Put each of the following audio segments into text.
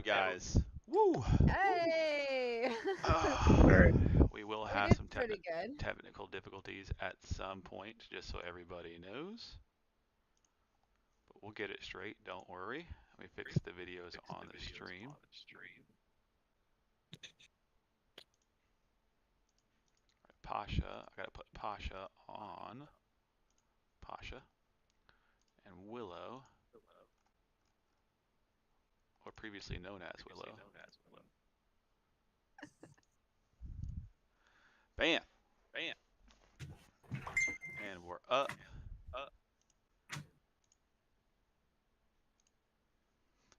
guys. Woo! Hey! Alright. We will We have did some pretty good. technical difficulties at some point, just so everybody knows. But we'll get it straight, don't worry. Let me fix the videos on the stream. Pasha, I gotta put Pasha on. Pasha. And Willow, or previously known as Willow. Bam! Bam! And we're up.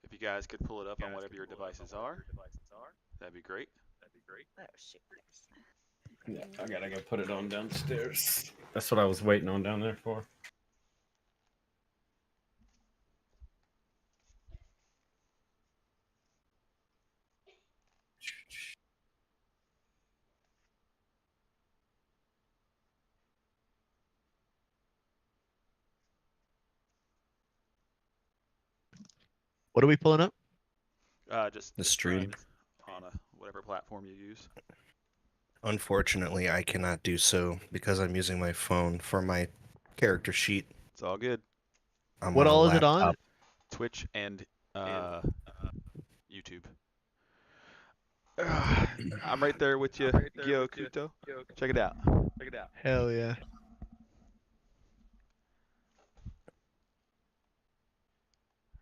If you guys could pull it up on whatever your devices are, that'd be great. Oh, shoot. Yeah, I gotta go put it on downstairs. That's what I was waiting on down there for. What are we pulling up? Just The stream. on whatever platform you use. Unfortunately, I cannot do so because I'm using my phone for my character sheet. It's all good. I'm What on a all is it on? laptop. Twitch and YouTube. I'm right there with you, Gyo Kuto. Check it out. Hell yeah.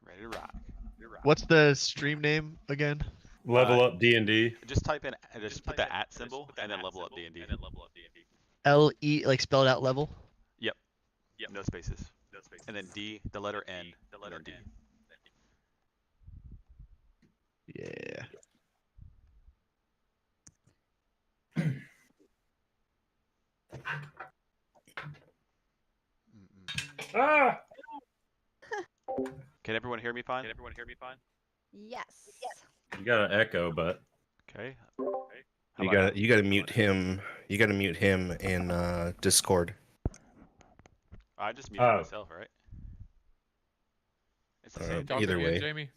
Ready to rock. What's the stream name again? Level up D&D. Just type in, just put the at symbol, and then level up D&D. LE, like spelled out level? Yep. No spaces. And then D, the letter N, and then D. Yeah. Ah! Can everyone hear me fine? Yes. You got an echo, but Okay. You gotta mute him. You gotta mute him in Discord. I just muted myself, right? It's the same. Either Talk way. again, Jamie.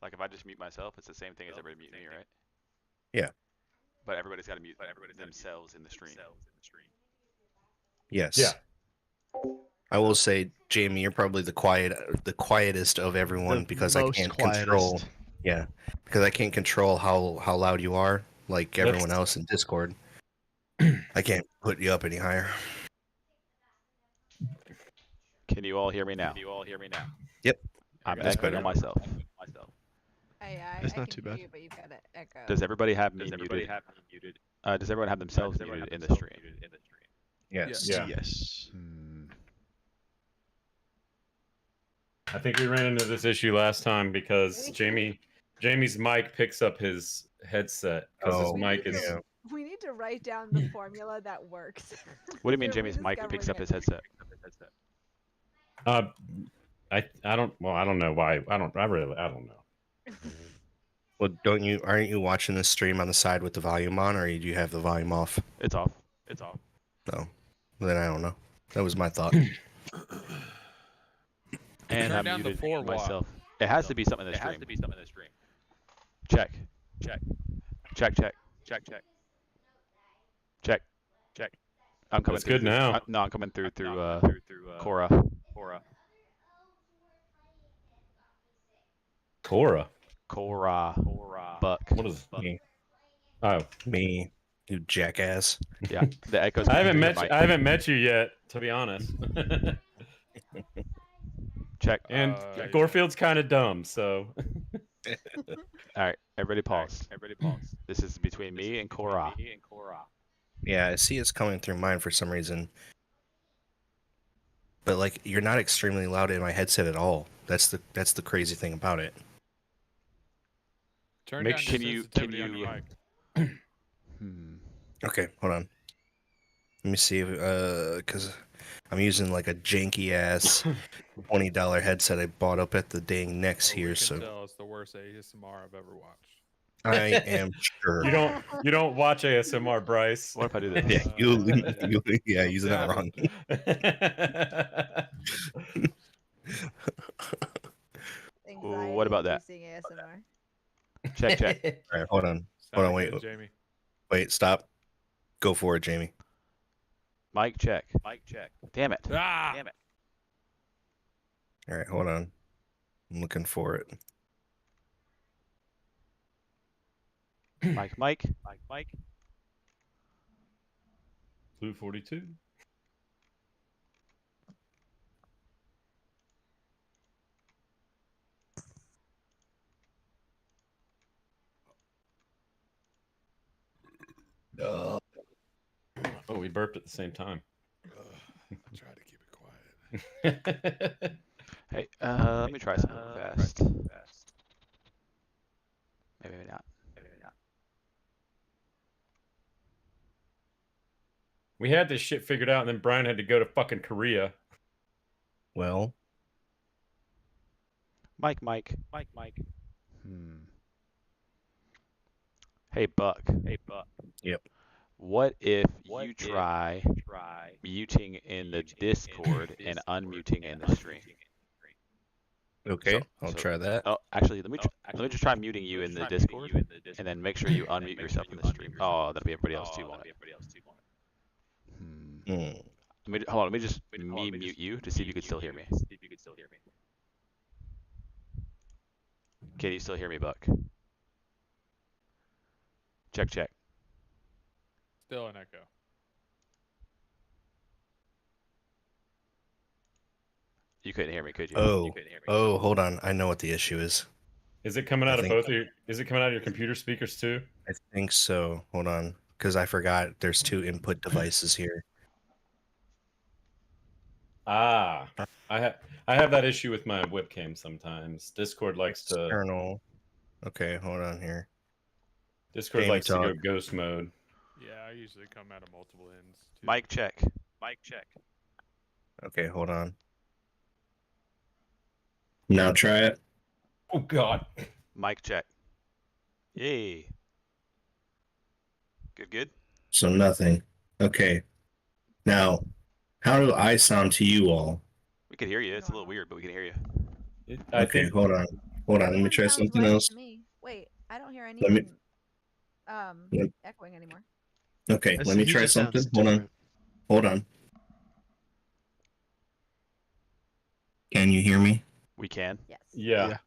Like if I just mute myself, it's the same thing as everybody muting me, right? Yeah. But everybody's got to mute themselves in the stream. Yes. Yeah. I will say, Jamie, you're probably the quietest of everyone The because I most can't quietest. control. Yeah, because I can't control how loud you are, like everyone else in Discord. I can't put you up any higher. Can you all hear me now? Yep. I'm That's echoing better. on myself. It's I not can too hear bad. you, but you've got an echo. Does everybody have me muted? Does everyone have themselves muted in the stream? Yes. Yeah. Yes. I think we ran into this issue last time because Jamie's mic picks up his headset because his mic is. yeah. We need to write down the formula that works. What do you mean We're Jamie's mic picks up his headset? I don't know why. I don't know. Well, aren't you watching the stream on the side with the volume on, or do you have the volume off? It's off. No. Then I don't know. That was my thought. And Turn I'm down the muted 4 watt. myself. It has to be something in the stream. Check. I'm coming. It's good now. No, I'm coming through Cora. Cora. Buck. What is Me. Oh, Me, you jackass. Yeah, the echoes. I haven't coming met through you, your I mic. haven't met you yet, to be honest. Check. And Gorefield's kind of dumb, so. All right, everybody pause. This is between me and Cora. Yeah, I see it's coming through mine for some reason. But like, you're not extremely loud in my headset at all. That's the crazy thing about it. Turn Make down sure- the Can sensitivity you- on your mic. Okay, hold on. Let me see if because I'm using like a janky ass $20 headset I bought up at the dang Next Oh, we here, can so tell it's the worst ASMR I've ever watched. I am sure. You don't watch ASMR, Bryce. What if I do this? Yeah, yeah, using that wrong. What about that? ASMR. Check, check. All right, hold on. Sound Hold on, good, wait. Jamie. Wait, stop. Go for it, Jamie. Mic check. Damn it. Ah! All right, hold on. I'm looking for it. Mic. Blue 42. Oh, we burped at the same time. I tried to keep it quiet. Hey, let me try something real fast. Maybe not. We had this shit figured out, and then Brian had to go to fucking Korea. Well, Mic. Hey, Buck. Yep. What if you try muting in the Discord and unmuting in the stream? okay, So- I'll so- try that. Oh, actually, let me just try muting you in the Discord, and then make sure you unmute yourself in the stream. Oh, that'll be everybody else too, won't it? Hmm. Hold on. Let me just mute you to see if you can still hear me. Can you still hear me, Buck? Check. Still an echo. You couldn't hear me, could you? Oh, hold on. I know what the issue is. Is it coming I out of think- both of your? Is it coming out of your computer speakers too? I think so. Hold on, because I forgot there's 2 input devices here. Ah, I have that issue with my webcam sometimes. Discord likes to External. Okay, hold on here. Discord Jamie likes to go talk. ghost mode. Yeah, I usually come out of multiple ends. Too. Mic check. Okay, hold on. Now try it. Oh God. Mic check. Yay. Good. So nothing. Okay. Now, how do I sound to you all? We can hear you. It's a little weird, but we can hear you. I Okay, think hold on. Hold on. Let me Everyone try sounds something right else. to me. Wait, I don't hear me- anyone Yep. echoing anymore. Okay, let me He try just sounds something. Hold on. different. Hold on. Can you hear me? We can. Yes. yeah.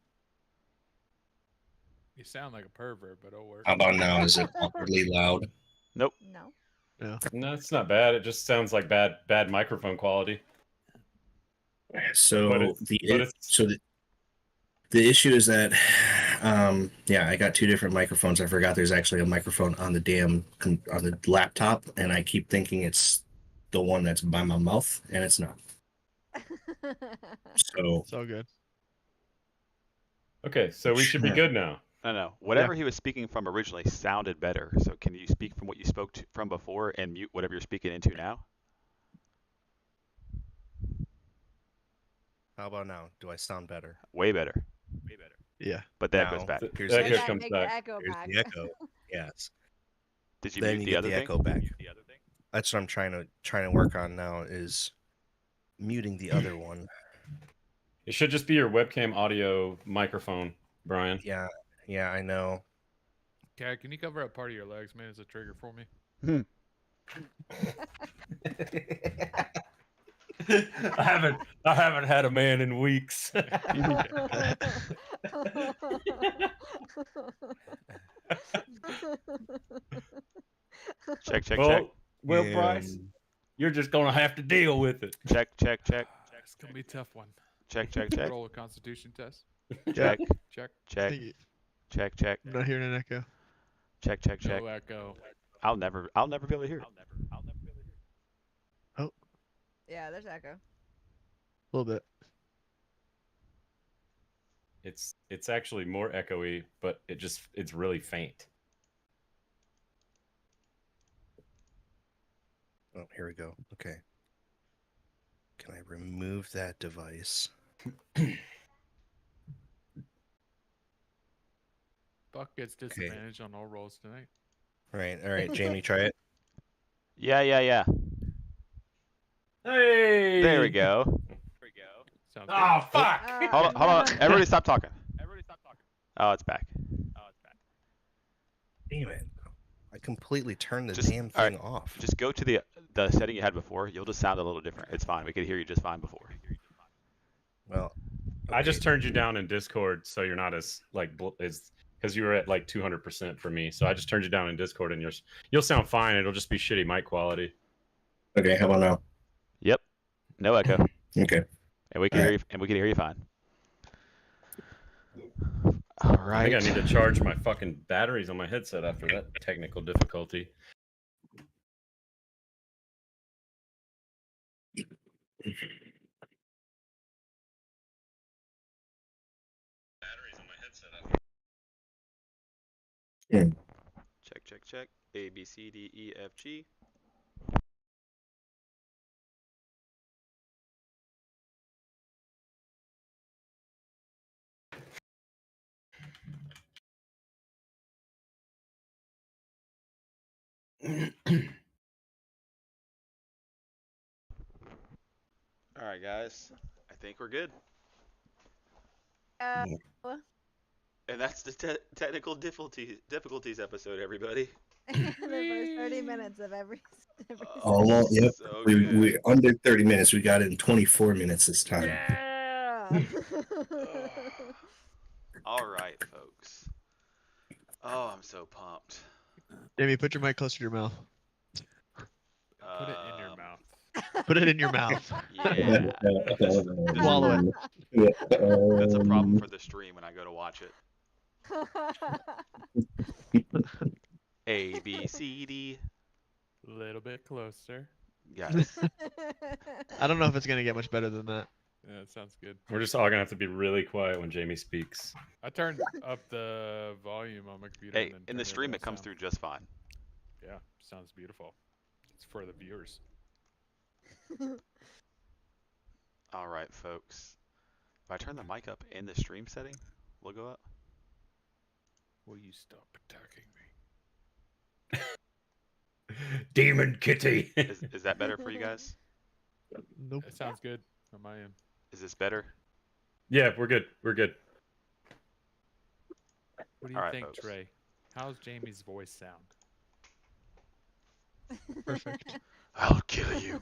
You sound like a pervert, but it'll work. How about now? Is it awkwardly loud? No. No, it's not bad. It just sounds like bad microphone quality. So But it's- the issue is that yeah, I got 2 different microphones. I forgot there's actually a microphone on the on the laptop, and I keep thinking it's the one that's by my mouth, and it's not. So It's all good. Okay, so we should be Sure. good now. No. Whatever he was speaking from originally sounded better. So can you speak from what you spoke from before and mute whatever you're speaking into now? how about now? Do I sound better? Way better. Yeah. But that Now, goes back. Here's That Make the, echo comes make back. the echo here's back. the echo. Yes. Did you Then mute you the get other the thing? echo back. That's what I'm trying to work on now is muting the other one. It should just be your webcam audio microphone, Brian. Yeah, I know. Cat, can you cover up part of your legs, man, as a trigger for me? I haven't had a man in weeks. Check. well, Yeah. Bryce, you're just gonna have to deal with it. Check. It's gonna be a tough one. Check. Roll a Constitution test. Check. Check. Check. Think- Check. I'm not hearing an echo. Check. No echo. I'll never be able to hear it. Yeah, there's echo. A little bit. It's actually more echoey, but it's really faint. Oh, here we go. Okay. Can I remove that device? Buck gets disadvantage on all rolls tonight. All right, Jamie, try it. Yeah. Hey! There we go. Sounds Oh fuck! Hold on. Everybody stop talking. Oh, it's back. Damn it. I completely turned the Just- damn all right, thing off. Just go to the setting you had before. You'll just sound a little different. It's fine. We could hear you just fine before. Well, I just okay. turned you down in Discord, so you're not as as because you were at like 200% for me. So I just turned you down in Discord, and you'll sound fine. It'll just be shitty mic quality. Okay, how about now? Yep. No echo. Okay. And we can hear you. And we can hear you fine. All I right. think I need to charge my fucking batteries on my headset after that technical difficulty. Check, check, check. A, B, C, D, E, F, G. All right, guys. I think we're good. Uh, And that's the technical difficulties episode, everybody. the first 30 minutes of every Almost, yep. So We good. under 30 minutes. We got it in 24 minutes this time. Yeah. All right, folks. Oh, I'm so pumped. Jamie, put your mic closer to your mouth. Put it in your mouth. Put it in your mouth. Yeah. Swallow it. That's a problem for the stream when I go to watch it. A, B, C, D. A little bit closer. Guys. I don't know if it's gonna get much better than that. Yeah, that sounds good. We're just all gonna have to be really quiet when Jamie speaks. I turned up the volume on my computer. Hey, and then in the turned stream down it comes sound. through just fine. Yeah, sounds beautiful. It's for the viewers. All right, folks. If I turn the mic up in the stream setting, we'll go up. Will you stop attacking me? Demon Kitty. Is that better for you guys? Nope. It sounds good on my end. Is this better? Yeah, we're good. We're good. What do you All right, think, folks. Trey? How's Jamie's voice sound? Perfect. I'll kill you.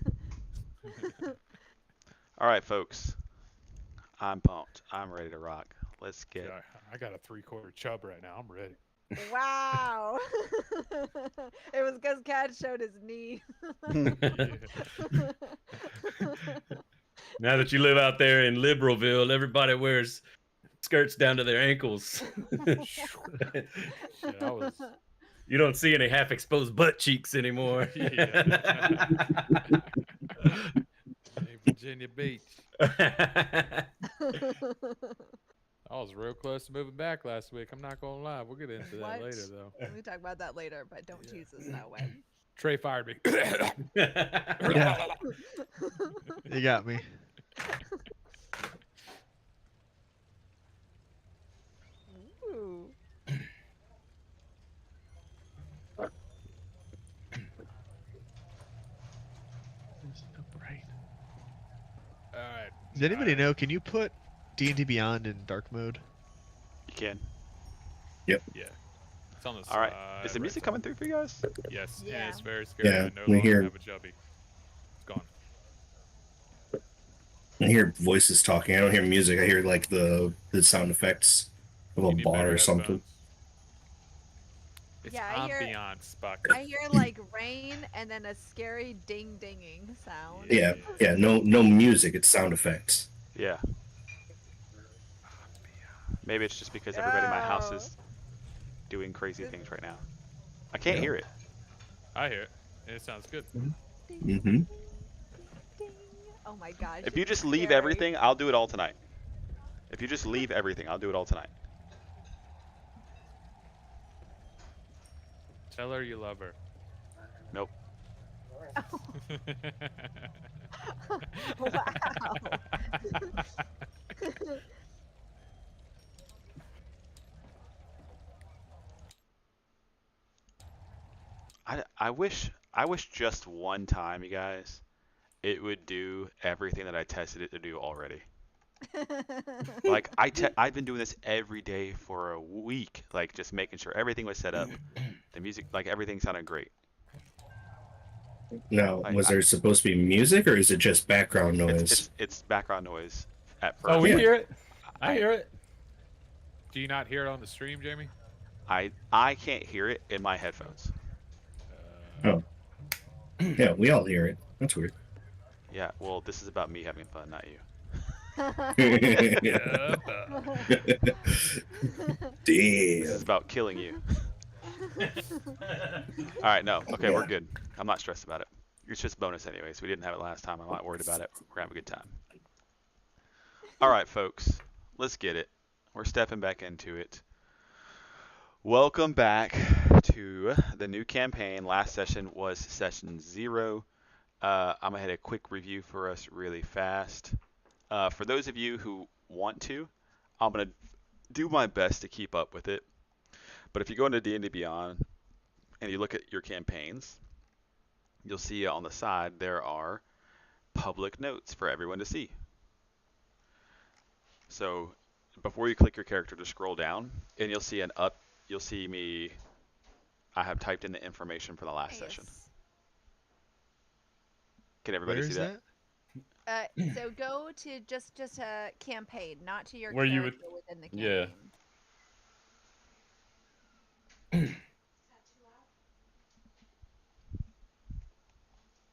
All right, folks. I'm pumped. I'm ready to rock. Let's get. Yeah, I got a 3/4 chub right now. I'm ready. Wow. It was because Cat showed his knee. Now that you live out there in Liberalville, everybody wears skirts down to their ankles. Shit, I was. You don't see any half-exposed butt cheeks anymore. Yeah. Hey, Virginia Beach. I was real close to moving back last week. I'm not gonna lie. We'll get into that What? later, though. We talk about that later, but don't tease us that way. Trey fired me. Yeah. You got me. Ooh. It's so bright. All right. Does anybody know? Can you put D&D Beyond in dark mode? You can. Yeah. It's on the All right. side, Is the right music side. coming through for you guys? Yes. Yeah. And it's very scary. Yeah, I no we longer hear- have a chubby. It's gone. I hear voices talking. I don't hear music. I hear like the sound effects of a You need bar better or something. headphones. It's Yeah, I hear- ambiance, Buck. I hear like rain and then a scary ding dinging sound. Yeah, yeah. No music. It's sound effects. Yeah. Maybe it's just because everybody in my house is doing crazy things right now. I can't Yeah. hear it. I hear it. And it sounds good. Mm-hmm. Ding. Oh my gosh. If you it's just leave scary. everything, I'll do it all tonight. If you just leave everything, I'll do it all tonight. Tell her you love her. Nope. Wow. I wish just one time, you guys, it would do everything that I tested it to do already. Like I've been doing this every day for a week, like just making sure everything was set up. The music, like everything sounded great. Now, was there supposed to be music, or is it just background noise? It's background noise at first. Oh, we Yeah. hear it. I hear it. Do you not hear it on the stream, Jamie? I can't hear it in my headphones. Oh. Yeah, we all hear it. That's weird. Yeah, well, this is about me having fun, not you. Yeah. This is Damn. about killing you. All right, no. Okay, we're good. I'm not stressed about it. It's just bonus anyways. We didn't have it last time. I'm not worried about it. We're having a good time. All right, folks. Let's get it. We're stepping back into it. Welcome back to the new campaign. Last session was session 0. I'm going to hit a quick review for us really fast. For those of you who want to, I'm going to do my best to keep up with it. But if you go into D&D Beyond and you look at your campaigns, you'll see on the side there are public notes for everyone to see. So before you click your character, to scroll down, and you'll see you'll see me. I have typed in the information for the last session. Can everybody Where see is that? So go to just a campaign, not to your Where you character would- within the yeah. campaign.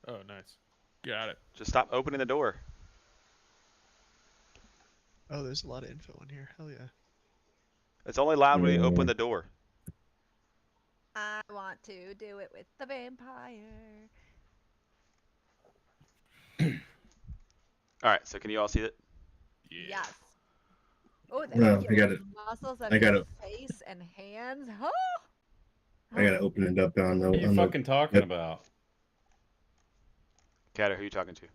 Oh, nice. Got it. Just stop opening the door. Oh, there's a lot of info in here. Hell yeah. It's only loud when you open the door. I want to do it with the vampire. All right, so can you all see it? Yeah. Yes. Oh, No, the I got it. muscles of I got his it. face and hands. Oh! I gotta open it up on the. What are you on the- fucking talking Yep. about? Kato, who are you talking to?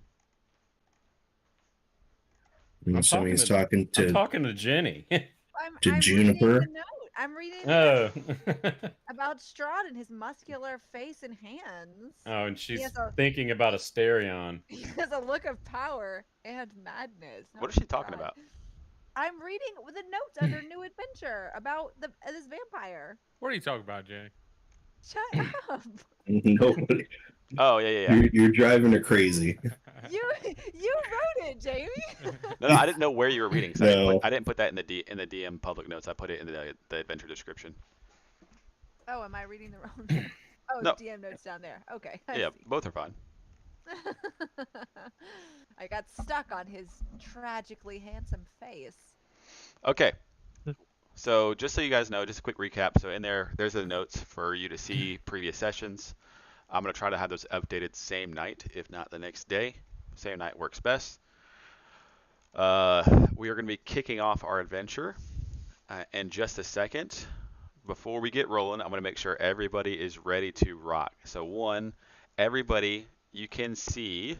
I'm assuming he's talking I'm to. talking to Jenny. I'm reading Juniper? the note. I'm reading the Oh. note about Strahd and his muscular face and hands. Oh, and she's has a- thinking about a Asterion. He has a look of power and madness. What Oh is she my talking God. about? I'm reading the notes under New Adventure about this vampire. What are you talking about, Jenny? Shut up. Nobody. Oh, yeah. You're driving her crazy. You wrote it, Jamie. No, I didn't know where you were reading. So No. I didn't put that in the DM public notes. I put it in the adventure description. Oh, am I reading the wrong note? Oh, No. DM notes down there. Okay. I Yeah, see. both are fine. I got stuck on his tragically handsome face. Okay. So just so you guys know, just a quick recap. So in there's the notes for you to see previous sessions. I'm going to try to have those updated same night, if not the next day. Same night works best. We are going to be kicking off our adventure in just a second. Before we get rolling, I'm going to make sure everybody is ready to rock. So one, everybody, you can see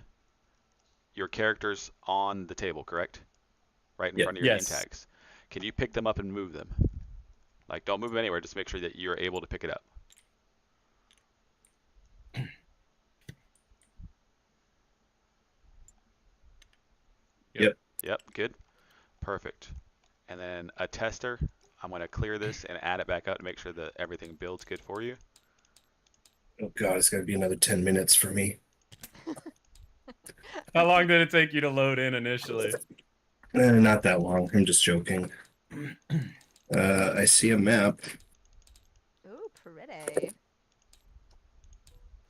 your characters on the table, correct? Right in Yep. front of your Yes. name tags. Can you pick them up and move them? Like, don't move them anywhere. Just make sure that you're able to pick it up. Yep, good. Perfect. And then a tester. I'm going to clear this and add it back up to make sure that everything builds good for you. Oh god, it's gonna be another 10 minutes for me. How long did it take you to load in initially? Not that long. I'm just joking. I see a map. Ooh, pretty.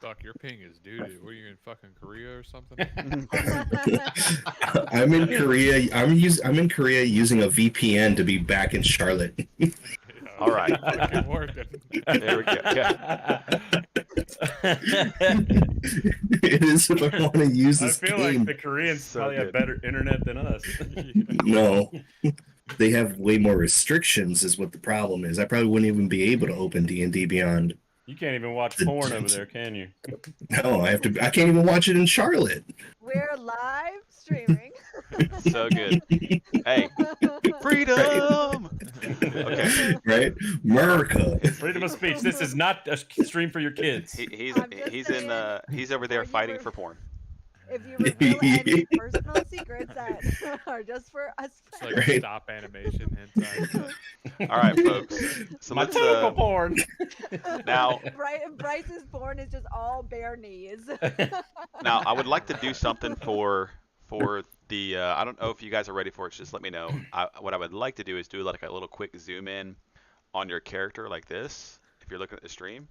Fuck, your ping is doo-doo. What, are you in fucking Korea or something? I'm in Korea. I'm in Korea using a VPN to be back in Charlotte. All right. Fucking working. There we go. Yeah. It is if I want to use I this feel game. like the Koreans So probably have good. better internet than us. No, they have way more restrictions. Is what the problem is. I probably wouldn't even be able to open D&D Beyond. You can't even watch porn over there, can you? No, I have to. I can't even watch it in Charlotte. We're live streaming. So good. Hey, freedom! Okay. Right, America. Freedom of speech. This is not a stream for your kids. He's I'm just he's saying, he's over there before you fighting were- for porn. if you reveal any personal secrets that are just for us. It's like Right. stop animation hentai. All right, folks. So My let's tentacle porn. now Bryce's porn is just all bare knees. now I would like to do something for the I don't know if you guys are ready for it. Just let me know. What I would like to do is do like a little quick zoom in on your character like this. If you're looking at the stream,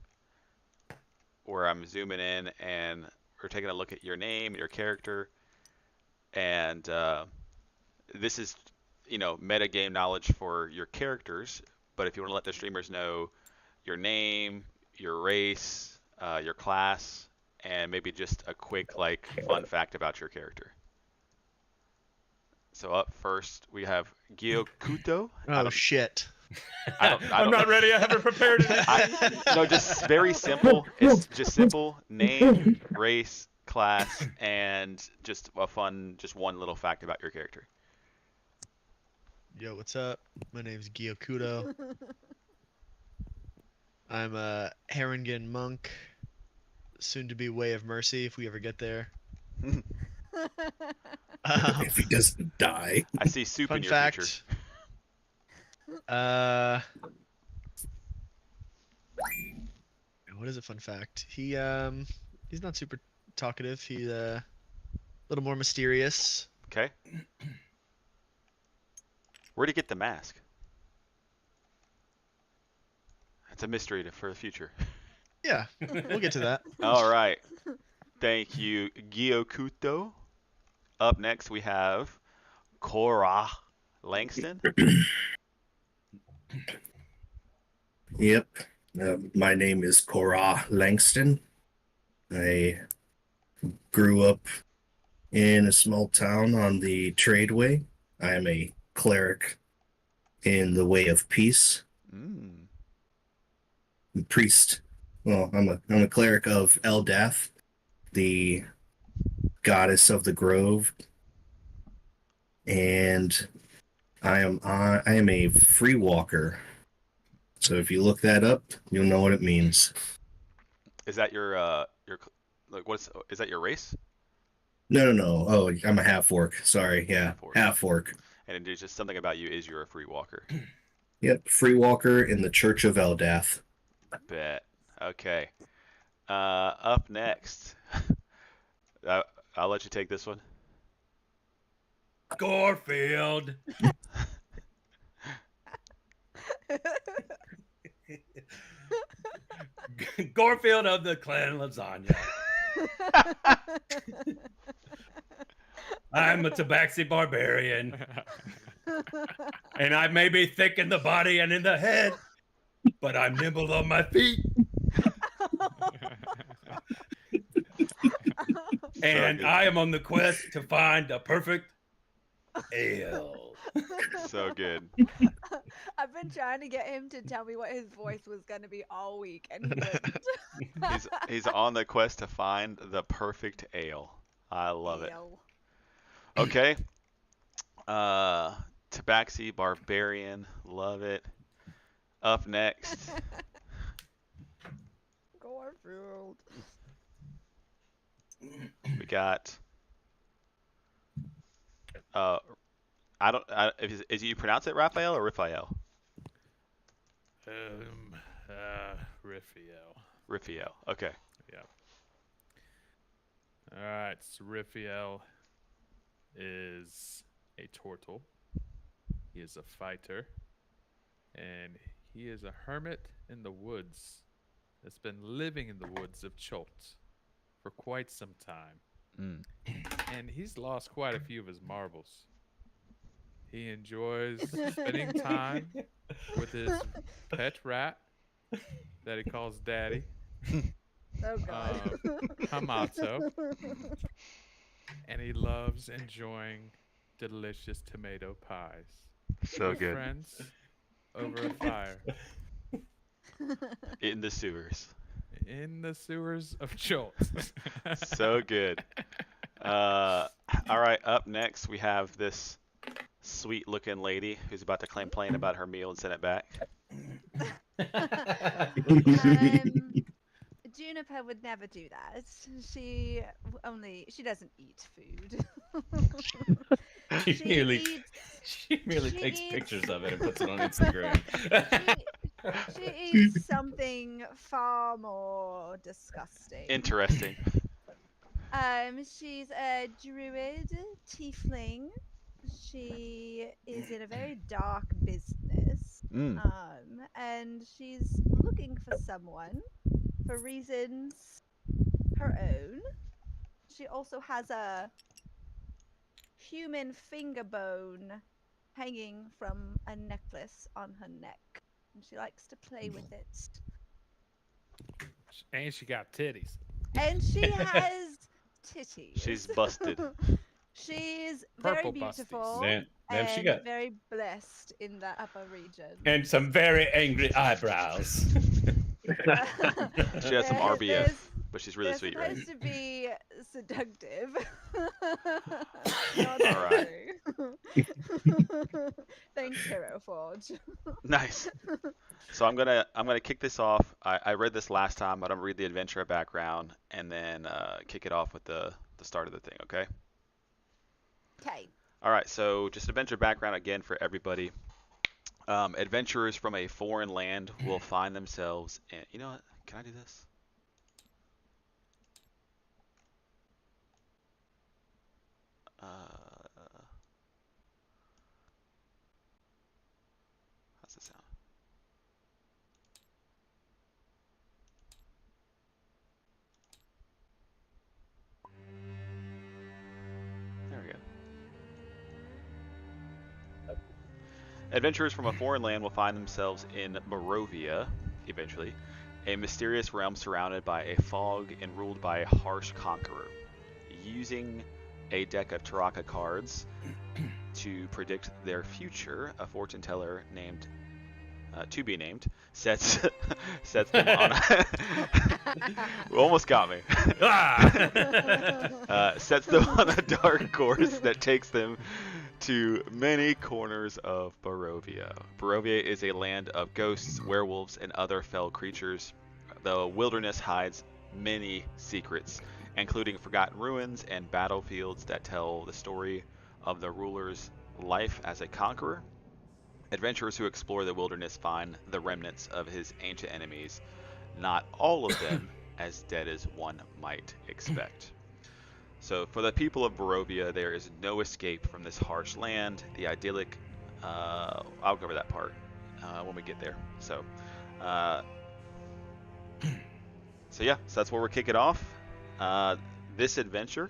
where I'm zooming in and we're taking a look at your name, your character, and this is, meta game knowledge for your characters. But if you want to let the streamers know your name, your race, your class, and maybe just a quick like fun fact about your character. So up first we have Gyokuto. Oh shit. I'm not ready. I haven't prepared anything. No, just very simple. It's just simple name, race, class, and just a fun, just one little fact about your character. Yo, what's up? My name's Gyokudo. I'm a Haringen monk, soon to be Way of Mercy if we ever get there. If he doesn't die. I see soup in Fun your fact. future. What is a fun fact? He's not super talkative. He's a little more mysterious. Okay. Where'd he get the mask? That's a mystery for the future. Yeah, we'll get to that. All right. Thank you, Gyokuto. Up next, we have Cora Langston. Yep. My name is Cora Langston. I grew up in a small town on the Tradeway. I am a cleric in the Way of Peace. Priest. Well, I'm a cleric of Eldath, the goddess of the grove, and I am a free walker. So if you look that up, you'll know what it means. Is that your like is that your race? No. Oh, I'm a half orc. Sorry, yeah, half orc. And it's just something about you is you're a free walker. Yep, free walker in the Church of Eldath. Bet. Okay. Up next, I'll let you take this one. Gorefield. Gorefield of the clan Lasagna. I'm a tabaxi barbarian, and I may be thick in the body and in the head, but I'm nimble on my feet. And I am on the quest to find a perfect ale. So good. I've been trying to get him to tell me what his voice was gonna be all week, and he wouldn't. He's on the quest to find the perfect ale. I love it. Ale. Okay. Tabaxi Barbarian. Love it. Up next. Garfield. We got is you pronounce it Raphael or Raphael? Riphiel. Raphael. Okay. All right, so Riphiel is a turtle. He is a fighter, and he is a hermit in the woods that's been living in the woods of Cholt for quite some time. And he's lost quite a few of his marbles. He enjoys spending time with his pet rat that he calls Daddy, Oh God. Hamato, and he loves enjoying delicious tomato pies. So with good. Friends over a fire In the sewers. in the sewers of Cholt. So good. All right. Up next, we have this sweet-looking lady who's about to complain about her meal and send it back. Juniper with never do that. She doesn't eat food. She eats She merely she takes eats- pictures of it and puts it on Instagram. she eats something far more disgusting. Interesting. She's a druid tiefling. She is in a very dark business. Mm. And she's looking for someone for reasons her own. She also has a human finger bone hanging from a necklace on her neck. And she likes to play with it. And she got titties. And she has titties. She's busted. She's very Purple busties. beautiful Damn, and she got very blessed in the upper region. and some very angry eyebrows. She has some RBF, There's- but she's really they're sweet, right? supposed to be seductive. Not All right. true. Thanks, Hero Forge. Nice. So I'm gonna kick this off. I read this last time, but I'm gonna read the adventure background and then kick it off with the start of the thing. Okay. Okay. All right. So just adventure background again for everybody. Adventurers from a foreign land will find themselves in. You know what? Can I do this? How's it sound? There we go. Adventurers from a foreign land will find themselves in Barovia, eventually, a mysterious realm surrounded by a fog and ruled by a harsh conqueror. Using a deck of Taraka cards to predict their future, a fortune teller named to be named sets them on almost got me. Sets them on a dark course that takes them to many corners of Barovia. Barovia is a land of ghosts, werewolves, and other fell creatures. The wilderness hides many secrets, including forgotten ruins and battlefields that tell the story of the ruler's life as a conqueror. Adventurers who explore the wilderness find the remnants of his ancient enemies, not all of them as dead as one might expect. So for the people of Barovia, there is no escape from this harsh land. The idyllic, I'll cover that part when we get there. So yeah, so that's where we're kicking off. This adventure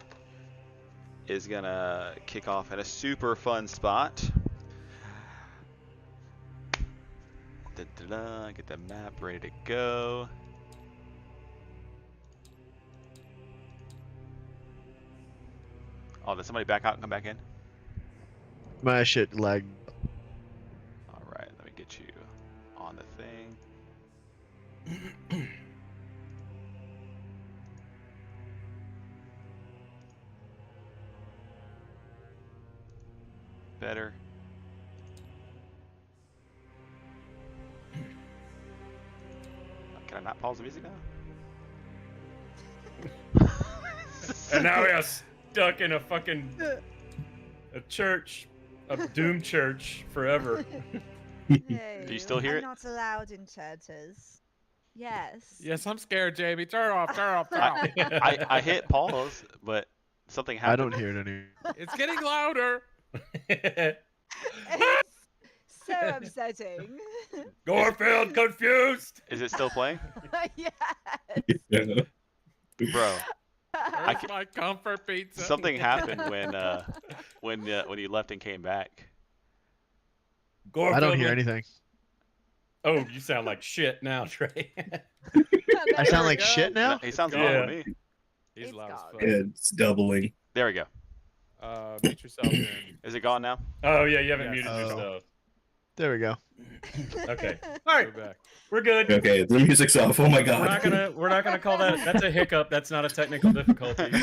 is gonna kick off at a super fun spot. Get the map ready to go. Oh, did somebody back out and come back in? My shit lagged. All right, let me get you on the thing. Better. Can I not pause the music now? And now we are stuck in a fucking a church, a doomed church forever. Hey, Do you still hear I'm it? not allowed in churches. Yes. Yes, I'm scared, Jamie. Turn off, turn off, turn off. I hit pause, but something happened. I don't hear it anymore. It's getting louder. It's so upsetting. Garfield confused. Is it still playing? Yes. Bro, Where's my comfort pizza? something happened when you left and came back. Garfield I don't hear went- anything. Oh, you sound like shit now, Trey. I sound like shit now? He sounds Yeah. wrong to me. He's It's loud as gone. fuck. It's doubling. There we go. Mute yourself in. Is it gone now? Oh yeah, you haven't Yes. muted Oh. yourself. There we go. Okay. All right, Go back. we're good. Okay, the music's off. Oh my We're not god. gonna call that. That's a hiccup. That's not a technical difficulty. My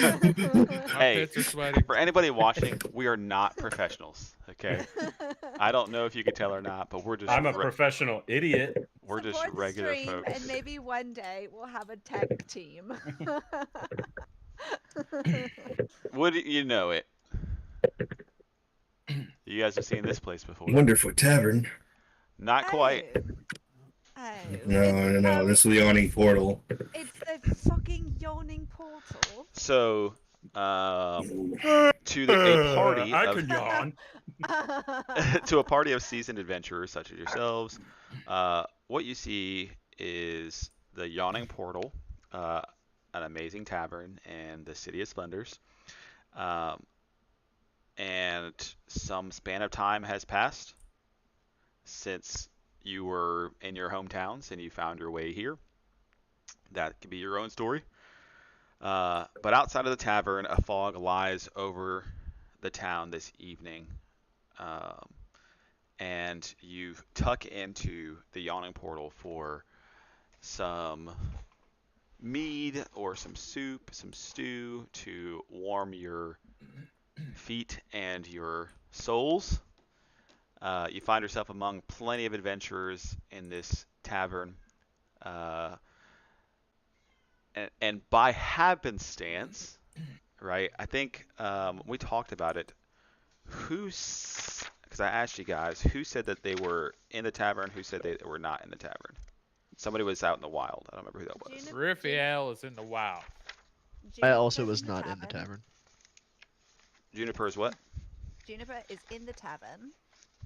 Hey, pits are sweating. for anybody watching, we are not professionals. Okay. I don't know if you could tell or not, but we're just. I'm a professional idiot. We're just Support the regular stream, folks. and maybe one day we'll have a tech team. Would you know it? You guys have seen this place before. Wonderful tavern. Not quite. Oh, No. This is the yawning portal. it's the fucking yawning portal. So, to a party I of can yawn. to a party of seasoned adventurers such as yourselves, what you see is the Yawning Portal, an amazing tavern in the City of Splendors. And some span of time has passed since you were in your hometowns and you found your way here. That could be your own story. But outside of the tavern, a fog lies over the town this evening. And you tuck into the Yawning Portal for some mead or some soup, some stew to warm your feet and your souls. You find yourself among plenty of adventurers in this tavern. And by happenstance, right, I think we talked about it. Because I asked you guys, who said that they were in the tavern, who said they were not in the tavern? Somebody was out in the wild. I don't remember who that was. Raphael is in the WoW. I also Juniper's was not in the tavern. Juniper is what? Juniper is in the tavern.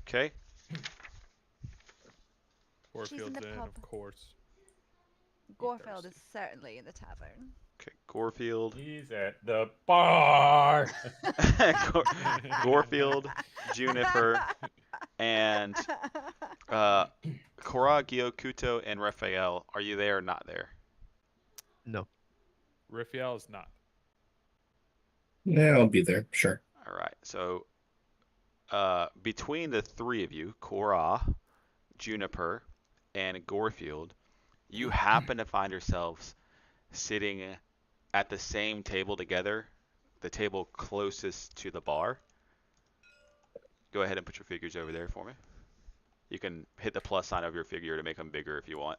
Okay. Warfield's the in, pub. of course. Gorfeld is certainly in the tavern. Okay. Gorfield. He's at the bar. Gorfield, Juniper, and Kora, Gyokuto, and Raphael. Are you there or not there? No. Raphael is not. Yeah, I'll be there. Sure. All right. So between the three of you, Kora, Juniper, and Gorfield, you happen to find yourselves sitting at the same table together, the table closest to the bar. Go ahead and put your figures over there for me. You can hit the plus sign of your figure to make them bigger if you want.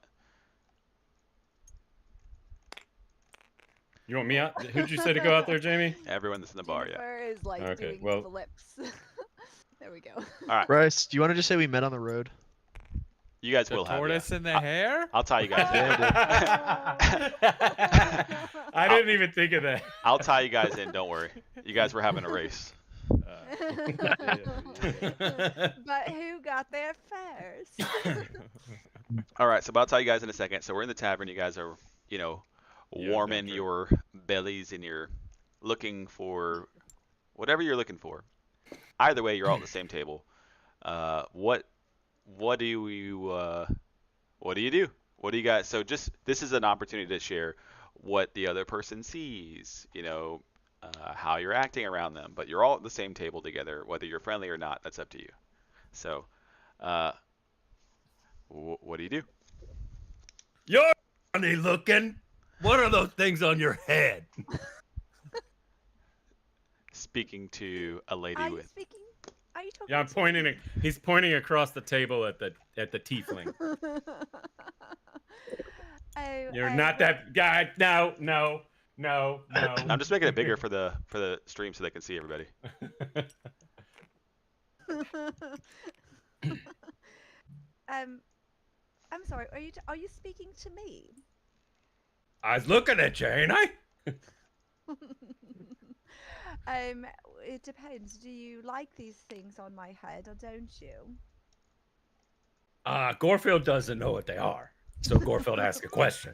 You want me out? Who'd you say to go out there, Jamie? Everyone that's in the bar, yeah. Juniper is like Okay, doing well- the lips. There we go. All right. Bryce, do you want to just say we met on the road? You guys The will have, tortoise yeah. in the hair? I'll tie you guys in. I didn't even think of that. I'll tie you guys in, don't worry. You guys were having a race. But who got there first? All right, so I'll tell you guys in a second. So we're in the tavern. You guys are, Yeah, warming adventure. your bellies and you're looking for whatever you're looking for. Either way, you're all at the same table. What do you do? What do you guys? So just this is an opportunity to share what the other person sees. How you're acting around them. But you're all at the same table together, whether you're friendly or not. That's up to you. So, what do you do? You're funny looking. What are those things on your head? Speaking to a lady Are you with. speaking? Are you talking? Yeah, I'm to pointing. me? He's pointing across the table at the tiefling. Oh, You're not that guy. No. I'm just making it bigger for the stream so they can see everybody. I'm sorry. Are you speaking to me? I was looking at you, ain't I? It depends. Do you like these things on my head or don't you? Gorfield doesn't know what they are. So Gorfield asked a question.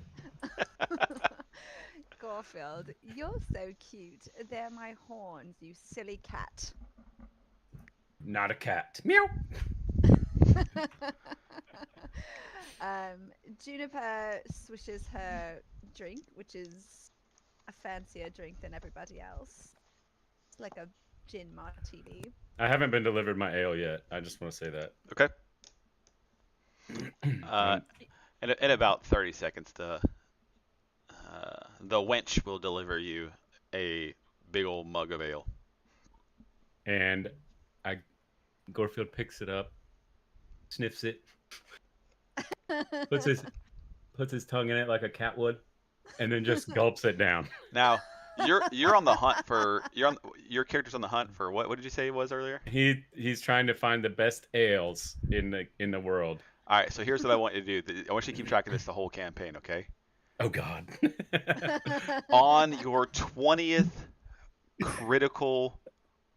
Garfield, you're so cute. They're my horns, you silly cat. Not a cat. Meow. Juniper swishes her drink, which is a fancier drink than everybody else. It's like a gin martini. I haven't been delivered my ale yet. I just want to say that. Okay. In about 30 seconds, the wench will deliver you a big old mug of ale. And Gorfield picks it up, sniffs it, puts his tongue in it like a cat would, and then just gulps it down. Now, you're on the hunt for your character's on the hunt for what? What did you say it was earlier? He's trying to find the best ales in the world. All right, so here's what I want you to do. I want you to keep track of this the whole campaign, okay? Oh God. On your 20th critical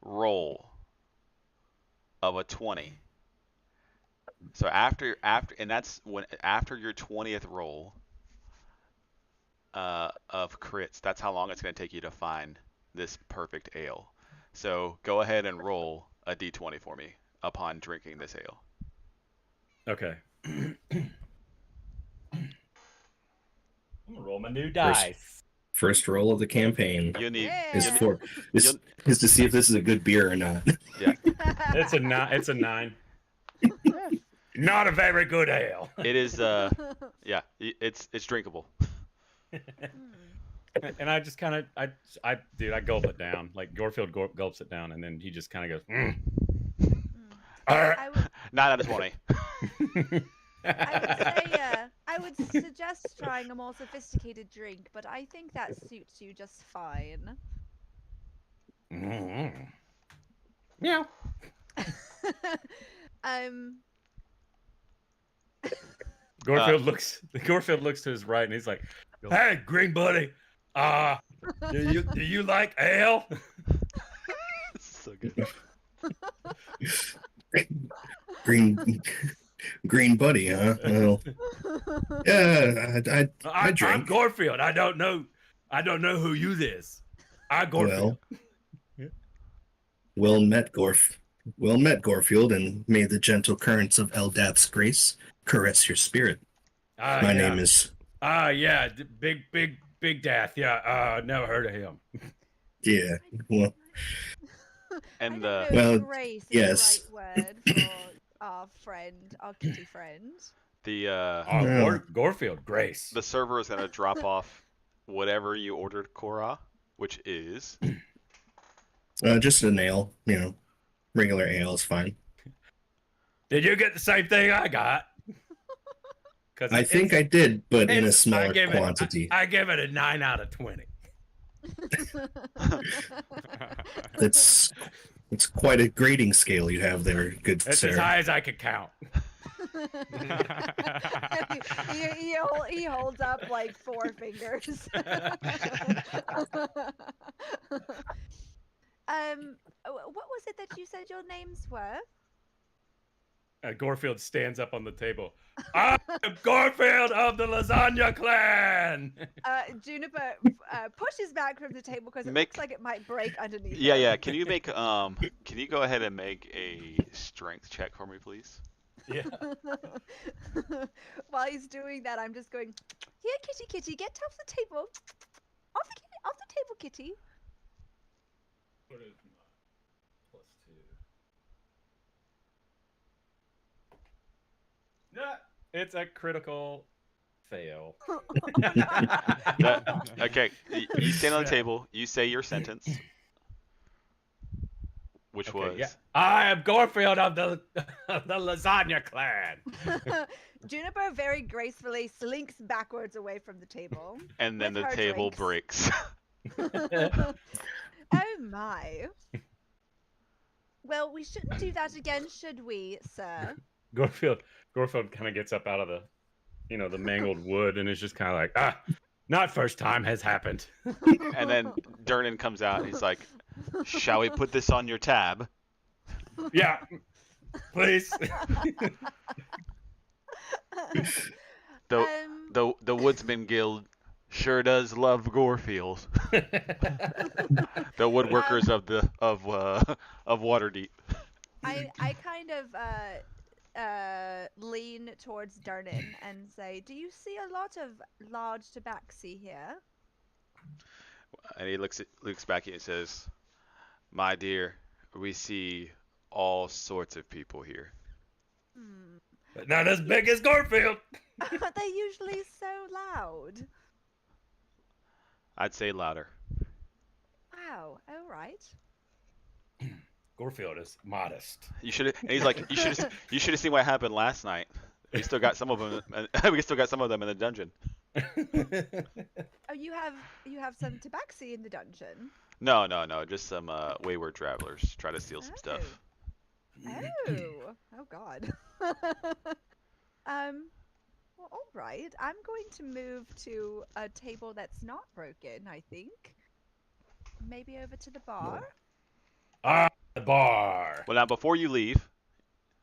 roll of a 20. So after your 20th roll of crits, that's how long it's going to take you to find this perfect ale. So go ahead and roll a d20 for me upon drinking this ale. Okay. I'm gonna roll my new dice. First roll of the campaign You need is Yeah. for is to see if this is a good beer or not. yeah. It's a 9. Not a very good ale. It is yeah, it's drinkable. And I just kind of I gulp it down. Like Gorefield gulps it down, and then he just kind of goes. I would 9 out of 20. I would suggest trying a more sophisticated drink, but I think that suits you just fine. Meow. Gorefield looks to his right, and he's like, Hey, green buddy. Do you like ale? So good. Green buddy, huh? Well, yeah, I I'm drink. Gorefield. I don't know who you is. I Gorefield. Well met, Gorefield, and may the gentle currents of Eldath's grace caress your spirit. My name is. Yeah, big Dath. Yeah, never heard of him. Yeah, well, And I don't know well, if grace is yes. the right word for our friend, our kitty friend. the Yeah. Gorefield, Grace. the server is going to drop off whatever you ordered, Cora, which is just an ale, regular ale is fine. Did you get the same thing I got? I think I did, but in a It's- smaller I gave it- quantity. I give it a 9 out of 20. It's quite a grading scale you have there, good It's sir. as high as I could count. he holds up like 4 fingers. What was it that you said your names were? Gorefield stands up on the table. I'm Gorefield of the Lasagna Clan. Juniper pushes back from the table because it Make- looks like it might break underneath. yeah, her. yeah. Can you go ahead and make a strength check for me, please? Yeah. While he's doing that, I'm just going, here, kitty, get off the table. Off the table, kitty. What is my +2? Yeah, it's a critical fail. Okay, you stand on the table. You say your sentence, which Okay, was yeah. I am Gorefield of the Lasagna Clan. Juniper very gracefully slinks backwards away from the table. and then with the her table drinks. breaks. Oh my. Well, we shouldn't do that again, should we, sir? Gorefield kind of gets up out of the mangled wood and is just kind of like, Not first time has happened. And then Durnan comes out. And he's like, "Shall we put this on your tab?" Yeah, please. The Woodsman Guild sure does love Gorefield. The woodworkers of Waterdeep. I kind of lean towards Durnan and say, "Do you see a lot of large tabaxi here?" And he looks back at you and says, "My dear, we see all sorts of people here." Hmm. But not as big as Gorefield. Aren't they usually so loud? I'd say louder. Wow. All right. Gorefield is modest. You should. And he's like, "You should have seen what happened last night." We still got some of them. We still got some of them in the dungeon. Oh, you have some tabaxi in the dungeon. No, just some wayward travelers try to steal some stuff. Oh God. Well, all right. I'm going to move to a table that's not broken, I think. Maybe over to the bar. The bar. Well, now before you leave,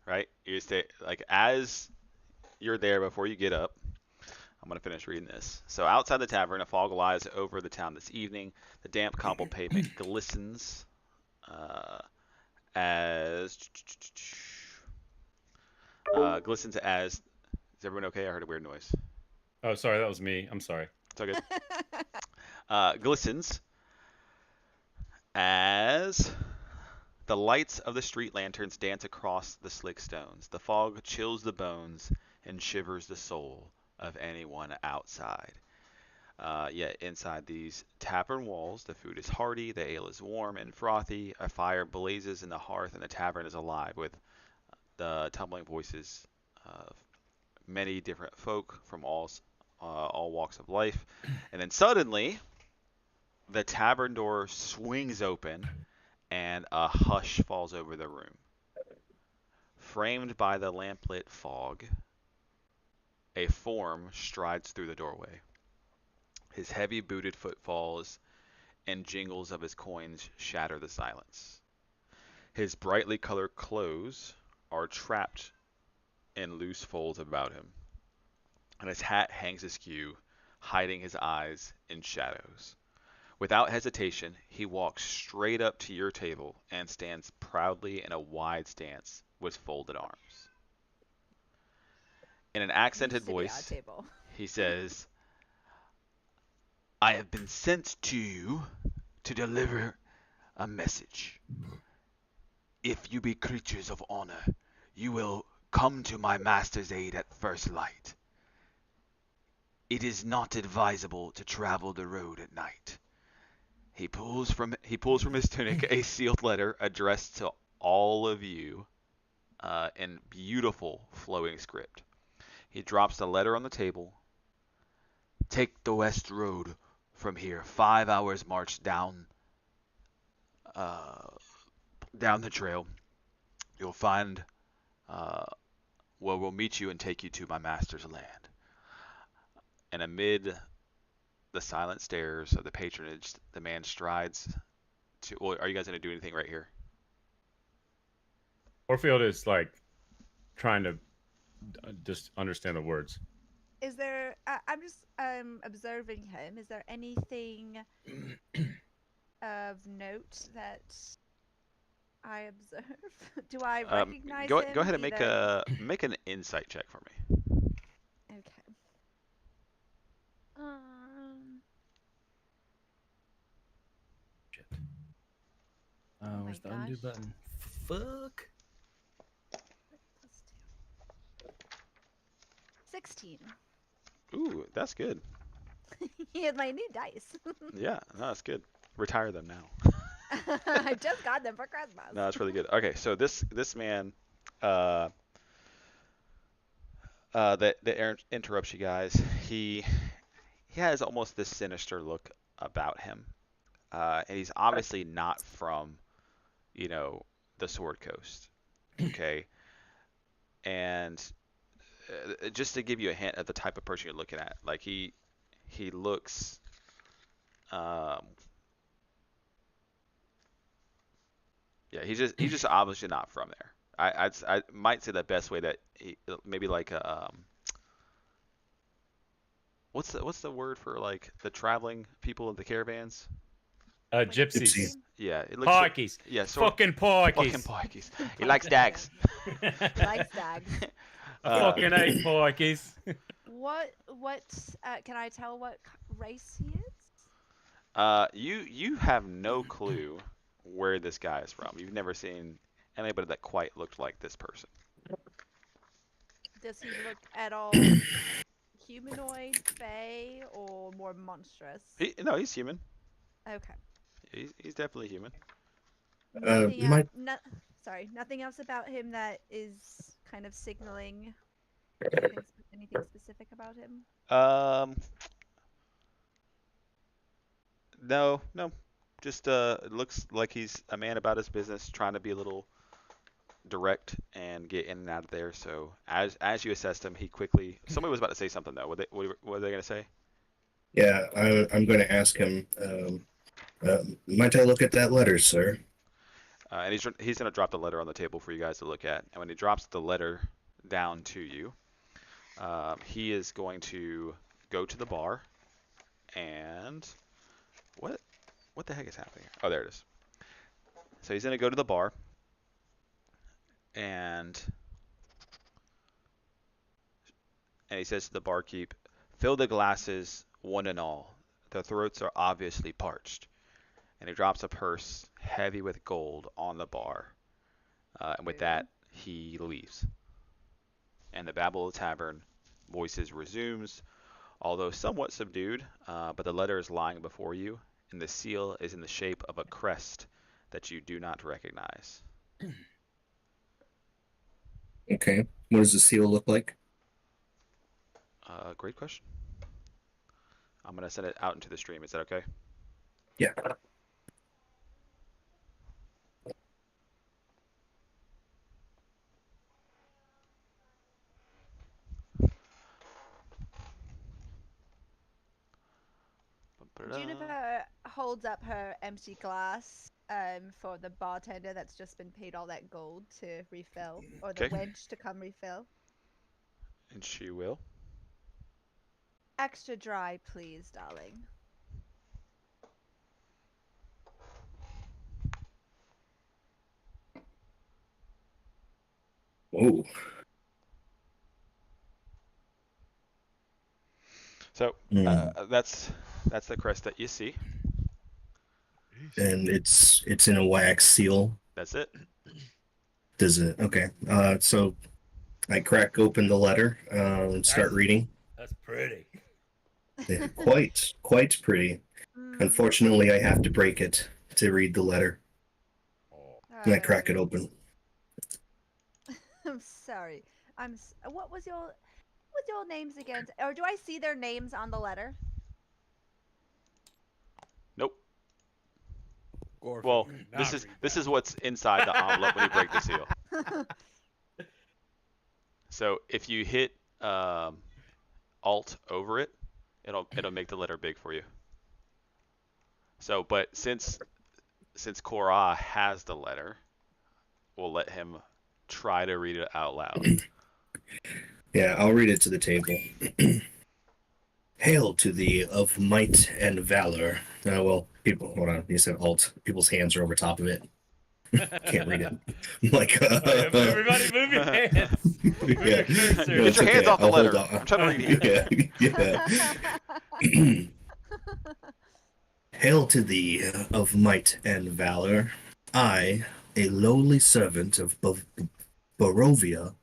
right? You stay like as you're there before you get up. I'm gonna finish reading this. So outside the tavern, a fog lies over the town this evening. The damp cobble pavement glistens as glistens as. Is everyone okay? I heard a weird noise. Oh, sorry, that was me. I'm sorry. It's all good. Glistens as the lights of the street lanterns dance across the slick stones. The fog chills the bones and shivers the soul of anyone outside. Yet inside these tavern walls, the food is hearty, the ale is warm and frothy, a fire blazes in the hearth, and the tavern is alive with the tumbling voices of many different folk from all walks of life. And then suddenly, the tavern door swings open, and a hush falls over the room. Framed by the lamplit fog, a form strides through the doorway. His heavy booted footfalls and jingles of his coins shatter the silence. His brightly colored clothes are trapped in loose folds about him, and his hat hangs askew, hiding his eyes in shadows. Without hesitation, he walks straight up to your table and stands proudly in a wide stance with folded arms. In an accented voice, he says, I have been sent to you to deliver a message. If you be creatures of honor, you will come to my master's aid at first light. It is not advisable to travel the road at night. He pulls from his tunic a sealed letter addressed to all of you in beautiful flowing script. He drops the letter on the table. Take the west road from here, 5 hours march down the trail. You'll find where we'll meet you and take you to my master's land. And amid the silent stares of the patronage, the man strides to. Well, are you guys going to do anything right here? Orfield is like trying to just understand the words. Is there? I'm just observing him. Is there anything of note that I observe? Do I recognize him? Go ahead and make an insight check for me. Okay. Shit. Where's the undo button? Fuck. 16. Ooh, that's good. He had my new dice. Yeah, no, that's good. Retire them now. I just got them for Christmas. No, that's really good. Okay, so this man that interrupts you guys, he has almost this sinister look about him, and he's obviously not from, the Sword Coast. Okay, and just to give you a hint of the type of person you're looking at, like he looks. Yeah, he's just obviously not from there. I might say the best way that maybe like a what's the word for like the traveling people of the caravans? Gypsies. Gypsy. Yeah, it looks. Parkies. Yeah, Fucking parkies. fucking parkies. He likes dags. Likes dags. Fucking hate parkies. What can I tell what race he is? You have no clue where this guy is from. You've never seen anybody that quite looked like this person. Does he look at all humanoid, fey, or more monstrous? No, he's human. Okay. He's definitely human. Nothing else about him that is kind of signaling Anything specific about him? No, no. Just it looks like he's a man about his business, trying to be a little direct and get in and out of there. So as you assessed him, he quickly. Somebody was about to say something though. What were they gonna say? Yeah, I'm going to ask him. Might I look at that letter, sir? And he's gonna drop the letter on the table for you guys to look at. And when he drops the letter down to you, he is going to go to the bar and what the heck is happening here? Oh, there it is. So he's gonna go to the bar and he says to the barkeep, "Fill the glasses, one and all. Their throats are obviously parched." And he drops a purse heavy with gold on the bar. And with that, he leaves. And the babble of the tavern voices resumes, although somewhat subdued, but the letter is lying before you, and the seal is in the shape of a crest that you do not recognize. Okay. What does the seal look like? Great question. I'm going to send it out into the stream. Is that okay? Yeah. Juniper holds up her empty glass for the bartender that's just been paid all that gold to refill, or the Okay. wench to come refill. And she will. Extra dry, please, darling. Oh. So that's the crest that you see. And it's in a wax seal. That's it. Does it? Okay. So I crack open the letter and start reading. That's pretty. Yeah, quite pretty. Unfortunately, I have to break it to read the letter. And I crack it open. I'm sorry. What was your names again? Or do I see their names on the letter? Nope. Gorfy, Well, do not read this that. is what's inside the envelope when you break the seal. So if you hit Alt over it, it'll make the letter big for you. So, but since Korah has the letter, we'll let him try to read it out loud. Yeah, I'll read it to the table. Hail to thee of might and valor. Well, people, hold on. You said alt. People's hands are over top of it. Can't read it. I'm like, Everybody move your hands. Move Yeah. your cursor. No, Get it's your hands okay. off the I'll hold letter. on. I'm trying to read it. Yeah. Hail to thee of might and valor. I, a lowly servant of Barovia,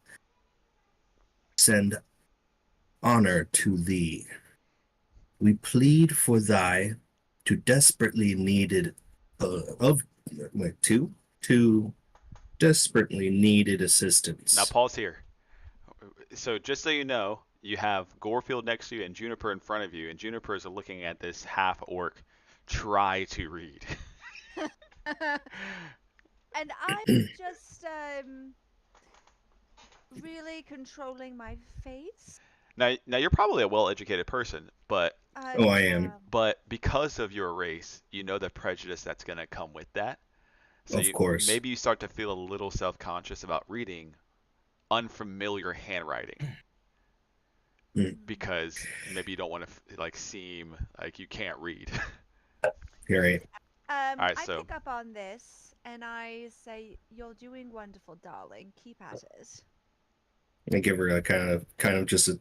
send honor to thee. We plead for thy to desperately needed to desperately needed assistance. Now pause here. So just so you know, you have Gorefield next to you and Juniper in front of you, and Juniper is looking at this half orc try to read. And I'm just really controlling my face. Now you're probably a well-educated person, but Oh, I am. but because of your race, you know the prejudice that's going to come with that. So Of course. maybe you start to feel a little self-conscious about reading unfamiliar handwriting. Because maybe you don't want to like seem like you can't read. You're right. Alright, I so- pick up on this and I say, "You're doing wonderful, darling. Keep at it." I give her a kind of just a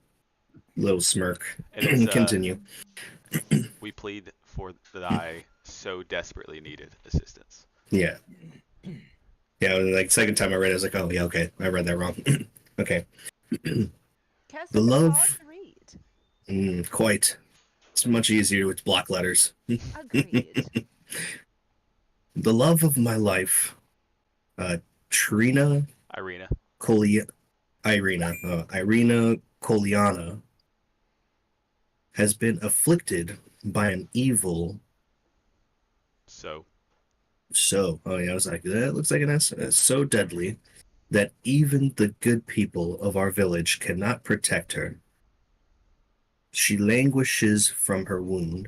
little smirk. And it's, Continue. We plead for thy so desperately needed assistance. Yeah. Yeah, and like second time I read it, I was like, oh yeah, okay, I read that wrong. Okay. Cursive The is love- hard to read. Quite. It's much easier with block letters. Agreed. The love of my life, Trina Irina. Irina Koliana has been afflicted by an evil. So, Oh yeah, I was like, that looks like an S. So deadly that even the good people of our village cannot protect her. She languishes from her wound,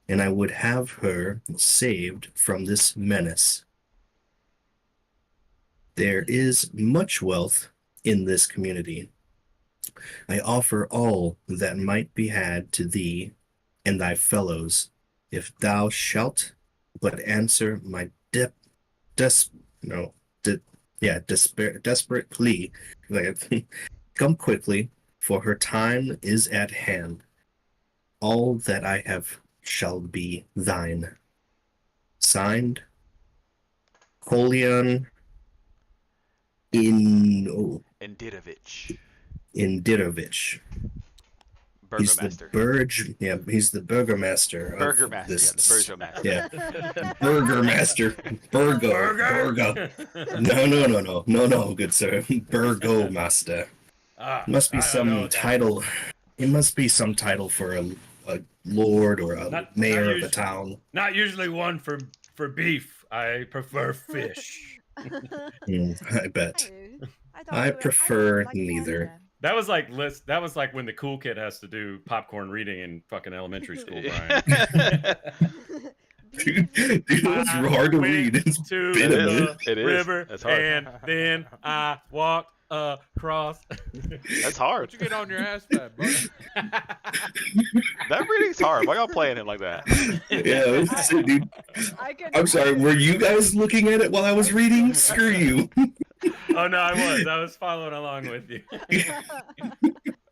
and I would have her saved from this menace. There is much wealth in this community. I offer all that might be had to thee and thy fellows, if thou shalt but answer my des no de- yeah desperate plea. Like, come quickly, for her time is at hand. All that I have shall be thine. Signed, Kolian Indidovich, Indirovich. He's the Burgomaster. yeah, he's the burgomaster of Burgermaster, yeah, the this. Burgomaster. Yeah, burgomaster. Burgo. No, good sir. Burgomaster. Must be I don't know some what that title. It must be some title for a lord or a Not mayor of a usually. town. Not usually one for beef. I prefer fish. I bet. I thought I you were, prefer like neither. pasta. That was like That was like when the cool kid has to do popcorn reading in fucking elementary school, Brian. Dude, Beautifully- it's hard to read. It's to been It a is. minute. It is. river, It's hard. and then I walked across. That's hard. What'd you get on your ass fat, bud? That reading's hard. Why y'all playing it like that? Yeah, dude. I could, I'm sorry. Were you guys looking at it while I was reading? Screw you. Oh no, I was following along with you.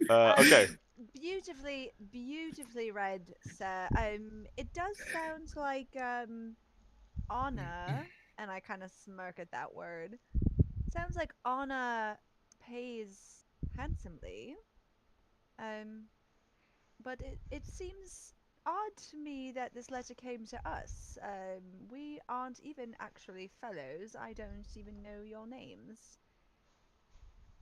Okay. Beautifully read, sir. It does sound like honor, and I kind of smirk at that word. Sounds like honor pays handsomely. But it seems odd to me that this letter came to us. We aren't even actually fellows. I don't even know your names.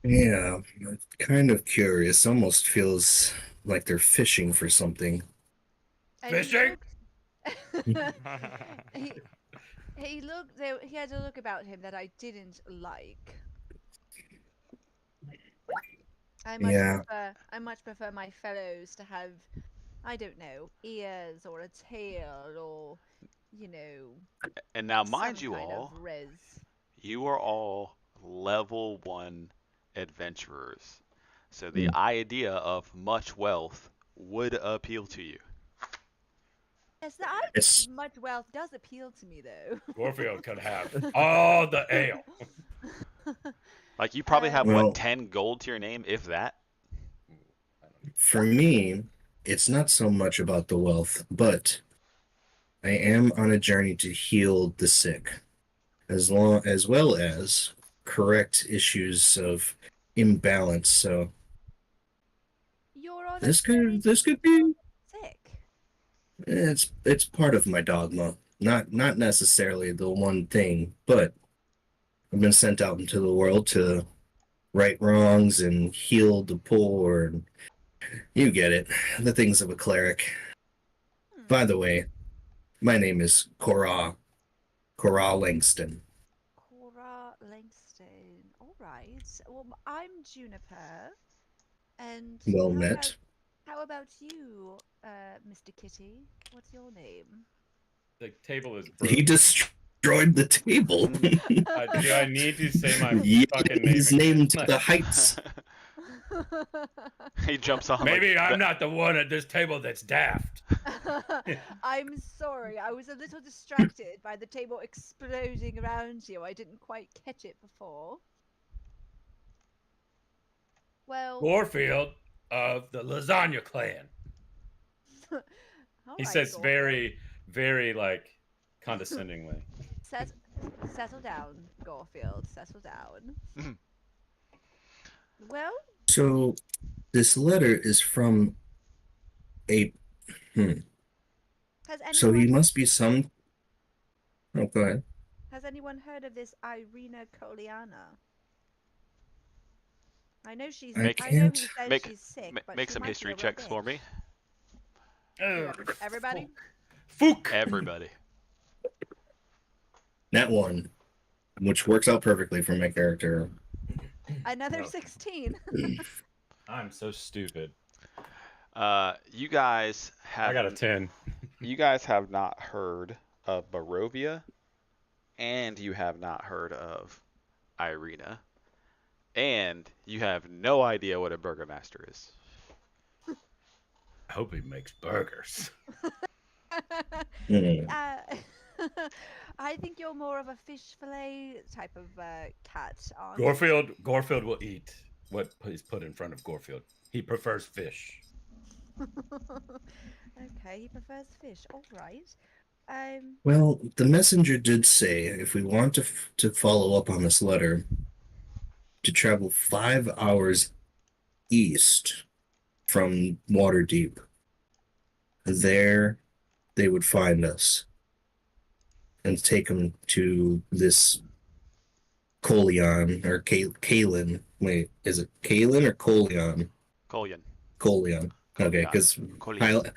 Yeah, I'm kind of curious. Almost feels like they're fishing for something. And he Fishing? looked- he, he looked. He had a look about him that I didn't like. Yeah. I much prefer my fellows to have, I don't know, ears or a tail or, you know, And now, mind some you kind all, of riz. you are all level 1 adventurers. So the idea of much wealth would appeal to you. Yes, the idea It's of much wealth does appeal to me, though. Warfield could have all the ale. Like, you probably have, Well- what, 10 gold to your name, if that? for me, it's not so much about the wealth, but I am on a journey to heal the sick, as well as correct issues of imbalance. So You're on a this journey could be sick. it's part of my dogma. Not necessarily the one thing, but I've been sent out into the world to right wrongs and heal the poor, and you get it, the things of a cleric. By the way, my name is Cora Langston. Cora Langston. All right. Well, I'm Juniper. And Well how met. how about you, Mr. Kitty? What's your name? The table is He broken. destroyed the table. Do I need to say my Yeah, fucking name? his again? name to the heights. He jumps on. Maybe like, I'm not the one at this table that's daft. I'm sorry. I was a little distracted by the table exploding around you. I didn't quite catch it before. Well, Warfield of the Lasagna clan. all He right, says Gorfield. very, very like condescendingly. Settle down, Gorfield. Settle down. Well, So this letter is from a has so he anyone must be some oh go ahead. has anyone heard of this Irina Koliana? I know she's. I I know he can't says make she's sick, but make she some might history be a real checks for bitch. me. Everybody. Fook. Everybody. that one, which works out perfectly for my character. Another No. 16. I'm so stupid. You guys have I got a 10. you guys have not heard of Barovia, and you have not heard of Irina, and you have no idea what a burgomaster is. I hope he makes burgers. Mm. I think you're more of a fish fillet type of cat. Aren't Gorfield will eat what is put in front of Gorfield. He prefers fish. Okay, he prefers fish. All right. Well, the messenger did say if we want to follow up on this letter, to travel 5 hours east from Waterdeep. There, they would find us and take them to this Colion or Kalin. Wait, is it Kalin or Colion? Kolyan. Colion. Okay, Kolyan. because Kolyan.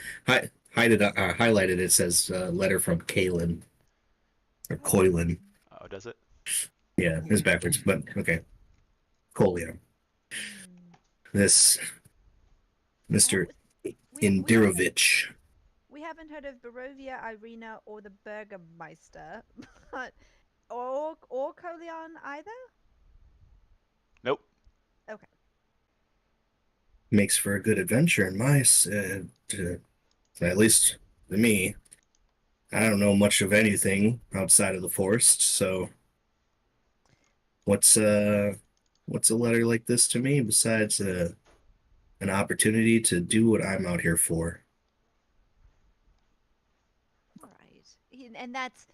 highlighted it says letter from Kalin or Coilin. Oh, does it? Yeah, it's backwards, but okay. Colion. This Mr. we haven't, Indirovich. we haven't heard of Barovia, Irina, or the Burgermeister, but or Colion either. Nope. Okay. Makes for a good adventure in my at least to me. I don't know much of anything outside of the forest, so what's a letter like this to me besides an opportunity to do what I'm out here for? All right. And that's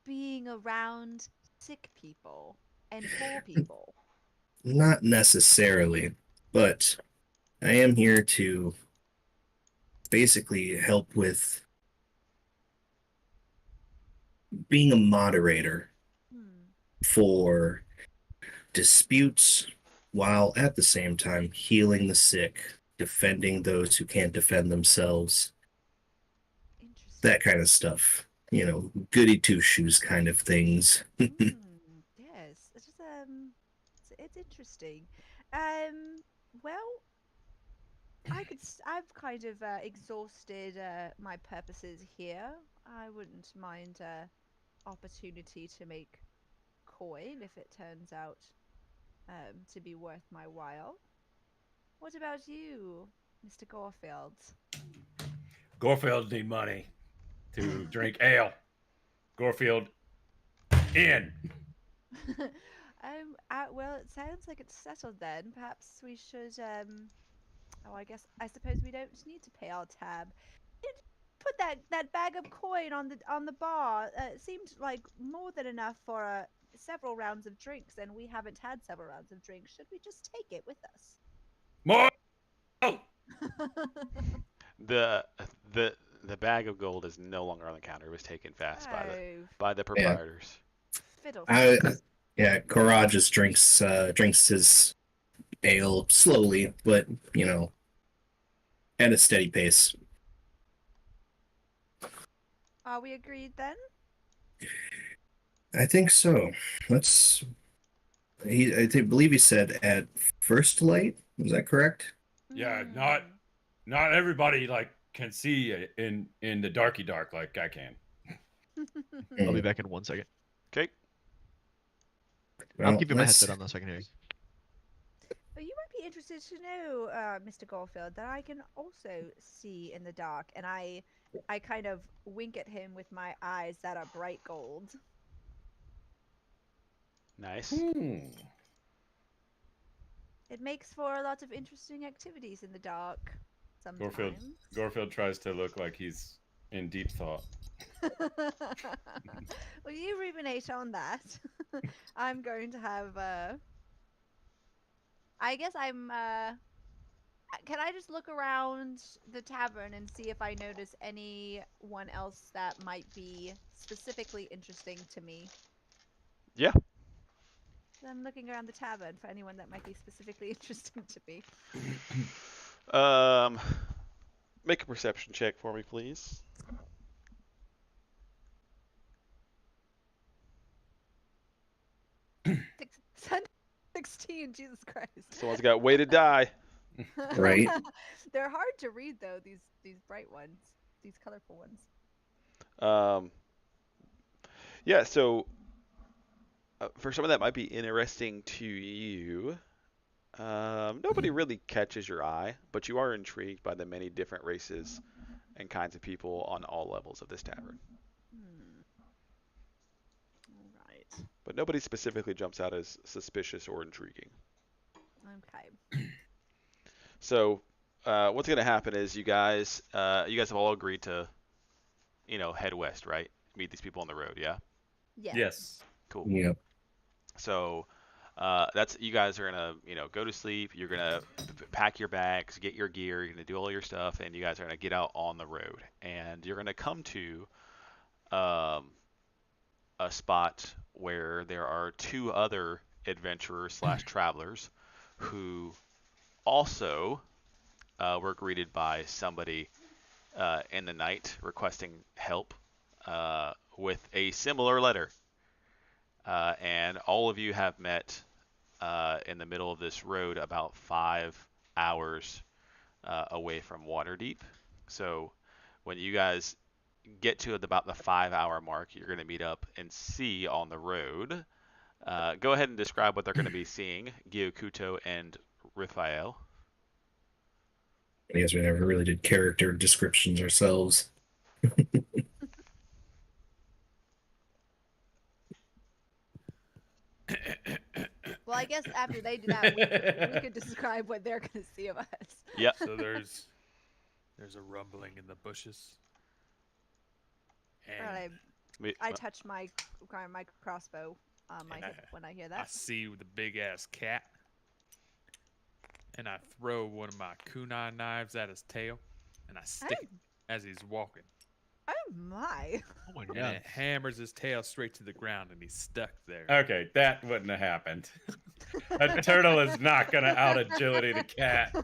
being around sick people and poor people. Not necessarily, but I am here to basically help with being a moderator for disputes while at the same time healing the sick, defending those who can't defend themselves, Interesting. that kind of stuff. You know, goody two shoes kind of things. Yes, it's just it's interesting. Well, I've kind of exhausted my purposes here. I wouldn't mind opportunity to make coin if it turns out to be worth my while. What about you, Mr. Gorfield? Gorfield need money to drink ale. Gorfield in. Well, it sounds like it's settled then. Perhaps we should oh, I suppose we don't need to pay our tab. Put that bag of coin on the bar. It seemed like more than enough for several rounds of drinks, and we haven't had several rounds of drinks. Should we just take it with us? More. Oh, The the bag of gold is no longer on the counter. It was taken fast by Oh, the proprietors. fiddlesticks. Yeah, Korra just drinks his ale slowly, but you know, at a steady pace. Are we agreed then? I think so. Let's. Believe he said at first light. Was that correct? yeah. Hmm. Not everybody like can see in the darky dark like I can. I'll be back in 1 second. Okay. I'm Well, keeping my let's- headset on though, so I can hear you. But you might be interested to know, Mr. Garfield, that I can also see in the dark, and I kind of wink at him with my eyes that are bright gold. Nice. It makes for a lot of interesting activities in the dark. Sometimes. Gorfield tries to look like he's in deep thought. Well, you ruminate on that. I'm going to have. I guess I'm. Can I just look around the tavern and see if I notice anyone else that might be specifically interesting to me? Yeah. I'm looking around the tavern for anyone that might be specifically interesting to me. Make a perception check for me, please. Six- 16, Jesus Christ. Someone's got way to die. Right. They're hard to read though, these bright ones. These colorful ones. Yeah, so for someone that might be interesting to you, nobody really catches your eye, but you are intrigued by the many different races and kinds of people on all levels of this tavern. All right. But nobody specifically jumps out as suspicious or intriguing. Okay. So what's going to happen is you guys have all agreed to, head west, right? Meet these people on the road, yeah? Yeah. Yes. Cool. Yep. So that's you guys are gonna go to sleep. You're gonna pack your bags, get your gear. You're gonna do all your stuff, and you guys are gonna get out on the road. And you're gonna come to a spot where there are two other adventurers / travelers who also were greeted by somebody in the night requesting help with a similar letter. And all of you have met in the middle of this road about 5 hours away from Waterdeep. So when you guys get to about the 5-hour mark, you're going to meet up and see on the road. Go ahead and describe what they're going to be seeing, Gyokuto and Raphael. I guess we never really did character descriptions ourselves. Well, I guess after they do that, we could describe what they're going to see of us. Yep. So there's a rumbling in the bushes. And I touch my crossbow And when I hear I that. see the big ass cat. And I throw one of my kunai knives at his tail. And I stick it as he's walking. Oh my! Oh my And god. it hammers his tail straight to the ground and he's stuck there. Okay, that wouldn't have happened. A turtle is not going to out agility the cat.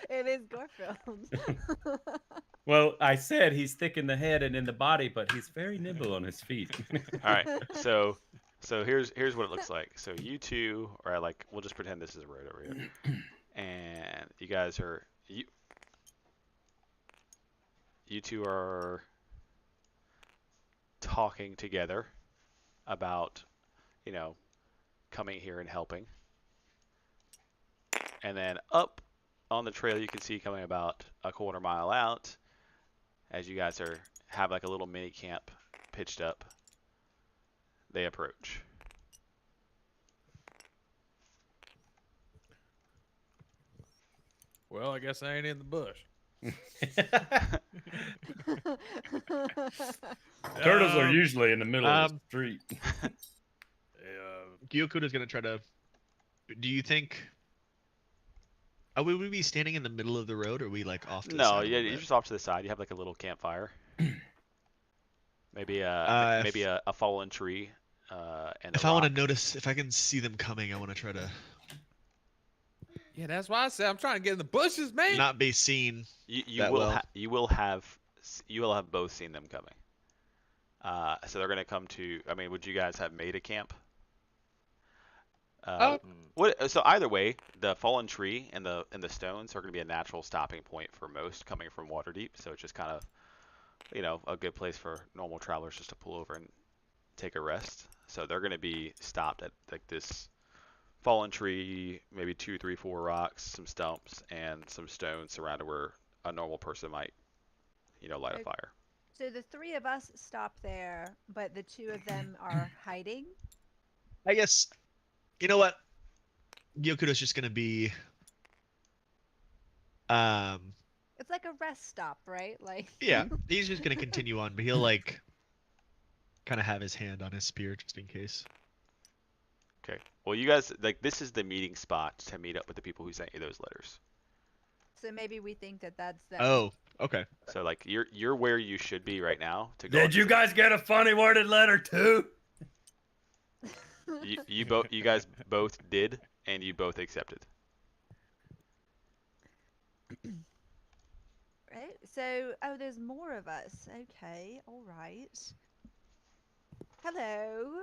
It is Garfield. Well, I said he's thick in the head and in the body, but he's very nimble on his feet. All right. So here's what it looks like. So you two are we'll just pretend this is a road over here, and you guys are you two are talking together about coming here and helping, and then up on the trail you can see coming about a quarter mile out, as you guys have a little mini camp pitched up. They approach. Well, I guess I ain't in the bush. Turtles are usually in the middle of the Um, street. Gyokuta's gonna try to. Do you think? Would we be standing in the middle of the road, or are we off to the No, side? a yeah, little you're bit? just off to the side. You have a little campfire. Maybe a fallen tree. And If I want to notice, if I can see them coming, I want to try to Yeah, that's why I said I'm trying to get in the bushes, man. not be seen. you that will well. you will have both seen them coming. So they're gonna come to. I mean, would you guys have made a camp? So either way, the fallen tree and the stones are going to be a natural stopping point for most coming from Waterdeep. So it's just kind of, a good place for normal travelers just to pull over and take a rest. So they're going to be stopped at this fallen tree, maybe 2, 3, 4 rocks, some stumps, and some stones surrounded where a normal person might, light a Okay. fire. So the three of us stop there, but the two of them are hiding. I guess. You know what? Gyokuta's just gonna be. It's like a rest stop, right? Yeah, he's just gonna continue on, but he'll kind of have his hand on his spear just in case. Okay. Well, you guys, this is the meeting spot to meet up with the people who sent you those letters. So maybe we think that that's them. Oh, okay. So you're where you should be right now to go. Did you guys get a funny worded letter too? You guys both did, and you both accepted. Right. So, oh, there's more of us. Okay. All right. Hello.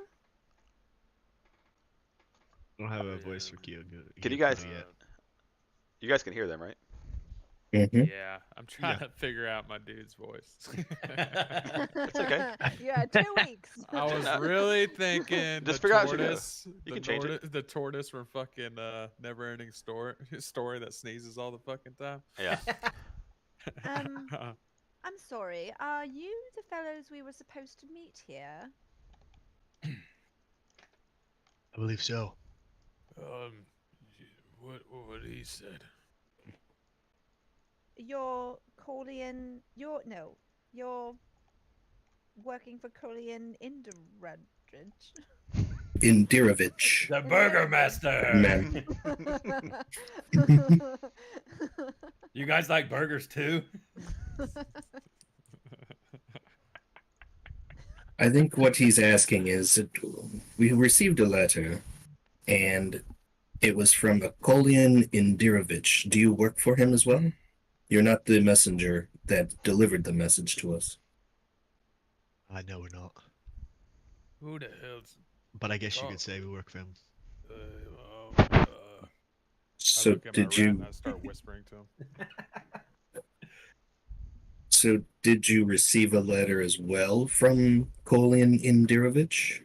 I don't have a voice for Kyo. Can you guys? yet. You guys can hear them, right? Mm-hmm. Yeah, I'm trying to figure out my dude's voice. It's okay. Yeah, 2 weeks. I was really thinking Just the figure out as you go. tortoise, You can change it. the tortoise from fucking Never-Ending Story that sneezes all the fucking time. Yeah. I'm sorry. Are you the fellows we were supposed to meet here? I believe so. What he said? You're Corleon. You're working for Corleon Inderadridge. Indirovich. The Burger Master. Man. You guys like burgers too? I think what he's asking is that we received a letter, and it was from Akolian Indirovich. Do you work for him as well? You're not the messenger that delivered the message to us. I know we're not, Who the hell's? but I guess you Oh. could say we work for him. I So look at my did rat you? and I start whispering to him. So did you receive a letter as well from Kolian Indirovich?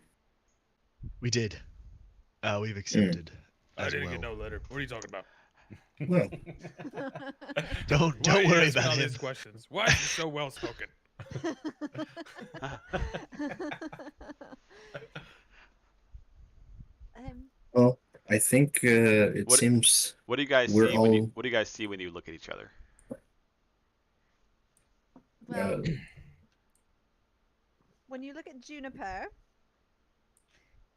We did. We've accepted. I As didn't well. get no letter. What are you talking about? Well, Don't Why are you worry asking about all him. these questions. Why is he so well spoken? well, I think it What- seems What do you guys We're see when you all- What do you guys see when you look at each other? Well, when you look at Juniper,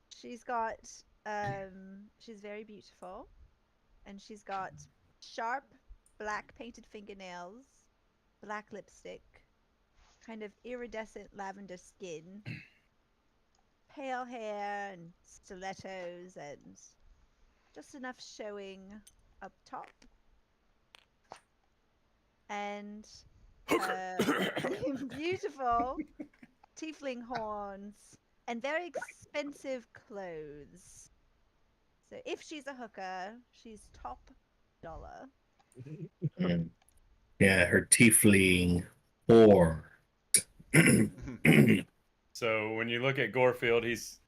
she's got she's very beautiful, and she's got sharp black painted fingernails, black lipstick, kind of iridescent lavender skin, pale hair and stilettos, and just enough showing up top. And beautiful tiefling horns and very expensive clothes. So if she's a hooker, she's top dollar. yeah, her tiefling whore. So when you look at Gorefield, he's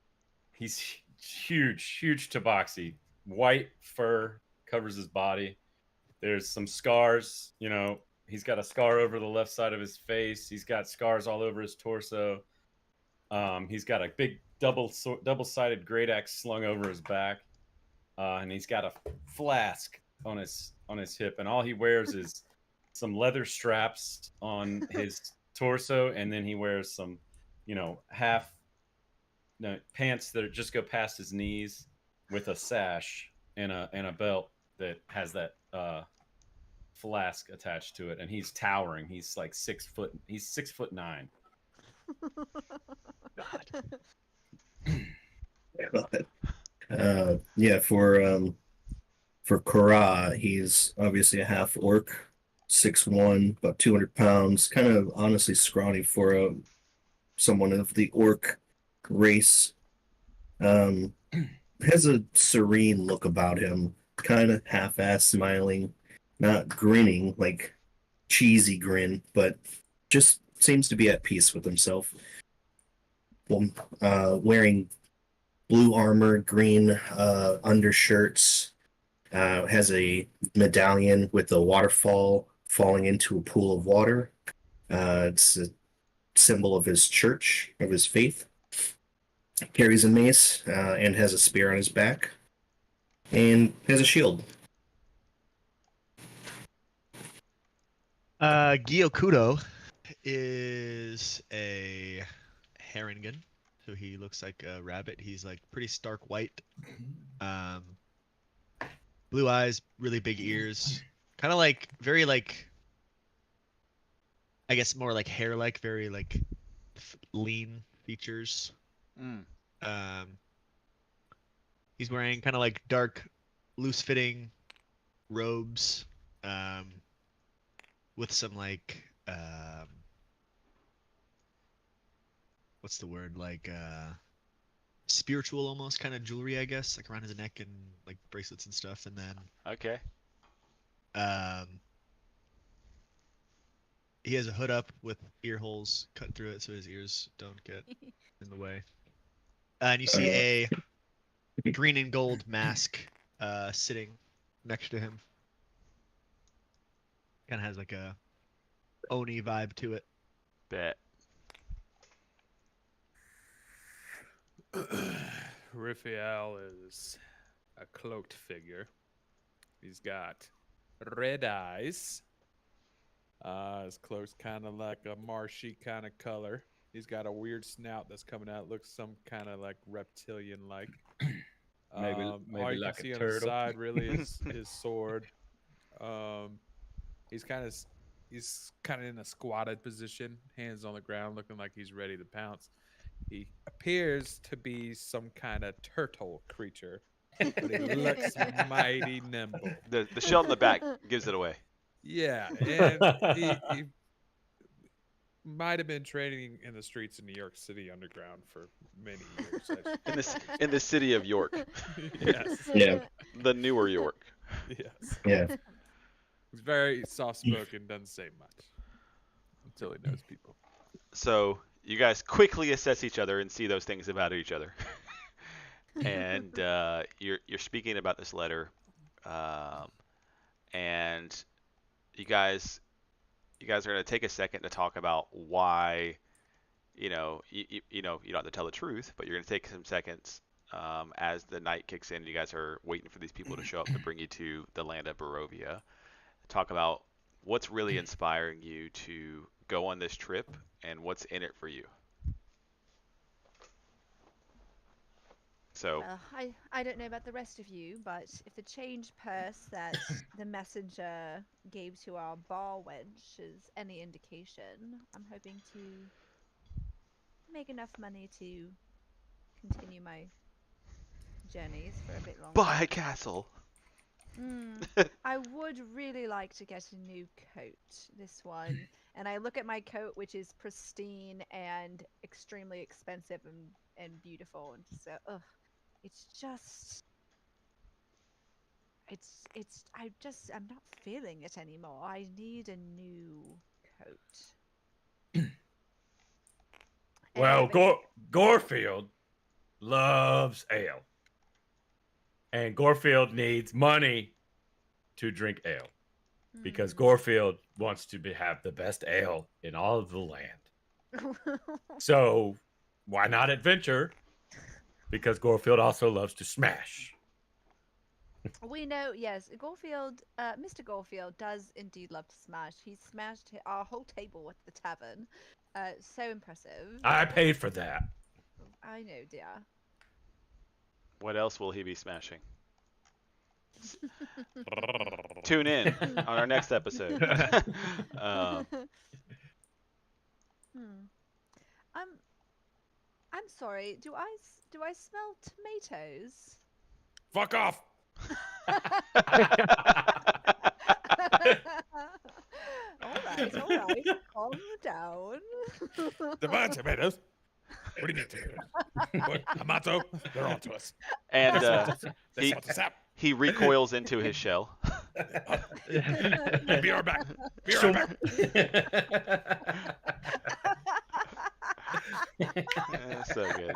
huge tabaxi. White fur covers his body. There's some scars. You know, he's got a scar over the left side of his face. He's got scars all over his torso. He's got a big double-sided great axe slung over his back, and he's got a flask on his hip. And all he wears is some leather straps on his torso, and then he wears some, pants that just go past his knees, with a sash and a belt that has that flask attached to it. And he's towering. He's like 6 foot. He's 6'9". Yeah, for Kara, he's obviously a half orc, 6'1", about 200 pounds, kind of honestly scrawny for someone of the orc race. Has a serene look about him, kind of half-ass smiling, not grinning like cheesy grin, but just seems to be at peace with himself. Wearing blue armor, green undershirts, has a medallion with a waterfall falling into a pool of water. It's a symbol of his church, of his faith. Carries a mace and has a spear on his back, and has a shield. Gyokudo is a Harengan, so he looks like a rabbit. He's like pretty stark white, blue eyes, really big ears, kind of like very like, I guess more like hair-like, very like lean features. Mm. He's wearing kind of like dark, loose-fitting robes, with some like what's the word, like spiritual almost kind of jewelry, I guess, like around his neck and like bracelets and stuff. And then Okay. he has a hood up with ear holes cut through it so his ears don't get in the way. And you see a green and gold mask sitting next to him. Kind of has like a Oni vibe to it. Bet. Raphael is a cloaked figure. He's got red eyes. His cloak's kind of like a marshy kind of color. He's got a weird snout that's coming out. Looks some kind of like reptilian-like. Maybe all you like a can see on the turtle. side really is his sword. He's kind of in a squatted position, hands on the ground, looking like he's ready to pounce. He appears to be some kind of turtle creature, but he looks mighty nimble. The shell in the back gives it away. Yeah, and he might have been training in the streets of New York City underground for many years. In the city of York, Yes, Yeah. the newer York. yes. Yeah. He's very soft-spoken, doesn't say much until he knows people. So you guys quickly assess each other and see those things about each other. And you're speaking about this letter, and you guys are going to take a second to talk about why, you don't have to tell the truth, but you're going to take some seconds as the night kicks in. You guys are waiting for these people to show up to bring you to the land of Barovia. Talk about what's really inspiring you to go on this trip and what's in it for you. So, I don't know about the rest of you, but if the change purse that the messenger gave to our bar wench is any indication, I'm hoping to make enough money to continue my journeys for a bit longer. buy a castle. I would really like to get a new coat, this one. And I look at my coat, which is pristine and extremely expensive and beautiful, and just ugh. It's just, I'm not feeling it anymore. I need a new coat. Well, And Gorefield loves ale, and Gorefield needs money to drink ale because Gorefield wants to have the best ale in all of the land. So why not adventure? Because Gorefield also loves to smash. we know, yes, Mr. Gorefield does indeed love to smash. He smashed our whole table at the tavern. So impressive. I paid for that. I know, dear. What else will he be smashing? Tune in on our next episode. I'm sorry. Do I smell tomatoes? Fuck off. All right. Calm down. Divine tomatoes. What do you need tomatoes? What? Amato? They're on to us. And They want the sap. he recoils into his shell. Be right back. Be right back. So good.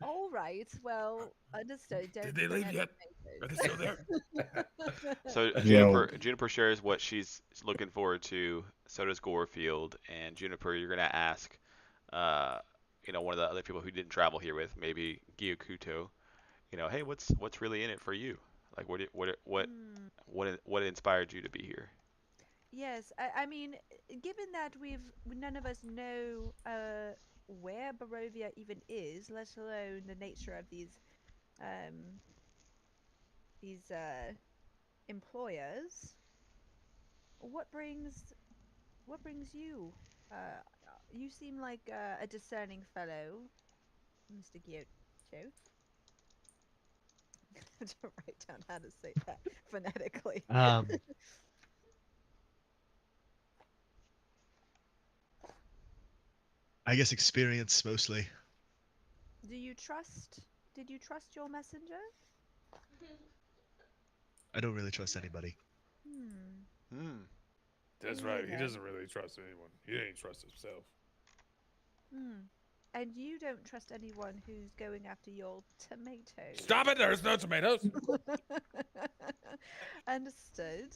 All right. Well, understood. Don't Did they leave forget yet? Are they still there? So Yeah. Juniper shares what she's looking forward to. So does Gorefield. And Juniper, you're gonna ask, one of the other people who didn't travel here with, maybe Gyokuto, hey, what's really in it for you? Like, what inspired you to be here? Yes, I mean, given that none of us know where Barovia even is, let alone the nature of these employers, what brings you? You seem like a discerning fellow, Mr. tomato. I have to write down how to say that phonetically. I guess experience mostly. Do you trust? Did you trust your messenger? I don't really trust anybody. Hmm. That's Me right. He neither. doesn't really trust anyone. He ain't trust himself. And you don't trust anyone who's going after your tomatoes. Stop it! There's no tomatoes. Understood.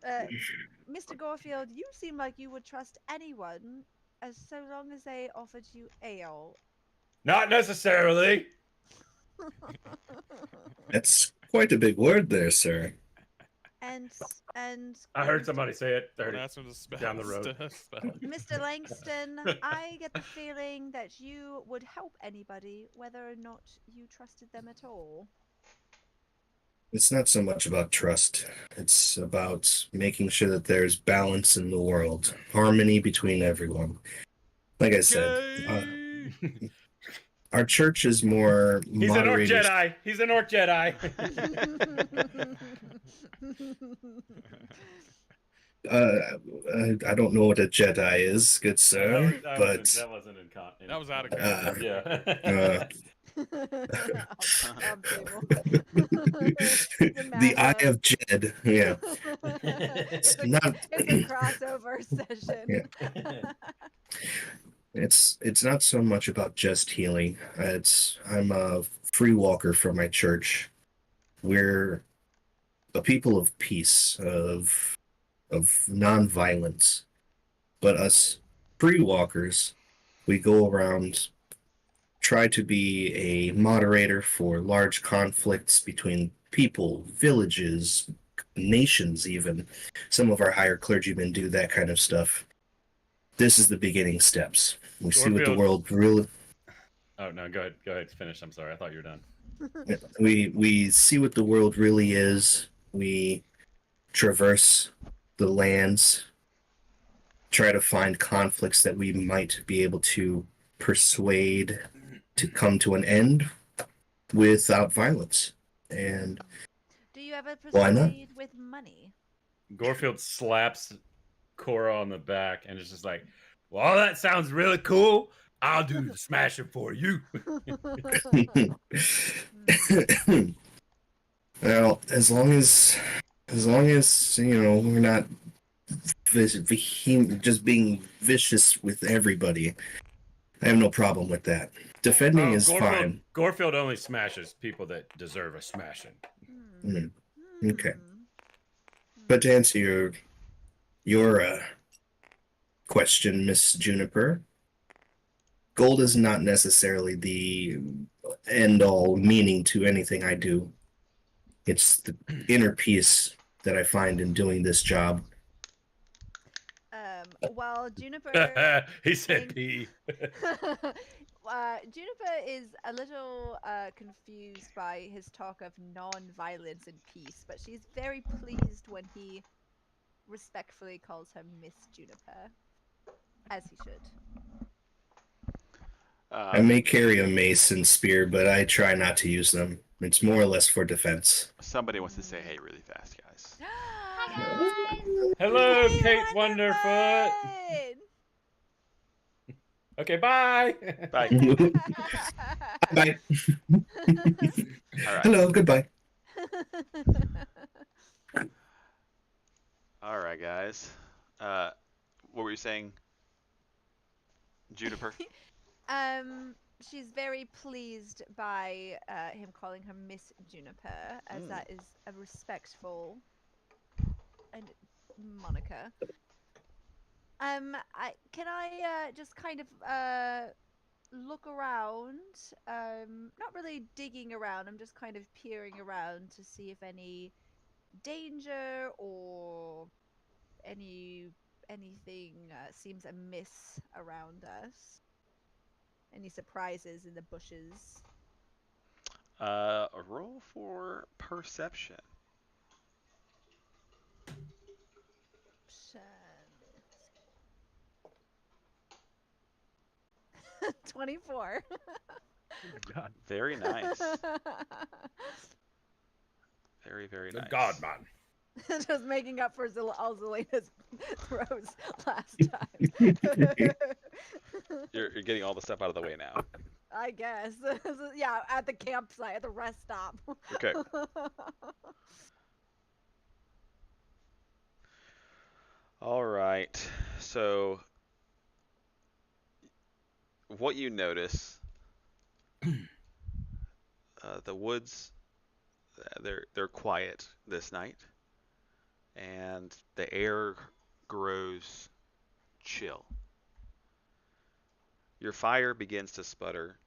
Mr. Gorefield, you seem like you would trust anyone as so long as they offered you ale. Not necessarily. That's quite a big word there, sir. and I heard somebody say it Don't 30 ask him to spell. down the road. Spell it. Mr. Langston, I get the feeling that you would help anybody whether or not you trusted them at all. It's not so much about trust. It's about making sure that there's balance in the world, harmony between everyone. Like I said, our church is more He's an Orc moderated. Jedi. He's an Orc Jedi. I don't know what a Jedi is, good sir, but that wasn't in con. That was out of uh, character. Yeah. Arm table. the Eye of Jed. Yeah, it's, a, not. it's a crossover session. Yeah. It's not so much about just healing. I'm a free walker for my church. We're a people of peace, of non-violence. But us free walkers, we go around, try to be a moderator for large conflicts between people, villages, nations even. Some of our higher clergymen do that kind of stuff. This is the beginning steps. We see what the Dorfield. world really Oh no, go ahead, finish. I'm sorry, I thought you were done. we see what the world really is. We traverse the lands, try to find conflicts that we might be able to persuade to come to an end without violence. And Do you ever why not? persuade with money? Gorefield slaps Cora on the back and is just like, "Well, that sounds really cool. I'll do the smashing for you." Well, as long as we're not just being vicious with everybody, I have no problem with that. Defending is fine. Gorefield only smashes people that deserve a smashing. Okay. But to answer your question, Miss Juniper, gold is not necessarily the end all meaning to anything I do. It's the inner peace that I find in doing this job. Well, Juniper. He said P. Juniper is a little confused by his talk of non-violence and peace, but she's very pleased when he respectfully calls her Miss Juniper, as he should. I may carry a mace and spear, but I try not to use them. It's more or less for defense. Somebody wants to say hey really fast, guys. Hi guys. Hello, Hey, Kate Wonderfoot! Wonderfoot. Okay, bye. Bye. Bye. All right. Hello, goodbye. All right, guys. What were you saying, Juniper? She's very pleased by him calling her Miss Juniper, as that is a respectful and moniker. Can I just kind of look around? Not really digging around. I'm just kind of peering around to see if any danger or anything seems amiss around us. Any surprises in the bushes? A roll for perception. 24. God. Very nice. Very, very Good nice. God, man. Just making up for all Zelena's throws last time. You're getting all the stuff out of the way now. I guess. Yeah, at the campsite, at the rest stop. Okay. All right. So, what you notice, the woods, they're quiet this night, and the air grows chill. Your fire begins to sputter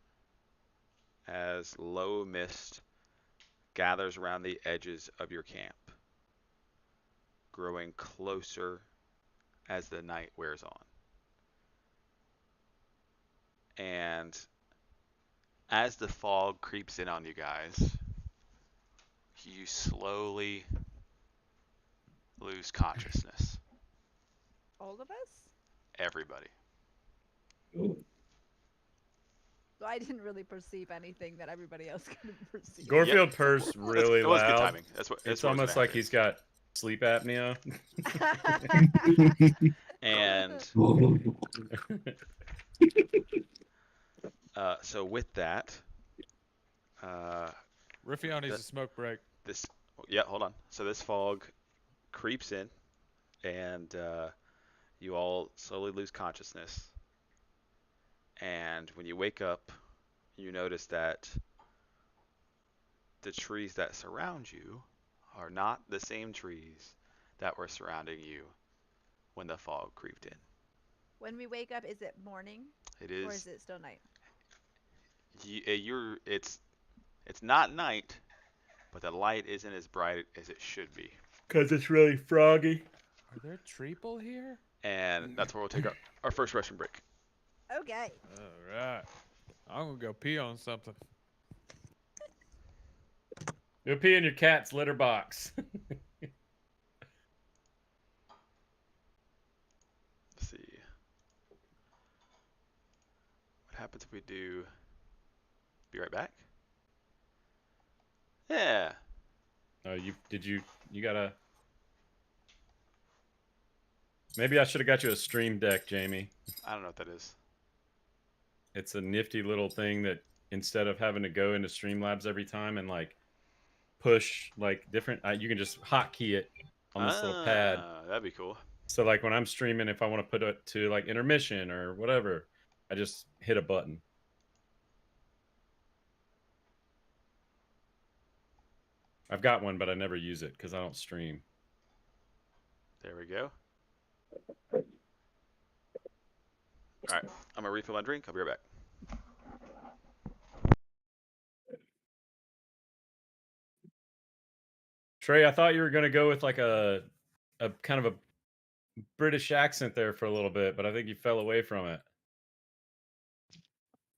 as low mist gathers around the edges of your camp, growing closer as the night wears on. And as the fog creeps in on you guys, you slowly lose consciousness. All of us? Everybody. So I didn't really perceive anything that everybody else couldn't perceive. Gorfield purrs really That was good loud. timing. That's what. It's what was almost gonna like happen. he's got sleep apnea. And so with that, Rufio needs That- a smoke break. this. Yeah, hold on. So this fog creeps in, and you all slowly lose consciousness. And when you wake up, you notice that the trees that surround you are not the same trees that were surrounding you when the fog creeped in. When we wake up, is it morning It or is is it still night? it's not night, but the light isn't as bright as it should be. Because it's really froggy. Are there treeple here? And that's where we'll take our first restroom break. Okay. All right. I'm gonna go pee on something. You'll pee in your cat's litter box. Let's see. What happens if we do be right back? Yeah. Oh, you gotta. Maybe I should have got you a stream deck, Jamie. I don't know what that is. It's a nifty little thing that instead of having to go into Streamlabs every time and like push like different, you can just hotkey it on this little pad. That'd be cool. So like when I'm streaming, if I want to put it to like intermission or whatever, I just hit a button. I've got one, but I never use it because I don't stream. There we go. All right, I'm gonna refill my drink. I'll be right back. Trey, I thought you were gonna go with like a kind of a British accent there for a little bit, but I think you fell away from it.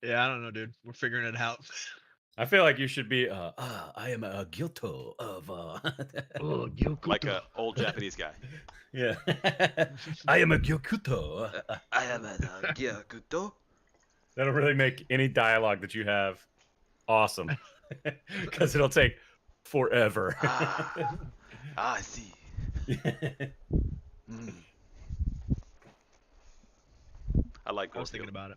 Yeah, I don't know, dude. We're figuring it out. I feel like you should be. I am a Gyoto of. Oh, Like a old Japanese guy. Yeah. I am a Gyokuto. I am a Gyakuto. That'll really make any dialogue that you have awesome, because it'll take forever. I see. Mm. I like I was thinking Gorfield.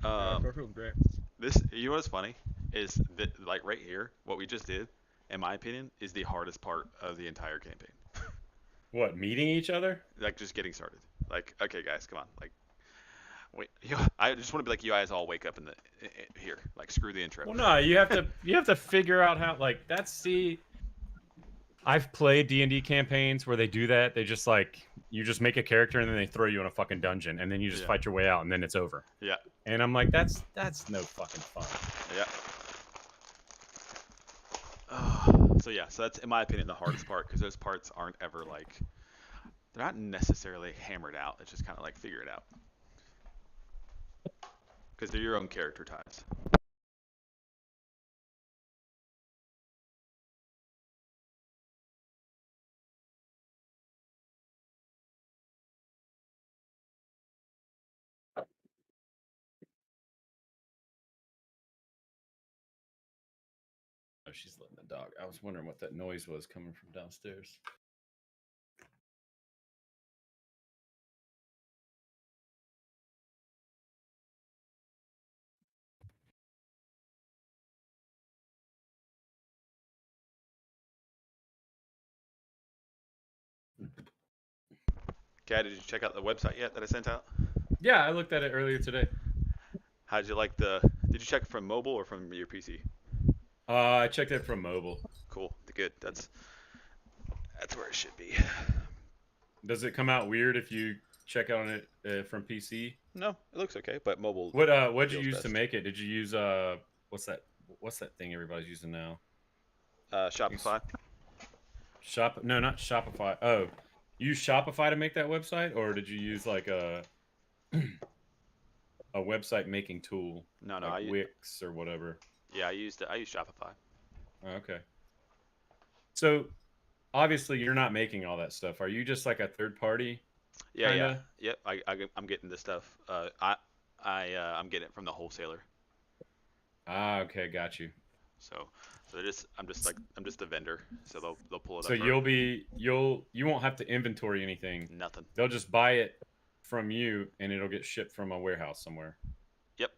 about it. Great. This, you know what's funny is that, like right here, what we just did, in my opinion, is the hardest part of the entire campaign. What, meeting each other? Like just getting started. Like, okay, guys, come on. Like, wait, I just want to be like, you guys all wake up in the here. Like, screw the intro. Well, no, you have to figure out how. Like, I've played D&D campaigns where they do that. They just like you just make a character and then they throw you in a fucking dungeon and then you just fight your way out and then it's over. Yeah. And I'm like, that's no fucking fun. Yeah. So yeah, so that's in my opinion the hardest part because those parts aren't ever like they're not necessarily hammered out. It's just kind of like figure it out because they're your own character types. she's letting the dog. I was wondering what that noise was coming from downstairs. Kat, did you check out the website yet that I sent out? Yeah, I looked at it earlier today. How'd you like the? Did you check it from mobile or from your PC? I checked it from mobile. Cool. Good. That's where it should be. Does it come out weird if you check on it from PC? No, it looks okay, but mobile. What'd you feels use best. to make it? Did you use what's that thing everybody's using now? Shopify. No, not Shopify. Oh, you use Shopify to make that website, or did you use like a website making tool? No, like Wix or whatever. Yeah, I used Shopify. Oh, okay. So obviously you're not making all that stuff. Are you just like a third party? Yeah, Kinda? yeah, yep. I'm getting this stuff. I'm getting it from the wholesaler. Ah, okay, got you. So I'm just the vendor. So they'll pull it So up. you won't have to inventory anything. Nothing. They'll just buy it from you and it'll get shipped from a warehouse somewhere. Yep.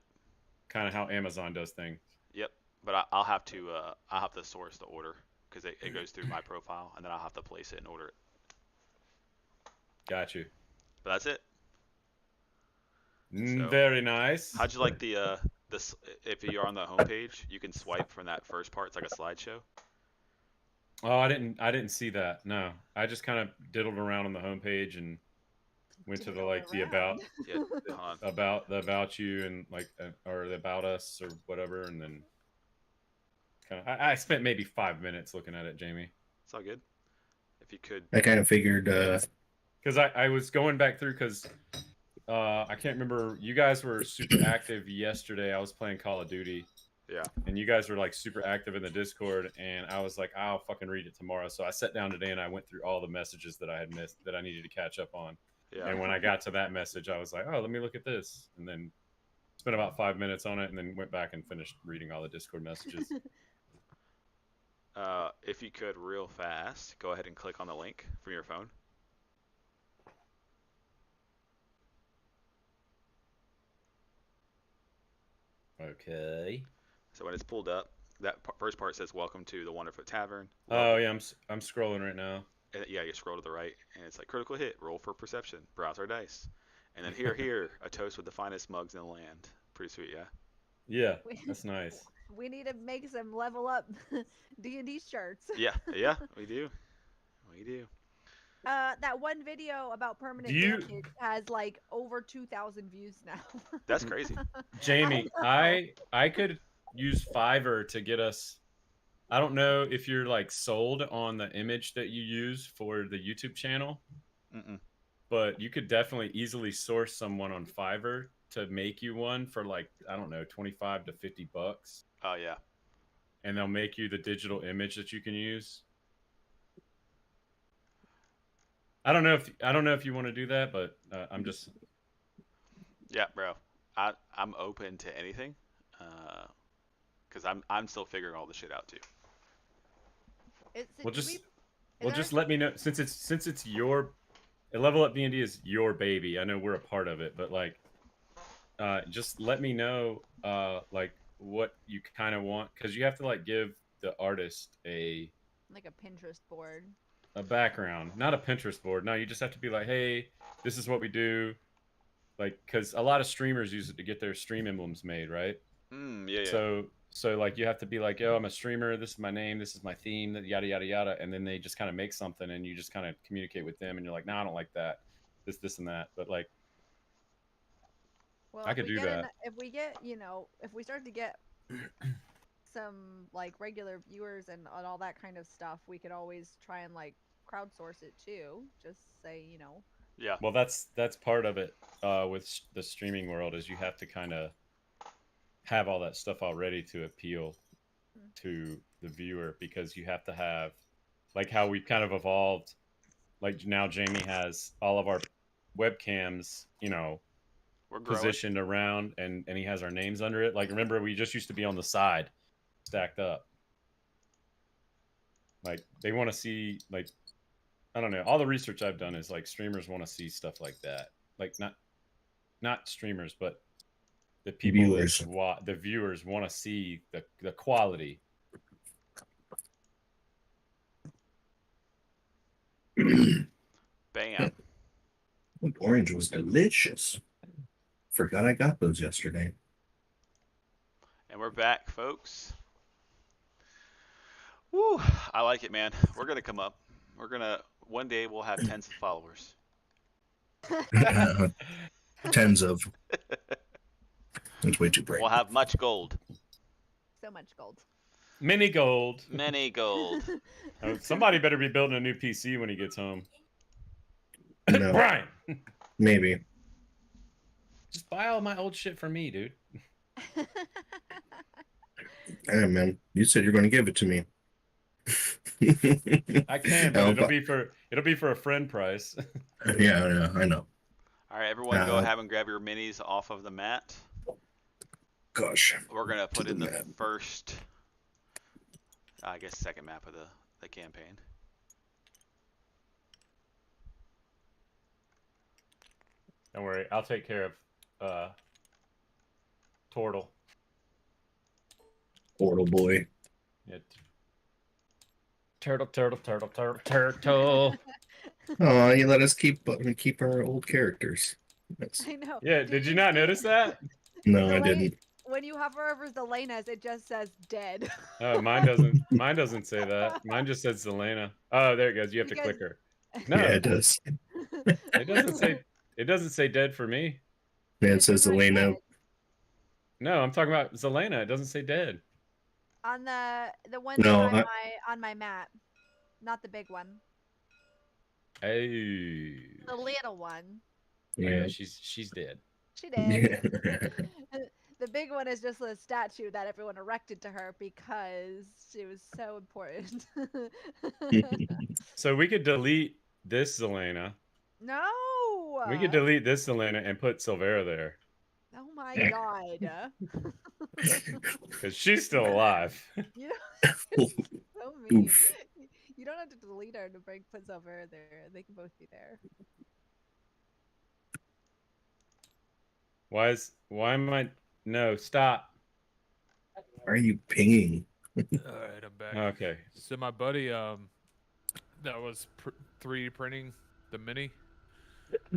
Kind of how Amazon does things. Yep. But I'll have to source the order because it goes through my profile and then I'll have to place it and order it. Got you. But that's it. So, very nice. How'd you like the this? If you're on the homepage, you can swipe from that first part. It's like a slideshow. Oh, I didn't see that. No, I just kind of diddled around on the homepage and went to the about Yeah, hold on. about you and or the about us or whatever, and then kind of I spent maybe 5 minutes looking at it, Jamie. It's all good. If you could. I kind of figured. Because I was going back through because I can't remember. You guys were super active yesterday. I was playing Call of Duty. Yeah. And you guys were like super active in the Discord, and I was like, I'll fucking read it tomorrow. So I sat down today and I went through all the messages that I had missed that I needed to catch up on. Yeah. And when I got to that message, I was like, oh, let me look at this, and then spent about 5 minutes on it, and then went back and finished reading all the Discord messages. If you could, real fast, go ahead and click on the link from your phone. Okay. So when it's pulled up, that first part says "Welcome to the Wonderfoot Tavern." Oh yeah, I'm scrolling right now. And, yeah, you scroll to the right, and it's like critical hit, roll for perception, browse our dice, and then here, a toast with the finest mugs in the land. Pretty sweet, yeah. Yeah, that's nice. We need to make some level up D&D shirts. Yeah, we do. That one video about permanent damage has like over 2,000 views now. That's crazy. Jamie, I could use Fiverr to get us. I don't know if you're like sold on the image that you use for the YouTube channel, but you could definitely easily source someone on Fiverr to make you one for like, I don't know, 25 to 50 bucks. Oh yeah. And they'll make you the digital image that you can use. I don't know if you want to do that, but I'm just. Yeah, bro. I'm open to anything, because I'm still figuring all the shit out too. Just let me know since it's your Level Up D&D is your baby. I know we're a part of it, but like, just let me know like what you kind of want, because you have to like give the artist a Pinterest board. A background, not a Pinterest board. No, you just have to be like, hey, this is what we do. Like, because a lot of streamers use it to get their stream emblems made, right? Yeah. So like you have to be like, yo, I'm a streamer. This is my name. This is my theme. Yada yada yada. And then they just kind of make something, and you just kind of communicate with them, and you're like, no, I don't like that. This, and that. But like, well, I could do that. If we get, if we start to get some like regular viewers and all that kind of stuff, we could always try and like crowdsource it too. Just say, Yeah. Well, that's part of it with the streaming world, is you have to kind of have all that stuff already to appeal to the viewer, because you have to have like how we've kind of evolved. Like now Jamie has all of our webcams, We're growing. positioned around, and he has our names under it. Like, remember, we just used to be on the side stacked up. Like they want to see like I don't know. All the research I've done is like streamers want to see stuff like that. Like not streamers, but the people Viewers. the viewers want to see the quality. Bam. Orange was delicious. Forgot I got those yesterday. And we're back, folks. Woo, I like it, man. We're gonna come up. One day we'll have tens of followers. Tens of. That's way too bright. We'll have much gold. So much gold. Mini gold. Many gold. Somebody better be building a new PC when he gets home. No, Brian, maybe. just buy all my old shit for me, dude. Hey, man, you said you're going to give it to me. I can, but it'll be for a friend price. Yeah, I know. All right, everyone, go ahead and grab your minis off of the mat. Gosh. We're gonna put To in the the map. first, I guess, second map of the campaign. Don't worry, I'll take care of Tortle. Portal boy. Yeah. Turtle. Oh, you let us keep our old characters. I know. Yeah, did you not notice that? No, I Zelena- didn't. When you hover over Zelena's, it just says dead. Oh, mine doesn't. Mine doesn't say that. Mine just says Zelena. Oh, there it goes. You have to click her. No, Yeah, it does. it doesn't say. It doesn't say dead for me. Yeah, it says It's already Elena. dead. No, I'm talking about Zelena. It doesn't say dead. On the one No, that on my map, not the big one, Hey. the little one. Yeah, she's dead. She did. Yeah. The big one is just a statue that everyone erected to her because she was so important. So we could delete this Zelena. No. We could delete this Zelena and put Silvera there Oh my god. because she's still alive. You know, so mean. Oof. You don't have to delete her to put Silvera there. They can both be there. Why am I? No, stop. Why are you pinging? All right, I'm back. Okay. So my buddy, that was 3D printing the mini,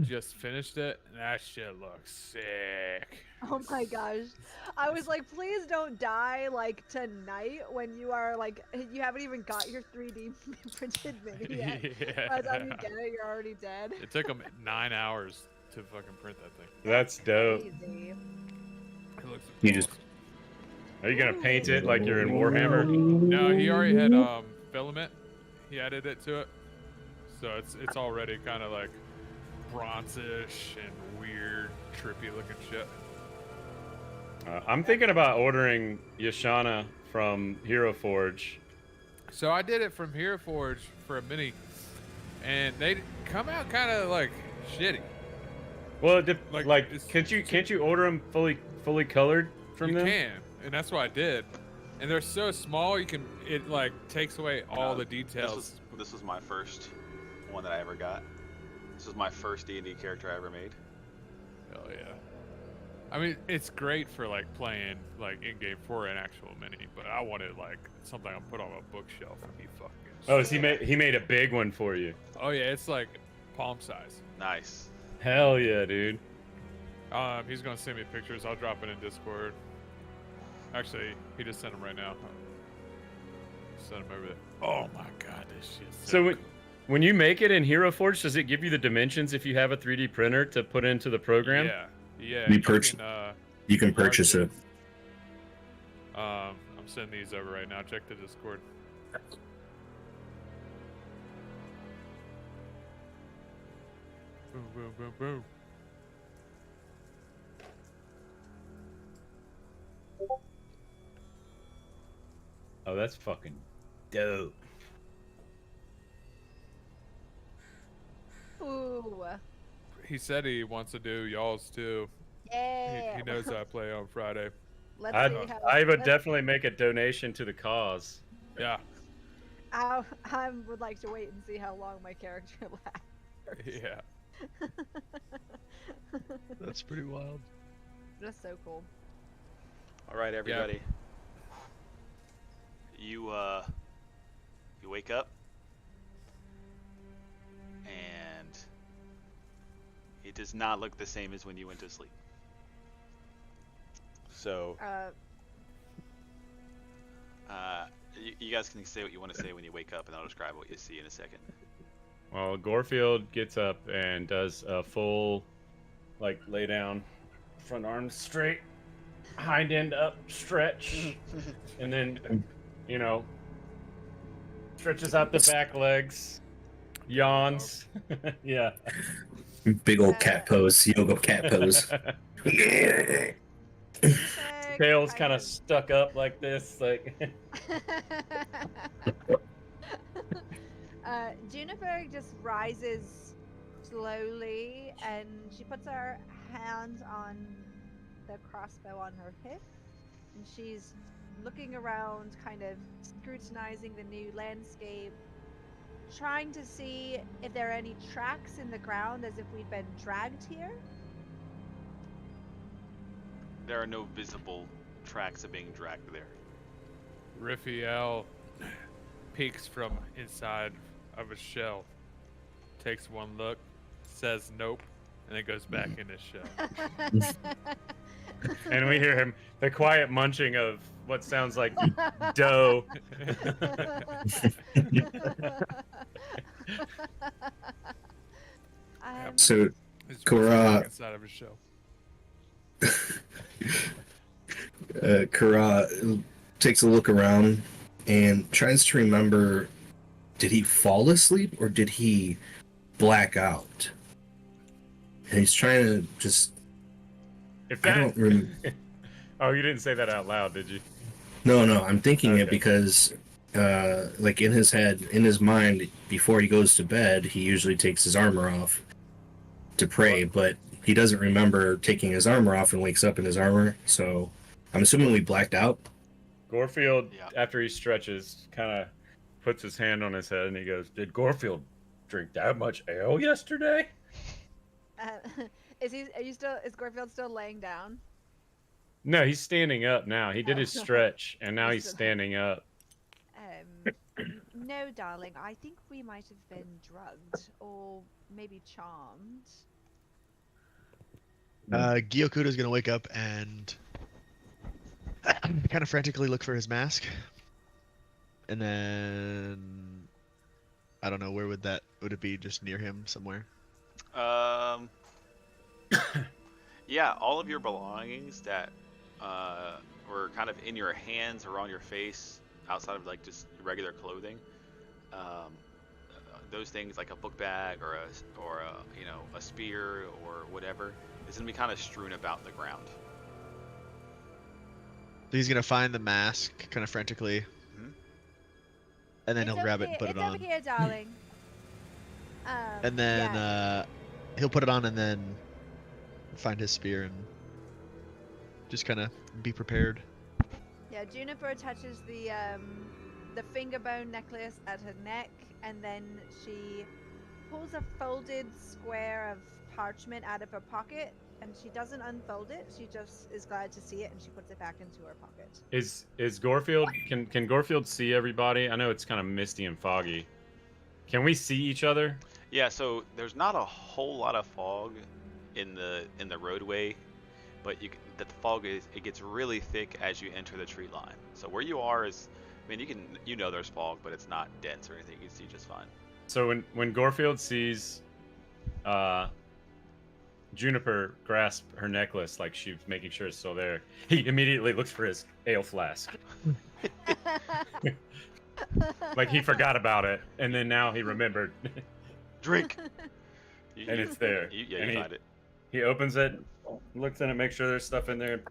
just finished it, and that shit looks sick. Oh my gosh. I was like, please don't die like tonight when you are like, you haven't even got your 3D printed mini yet. By the time you get it, you're already dead. It took him 9 hours to fucking print that thing. That's dope. Crazy. It looks You just- awesome. Are you gonna paint it like you're in Warhammer? No, he already had filament. He added it to it, so it's already kind of like bronzish and weird, trippy looking shit. I'm thinking about ordering Yashana from Hero Forge. So I did it from Hero Forge for a mini, and they come out kind of like shitty. Well, Like, it's- can't you order them fully colored from You them? can, and that's what I did. And they're so small, it like takes away all the details. This was my first one that I ever got. This was my first D&D character I ever made. Hell yeah. I mean, it's great for like playing like in game for an actual mini, but I wanted like something I put on a bookshelf and be fucking. Oh, sick. he made a big one for you. Oh yeah, it's like palm size. Nice. Hell yeah, dude. He's gonna send me pictures. I'll drop it in Discord. Actually, he just sent them right now. Send them over there. Oh my god, this shit's So when you make it in Hero Forge, does it give you the dimensions if you have a 3D printer to put into the program? Yeah. You you purchase- can, You can purchase it. I'm sending these over right now. Check the Discord. Boom, boom, boom, boom. Oh, that's fucking dope. Ooh. He said he wants to do y'all's too. Yeah. He knows I play on Friday. Let's I see how. would let's- definitely make a donation to the cause. Yeah. I would like to wait and see how long my character lasts. Yeah. That's pretty wild. That's so cool. All right, everybody. You you wake up and it does not look the same as when you went to sleep. So, you guys can say what you want to say when you wake up, and I'll describe what you see in a second. Well, Gorefield gets up and does a full, like, lay down, front arms straight, hind end up, stretch, and then, you know, stretches out the back legs, yawns. Yeah. Big old cat pose, yoga cat pose. Tail's kind of stuck up like this, like. Juniper just rises slowly and she puts her hand on the crossbow on her hip and she's looking around, kind of scrutinizing the new landscape, trying to see if there are any tracks in the ground as if we'd been dragged here. There are no visible tracks of being dragged there. Raphael peeks from inside of a shell, takes one look, says nope, and then goes back in his shell. And we hear him, the quiet munching of what sounds like dough. So, He's Kara, inside of his shell. Kara takes a look around and tries to remember, did he fall asleep or did he black out? And he's trying to just... If I that... don't remember. Oh, you didn't say that out loud, did you? No, I'm thinking it Okay. because, like in his head, in his mind, before he goes to bed, he usually takes his armor off to pray, but he doesn't remember taking his armor off and wakes up in his armor. So I'm assuming we blacked out. Gorefield, Yeah. after he stretches, kind of puts his hand on his head and he goes, "Did Gorefield drink that much ale yesterday?" Is Gorefield still laying down? No, he's standing up now. He did his stretch, and now he's standing up. No, darling. I think we might have been drugged or maybe charmed. Gyokuda's gonna wake up and kind of frantically look for his mask, and then I don't know, where would it be? Just near him somewhere? Yeah, all of your belongings that were kind of in your hands or on your face, outside of like just regular clothing, those things like a book bag or a spear or whatever is gonna be kind of strewn about the ground. So he's gonna find the mask kind of frantically, and then he'll grab it and put it on. It's over here, darling. And then yeah. He'll put it on and then find his spear and just kind of be prepared. Yeah, Juniper touches the finger bone necklace at her neck, and then she pulls a folded square of parchment out of her pocket, and she doesn't unfold it. She just is glad to see it, and she puts it back into her pocket. Is Gorefield? Can Gorefield see everybody? I know it's kind of misty and foggy. Can we see each other? Yeah, so there's not a whole lot of fog in the roadway, but the fog it gets really thick as you enter the tree line. So where you are is, I mean, you know there's fog, but it's not dense or anything. You can see just fine. So when Gorefield sees Juniper grasp her necklace like she's making sure it's still there, he immediately looks for his ale flask. Like he forgot about it, and then now he remembered. Drink. And it's there. You And find it. He opens it, looks in it, makes sure there's stuff in there, and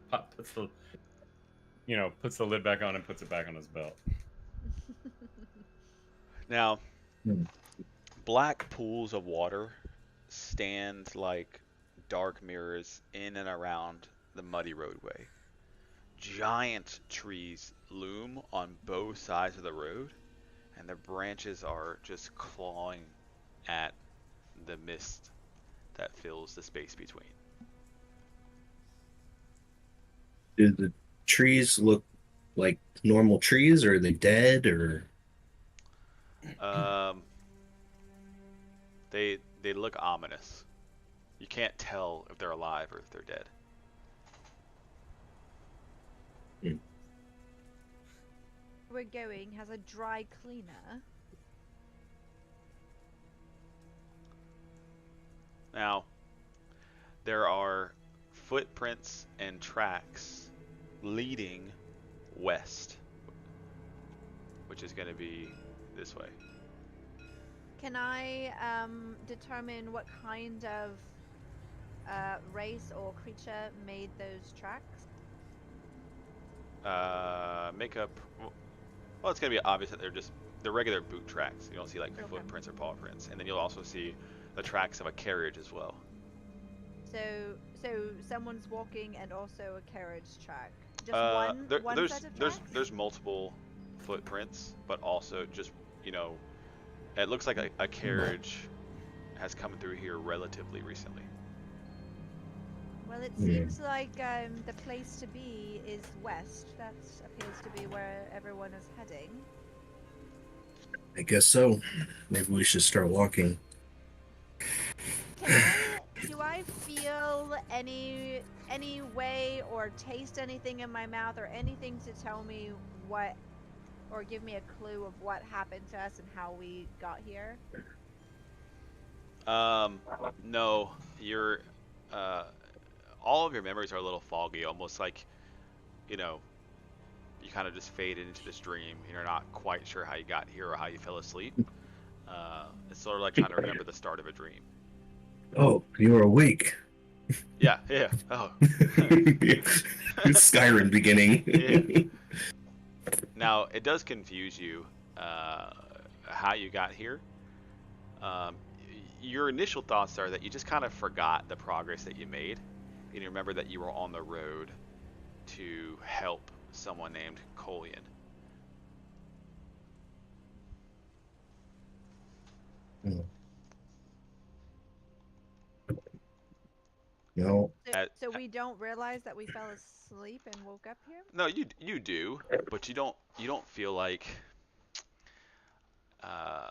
puts the lid back on and puts it back on his belt. Now, black pools of water stand like dark mirrors in and around the muddy roadway. Giant trees loom on both sides of the road, and the branches are just clawing at the mist that fills the space between. Do the trees look like normal trees, or are they dead, or? Um, they look ominous. You can't tell if they're alive or if they're dead. We're going has a dry cleaner. Now, there are footprints and tracks leading west, which is going to be this way. Can I determine what kind of race or creature made those tracks? Make up. Well, it's going to be obvious that they're regular boot tracks. You don't see like Okay. footprints or paw prints, and then you'll also see the tracks of a carriage as well. So someone's walking and also a carriage track. Just There- one there's set of there's tracks? there's multiple footprints, but also just it looks like a carriage has come through here relatively recently. Well, it seems like the place to be is west. That appears to be where everyone is heading. I guess so. Maybe we should start walking. Do I feel any way or taste anything in my mouth or anything to tell me what or give me a clue of what happened to us and how we got here? No, you're all of your memories are a little foggy, almost like you know you kind of just faded into this dream. You're not quite sure how you got here or how you fell asleep. It's sort of like trying to remember the start of a dream. Oh, you were awake. Yeah. Oh. Skyrim beginning. Yeah. Now, it does confuse you how you got here. Your initial thoughts are that you just kind of forgot the progress that you made. And you remember that you were on the road to help someone named Colian. No. So we don't realize that we fell asleep and woke up here? No, you do, but you don't feel like uh,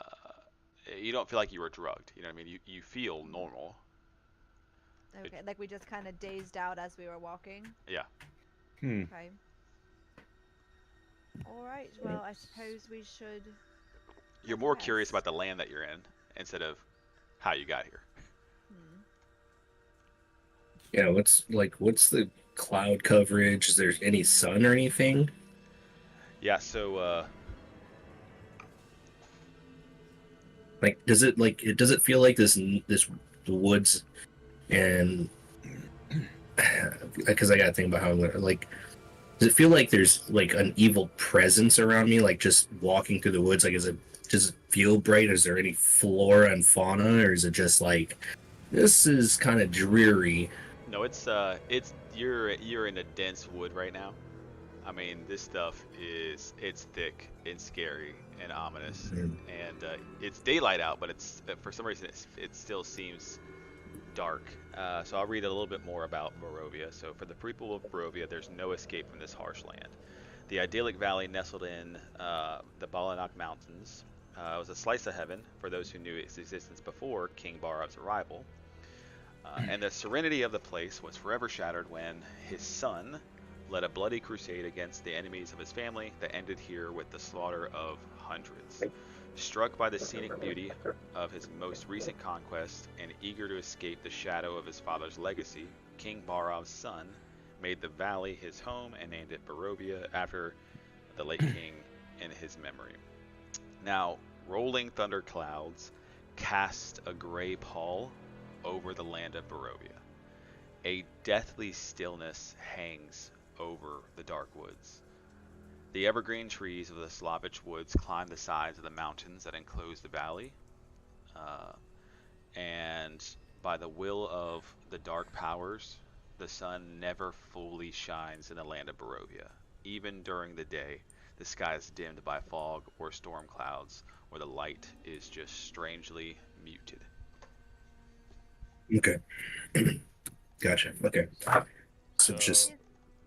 you don't feel like you were drugged. You know what I mean? You feel normal. Okay, like we just kind of dazed out as we were walking? Yeah. Okay. Alright, well, I suppose we should... You're more curious about the land that you're in instead of how you got here. Yeah, what's the cloud coverage? Is there any sun or anything? Yeah, so Does it feel like this the woods and because I gotta think about how I'm gonna does it feel like there's like an evil presence around me, like just walking through the woods? Like, does it feel bright? Is there any flora and fauna, or is it just like this is kind of dreary? no, it's you're in a dense wood right now. I mean, this stuff it's thick and scary and ominous, and it's daylight out, but it's for some reason it still seems dark. So I'll read a little bit more about Barovia. So for the people of Barovia, there's no escape from this harsh land. The idyllic valley nestled in the Balanak Mountains was a slice of heaven for those who knew its existence before King Barov's arrival. And the serenity of the place was forever shattered when his son led a bloody crusade against the enemies of his family that ended here with the slaughter of hundreds. Struck by the scenic beauty of his most recent conquest and eager to escape the shadow of his father's legacy, King Barov's son made the valley his home and named it Barovia after the late king in his memory. Now, rolling thunder clouds cast a gray pall over the land of Barovia. A deathly stillness hangs over the dark woods. The evergreen trees of the Slavich woods climb the sides of the mountains that enclose the valley, and by the will of the dark powers, the sun never fully shines in the land of Barovia. Even during the day, the sky is dimmed by fog or storm clouds, or the light is just strangely muted. Okay. Gotcha. Okay. So just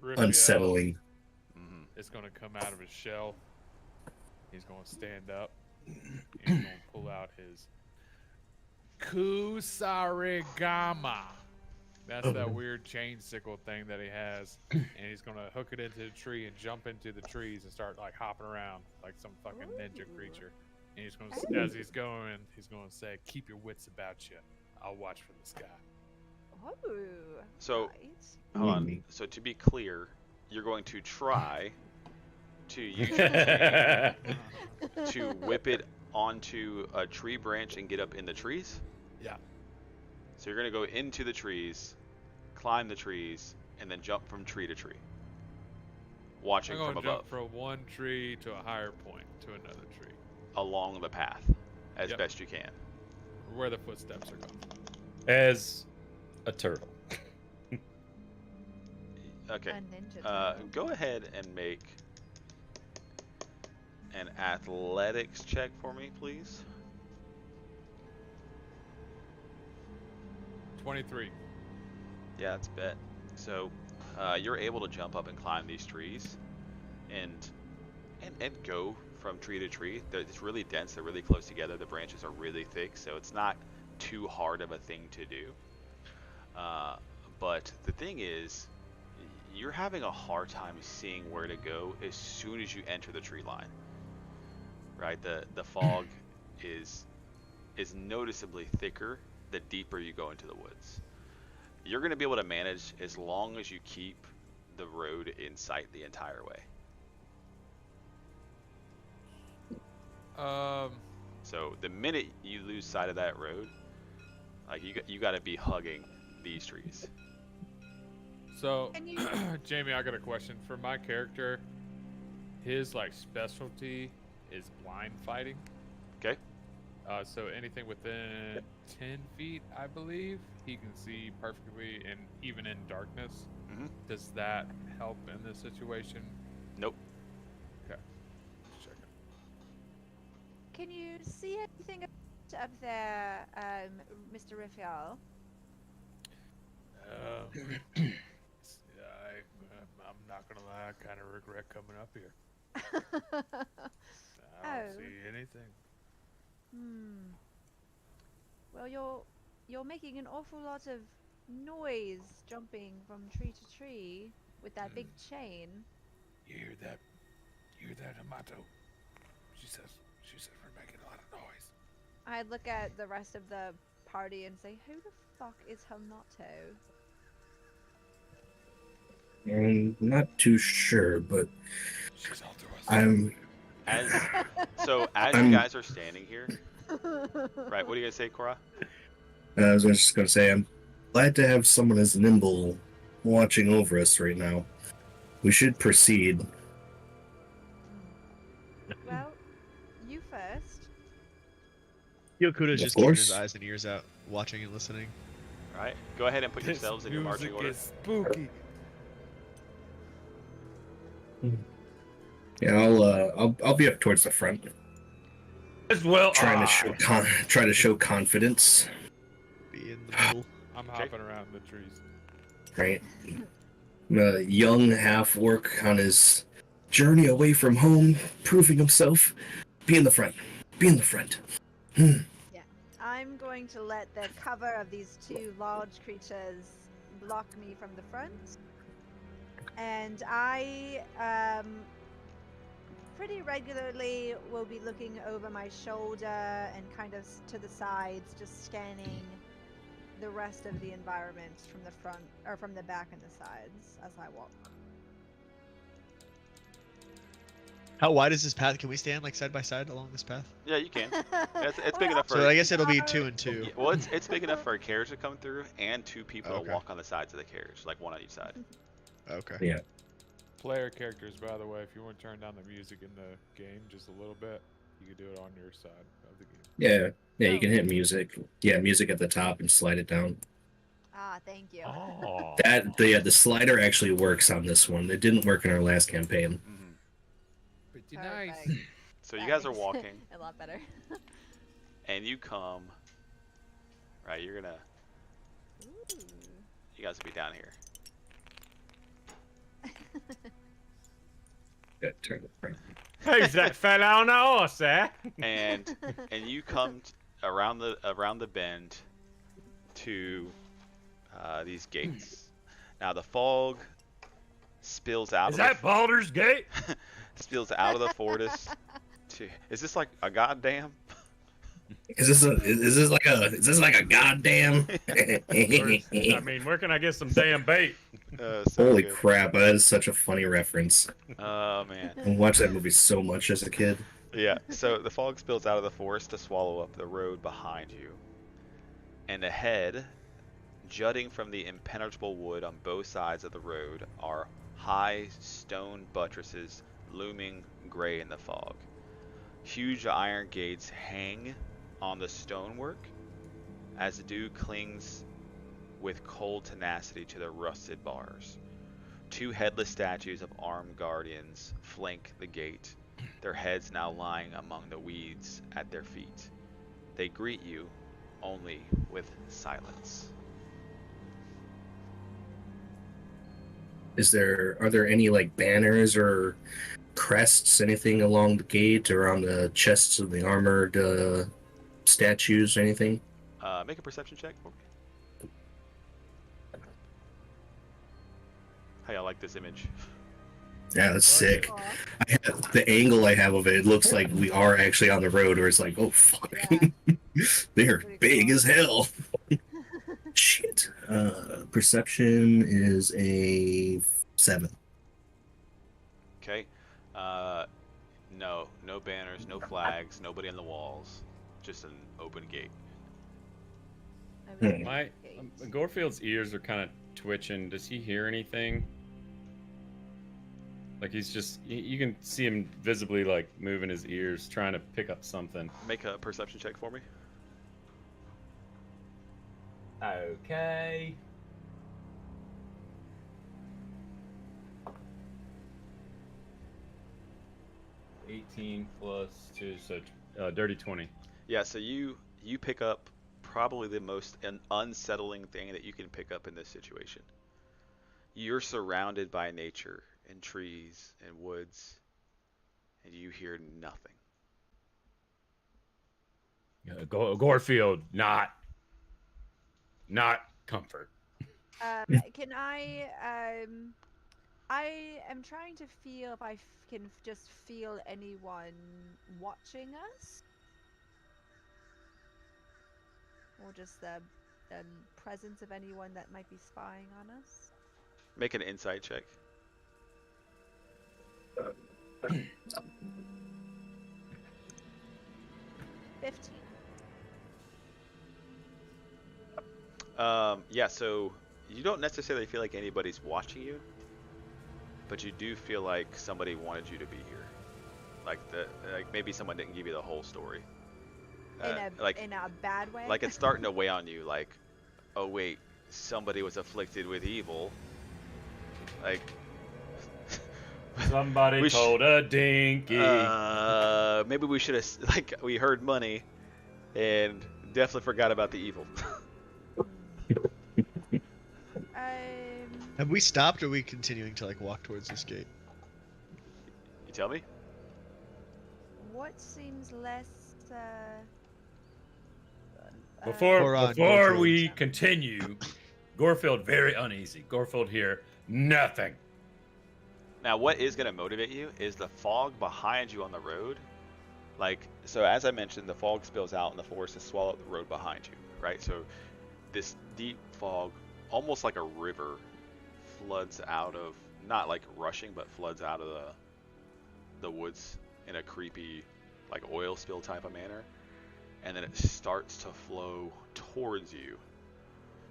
Raphael unsettling. Mhm. is going to come out of his shell. He's going to stand up. He's going to pull out his Kusarigama. That's that weird chain sickle thing that he has. And he's going to hook it into the tree and jump into the trees and start like hopping around like some fucking ninja creature. And he's going to, as he's going to say, "Keep your wits about you. I'll watch from the sky." Oh, So, right. hold on. So to be clear, you're going to try to use your chain to whip it onto a tree branch and get up in the trees? Yeah. So you're going to go into the trees, climb the trees, and then jump from tree to tree, watching I'm going from to above, jump from one tree to a higher point to another tree, along the path, as Yep. best you can. where the footsteps are going. As a turtle. Okay. A ninja turtle. Go ahead and make an athletics check for me, please. 23. Yeah, that's a bet. So, you're able to jump up and climb these trees, and go from tree to tree. It's really dense. They're really close together. The branches are really thick, so it's not too hard of a thing to do. But the thing is, you're having a hard time seeing where to go as soon as you enter the tree line. Right? The fog is noticeably thicker the deeper you go into the woods. You're going to be able to manage as long as you keep the road in sight the entire way. So the minute you lose sight of that road, like you got to be hugging these trees. So, Can you- Jamie, I got a question for my character. His like specialty is blind fighting. Okay. So anything within 10 feet, I believe, he can see perfectly, and even in darkness. Mhm. Does that help in this situation? Nope. Okay. Just checking. Can you see anything up there, Mr. Raphael? I'm not gonna lie, I kind of regret coming up here. I don't Oh. see anything. Well, you're making an awful lot of noise jumping from tree to tree with that big chain. You hear that? You hear that, Amato? She says we're making a lot of noise. I'd look at the rest of the party and say, "Who the fuck is Hamato?" I'm not too sure, but She's all to us. I'm As you guys are standing here, right? What do you guys say, Cora? I was just going to say, I'm glad to have someone as nimble watching over us right now. We should proceed. Well, you first. Yokuda's Of just keeping his course. eyes and ears out, watching and listening. All right, go ahead and put yourselves in your marching order. Is spooky. Yeah, I'll be up towards the front, As well. trying to show confidence. Be in the middle. I'm hopping around the trees. Right, a young half-orc on his journey away from home, proving himself. Be in the front. Be in the front. I'm going to let the cover of these two large creatures block me from the front. And I pretty regularly will be looking over my shoulder and kind of to the sides, just scanning the rest of the environment from the front or from the back and the sides as I walk. How wide is this path? Can we stand like side by side along this path? Yeah, you can. It's big enough for. So I guess it'll be 2 and 2. Yeah, well, it's big enough for a carriage to come through and two people Okay. to walk on the sides of the carriage, like one on each side. Okay. Yeah. Player characters, by the way, if you want to turn down the music in the game just a little bit, you can do it on your side of the game. Yeah, you can hit music. Yeah, music at the top and slide it down. Ah, thank you. Oh. The slider actually works on this one. It didn't work in our last campaign. Mhm. Pretty nice. Perfect. So you That guys are makes walking, a lot better. and you come. Right, you're gonna. Ooh. You guys will be down here. Yeah, turn it right. Who's that fella on the horse, eh? and you come around the bend to these gates. Now the fog spills out Is of that Baldur's Gate? spills out of the forest. Is this like a goddamn? Is this like a goddamn? I mean, where can I get some damn bait? So Holy good. crap! That is such a funny reference. Oh man. I watched that movie so much as a kid. Yeah. So the fog spills out of the forest to swallow up the road behind you, and ahead, jutting from the impenetrable wood on both sides of the road, are high stone buttresses looming gray in the fog. Huge iron gates hang on the stonework as the dew clings with cold tenacity to the rusted bars. Two headless statues of armed guardians flank the gate, their heads now lying among the weeds at their feet. They greet you only with silence. Are there any like banners or crests, anything along the gate or on the chests of the armored statues, anything? Make a perception check for me. Hey, I like this image. Yeah, that's sick. Aw. The angle I have of it, it looks like we are actually on the road, or it's like, oh fuck, Yeah. they're Pretty big cool. as hell. Shit. Perception is a 7. Okay. No banners, no flags, nobody on the walls. Just an open gate. Over My gate. Gorefield's ears are kind of twitching. Does he hear anything? Like he's just, you can see him visibly like moving his ears, trying to pick up something. Make a perception check for me. Okay. $18 plus 2, so dirty 20. Yeah, so you pick up probably the most unsettling thing that you can pick up in this situation. You're surrounded by nature and trees and woods, and you hear nothing. Gorefield, not comfort. Can I am trying to feel if I can just feel anyone watching us, or just the presence of anyone that might be spying on us. Make an insight check. 15. Yeah, so you don't necessarily feel like anybody's watching you, but you do feel like somebody wanted you to be here. Like maybe someone didn't give you the whole story. In a bad way. Like it's starting to weigh on you. Like, oh wait, somebody was afflicted with evil. Like Somebody We told a dinky. maybe we should have we heard money, and definitely forgot about the evil. Have we stopped, or are we continuing to like walk towards this gate? You tell me. What seems less Before Gorfield. we continue, Gorefield very uneasy. Gorefield here, nothing. Now, what is going to motivate you is the fog behind you on the road. Like, so as I mentioned, the fog spills out in the forest to swallow up the road behind you, right? So this deep fog, almost like a river, floods out of, not like rushing, but floods out of the woods in a creepy, like oil spill type of manner. And then it starts to flow towards you.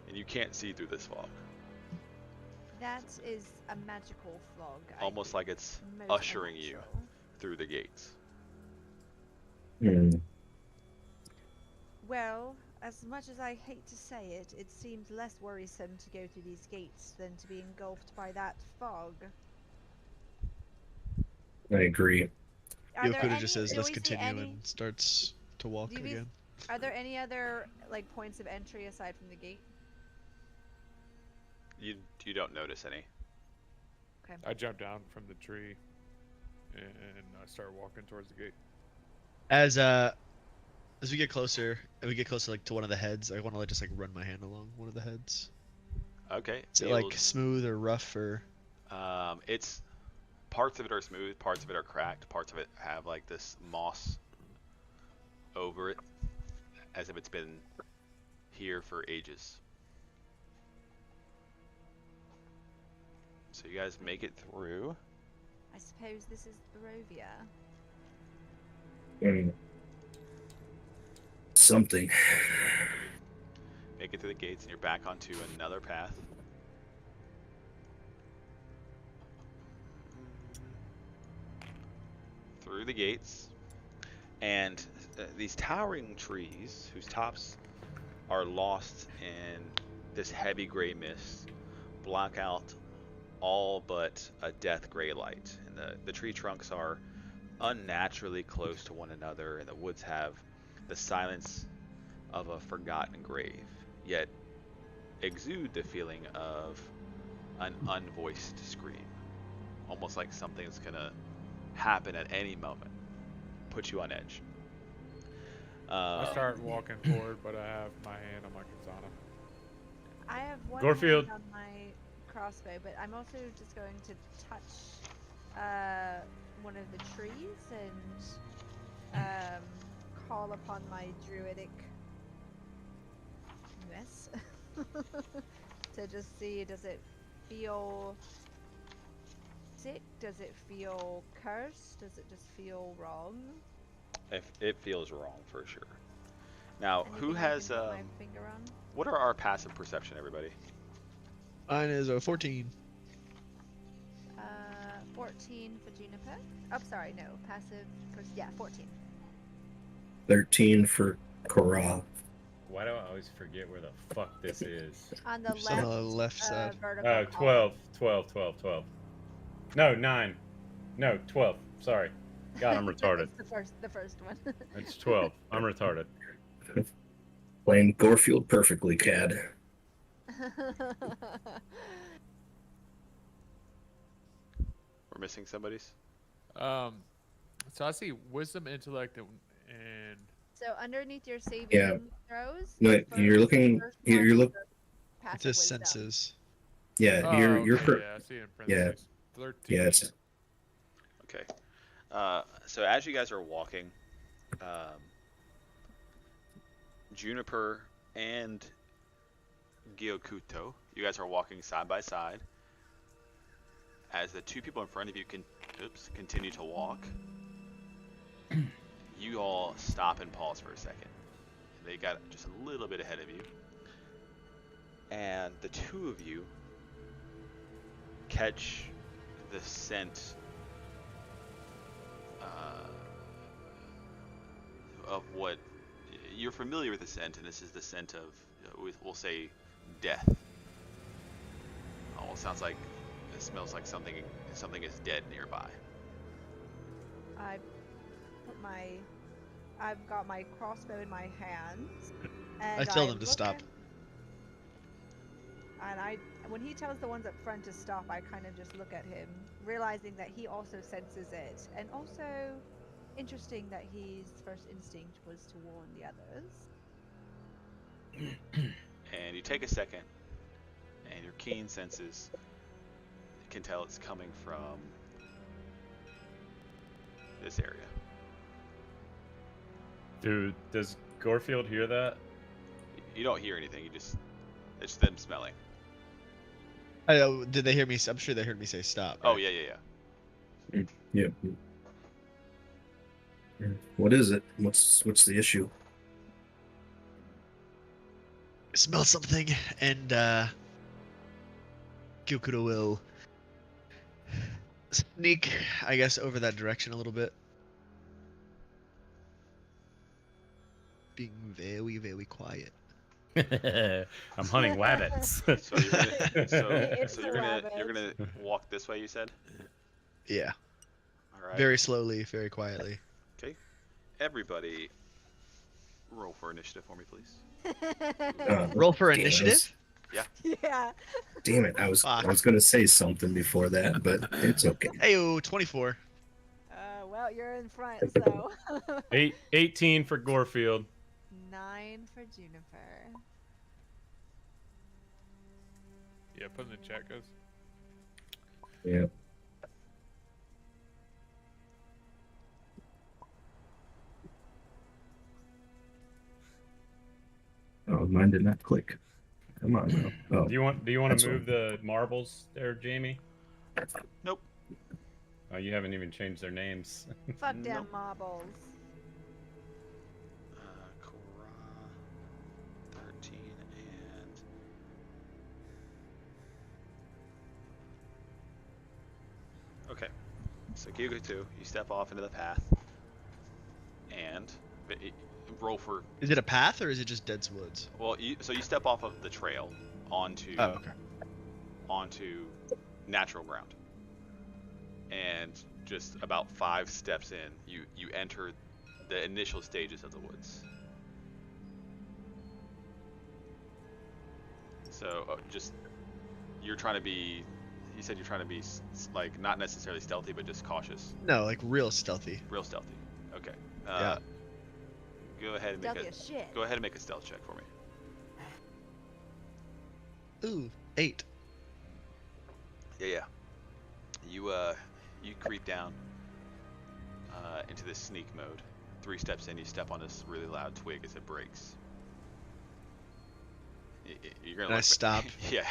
And you can't see through this fog. that is a magical fog. I Almost think. like it's Most ushering you unnatural. through the gates. Well, as much as I hate to say it, it seems less worrisome to go through these gates than to be engulfed by that fog. I agree. Are there Yokuda any? just says, do let's we see continue, any? and starts to walk Do we, again. are there any other like points of entry aside from the gate? You don't notice any. I jump down from the tree and I start walking towards the gate. As we get closer, and we get closer like to one of the heads, I want to just like run my hand along one of the heads. Okay. Is it like smooth or rough or? It's parts of it are smooth, parts of it are cracked, parts of it have like this moss over it, as if it's been here for ages. So you guys make it through. I suppose this is Barovia. Something. Make it through the gates, and you're back onto another path. Through the gates, and these towering trees, whose tops are lost in this heavy gray mist, block out all but a death gray light. And the tree trunks are unnaturally close to one another, and the woods have the silence of a forgotten grave, yet exude the feeling of an unvoiced scream, almost like something's gonna happen at any moment, put you on edge. I start walking forward, but I have my hand on my katana. I have one Gorfield. hand on my crossbow, but I'm also just going to touch one of the trees and call upon my druidic mess to just see, does it feel sick? Does it feel cursed? Does it just feel wrong? If it feels wrong for sure. Now, who Anything I has can put my finger on? what are our passive perception, everybody? Mine is a 14. 14 for Juniper. Oh, sorry, no. Passive. Yeah, 14. 13 for Corral. Why do I always forget where the fuck this is? On the Just on left, the left side. vertical Oh, column. 12. No, 9. No, 12. Sorry. God, I'm retarded. It's the first one. It's 12. I'm retarded. Playing Gorfield perfectly, Cad. We're missing somebody's. So I see wisdom, intellect, and So underneath your saving Yeah. throws. No, the you're first- looking. first You're one look. is It passive says wisdom. senses. Yeah, oh, you're. okay, yeah, I see it in yeah. parentheses. 13. Yeah, it's Okay. So as you guys are walking, Juniper and Gyokuto, you guys are walking side by side. As the two people in front of you continue to walk, you all stop and pause for a second. They got just a little bit ahead of you. And the two of you catch the scent of what you're familiar with the scent, and this is the scent of, we'll say, death. Almost sounds like it smells like something is dead nearby. I've got my crossbow in my hands, and I tell I them to look stop. when he tells the ones up front to stop, I kind of just look at him, realizing that he also senses it, and also interesting that his first instinct was to warn the others. And you take a second, and your keen senses can tell it's coming from this area. Dude, does Gorfield hear that? You don't hear anything. It's them smelling. Did they hear me? I'm sure they heard me say stop. Oh right? yeah. Yep. What is it? What's the issue? Smell something, and Gyokuro will sneak, I guess, over that direction a little bit. Being very, very quiet. I'm hunting rabbits. So you're gonna, It's so the you're rabbit. gonna walk this way. You said. Yeah. All right. Very slowly, very quietly. Okay. Everybody, roll for initiative for me, please. Roll for Damn, initiative. Yeah. damn it! I was Fuck. gonna say something before that, but it's okay. Ayo, 24. Well, you're in front, so. 18 for Gorefield. 9 for Juniper. Yeah, put in the chat, guys. Yeah. Oh, mine did not click. Come on now. Oh, Do you want That's to move the marbles there, Jamie? Nope. Oh, you haven't even changed their names. Fuck them Nope. marbles. Cora, 13, and okay. So Gyugo 2, you step off into the path, and roll for. Is it a path or is it just dense woods? Well, so you step off of the trail onto Oh, okay. onto natural ground, and just about 5 steps in, you enter the initial stages of the woods. So just you're trying to be. You said you're trying to be like not necessarily stealthy, but just cautious, No, like real stealthy. real stealthy. Okay. Yeah. Go ahead and make Stealthy a as shit. go ahead and make a stealth check for me. Ooh, 8. Yeah. You creep down into this sneak mode. 3 steps in, you step on this really loud twig as it breaks. You're gonna And I look stop. Yeah.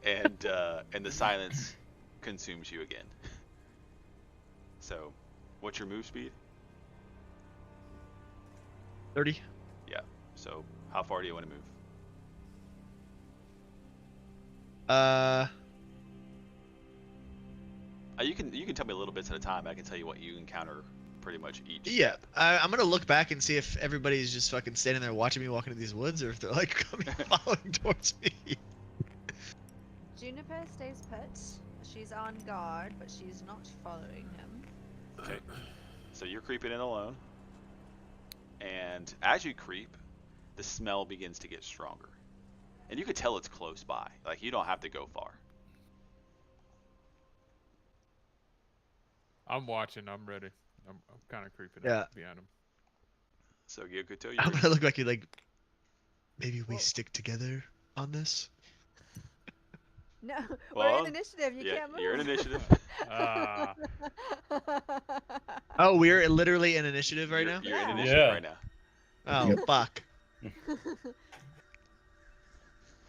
And the silence consumes you again. So, what's your move speed? 30. Yeah. So, how far do you want to move? You can tell me little bits at a time. I can tell you what you encounter pretty much each. Yeah, step. I'm gonna look back and see if everybody's just fucking standing there watching me walk into these woods, or if they're like coming following towards me. Juniper stays put. She's on guard, but she's not following him. Okay. So you're creeping in alone, and as you creep, the smell begins to get stronger, and you can tell it's close by. Like you don't have to go far. I'm watching. I'm ready. I'm kind of creeping Yeah. up behind him. So Gyokuto, I'm you're gonna look like you like. Maybe we Well- stick together on this. No, we're Well, in initiative. You yeah, can't move. you're in initiative. Ah. Oh, we're literally in initiative right You're- now. You're in Yeah. initiative Yeah. right now. Oh Yep. fuck.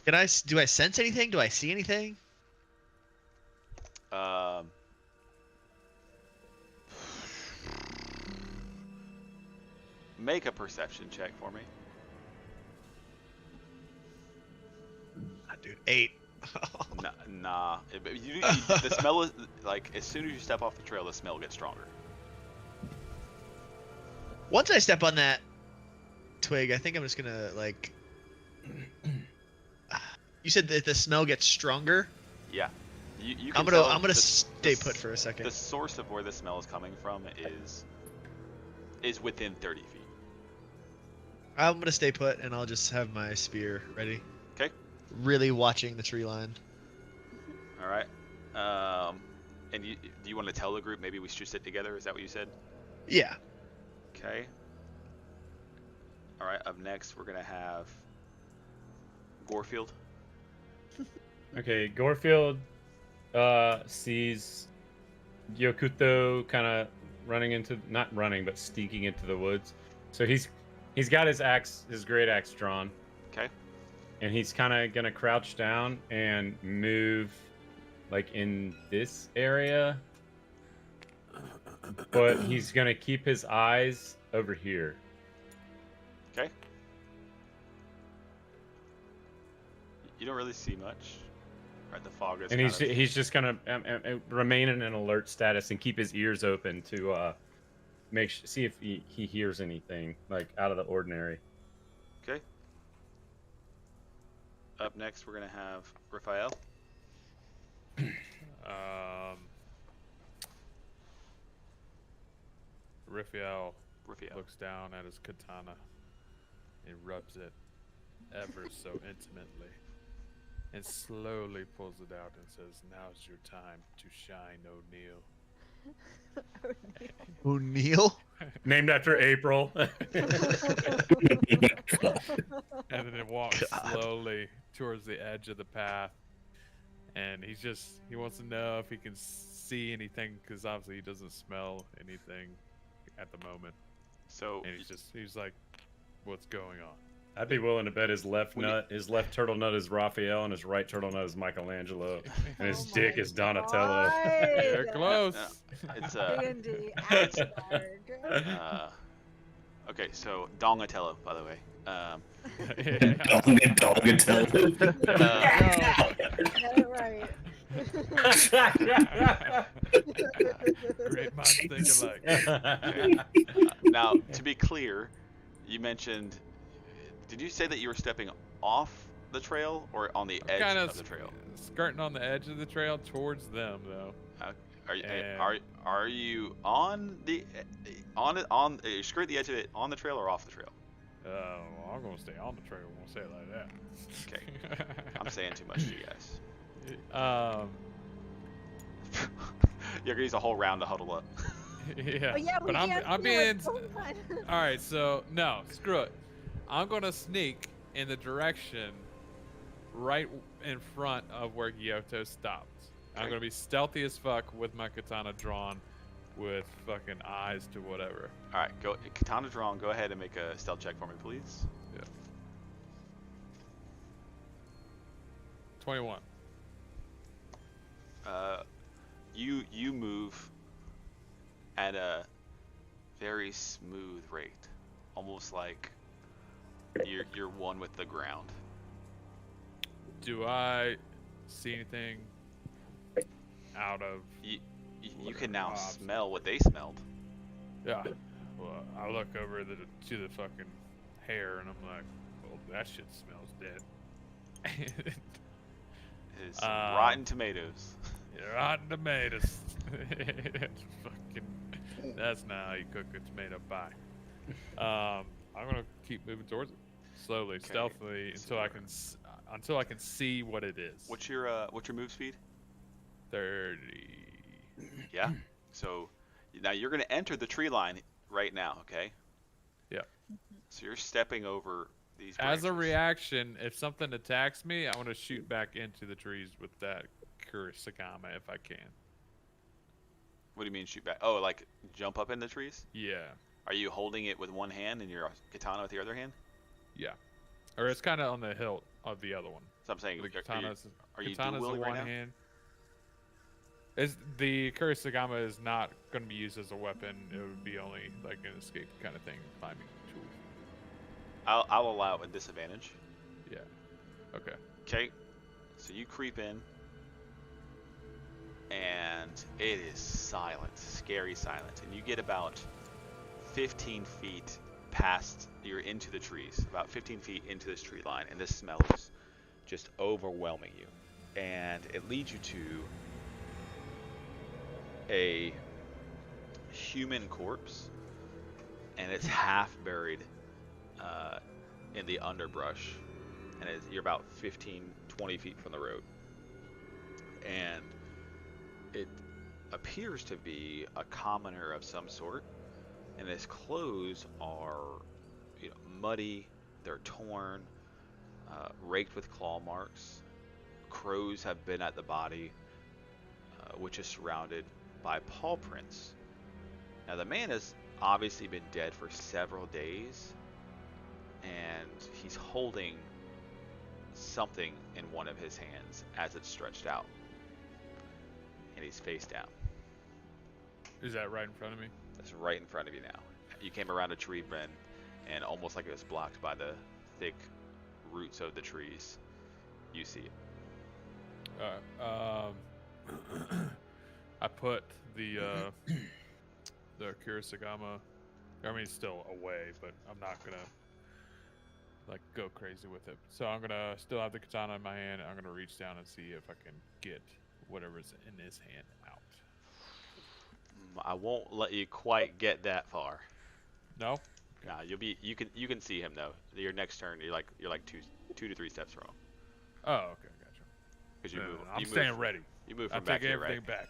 Do I sense anything? Do I see anything? Make a perception check for me. Dude, 8. Nah. The smell is like as soon as you step off the trail, the smell gets stronger. Once I step on that twig, I think I'm just gonna like. You said that the smell gets stronger. Yeah. You I'm can gonna tell stay put for a second. The source of where the smell is coming from is within 30 feet. I'm gonna stay put, and I'll just have my spear ready. Okay. Really watching the tree line. All right. And do you want to tell the group maybe we should sit together? Is that what you said? Yeah. Okay. All right. Up next, we're gonna have Gorefield. Okay, Gorefield sees Yokuto kind of not running, but sneaking into the woods. So he's got his great axe drawn. Okay. And he's kind of gonna crouch down and move, like in this area. But he's gonna keep his eyes over here. Okay. You don't really see much. Right, the fog is. And kind of- he's just gonna remain in an alert status and keep his ears open to see if he hears anything like out of the ordinary. Okay. Up next, we're gonna have Raphael. Raphael Raphael. looks down at his katana and rubs it ever so intimately and slowly pulls it out and says, "Now's your time to shine, O'Neill." O'Neill? Named after April. And then it walks God. slowly towards the edge of the path. And he wants to know if he can see anything, because obviously he doesn't smell anything at the moment. So And he's like, "What's going on?" I'd be willing to bet his left When you- nut, his left turtle nut is Raphael, and his right turtle nut is Michelangelo, and his Oh dick my is Donatello. You're God. close. it's D&D Asgard. okay. So Donatello, by the way. Donatello. Get it right. Great minds think alike. Now, to be clear, you mentioned. Did you say that you were stepping off the trail or on the edge Kind of of the trail? skirting on the edge of the trail towards them, though. Are you on the on you skirt the edge of it on the trail or off the trail? Well, I'm gonna stay on the trail. I'm gonna say it like that. Okay. I'm saying too much to you guys. You're gonna use a whole round to huddle up. Yeah. Oh, yeah, we but can't I'm do it. being. Hold on. All right, so no, screw it. I'm gonna sneak in the direction right in front of where Gyoto stopped. I'm Okay. gonna be stealthy as fuck with my katana drawn, with fucking eyes to whatever. All right, go katana drawn. Go ahead and make a stealth check for me, please. 21. You move at a very smooth rate, almost like you're one with the ground. Do I see anything out of? You can now Obs. smell what they smelled. Yeah. Well, I look over to the fucking hair and I'm like, well, that shit smells dead. It's rotten tomatoes. Rotten tomatoes. Fucking. That's not how you cook a tomato pie. I'm gonna keep moving towards it slowly, Okay. stealthily, So until I can see what it is. What's your move speed? 30. Yeah. So now you're gonna enter the tree line right now. Okay. Yeah. So you're stepping over these. As a branches. reaction, if something attacks me, I want to shoot back into the trees with that Kurosagama if I can. What do you mean shoot back? Oh, like jump up in the trees? Yeah. Are you holding it with one hand and your katana with the other hand? Yeah. Or it's kind of on the hilt of the other one. So I'm saying, The katana's, are you katana's dual the wielding one right now? hand. The Kurosagama is not going to be used as a weapon. It would be only like an escape kind of thing, climbing tool. I'll allow a disadvantage. Yeah. Okay. Okay. So you creep in, and it is silent, scary silent, and you get about 15 feet past. You're into the trees, about 15 feet into this tree line, and this smell is just overwhelming you, and it leads you to a human corpse, and it's half buried in the underbrush, and you're about 15-20 feet from the road, and it appears to be a commoner of some sort, and his clothes are, muddy, they're torn, raked with claw marks. Crows have been at the body, which is surrounded by paw prints. Now the man has obviously been dead for several days, and he's holding something in one of his hands as it's stretched out, and he's face down. Is that right in front of me? That's right in front of you now. You came around a tree bend, and almost like it was blocked by the thick roots of the trees, you see it. I put the Kurosagama. I mean, it's still away, but I'm not gonna like go crazy with it. So I'm gonna still have the katana in my hand. And I'm gonna reach down and see if I can get whatever's in his hand out. I won't let you quite get that far. No. Nah, you can see him though. Your next turn, you're like two to three steps wrong Oh, okay, gotcha. because No, you no, move. no, I'm You staying move. ready. You move I from back take here, right? everything back.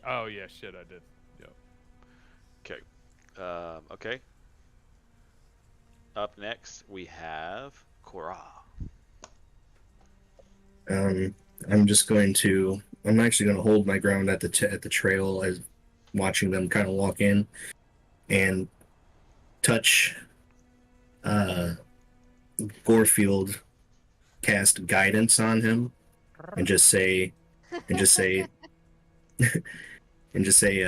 Oh yeah, shit, I did. Yep. Okay. Okay. Up next we have Korra. I'm just going to. I'm actually going to hold my ground at the trail as watching them kind of walk in and touch Gorefield, cast guidance on him, and just say and just say and just say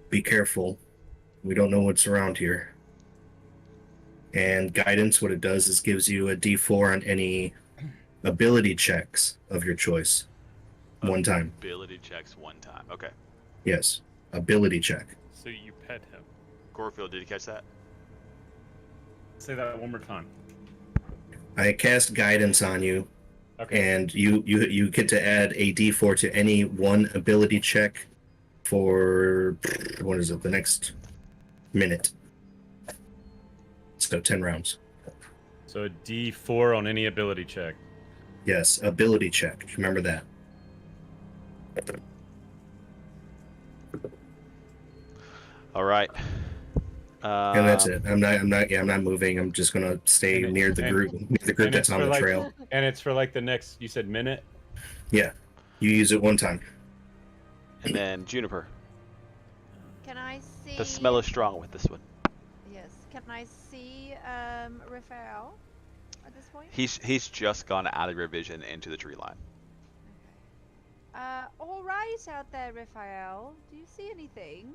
be careful. We don't know what's around here. And guidance, what it does is gives you a D4 on any ability checks of your choice. One time. Ability checks one time. Okay. Yes. Ability check. So you pet him. Gorefield, did you catch that? Say that one more time. I cast guidance on you, Okay. and you get to add a D4 to any one ability check for what is it? The next minute. So 10 rounds. So a D4 on any ability check. Yes, ability check. Remember that. All right. And that's it. I'm not moving. I'm just gonna stay And near the group and that's it's on for the like, trail. And it's for like the next, you said minute? Yeah. You use it one time. And then Juniper. Can I see? The smell is strong with this one. Yes. Can I see Raphael at this point? He's just gone out of your vision into the tree line. Okay. All right out there, Raphael. Do you see anything?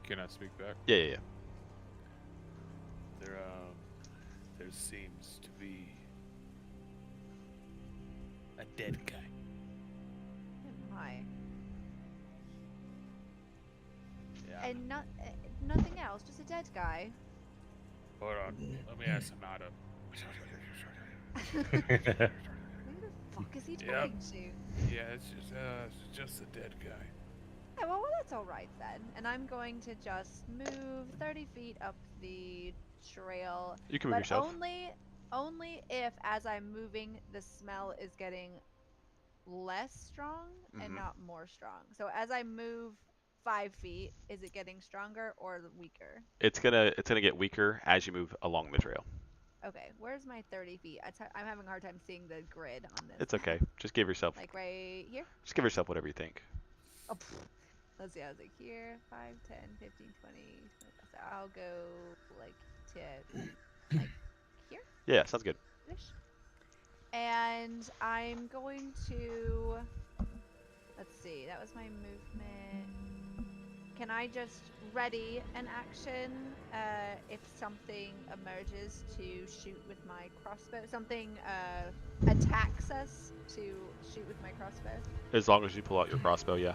Can I speak back? Yeah. There seems to be a dead guy. Oh my. Yeah. And nothing else, just a dead guy. Hold on. Let me ask him how to. Who the fuck is he Yep. talking to? Yeah, it's just a dead guy. Yeah, well, that's all right then. And I'm going to just move 30 feet up the trail, You can move but yourself. only if, as I'm moving, the smell is getting less strong and Mhm. not more strong. So as I move 5 feet, is it getting stronger or weaker? It's gonna get weaker as you move along the trail. Okay, where's my 30 feet? I'm having a hard time seeing the grid on this. It's okay. Just give yourself Like right here? just give yourself whatever you think. Oh, let's see. I was like here, 5, 10, 15, 20, 25. So I'll go like to like here Yeah, sounds good. ish. And I'm going to, let's see. That was my movement. Can I just ready an action if something emerges to shoot with my crossbow? Something attacks us to shoot with my crossbow? As long as you pull out your crossbow, yeah.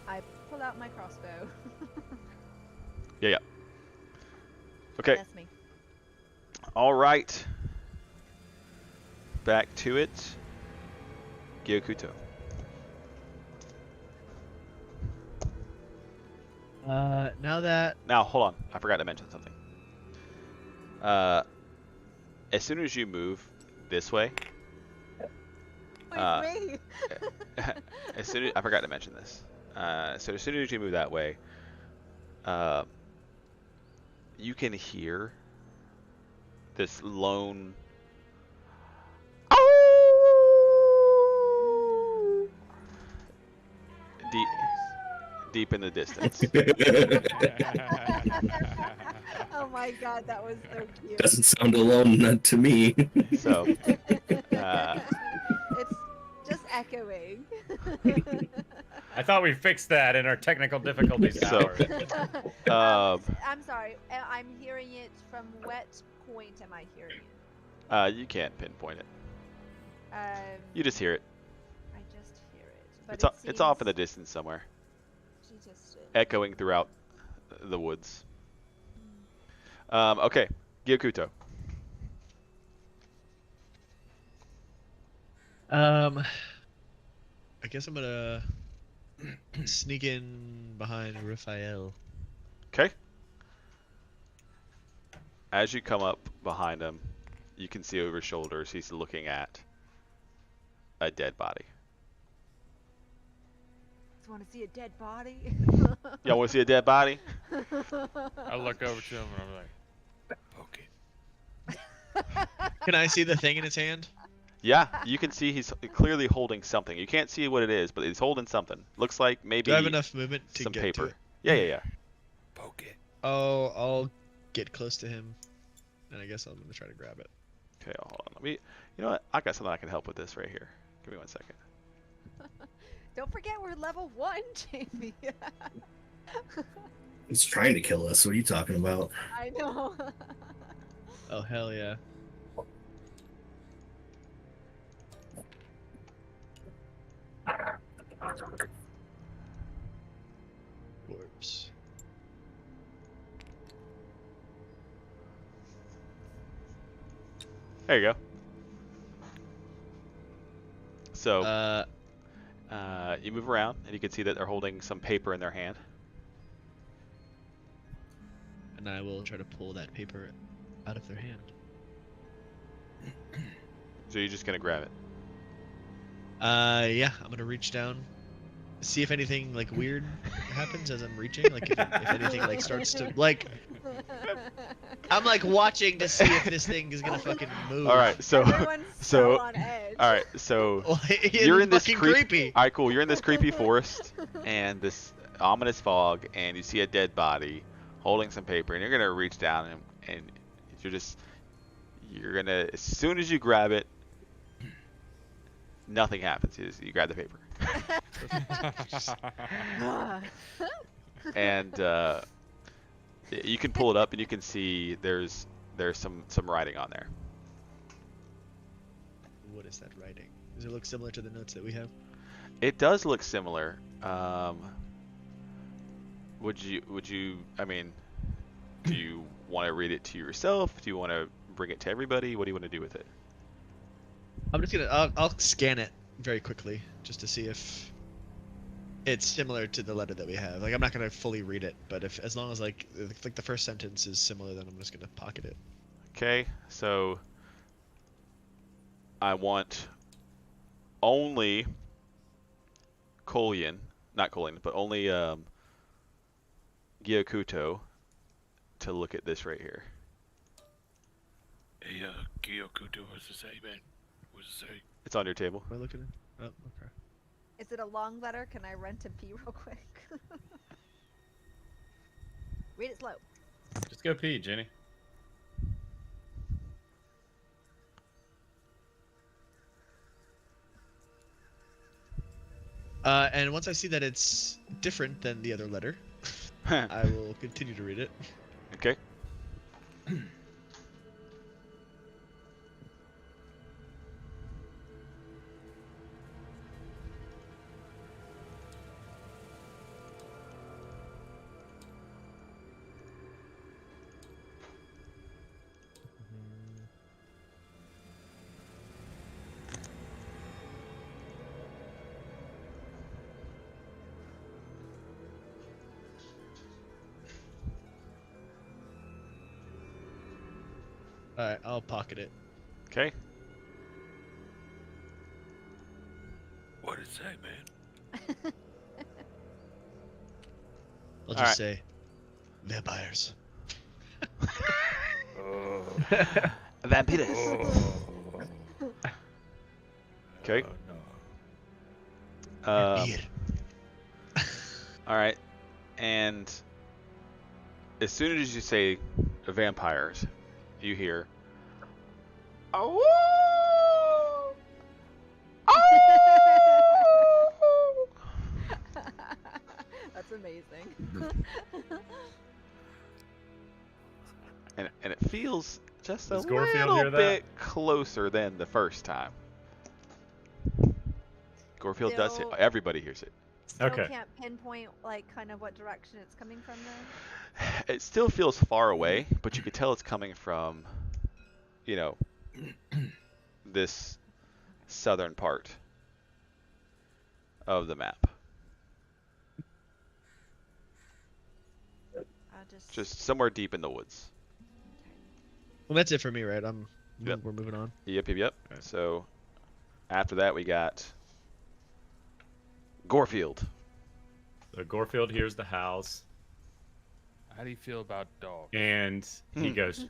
I pull out my crossbow. Yeah. Okay. That's me. All right. Back to it. Gyokuto. Now that Now, hold on. I forgot to mention something. As soon as you move this way, Wait, me? I forgot to mention this. So as soon as you move that way, you can hear this lone deep in the distance. Oh my god, that was so cute. Doesn't sound alone to me. So, it's just echoing. I thought we fixed that in our technical difficulties So- hour. I'm sorry. I'm hearing it from what point am I hearing it? you can't pinpoint it. Um, You just hear it. I just hear it. But It's off in the seems- distance somewhere, she just, echoing throughout the woods. Okay, Gyokuto. I guess I'm gonna sneak in behind Raphael. Okay. As you come up behind him, you can see over his shoulders he's looking at a dead body. Just want to see a dead body. Y'all want to see a dead body? I look over to him and I'm like, poke it. Can I see the thing in his hand? Yeah, you can see he's clearly holding something. You can't see what it is, but he's holding something. Looks like maybe Do I have enough movement to some get paper. to it? Yeah. Poke it. Oh, I'll get close to him, and I guess I'm gonna try to grab it. Okay, hold on. You know what? I got something I can help with this right here. Give me 1 second. Don't forget we're level 1, Jamie. He's trying to kill us. What are you talking about? I know. Oh hell yeah! Corpse. There you go. So, you move around, and you can see that they're holding some paper in their hand. And I will try to pull that paper out of their hand. So you're just gonna grab it. Yeah, I'm gonna reach down, see if anything like weird happens as I'm reaching. Like if anything like starts to like, I'm like watching to see if this thing is gonna fucking move. All right, so Everyone's so on edge. all right, so Well, you're in this fucking creepy. All right, cool. You're in this creepy forest and this ominous fog, and you see a dead body holding some paper, and you're gonna reach down and you're gonna, as soon as you grab it, nothing happens. You grab the paper, and you can pull it up, and you can see there's some writing on there. What is that writing? Does it look similar to the notes that we have? It does look similar. Would you? I mean, do you want to read it to yourself? Do you want to bring it to everybody? What do you want to do with it? I'm just gonna I'll scan it very quickly just to see if it's similar to the letter that we have. Like I'm not gonna fully read it, but if as long as like the first sentence is similar, then I'm just gonna pocket it. Okay, so I want only not Kolian, but only Gyokuto to look at this right here. Hey, Gyokuto, what's it say, man? What's it say? It's on your table. Am I looking at? Oh, okay. Is it a long letter? Can I run to pee real quick? Read it slow. Just go pee, Jenny. And once I see that it's different than the other letter, I will continue to read it. Okay. Alright, I'll pocket it. Okay. What did it say, man? I'll just Alright. say, vampires. Vampires. Okay. No. Here. All right, and as soon as you say vampires, you hear, "Oh, oh!" That's amazing. and it feels just a Does Gorefield hear little that? bit closer than the first time. Gorefield does. Still- Everybody hears it. Still Okay. can't pinpoint like kind of what direction it's coming from though. It still feels far away, but you could tell it's coming from, you know, this southern part of the map. I'll just. Just somewhere deep in the woods. Okay. Well, that's it for me, right? Yep. We're moving on. Yep. Okay. So after that, we got Gorefield. So Gorefield hears the howls, How do you feel about dogs? and he goes,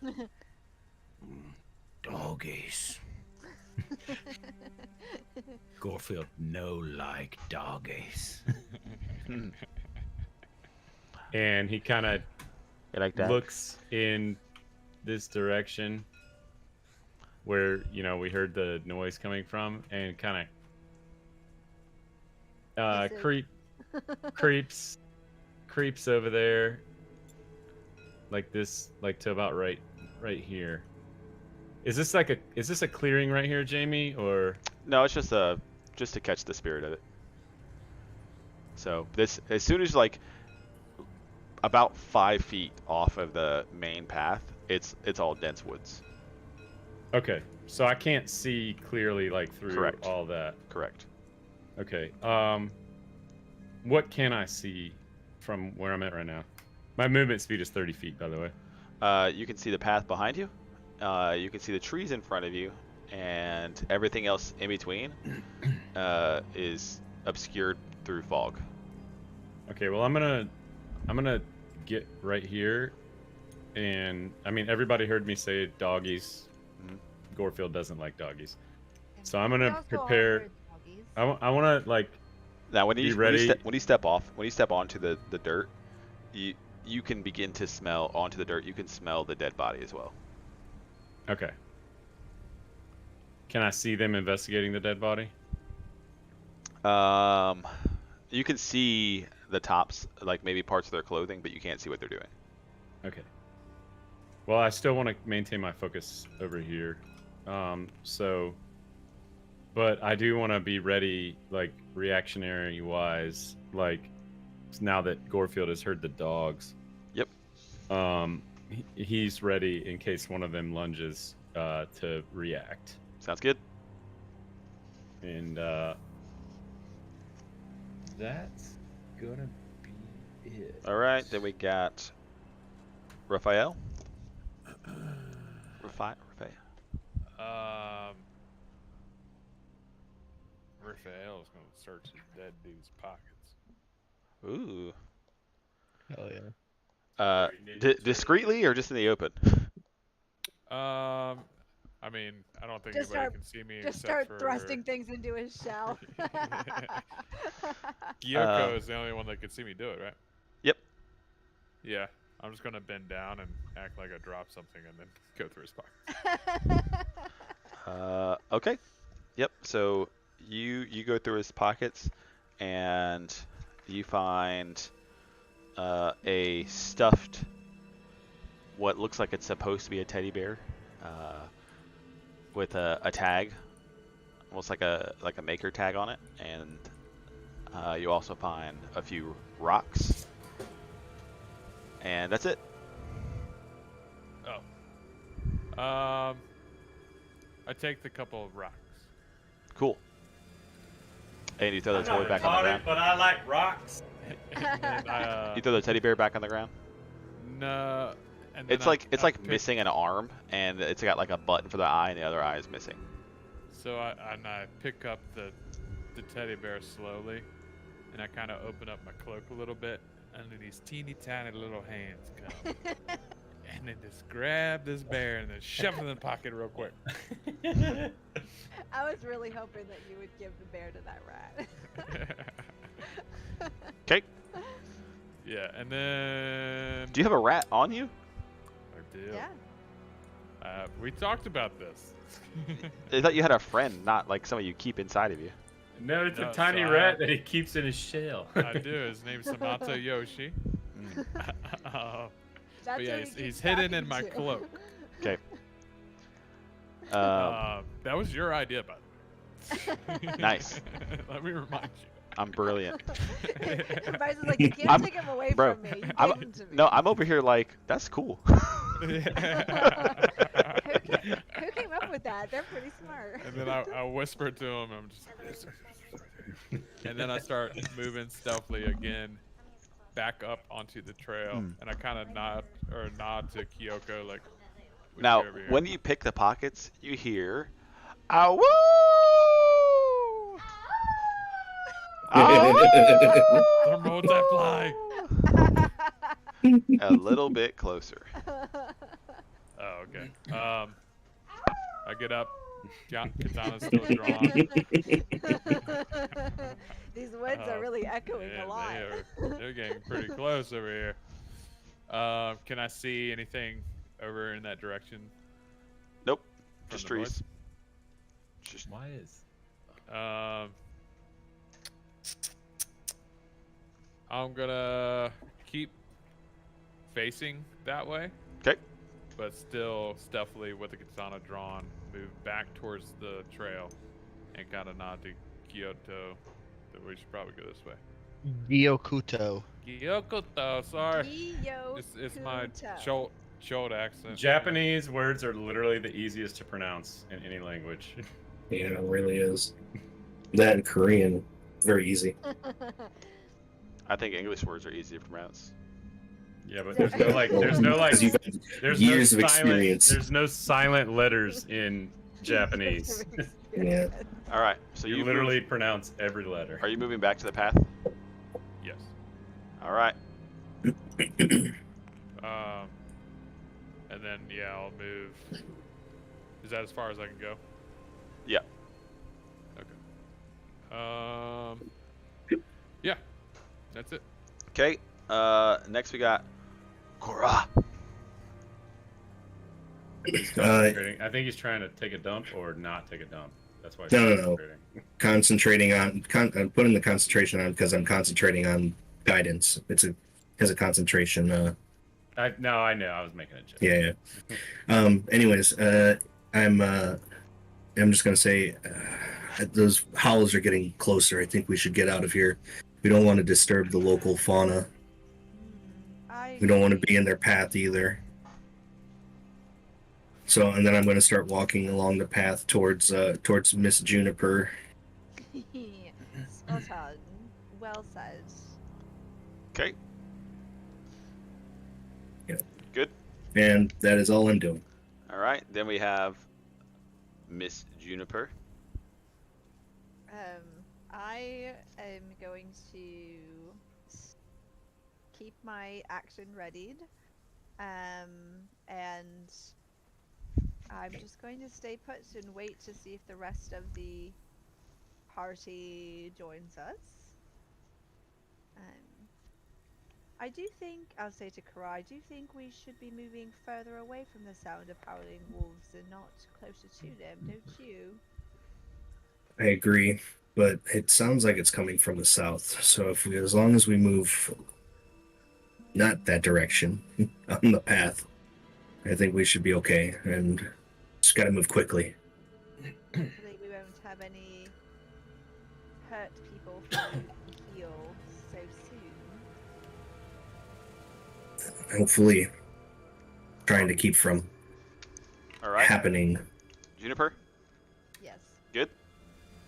"Doggies." Gorefield no like doggies. And he kind of You like that? looks in this direction where, you know, we heard the noise coming from, and kind of Listen. creeps over there like this, like to about right here. Is this a clearing right here, Jamie, or No, it's just to catch the spirit of it. So this, as soon as like about 5 feet off of the main path, it's all dense woods. okay? So I can't see clearly like through Correct. all that. Correct. Okay. What can I see from where I'm at right now? My movement speed is 30 feet, by the way. You can see the path behind you. You can see the trees in front of you, and everything else in between is obscured through fog. Okay. Well, I'm gonna get right here, and I mean everybody heard me say doggies. Mhm. Gorefield doesn't like doggies, so I'm We gonna also prepare. heard doggies. I want to like. Now, when Be you ready. when you step onto the dirt, you can begin to smell onto the dirt. You can smell the dead body as well. Okay. Can I see them investigating the dead body? You can see the tops, like maybe parts of their clothing, but you can't see what they're doing. Okay. Well, I still want to maintain my focus over here. But I do want to be ready, like reactionary wise, like now that Gorefield has heard the dogs. Yep. He's ready in case one of them lunges to react. Sounds good. And that's gonna be it. All right, then we got Raphael. Raphael. Raphael's gonna search his dead dude's pockets. Ooh. Hell yeah. Discreetly or just in the open? I mean, I don't think Just anybody start- can see me Just except start for thrusting things into his shell. Gyoko is the only one that could see me do it, right? Yep. Yeah, I'm just gonna bend down and act like I dropped something and then go through his pocket. Okay. Yep. So you go through his pockets, and you find a stuffed, what looks like it's supposed to be a teddy bear, with a tag, almost like a maker tag on it, and you also find a few rocks, and that's it. Oh. I take the couple of rocks. Cool. And you throw the toy back on the ground. but I like rocks. And then You throw the teddy bear back on the ground. no. And then It's like I pick- missing an arm, and it's got like a button for the eye, and the other eye is missing. So I pick up the teddy bear slowly, and I kind of open up my cloak a little bit, and then these teeny tiny little hands come, and then just grab this bear and then shove it in the pocket real quick. I was really hoping that you would give the bear to that rat. Okay. Yeah, and then Do you have a rat on you? I do. Yeah. We talked about this. I thought you had a friend, not like somebody you keep inside of you. No, it's No, a tiny so rat that he keeps in his shell. I do. His name's Samato Yoshi. That's But yeah, who he he's keeps hidden in talking my to. cloak. Okay. That was your idea, by the way. Nice. Let me remind you. I'm brilliant. Bryce is like, you can't I'm- take him away bro, from me. You I'm, gave him to me. no, I'm over here like, that's cool. Who Who came up with that? They're pretty smart. And then I whisper to him. I'm just and then I start moving stealthily again back up onto the trail, and I kind of nod to Kyoko like, "Would Now, you over here?" when you pick the pockets, you hear, "Ow!" They're multiply. A little bit closer. Oh, okay. I get up. Katana's still drawn. These woods are really echoing a lot. They're getting pretty close over here. Can I see anything over in that direction? Nope. From Just the north? trees. Just Why is? I'm gonna keep facing that way. Okay. But still stealthily with the katana drawn, move back towards the trail, and kind of nod to Kyoto that we should probably go this way. Gyokuto. Gyokuto, sorry. It's my Chult accent. Japanese words are literally the easiest to pronounce in any language. Yeah, it really is. That and Korean, very easy. I think English words are easy to pronounce. Yeah, but there's no like, there's no like, 'Cause you've had there's years no of silent, experience. there's no silent letters in Japanese. Yeah. All right. So You literally pronounce every letter. Are you moving back to the path? Yes. All right. And then yeah, I'll move. Is that as far as I can go? Yeah. Okay. Yeah. That's it. Okay. Next we got Korra. He's concentrating. I think he's trying to take a dump or not take a dump. That's why he's No. Concentrating on, I'm putting the concentration on because I'm concentrating on guidance. Has a concentration. I know. I was making a joke. Yeah. Anyways, I'm just gonna say, those howls are getting closer. I think we should get out of here. We don't want to disturb the local fauna. We don't want to be in their path either. So, and then I'm going to start walking along the path towards Miss Juniper. Spot on. Well said. Okay. Yeah. Good. And that is all I'm doing. All right. Then we have Miss Juniper. I am going to keep my action readied, and I'm just going to stay put and wait to see if the rest of the party joins us. I do think, I'll say to Kara, I do think we should be moving further away from the sound of howling wolves and not closer to them, don't you? I agree, but it sounds like it's coming from the south. So as long as we move not that direction on the path, I think we should be okay. And just got to move quickly. Hopefully we won't have any hurt people from heal so soon. Hopefully, trying to keep from All right. happening. Juniper. Yes. Good.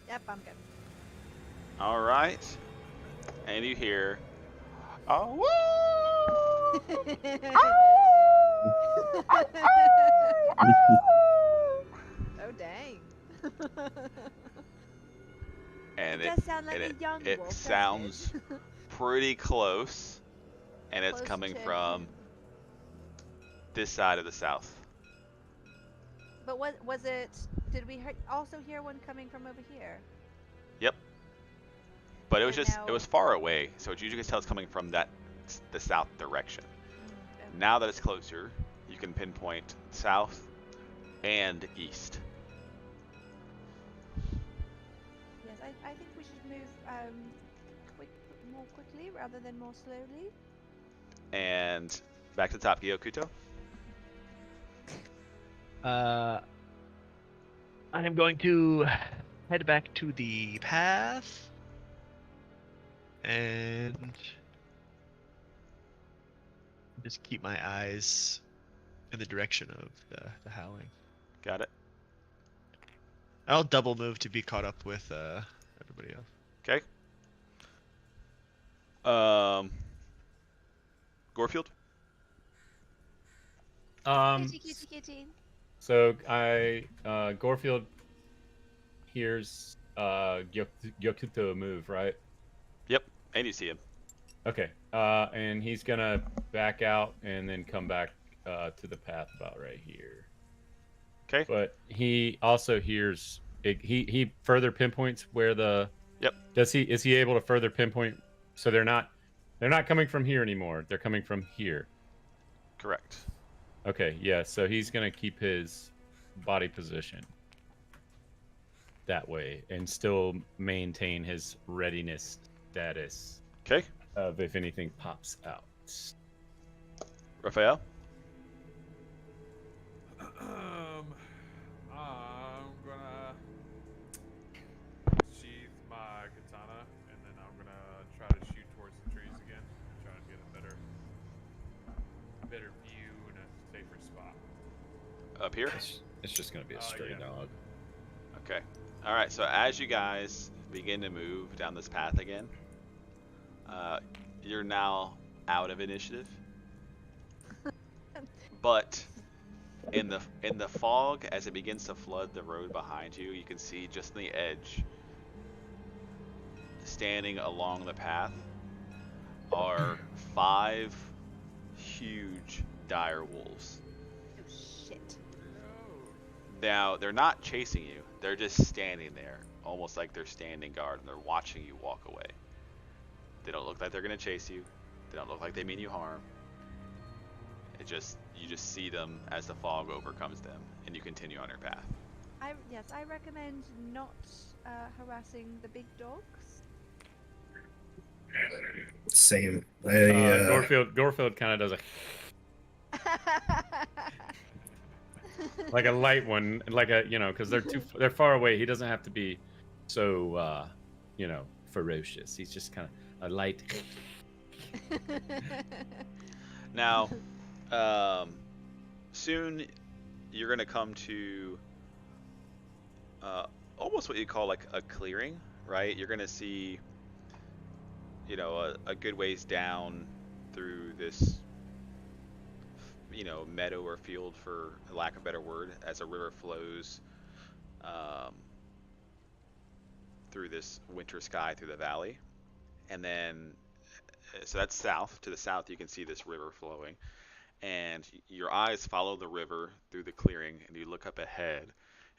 Yep, I'm good. All right. And you hear, oh, woo! Oh dang. And It does sound like a young it wolf, doesn't sounds it? pretty close, and it's Close coming to- from this side of the south. But what was it? Did we also hear one coming from over here? Yep. But it was And just, it now- was far away, so you can tell it's coming from the south direction. Okay. Now that it's closer, you can pinpoint south and east. Yes, I think we should move more quickly rather than more slowly. And back to the top, Gyokuto. I am going to head back to the path and just keep my eyes in the direction of the howling. Got it. I'll double move to be caught up with everybody else. Okay. Gorefield. Kitty, kitty, kitty. So Gorefield hears Gyokuto move, right? Yep. And you see him. Okay. And he's gonna back out and then come back to the path about right here. Okay. But he also hears he further pinpoints where the Yep. Is he able to further pinpoint? So they're not coming from here anymore. They're coming from here. Correct. Okay, yeah, so he's gonna keep his body position that way and still maintain his readiness status Okay. of if anything pops out. Raphael. I'm gonna sheath my katana, and then I'm gonna try to shoot towards the trees again, try to get a better view and a safer spot. Up here. It's just gonna be a stray yeah. dog. Okay. All right. So as you guys begin to move down this path again, you're now out of initiative. But in the fog, as it begins to flood the road behind you, you can see just on the edge, standing along the path, are 5 huge dire wolves. Oh shit. Now, they're not chasing you. They're just standing there, almost like they're standing guard, and they're watching you walk away. They don't look like they're going to chase you. They don't look like they mean you harm. You just see them as the fog overcomes them, and you continue on your path. I recommend not harassing the big dogs. Same. Gorefield kind of does like a light one, like a because they're far away. He doesn't have to be so ferocious. He's just kind of a light. Now, soon you're gonna come to almost what you call like a clearing, right? You're gonna see, a good ways down through this, meadow or field, for lack of a better word, as a river flows through this winter sky through the valley. And then, so that's south. To the south, you can see this river flowing. And your eyes follow the river through the clearing, and you look up ahead,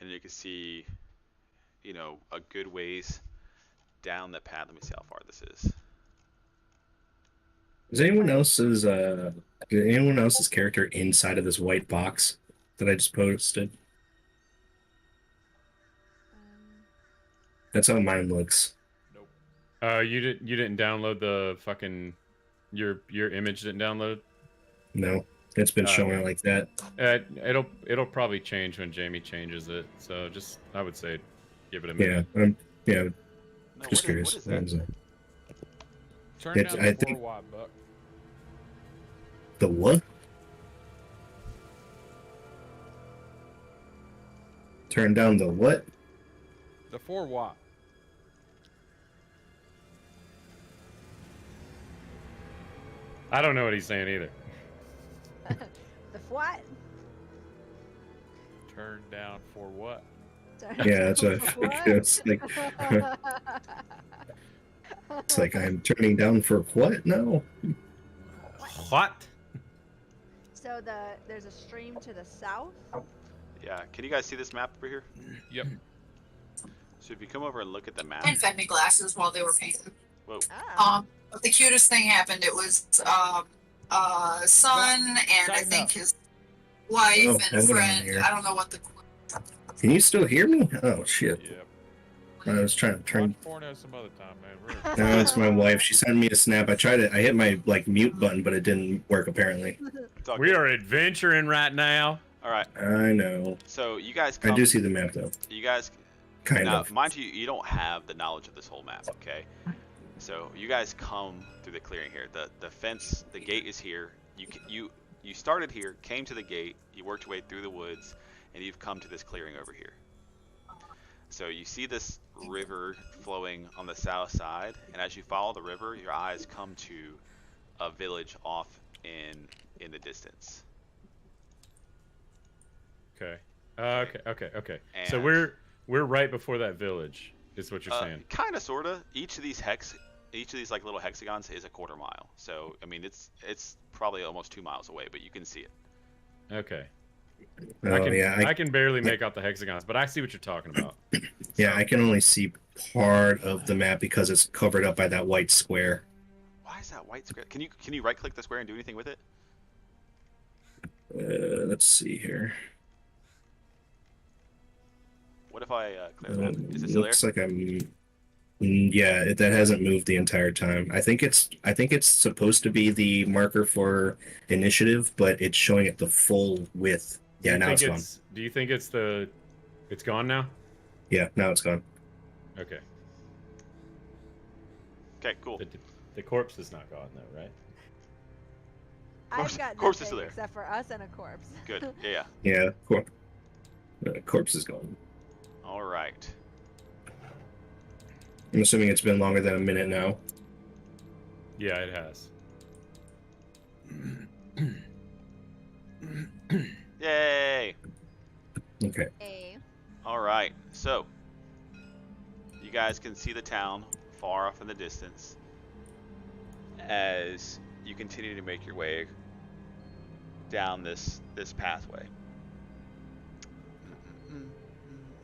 and you can see, a good ways down the path. Let me see how far this is. Is anyone else's character inside of this white box that I just posted? That's how mine looks. Nope. You didn't download the fucking your image didn't download? No, it's been showing like that. It'll probably change when Jamie changes it. So I would say give it a minute. Yeah, No, just curious. What is that? Turn It's- down I the think- 4-watt, Buck. The what? Turn down the what? The 4-watt. I don't know what he's saying either. The what? Turn down for what? Yeah, that's what I What? figured. It's like I'm turning down for what? No. What? So there's a stream to the south. Yeah. Can you guys see this map over here? Yep. So if you come over and look at the map. And fed me glasses while they were painting. Whoa. Ah. But the cutest thing happened. It was son and I Time think out. his wife Oh, and a hold on friend. here. I don't know what the. Can you still hear me? Oh shit! Yep. I was trying to turn. Watch porno some other time, man. We're No, it's my wife. She sent me a snap. I hit my mute button, but it didn't work apparently. It's all We good. are adventuring right now. All right. I know. So you guys I come. do see the map though. You guys. Kind Now, of. mind you, you don't have the knowledge of this whole map, okay? So you guys come through the clearing here. The fence, the gate is here. You started here, came to the gate. You worked your way through the woods, and you've come to this clearing over here. So you see this river flowing on the south side, and as you follow the river, your eyes come to a village off in the distance. Okay. Okay. Okay. So And- we're right before that village, is what you're saying. Kind of, sorta. Each of these like little hexagons is a quarter mile. So I mean, it's probably almost 2 miles away, but you can see it. Okay. Oh, I can barely make out the hexagons, but I see what you're talking about. yeah, So- I can only see part of the map because it's covered up by that white square. Why is that white square? Can you right click the square and do anything with it? Let's see here. What if I clear the map? Is it still there? Looks like yeah, that hasn't moved the entire time. I think it's supposed to be the marker for initiative, but it's showing it the full width. Yeah, now it's gone. Do you think it's gone now? Yeah, now it's gone. Okay. Okay, cool. The corpse is not gone though, right? Corpse- I've got corpse is nothing still there. except for us and a corpse. Good. Yeah. Yeah, corpse is gone. All right. I'm assuming it's been longer than a minute now. Yeah, it has. Yay! Okay. A. All right. So you guys can see the town far off in the distance as you continue to make your way down this pathway.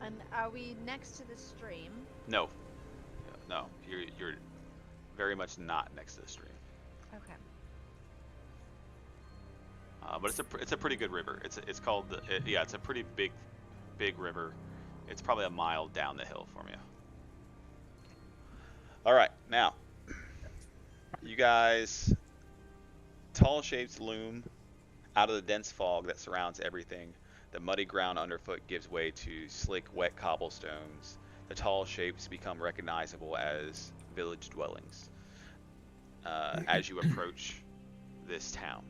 And are we next to the stream? No, you're very much not next to the stream. Okay. But it's a pretty good river. It's called it's a pretty big river. It's probably a mile down the hill from you. All right, now you guys, tall shapes loom out of the dense fog that surrounds everything. The muddy ground underfoot gives way to slick, wet cobblestones. The tall shapes become recognizable as village dwellings as you approach this town.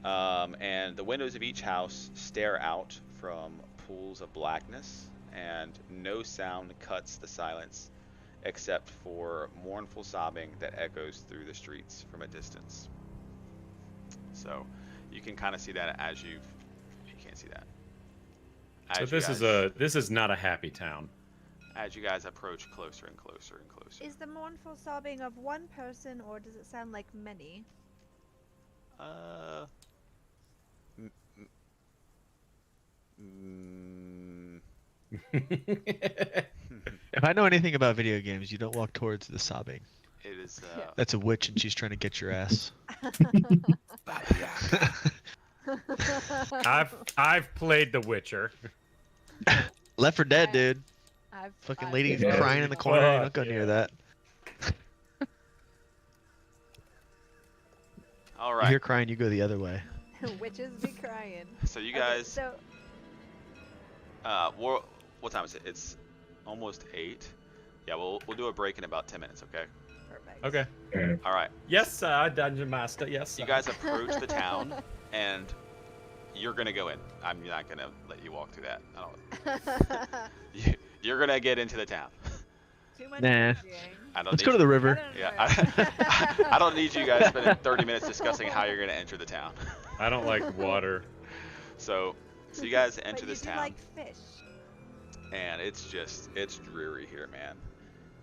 And the windows of each house stare out from pools of blackness, and no sound cuts the silence except for mournful sobbing that echoes through the streets from a distance. So you can kind of see that as you can't see that. So this is not a happy town. As you guys approach closer and closer and closer. Is the mournful sobbing of one person, or does it sound like many? If I know anything about video games, you don't walk towards the sobbing. It is. That's a witch, and she's trying to get your ass. I've played The Witcher. Left 4 Dead, dude. Fucking lady Yeah. crying in the corner. You don't go near that. All You right. hear crying, you go the other way. Witches be crying. So you Okay, guys, so what time is it? It's almost 8. Yeah, we'll do a break in about 10 minutes. Okay. perfect. Okay. All right. Yes, sir, Dungeon Master. Yes, You sir. guys approach the town, and you're gonna go in. I'm not gonna let you walk through that. You're gonna get into the town. Too much Nah. energy. I don't Let's need go to the I river. don't Yeah, know. I don't need you guys spending 30 minutes discussing how you're gonna enter the town. I don't like water. So you guys But enter you this do town, like fish. and it's dreary here, man.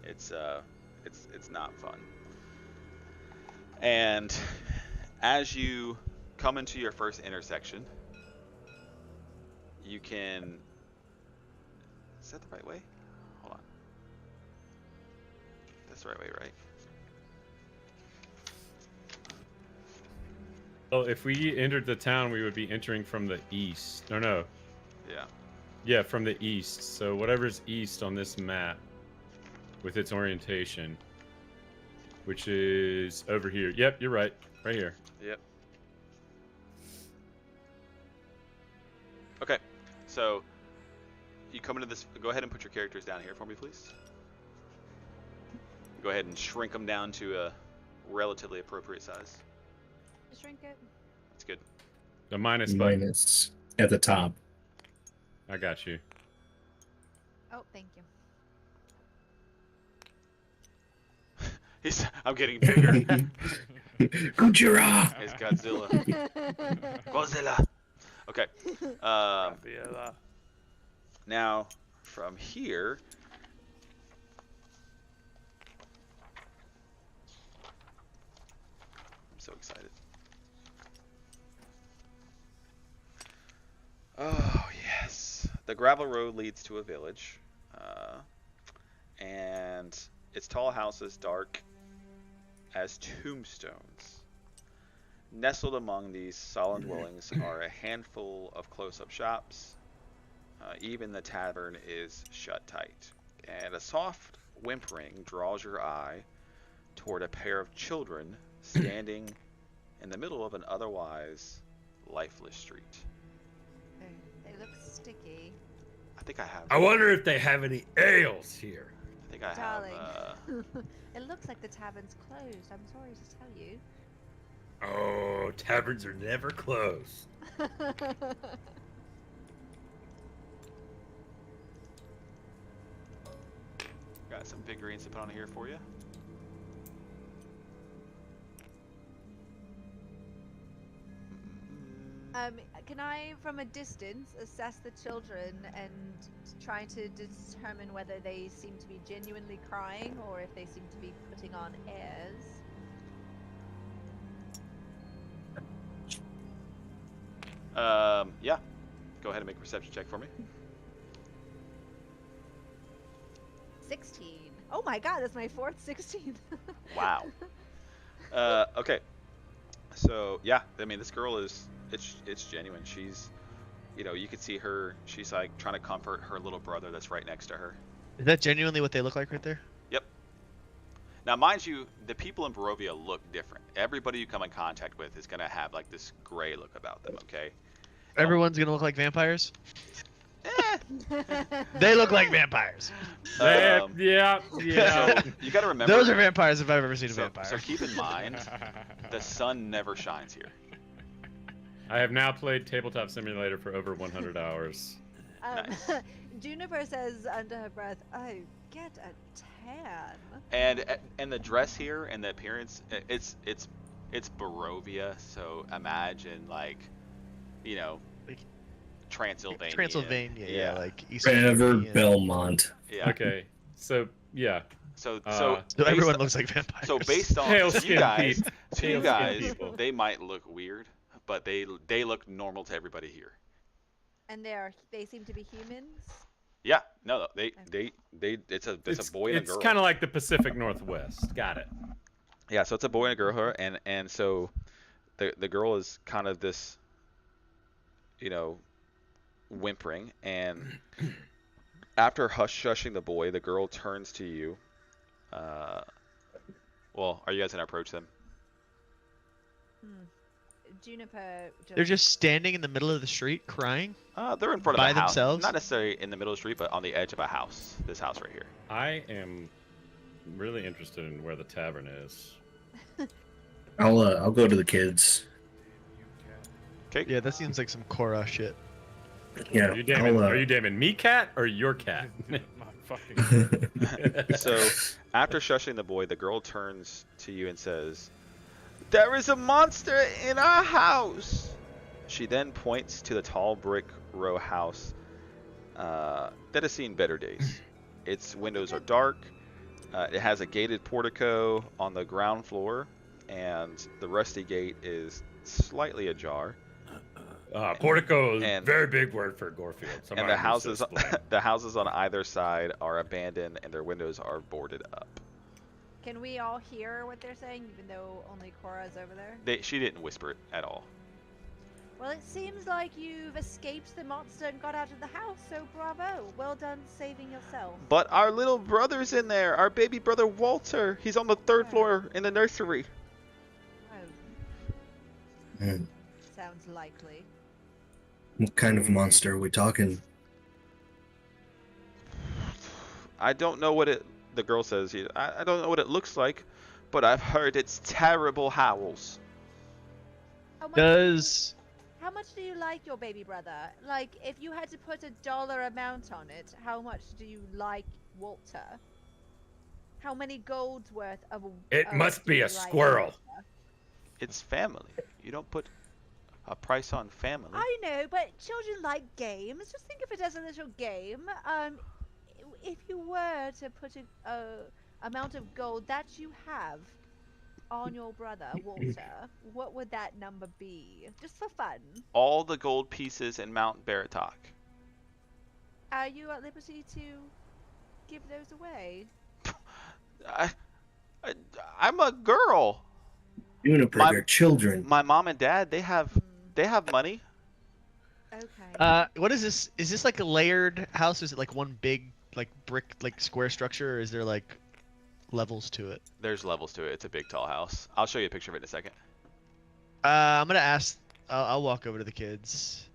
It's not fun. And as you come into your first intersection, you can. Is that the right way? Hold on. That's the right way, right? Well, if we entered the town, we would be entering from the east. No. Yeah. Yeah, from the east. So whatever's east on this map, with its orientation, which is over here. Yep, you're right. Right here. Yep. Okay, so you come into this. Go ahead and put your characters down here for me, please. Go ahead and shrink them down to a relatively appropriate size. Shrink it. That's good. The minus button. Minus at the top. I got you. Oh, thank you. I'm getting bigger. Gujira! It's Godzilla. Godzilla. Okay. Rafaela. Now, from here, I'm so excited. Oh, yes. The gravel road leads to a village, and its tall houses dark as tombstones. Nestled among these solemn dwellings are a handful of close-up shops. Even the tavern is shut tight, and a soft whimpering draws your eye toward a pair of children standing in the middle of an otherwise lifeless street. They look sticky. I think I have. I wonder if they have any ales here. I think I Darling. have. It looks like the tavern's closed. I'm sorry to tell you. Oh, taverns are never closed. Got some figurines to put on here for you. Can I, from a distance, assess the children and try to determine whether they seem to be genuinely crying or if they seem to be putting on airs? Yeah. Go ahead and make a perception check for me. 16. Oh my god, that's my fourth 16. Wow. Okay. So yeah, I mean, this girl is it's genuine. She's, you could see her. She's like trying to comfort her little brother that's right next to her. Is that genuinely what they look like right there? Yep. Now, mind you, the people in Barovia look different. Everybody you come in contact with is gonna have like this gray look about them. Okay. Everyone's gonna look like vampires. Eh. They look like vampires. Um, Yeah. So you got to remember. Those are vampires if I've ever seen a so, vampire. so keep in mind, the sun never shines here. I have now played Tabletop Simulator for over 100 hours. Nice. Juniper says under her breath, "Oh, get a tan." And the dress here and the appearance, it's Barovia. So imagine like, Like, Transylvania. Transylvania, yeah, Yeah. like East Ever European. Belmont. Yeah. Okay, so yeah. So Uh, So everyone based- looks like vampires. So based on Pale to you skin guys, people. to you Pale skin guys, people. they might look weird, but they look normal to everybody here. And they seem to be humans. Yeah, no, they it's a boy and a girl. It's kind of like the Pacific Northwest. Got it. Yeah, so it's a boy and a girl here, and so the girl is kind of this, whimpering, and after hushing the boy, the girl turns to you. Well, are you guys gonna approach them? Juniper. They're just standing in the middle of the street crying. They're in front of By a house, themselves? not necessarily in the middle of the street, but on the edge of a house. This house right here. I am really interested in where the tavern is. I'll go to the kids. Okay. Yeah, that seems like some Korra shit. Yeah. Are you damning me, cat, or your cat? My fucking. So, after shushing the boy, the girl turns to you and says, "There is a monster in our house." She then points to the tall brick row house that has seen better days. Its windows are dark. It has a gated portico on the ground floor, and the rusty gate is slightly ajar. Portico is a and- very big word for Gorefield. And Somebody the needs to houses, explain. the houses on either side are abandoned, and their windows are boarded up. Can we all hear what they're saying, even though only Cora's over there? She didn't whisper it at all. Well, it seems like you've escaped the monster and got out of the house, so bravo. Well done saving yourself. But our little brother's in there. Our baby brother Walter. He's on the third floor in the nursery. Oh, Hmm. sounds likely. What kind of monster are we talking? I don't know what it. The girl says. I don't know what it looks like, but I've heard it's terrible howls. How much Does How much do you like your baby brother? Like, if you had to put a dollar amount on it, how much do you like Walter? How many gold's worth of? It must do be you a like squirrel. Walter? It's family. You don't put a price on family. I know, but children like games. Just think of it as a little game. If you were to put a amount of gold that you have on your brother Walter, what would that number be? Just for fun. All the gold pieces in Mount Baratok. Are you at liberty to give those away? I, I, I'm a girl. Juniper, My- they're children. My mom and dad, they have money. Okay. What is this? Is this like a layered house? Is it like one big like brick like square structure, or is there like levels to it? There's levels to it. It's a big, tall house. I'll show you a picture of it in a second. I'm gonna ask. I'll walk over to the kids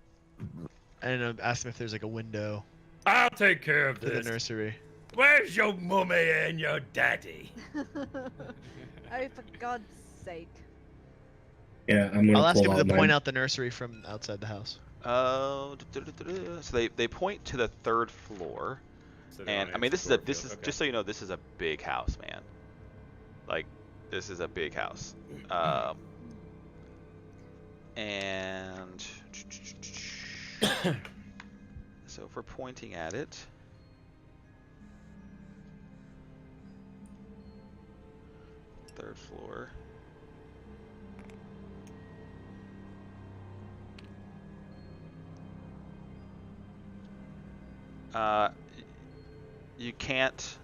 and ask them if there's like a window I'll take care of to the this. nursery. Where's your mummy and your daddy? Oh, for God's sake. Yeah, I'm gonna I'll ask pull him out to point mine. out the nursery from outside the house. So they point to the 3rd floor, So they and don't I mean answer this is Gorfield. Okay. just so you know, this is a big house, man. Like, this is a big house. And so if we're pointing at it, third floor. You can't.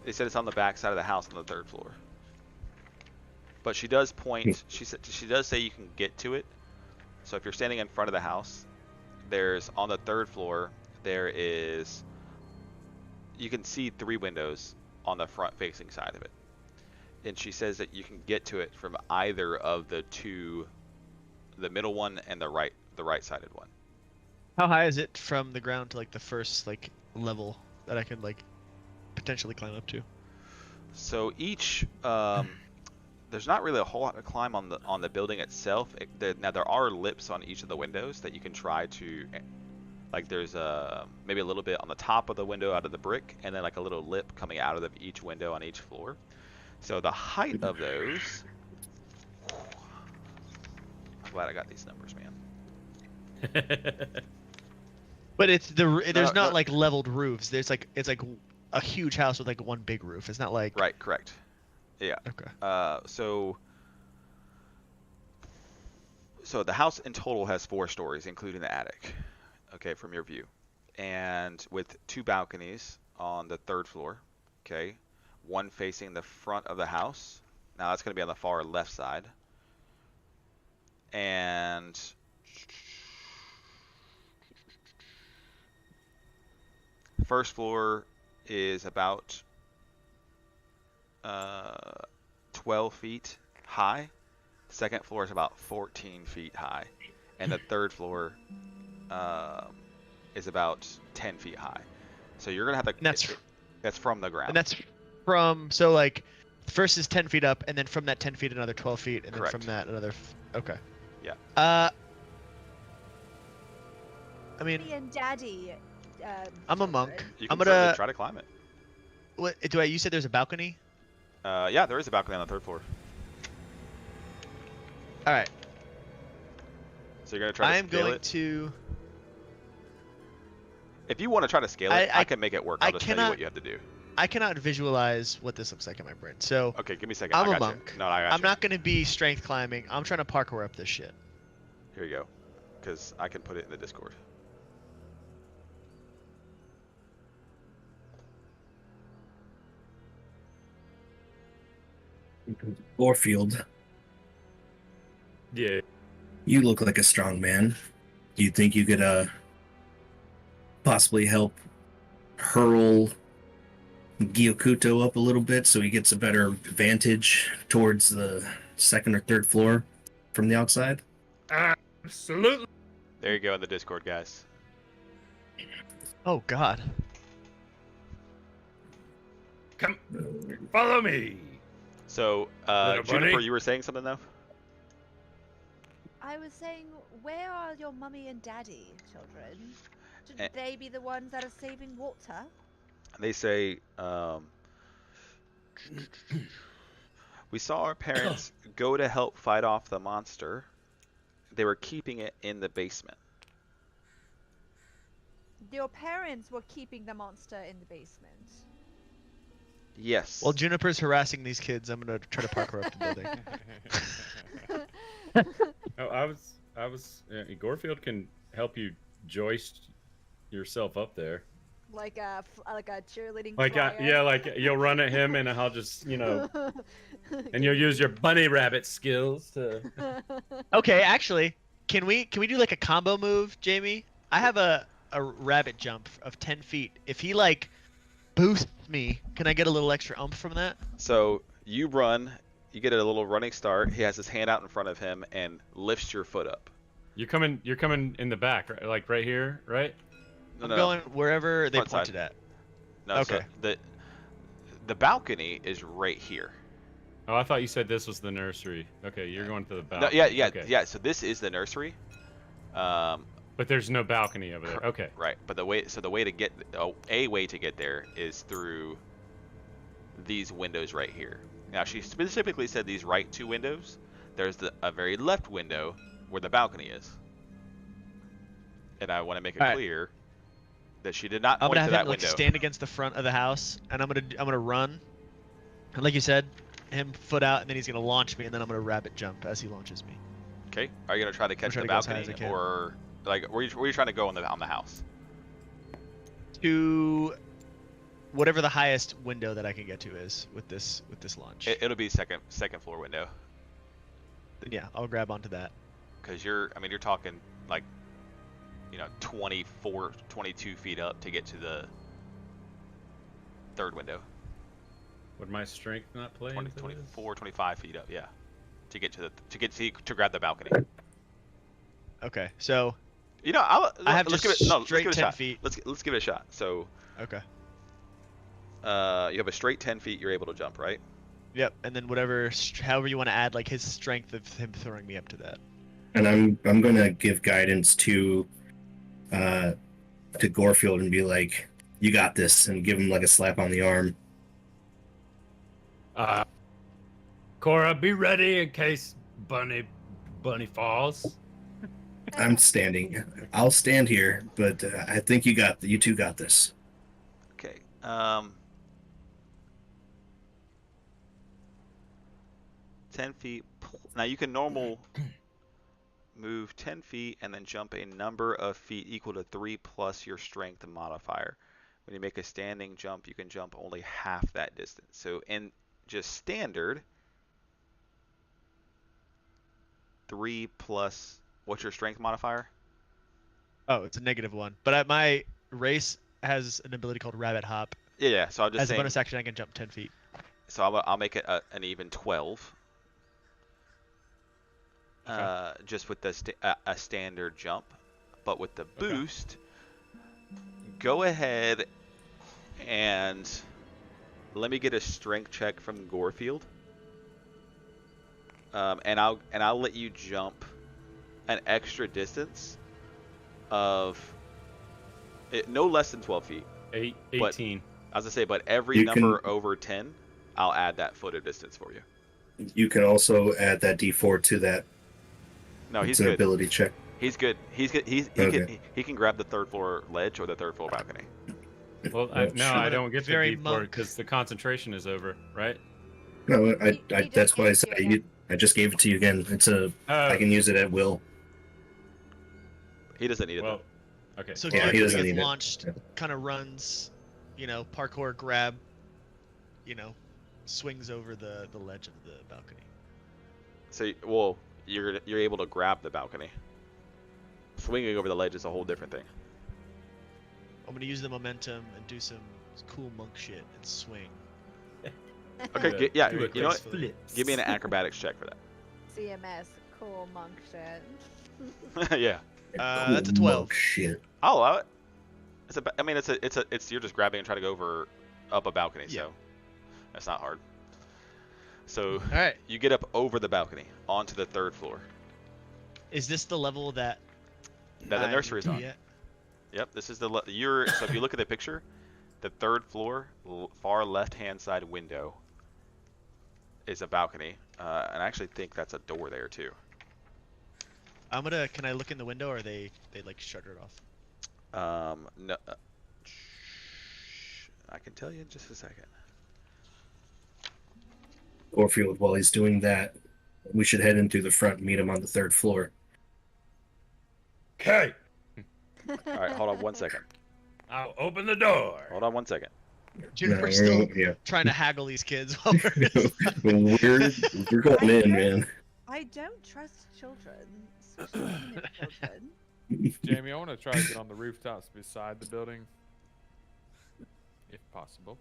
They said it's on the back side of the house on the 3rd floor. But she does point. She does say you can get to it. So if you're standing in front of the house, there's on the 3rd floor. There is. You can see 3 windows on the front-facing side of it, and she says that you can get to it from either of the two, the middle one and the right-sided one. How high is it from the ground to like the first like level that I could like potentially climb up to? So each, there's not really a whole lot to climb on the building itself. Now there are lips on each of the windows that you can try to, like there's maybe a little bit on the top of the window out of the brick, and then like a little lip coming out of each window on each floor. So the height of those, I'm glad I got these numbers, man. But it's there's no. not like leveled roofs. There's like it's like a huge house with like one big roof. It's not like Right, correct. Yeah. Okay. So the house in total has 4 stories, including the attic. Okay, from your view, and with 2 balconies on the 3rd floor. Okay, one facing the front of the house. Now that's going to be on the far left side. And first floor is about 12 feet high. Second floor is about 14 feet high, and the 3rd floor is about 10 feet high. So you're gonna have to. And that's from the ground. and that's from so like first is 10 feet up, and then from that 10 feet another 12 feet, and Correct. then from that another. Okay. Yeah. I mean, Me and Daddy. I'm a monk. children. You I'm can gonna. certainly try to climb it. What do I? You said there's a balcony. Yeah, there is a balcony on the 3rd floor. All right. So you're gonna try to I am scale going it. to. If you want to try to scale it, I I can make it work. I I'll just tell you cannot- what you have to do. I cannot visualize what this looks like in my brain. So Okay, give me a second. I'm I a got you. monk. No, I got I'm you. not going to be strength climbing. I'm trying to parkour up this shit. Here you go, because I can put it in the Discord. Orfield, Yeah. you look like a strong man. Do you think you could possibly help hurl Gyokuto up a little bit so he gets a better vantage towards the 2nd or 3rd floor from the outside? Absolutely. There you go in the Discord, guys. Oh God. Come, follow me. So, Little Juniper, bunny? you were saying something though? I was saying, where are your mummy and daddy, children? Eh. Should they be the ones that are saving water? They say, we saw our parents go to help fight off the monster. They were keeping it in the basement. Your parents were keeping the monster in the basement. Yes. While Juniper's harassing these kids, I'm gonna try to park her up the building. Oh, I was. Gorefield can help you joist yourself up there. Like a cheerleading Like, flyer. yeah, like you'll run at him, and I'll just, and you'll use your bunny rabbit skills to. Okay, actually, can we do like a combo move, Jamie? I have a rabbit jump of 10 feet. If he like boosts me, can I get a little extra oomph from that? So you run, you get a little running start. He has his hand out in front of him and lifts your foot up. You're coming in the back, right? Like right here, right? No, I'm no, going wherever they Front pointed side. at. no. Okay. So the balcony is right here. Oh, I thought you said this was the nursery. Okay, you're going to the No, balcony. yeah. Okay. So this is the nursery. But there's no balcony over there. Okay. Right. But the way to get a way to get there is through these windows right here. Now she specifically said these right two windows. There's a very left window where the balcony is, and I want to make it All right. clear that she did not I'm point gonna to have that him like window. stand against the front of the house, and I'm gonna run, and like you said, him foot out, and then he's gonna launch me, and then I'm gonna rabbit jump as he launches me. Okay. Are you gonna try to catch try the to go as high balcony, as I can. or like where you trying to go on the house? To whatever the highest window that I can get to is with this launch. It'll be second floor window, Then yeah, I'll grab onto that. because you're talking like 24, 22 feet up to get to the third window. Would my strength not play 20, into this? 24, 25 feet up, yeah. To get to grab the balcony. Okay, so I have let's just give it let's straight give it a 10 shot. feet. Let's give it a shot. So okay, you have a straight 10 feet. You're able to jump, right? yep, and then however you want to add like his strength of him throwing me up to that. And I'm gonna give guidance to Gorefield and be like, "You got this," and give him like a slap on the arm. Cora, be ready in case Bunny falls. I'm standing. I'll stand here, but I think you two got this. Okay. 10 feet. Now you can normal move 10 feet and then jump a number of feet equal to 3 plus your strength modifier. When you make a standing jump, you can jump only half that distance. So in just standard, 3 plus, what's your strength modifier? Oh, it's a -1. But my race has an ability called Rabbit Hop. Yeah. So I'm just As a saying. bonus action, I can jump 10 feet. So I'll make it an even 12. Okay. Just with a standard jump, but with the boost, go ahead and let me get a strength check from Gorefield, and I'll let you jump an extra distance of no less than 12 feet. 18. As I say, but every number over 10, I'll add that foot of distance for you. You can also add that D4 to that. No, he's it's an good. ability check. He's good. He Okay. can grab the third floor ledge or the third floor balcony. Well, Oh, no, I don't get Very the D4 monk. because the concentration is over, right? No, He that's just why I gave said it to you I just gave it to you again. I Oh, can use it at will. He doesn't need it well, okay. So Yeah, he Gorefield doesn't gets need it. launched, kind of runs, parkour grab, swings over the ledge of the balcony. though. So, you're able to grab the balcony. Swinging over the ledge is a whole different thing. I'm gonna use the momentum and do some cool monk shit and swing. Okay, Do yeah. a You know what? quick flip. Give me an acrobatics check for CMS, cool monk shit. that. Yeah, That's a Cool 12. monk Shit. I'll allow it. It's you're just grabbing and trying to go up a balcony, Yeah. so that's not hard. So All right. you get up over the balcony onto the third floor. Is this the level that That the I nursery's need to on. be at? Yep, this is the so if you look at the picture, the third floor, far left-hand side window is a balcony, and I actually think that's a door there too. Can I look in the window, or they like shuttered off? No, I can tell you in just a second. Gorfield, while he's doing that, we should head in through the front and meet him on the third floor. Okay, All right, hold on one second. I'll open the door. Hold on one second. We're No, still yeah. trying to haggle these kids while we're going in, man. I don't trust children, especially female children. Jamie, I want to try to get on the rooftops beside the building, if possible.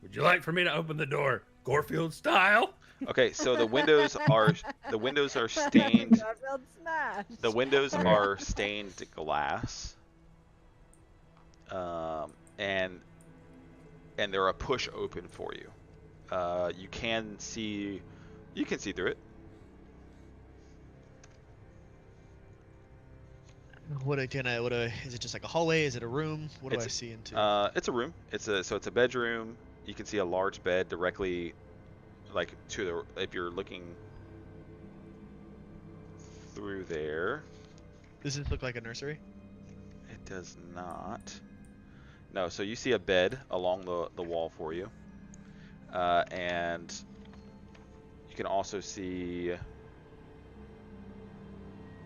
Would you like for me to open the door, Gorfield style? Okay, so the windows are stained. Garfield smash. The windows are stained glass, and they're a push open for you. You can see through it. Is it just like a hallway? Is it a room? What do I see into? It's a room. It's a bedroom. You can see a large bed directly, like to the, if you're looking through there. Does this look like a nursery? It does not. No, so you see a bed along the wall for you, and you can also see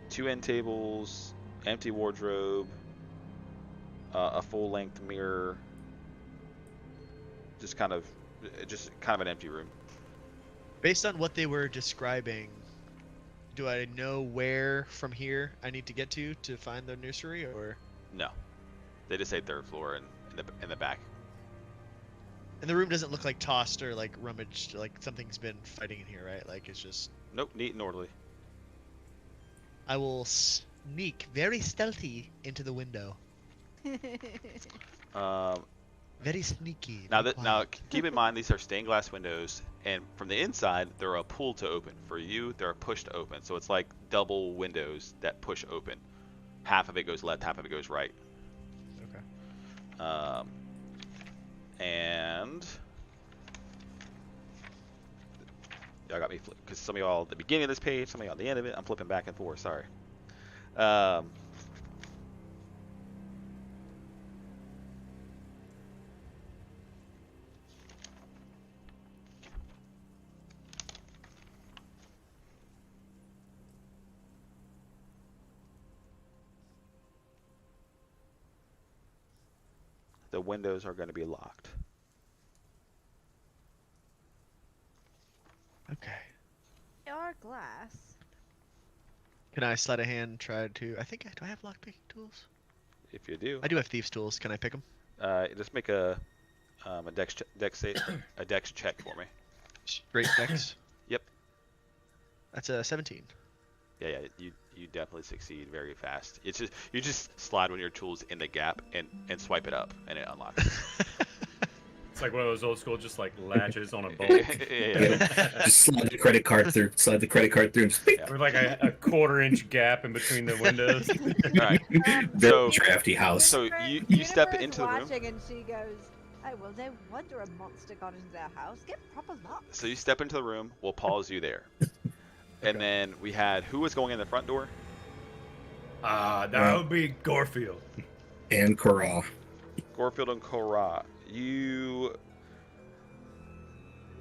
2 end tables, empty wardrobe, a full-length mirror, just kind of an empty room. Based on what they were describing, do I know where from here I need to get to find the nursery, or? No, they just say third floor and in the back. And the room doesn't look like tossed or like rummaged, like something's been fighting in here, right? Like it's just. Nope, neat and orderly. I will sneak very stealthy into the window. Very sneaky. Now very now quiet. keep in mind these are stained glass windows, and from the inside they're a pull to open. For you, they're a push to open. So it's like double windows that push open. Half of it goes left, half of it goes right. Okay. And y'all got me because some of y'all at the beginning of this page, some of y'all at the end of it. I'm flipping back and forth. Sorry. The windows are going to be locked. Okay. They are glass. Can I sleight of hand try to? Do I have lockpicking tools? If you do, I do have thieves' tools. Can I pick them? just make a dex check for me. Straight dex. Yep. That's a 17. Yeah, you definitely succeed very fast. It's just you just slide one of your tools in the gap and swipe it up and it unlocks. It's like one of those old school, just like latches on a bolt. Yeah. Just slide the credit card through. Slide the credit card through. Yeah. With like a 1/4-inch gap in between the windows. All right. Very So- drafty house. So Jennifer- you step Jennifer's into the room. watching and she goes, "Oh well, no wonder a monster got into their house. Get proper locks." So you step into the room. We'll pause you there. And then we had who was going in the front door? That would be Gorfield. And Korra. Gorfield and Korra. You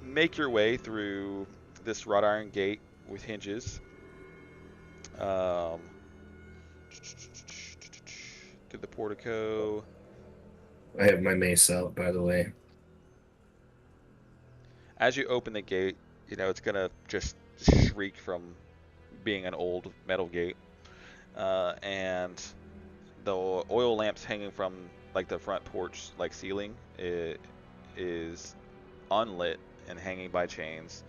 make your way through this wrought iron gate with hinges. Through the portico. I have my mace out, by the way. As you open the gate, you know it's gonna just shriek from being an old metal gate, and the oil lamps hanging from like the front porch like ceiling is unlit and hanging by chains,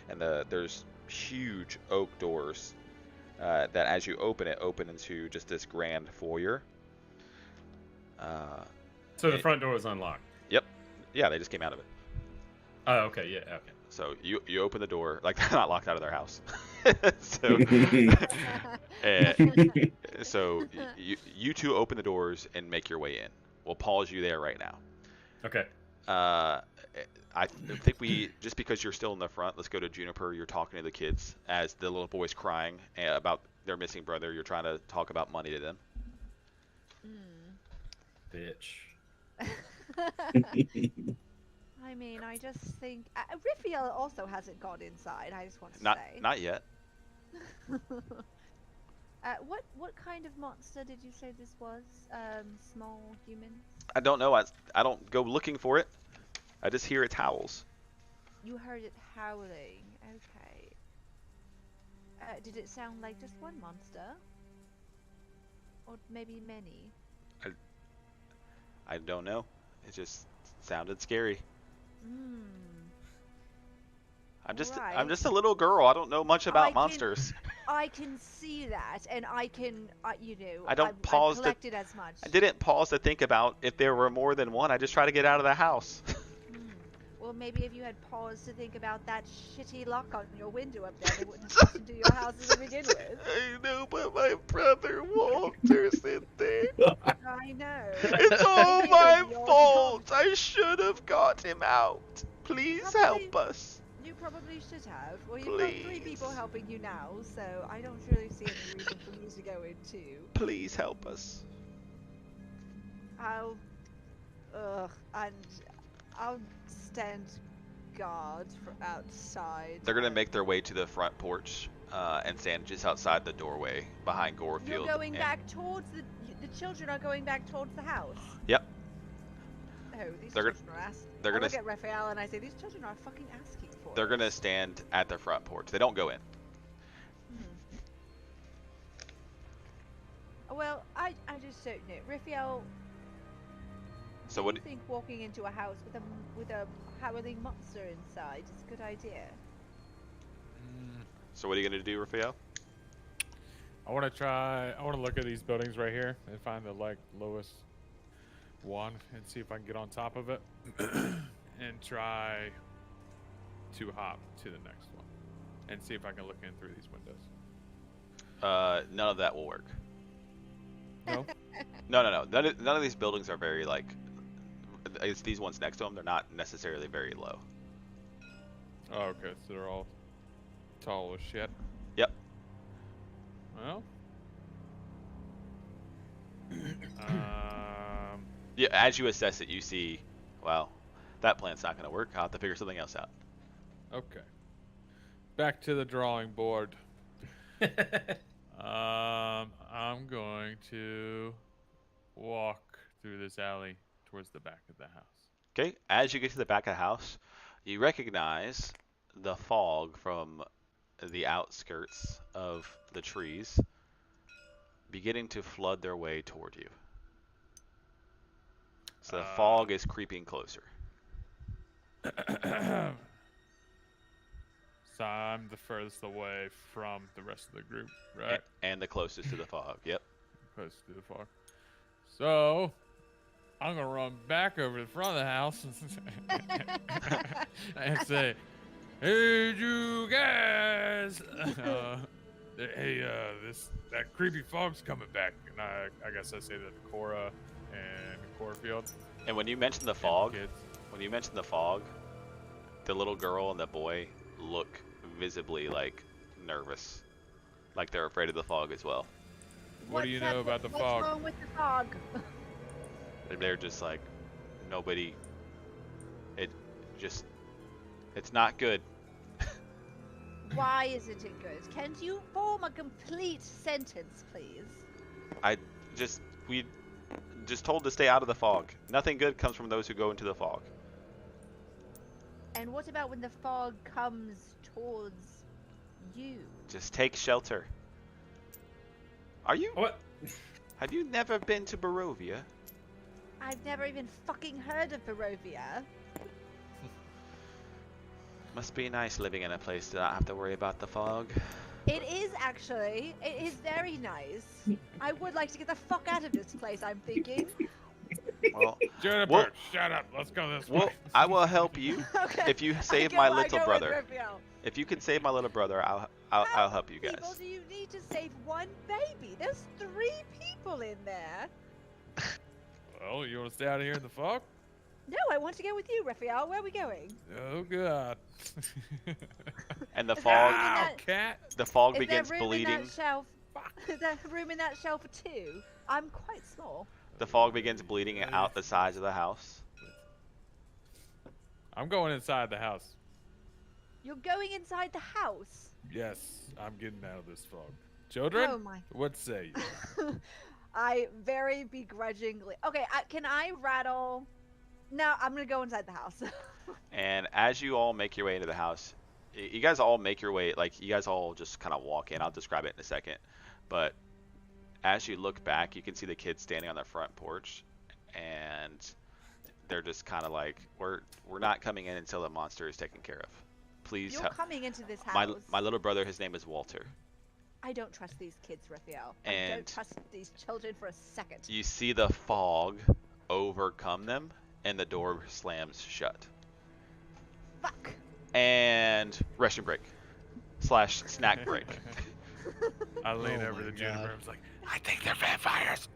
and there's huge oak doors that as you open into just this grand foyer. So the front door was unlocked. Yeah, they just came out of it. Oh, okay, yeah, okay. So you open the door, like they're not locked out of their house. So, so you two open the doors and make your way in. We'll pause you there right now. Okay. I think we, just because you're still in the front, let's go to Juniper. You're talking to the kids as the little boy's crying about their missing brother. You're trying to talk about money to them. Bitch. I mean, I just think Raphael also hasn't gone inside. I just want to Not say. not yet. What kind of monster did you say this was? Small human? I don't know. I don't go looking for it. I just hear its howls. You heard it howling. Okay. Did it sound like just one monster? Or maybe many? I don't know. It just sounded scary. I'm just a little girl. I don't know much about monsters. I can see that, and I can, you know, I don't pause I've collected as much. I didn't pause to think about if there were more than one. I just try to get out of the house. Well, maybe if you had paused to think about that shitty lock on your window up there, they wouldn't have into your house to begin with. I know, but my brother Walter's in there. I know. It's all my fault. I should have got him out. Please help us. You probably should have. Well, you've got 3 people helping you now, so I don't really see any reason for you to go in too. Please help us. I'll stand guard for outside. They're gonna make their way to the front porch and stand just outside the doorway behind Gorefield. You're going back towards the children are going back towards the house. Yep. Oh, these children are asking. They're gonna look at Raphael and I say, these children are fucking asking for. They're gonna stand at the front porch. They don't go in. Well, I just don't know, Raphael. So do you think walking into a house with a howling monster inside is a good idea? So what are you gonna do, Raphael? I want to look at these buildings right here and find the lowest one and see if I can get on top of it and try to hop to the next one and see if I can look in through these windows. None of that will work. No? No. None of these buildings are very it's these ones next to them. They're not necessarily very low. Oh, okay. So they're all tall as shit. Yep. Well. Yeah. As you assess it, you see, well, that plan's not gonna work. I'll have to figure something else out. Okay. Back to the drawing board. I'm going to walk through this alley towards the back of the house. Okay. As you get to the back of the house, you recognize the fog from the outskirts of the trees beginning to flood their way toward you. So the fog is creeping closer. So I'm the furthest away from the rest of the group, right? And the closest to the fog, yep. Closest to the fog. So I'm gonna run back over to the front of the house and say, "Hey, you guys! That creepy fog's coming back." And I guess I say that to Cora and Gorefield. And when you mention the fog, the little girl and the boy look visibly nervous, like they're afraid of the fog as well. What do you know about the fog? What's wrong with the fog? They're just nobody. It's not good. Why isn't it good? Can you form a complete sentence, please? We just told to stay out of the fog. Nothing good comes from those who go into the fog. And what about when the fog comes towards you? Just take shelter. Are you? What? Have you never been to Barovia? I've never even fucking heard of Barovia. Must be nice living in a place to not have to worry about the fog. It is actually. It is very nice. I would like to get the fuck out of this place, I'm thinking. Well, Juniper, shut up. Let's go this way. well, I will help you Okay. if you save my little I go brother. with Raphael. If you can save my little brother, I'll How help you many people guys. do you need to save one baby? There's 3 people in there. Well, you want to stay out here in the fog? No, I want to go with you, Raphael. Where are we going? Oh God. And the Is there fog, room in Ow, that? cat. the fog Is there begins room in bleeding. that shelf? Is there room in that shelf for 2? I'm quite small. The fog begins bleeding out the sides of the house. I'm going inside the house. You're going inside the house. Yes, I'm getting out of this fog. Children, Oh my. what say you? I very begrudgingly. Okay, can I rattle? No, I'm gonna go inside the house. And as you all make your way into the house, you guys all make your way, like, you guys all just kind of walk in. I'll describe it in a second. But as you look back, you can see the kids standing on the front porch, and they're just kind of like, we're not coming in until the monster is taken care of. Please You're help. coming into this house. My little brother, his name is Walter. I don't trust these kids, Raphael. I And don't trust these children for a second. you see the fog overcome them, and the door slams shut. Fuck. And ration break / snack break. I lean Oh over my to Juniper. God. I was like, I think they're vampires.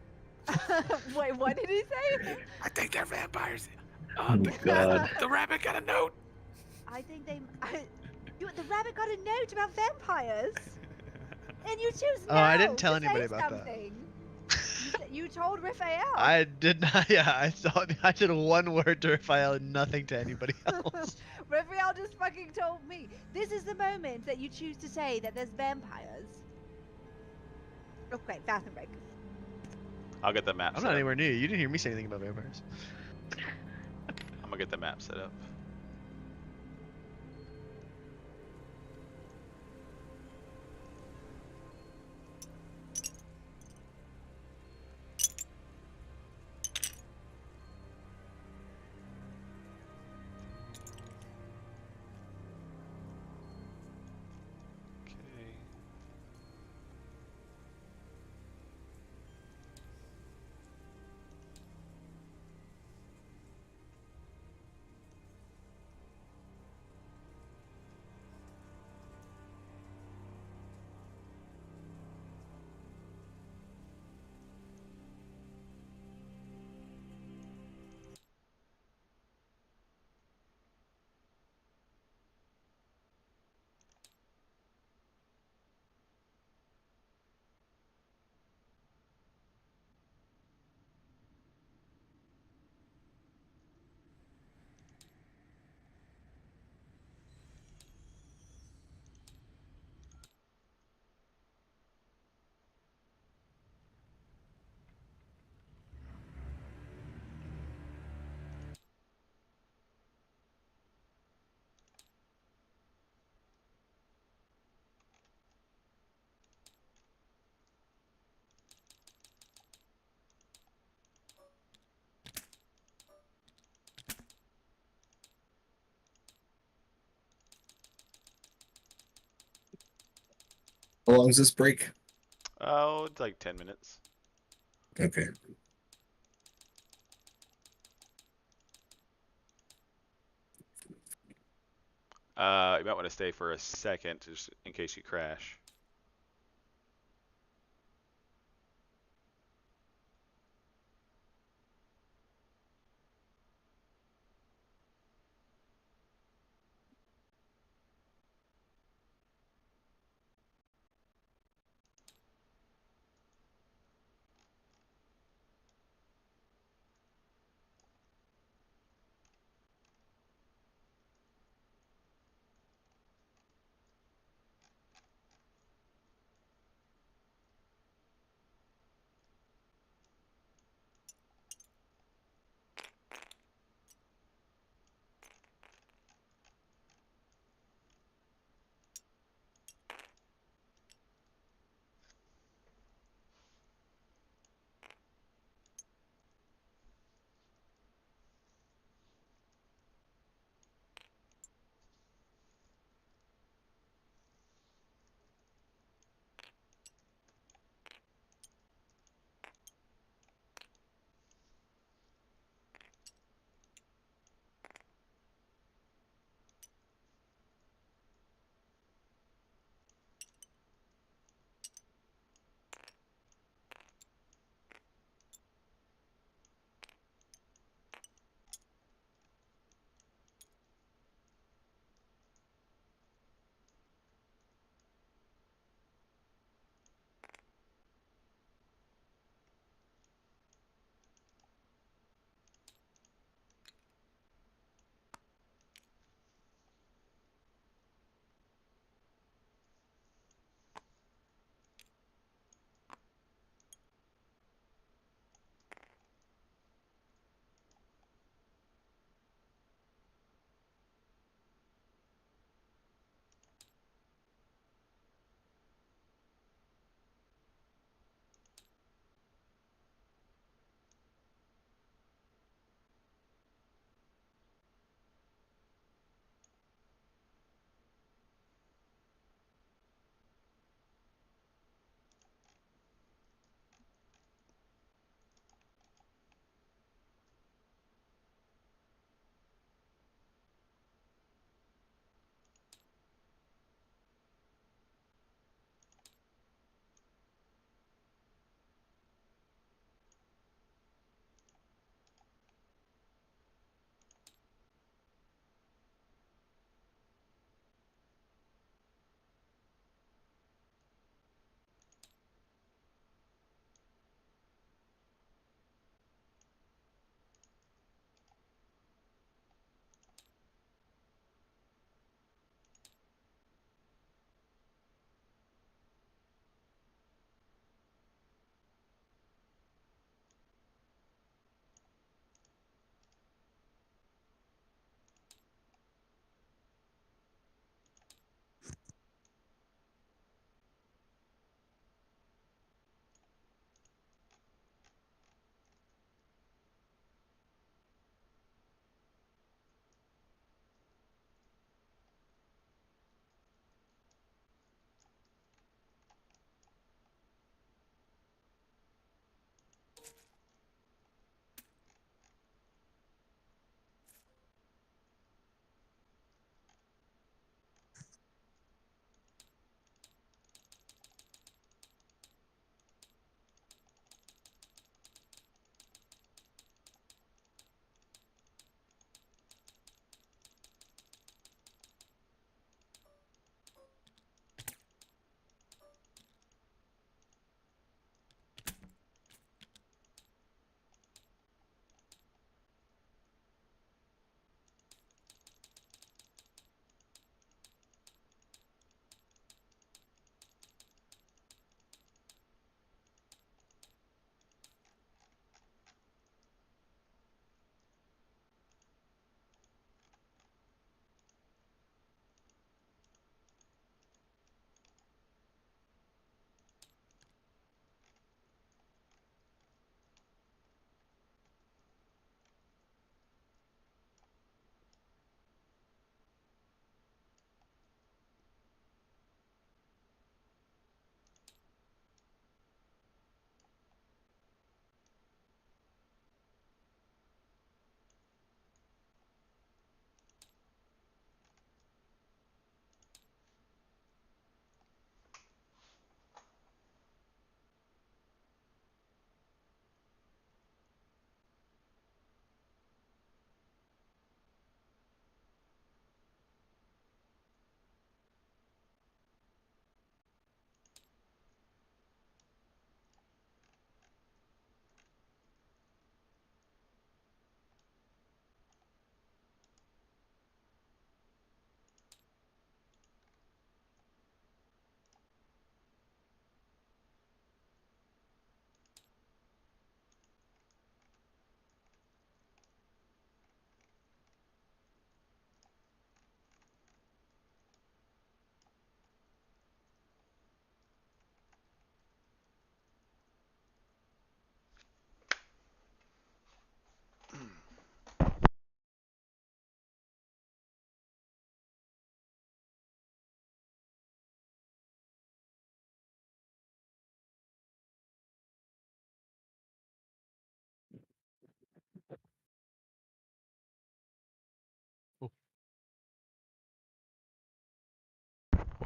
Wait, what did he say? I think they're vampires. Oh God. The rabbit got a note. I think they. The rabbit got a note about vampires, and you choose no. Oh, I didn't tell to say anybody about that. something. You told Raphael. I did not. Yeah, I thought I did 1 word to Raphael and nothing to anybody else. Raphael just fucking told me. This is the moment that you choose to say that there's vampires. Okay, bathroom break. I'll get the map I'm set not up. anywhere near you. You didn't hear me say anything about vampires. I'm gonna get the map set up. Okay. How long is this break? Oh, it's like 10 minutes. Okay. You might want to stay for a second, just in case you crash.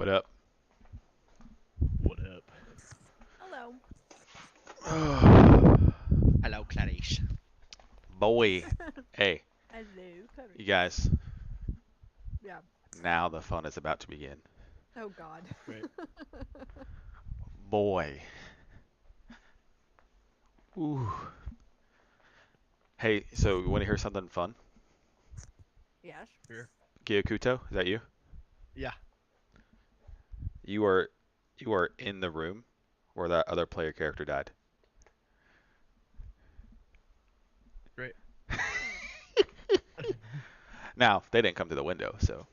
What up? What up? Hello. Hello, Clarice. Boy. Hey, Hello, Clarice. you guys. Yeah. Now the fun is about to begin. Oh God. Right. Boy. Ooh. Hey, so you want to hear something fun? Yes. Here. Gyakuto, is that you? Yeah. You are in the room where that other player character died. Great. Now, they didn't come to the window, so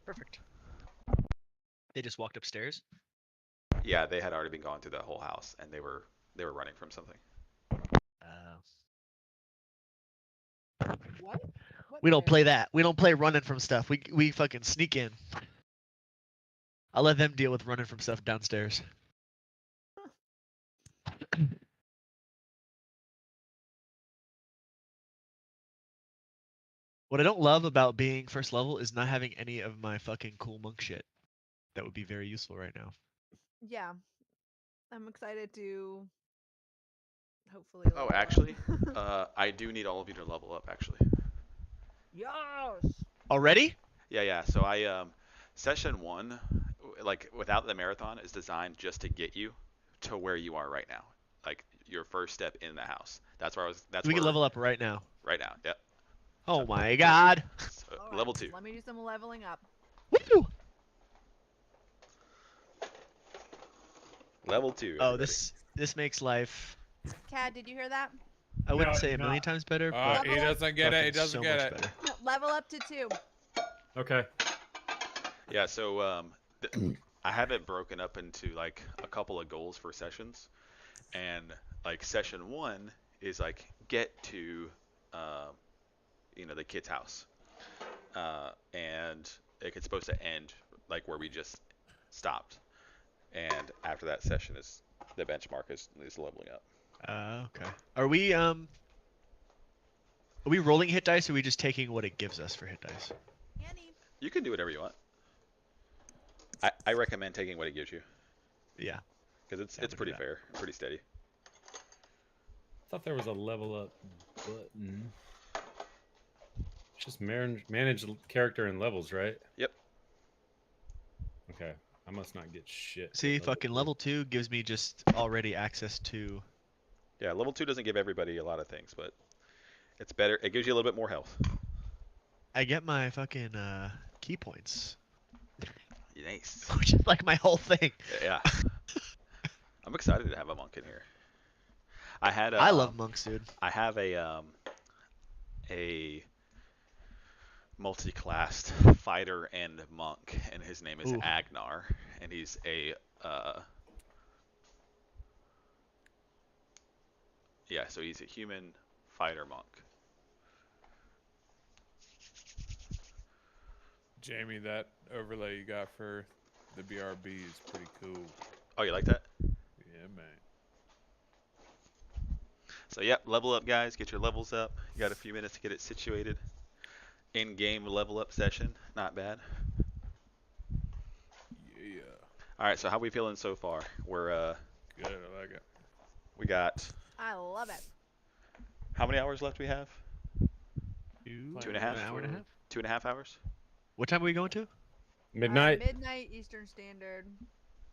Perfect. They just walked upstairs. yeah, they had already been going through the whole house and they were running from something. What? What We don't player? play that. We don't play running from stuff. We fucking sneak in. I'll let them deal with running from stuff downstairs. What I don't love about being first level is not having any of my fucking cool monk shit. That would be very useful right now. Yeah. I'm excited to hopefully Oh, level up. actually, I do need all of you to level up, actually. Yes. Already? Yeah. So session 1, like without the marathon, is designed just to get you to where you are right now, like your first step in the house. That's where I was. That's We can where level up right now. right now. Yep. Oh my god. So, All right, level 2. Let me do some leveling up. Woo! Level 2. Oh, Everybody. this makes life. Cad, did you hear that? I wouldn't No, say a no. million times better, but He doesn't get it. He fucking doesn't so get much it. better. No, level up to 2. Okay. Yeah. So I have it broken up into like a couple of goals for sessions, and like session 1 is like get to the kid's house, and it's supposed to end like where we just stopped, and after that session is the benchmark is leveling up. Okay. Are we rolling hit dice or are we just taking what it gives us for hit dice? Annie. You can do whatever you want. I recommend taking what it gives you Yeah. because Yeah, it's we'll do pretty that. fair, pretty steady. I thought there was a level up button. Just manage character and levels, right? Yep. Okay. I must not get shit. See, at fucking 2. level 2 gives me just already access to. Yeah, level 2 doesn't give everybody a lot of things, but it's better. It gives you a little bit more health. I get my fucking key points, Nice. which is like my whole thing. Yeah. I'm excited to have a monk in here. I had I love monks, dude. I have a multi-classed fighter and monk, and his name is Ooh. Agnar, and he's a so he's a human fighter monk. Jamie, that overlay you got for the BRB is pretty cool. Oh, you like that? Yeah, man. So yeah, level up, guys. Get your levels up. You got a few minutes to get it situated. In-game level up session, not bad. Yeah. All right, so how we feeling so far? We're Good. I like it. we got I love it. how many hours left? We have 2.5 2.5? An hour and a half. 2.5 hours. What time are we going to? Midnight? Midnight Eastern Standard.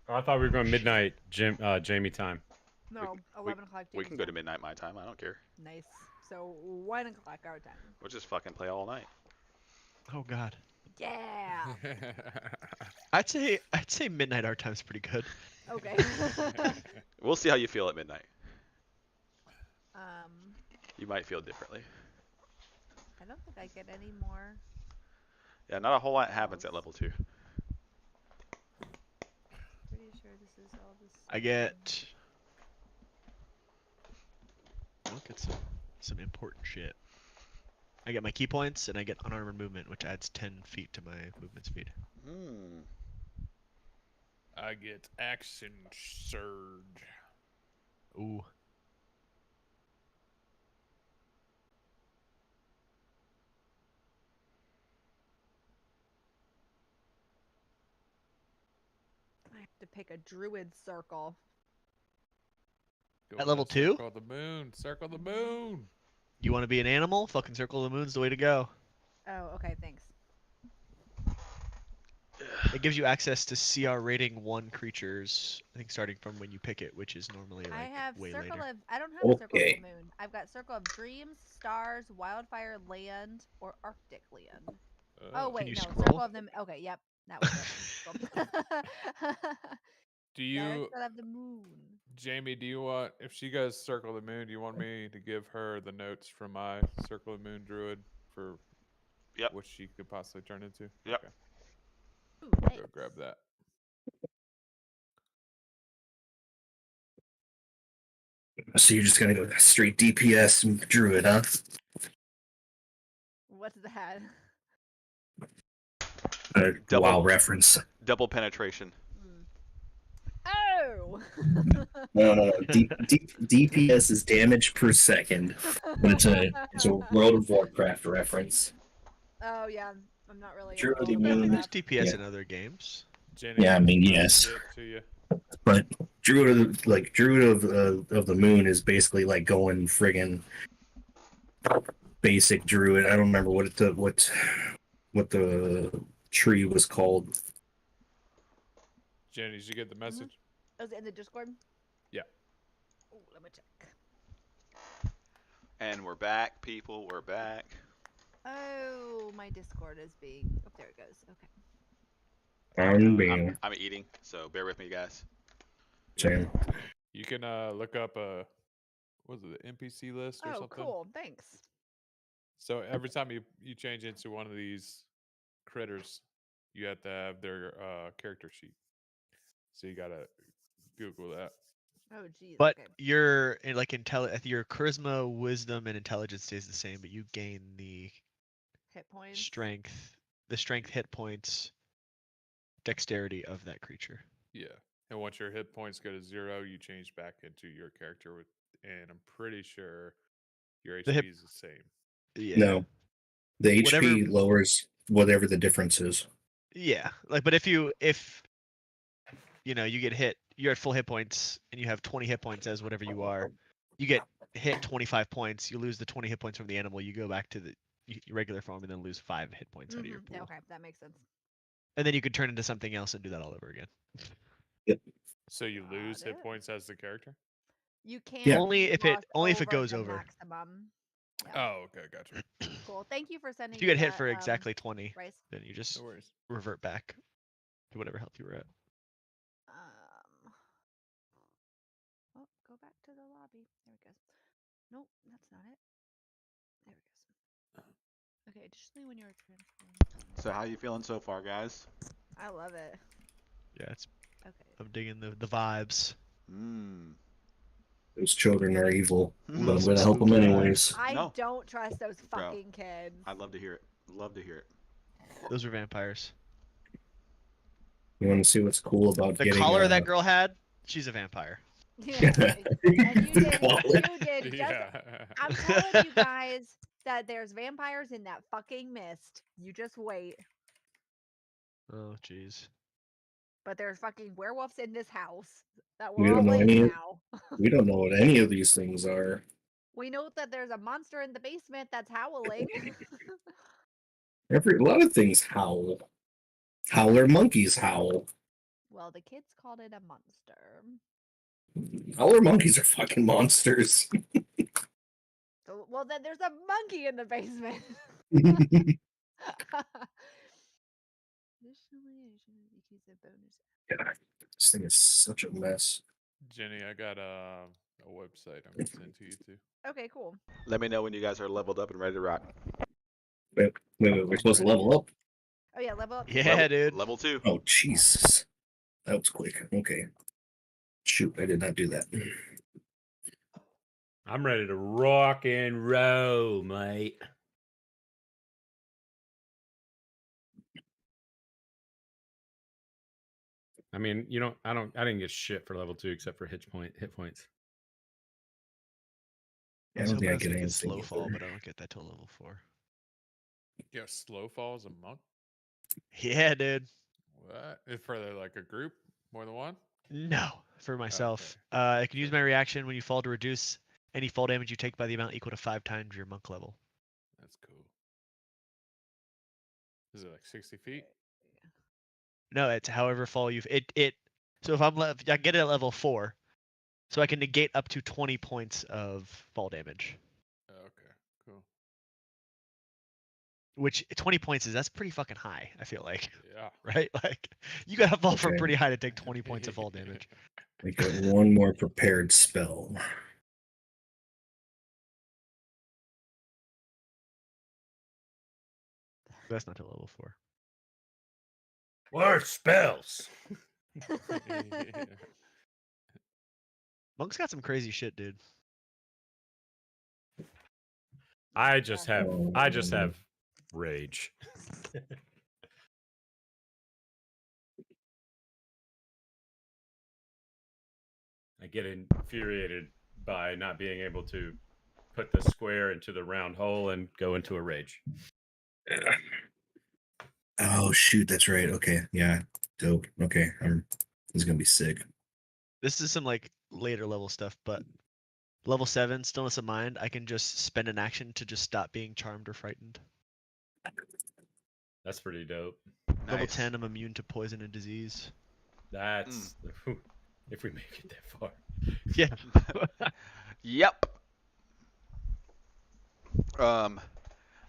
Oh, I thought we were going midnight, Jamie time. No, 11 o'clock. We James can go to time. midnight my time. I don't care. Nice. So 1 o'clock our time. We'll just fucking play all night. Oh god. Yeah. I'd say midnight our time's pretty good. Okay. We'll see how you feel at midnight. um, You might feel differently. I don't think I get any more. Yeah, not a whole lot happens at level 2. Pretty sure this is all this. I get. Look at some important shit. I get my key points and I get unarmored movement, which adds 10 feet to my movement speed. Hmm. I get action surge. Ooh. pick a druid circle. Go At with level that 2? Circle the moon. Circle the moon. You want to be an animal? Fucking Circle of the Moon's the way to go. Oh, okay, thanks. It gives you access to CR rating 1 creatures, I think starting from when you pick it, which is normally like I have way circle later. of. I don't have a circle of Okay. the moon. I've got circle of dreams, stars, wildfire land, or arctic land. Oh wait, you no, scroll? circle of the. Okay, yep, that was it. Do you, Circle of the moon. Jamie, do you want, if she goes Circle the Moon, do you want me to give her the notes from my Circle of the Moon druid for Yep. what she could possibly turn into? Yep. Okay. Ooh, Go thanks. grab that. So you're just gonna go straight DPS druid, huh? What's that? Double- WoW reference. Double penetration. Oh! No. DPS is damage per second, but it's a World of Warcraft reference. Oh yeah, I'm not really. Druid involved of in the Moon. There's that. DPS Yeah. in other games. Jenny, Yeah, I mean, yes. get to you. But Druid of the Moon is basically like going friggin' basic druid. I don't remember what the tree was called. Jenny, did you get the message? Was it in the Discord? Yeah. Oh, let me check. And we're back, people. We're back. Oh, my Discord is being. Oh, there it goes. Okay. I'm eating, so bear with me, guys. Same. You can look up what was it, the NPC list or Oh, something? cool. Thanks. So every time you change into one of these critters, you have to have their character sheet. So you gotta Google that. Oh, geez. But Okay. your your charisma, wisdom, and intelligence stays the same, but you gain the Hit points. strength, hit points, dexterity of that creature. Yeah. And once your hit points go to 0, you change back into your character and I'm pretty sure your The HP hit- is the same. Yeah. No, the HP Whatever- lowers whatever the difference is. Yeah. Like, but if you get hit, you're at full hit points, and you have 20 hit points as whatever you are. You get hit 25 points. You lose the 20 hit points from the animal. You go back to the regular form, and then lose 5 hit points out of your pool. Okay, that makes sense. And then you could turn into something else and do that all over again. So you lose Got hit it. points as the character? You can't. Yeah. Only if it gloss goes the over. Maximum. Yeah. Oh, okay, gotcha. Cool. Thank you for sending. If you get hit that, for exactly 20, Bryce. then you just No worries. revert back to whatever health you were at. Oh, go back to the lobby. There it goes. Nope, that's not it. There it goes. Okay, additionally, when you're transferring. So how you feeling so far, guys? I love it. Yeah, it's. Okay. I'm digging the vibes. Those children are evil, but I'm some gonna help them spooky anyways. I No. don't trust those Bro, fucking kids. I'd love to hear it. Love to hear it. Those are vampires. You want to see what's cool about The getting collar that girl had, she's a vampire. Yeah, and you did. Collar. You did. Just, Yeah. I'm telling you guys that there's vampires in that fucking mist. You just wait. Oh, jeez. But there's fucking werewolves in this house that We we're all don't know in any. now. We don't know what any of these things are. We know that there's a monster in the basement that's howling. A lot of things howl. Howler monkeys howl. Well, the kids called it a monster. Howler monkeys are fucking monsters. So, well, then there's a monkey in the basement. Additionally, you keep the bonus. God, this thing is such a mess. Jenny, I got a website I'm gonna send to you too. Okay, cool. Let me know when you guys are leveled up and ready to rock. Wait, we're supposed to level up? Oh yeah, level up. Yeah, dude. Level 2. Oh, Jesus. That was quick. Okay. Shoot, I did not do that. I'm ready to rock and roll, mate. I mean, I didn't get shit for level 2 except for hit points. I I was don't think I hoping get get anything. slow fall, either. but I don't get that till level 4. Yeah, slow falls a monk. Yeah, dude. What? If for like a group, more than one? No, for myself. I can use my reaction when you fall to reduce any fall damage you take by the amount equal to 5 times your monk level. That's cool. Is it like 60 feet? No, it's however fall you've it. So if I get it at level 4, so I can negate up to 20 points of fall damage. Okay, cool. Which 20 points that's pretty fucking high. I feel like, Yeah. right? Like you gotta fall from Okay. pretty high to take 20 points of fall damage. I got one more prepared spell. That's not till level 4. What spells? Monk's got some crazy shit, dude. I just Um, have rage. I get infuriated by not being able to put the square into the round hole and go into a rage. Oh shoot, that's right. Okay, yeah, dope. Okay, this is gonna be sick. This is some like later level stuff, but level 7, stillness of mind, I can just spend an action to just stop being charmed or frightened. That's pretty dope. Level Nice. 10, I'm immune to poison and disease. That's if we make it that far. Yeah. Yep.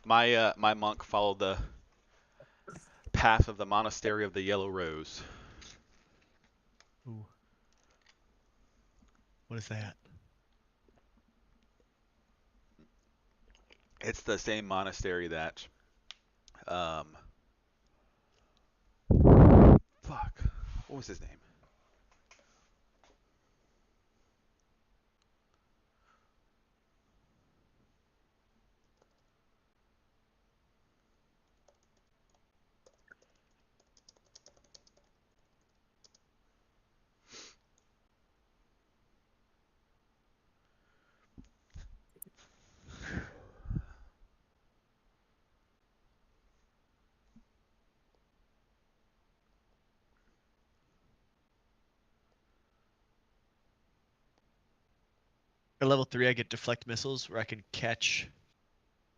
My monk followed the path of the monastery of the Yellow Rose. Ooh. What is that? It's the same monastery that fuck. What was his name? At level 3, I get deflect missiles where I can catch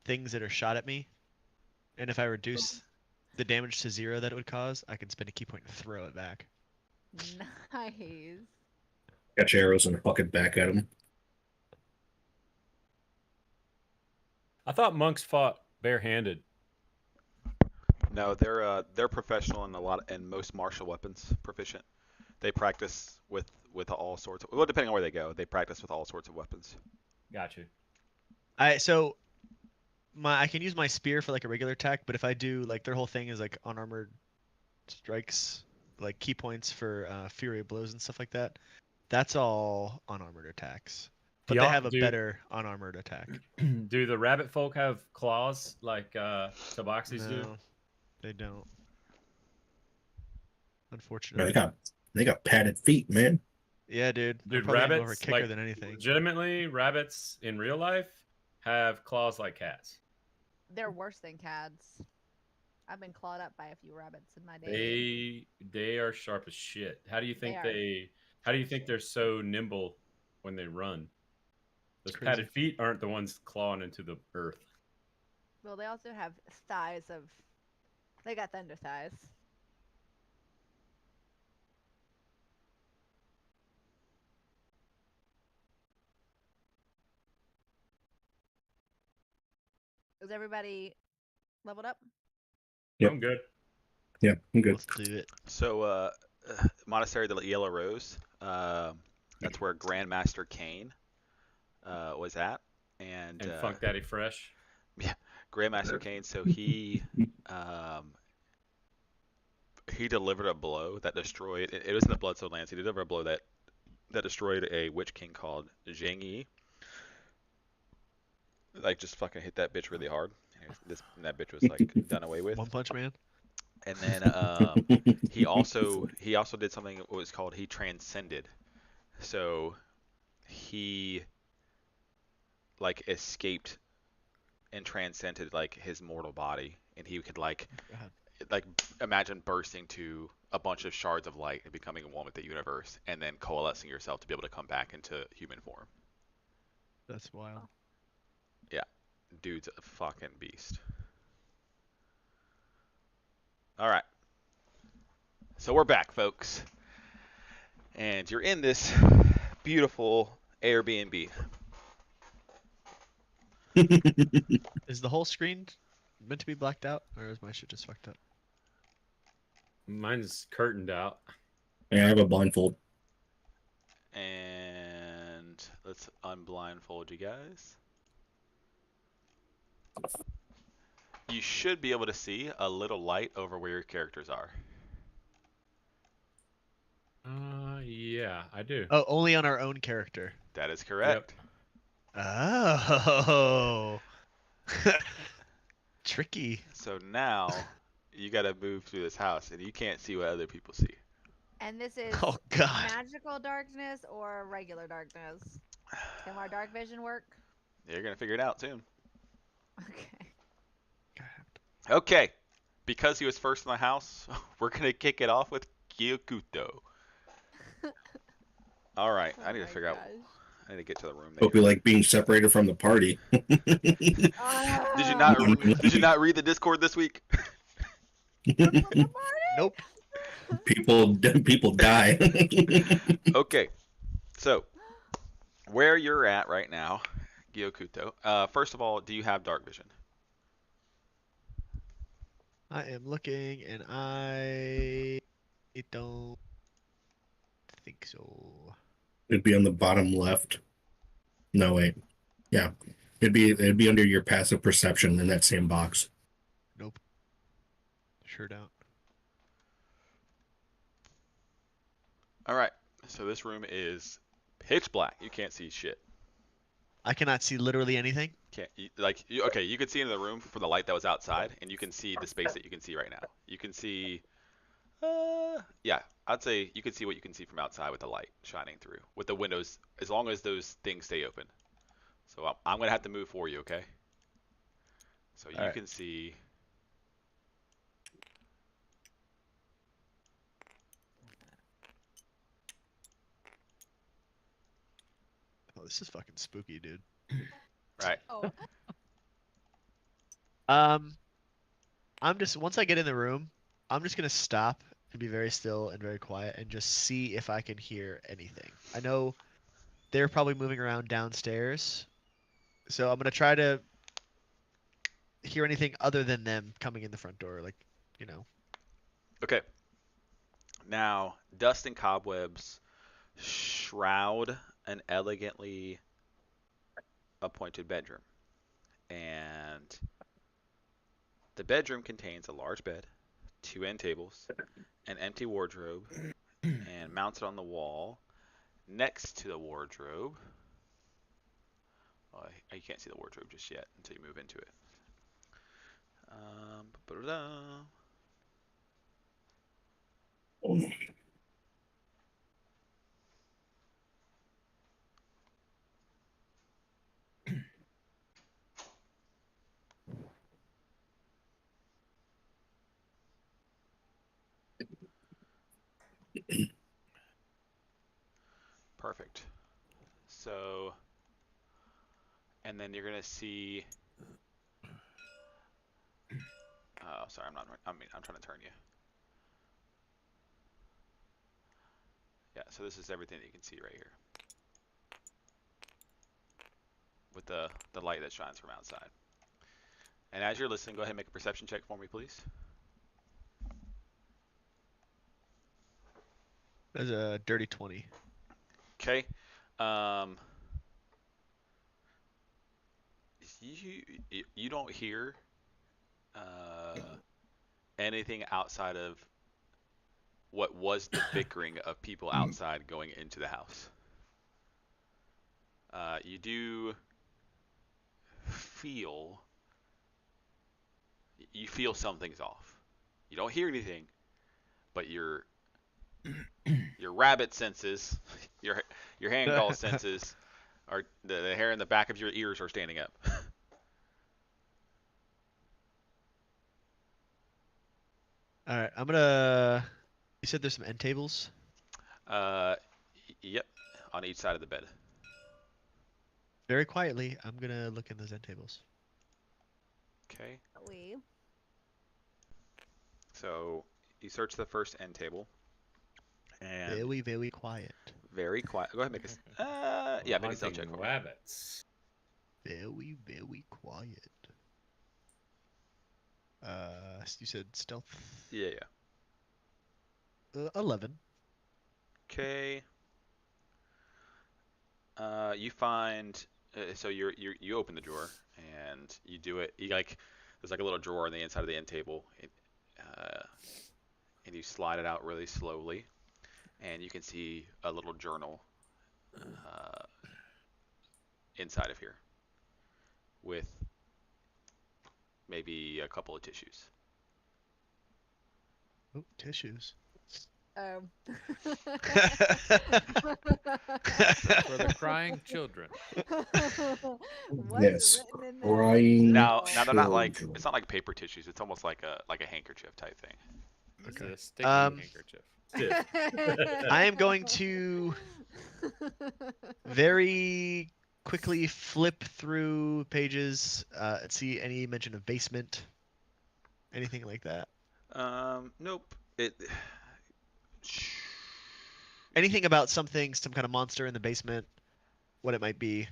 things that are shot at me. And if I reduce the damage to 0 that it would cause, I can spend a key point and throw it back. Nice. Catch arrows and huck it back at him. I thought monks fought barehanded. No, they're professional in most martial weapons, proficient. They practice with all sorts of, well, depending on where they go, they practice with all sorts of weapons. Got you. So I can use my spear for like a regular attack, but if I do like their whole thing is like unarmored strikes, like key points for fury of blows and stuff like that. That's all unarmored attacks. But they have a better unarmored attack. Do the rabbit folk have claws like tabaxis do? No, they don't. No, Unfortunately. they got padded feet, man. Yeah, dude. They're Dude, probably gonna go for a rabbits kicker like than anything. legitimately rabbits in real life have claws like cats. They're worse than cats. I've been clawed up by a few rabbits in my day. They are sharp as shit. How do you think They how do you think they're so nimble when they run? Those Crazy. padded feet aren't the ones clawing into the earth. Well, they also have thighs of. They got thunder thighs. Is everybody leveled up? Yep. I'm good. Yeah, I'm good. Let's do it. So, Monastery of the Yellow Rose, that's where Grandmaster Kane was at. And Funk Daddy Fresh. Grandmaster Kane, so he delivered a blow that destroyed, it was in the Bloodstone Lands, he delivered a blow that destroyed a Witch King called Zhang Yi. Like, just fucking hit that bitch really hard. That bitch was, like, done away with. One Punch Man. And then he also did something what was called he transcended. So he like escaped and transcended like his mortal body, and he could like God. imagine bursting to a bunch of shards of light and becoming one with the universe, and then coalescing yourself to be able to come back into human form. That's wild. Dude's a fucking beast. All right. So we're back, folks. And you're in this beautiful Airbnb. Is the whole screen meant to be blacked out, or is my shit just fucked up? Mine's curtained out. Yeah, I have a blindfold. And let's unblindfold you guys. You should be able to see a little light over where your characters are. Yeah, I do. Oh, only on our own character. That is correct. Oh. Tricky. So now you got to move through this house, and you can't see what other people see. And this is Oh god. magical darkness or regular darkness? Can our dark vision work? You're gonna figure it out soon. Okay. Okay, because he was first in the house, we're gonna kick it off with Kyokuto. All right, I need to figure out. I need to get to the room. Hope you like being separated from the party. Did you not? Did you not read the Discord this week? Nope. People die. Okay, so where you're at right now, Gyokuto. First of all, do you have dark vision? I am looking, and I don't think so. It'd be on the bottom left. No, wait. Yeah. It'd be under your passive perception in that same box. Nope. Sure don't. All right, so this room is pitch black. You can't see shit. I cannot see literally anything. Okay, you could see into the room for the light that was outside, and you can see the space that you can see right now. You can see, yeah, I'd say you can see what you can see from outside with the light shining through, with the windows, as long as those things stay open. So I'm gonna have to move for you, okay? So you can see. Oh, this is fucking spooky, dude. Right. Oh. I'm just once I get in the room, I'm just gonna stop and be very still and very quiet and just see if I can hear anything. I know they're probably moving around downstairs, so I'm gonna try to hear anything other than them coming in the front door, like, you know. Okay. Now, dust and cobwebs shroud an elegantly appointed bedroom. And the bedroom contains a large bed, 2 end tables, an empty wardrobe, and mounted on the wall next to the wardrobe. Well, you can't see the wardrobe just yet until you move into it. Perfect. So, and then you're gonna see. Oh, sorry, I'm trying to turn you. Yeah, so this is everything that you can see right here, with the light that shines from outside. And as you're listening, go ahead and make a perception check for me, please. That's a dirty 20. Okay. You don't hear anything outside of what was the bickering of people outside going into the house. You do feel something's off. You don't hear anything, but your rabbit senses, your hand senses, are the hair in the back of your ears are standing up. All right, I'm gonna You said there's some end tables. Yep, on each side of the bed. Very quietly, I'm gonna look in those end tables. Okay. We. So you search the first end table, and Very, very quiet. very quiet. Go ahead, make a yeah, make a stealth check Hunting for me. rabbits. Very, very quiet. You said stealth. Yeah, yeah. 11. Okay. You find so you open the drawer and you do it. You like there's like a little drawer on the inside of the end table, and you slide it out really slowly, and you can see a little journal inside of here with maybe a couple of tissues. Oh, tissues. For the crying children. What's Yes. written in there? Crying Now they're not like children. it's not like paper tissues. It's almost like a handkerchief type thing. It's Okay. a sticky handkerchief. I am going to very quickly flip through pages and see any mention of basement, anything like that. Nope. Anything about some kind of monster in the basement, what it might be.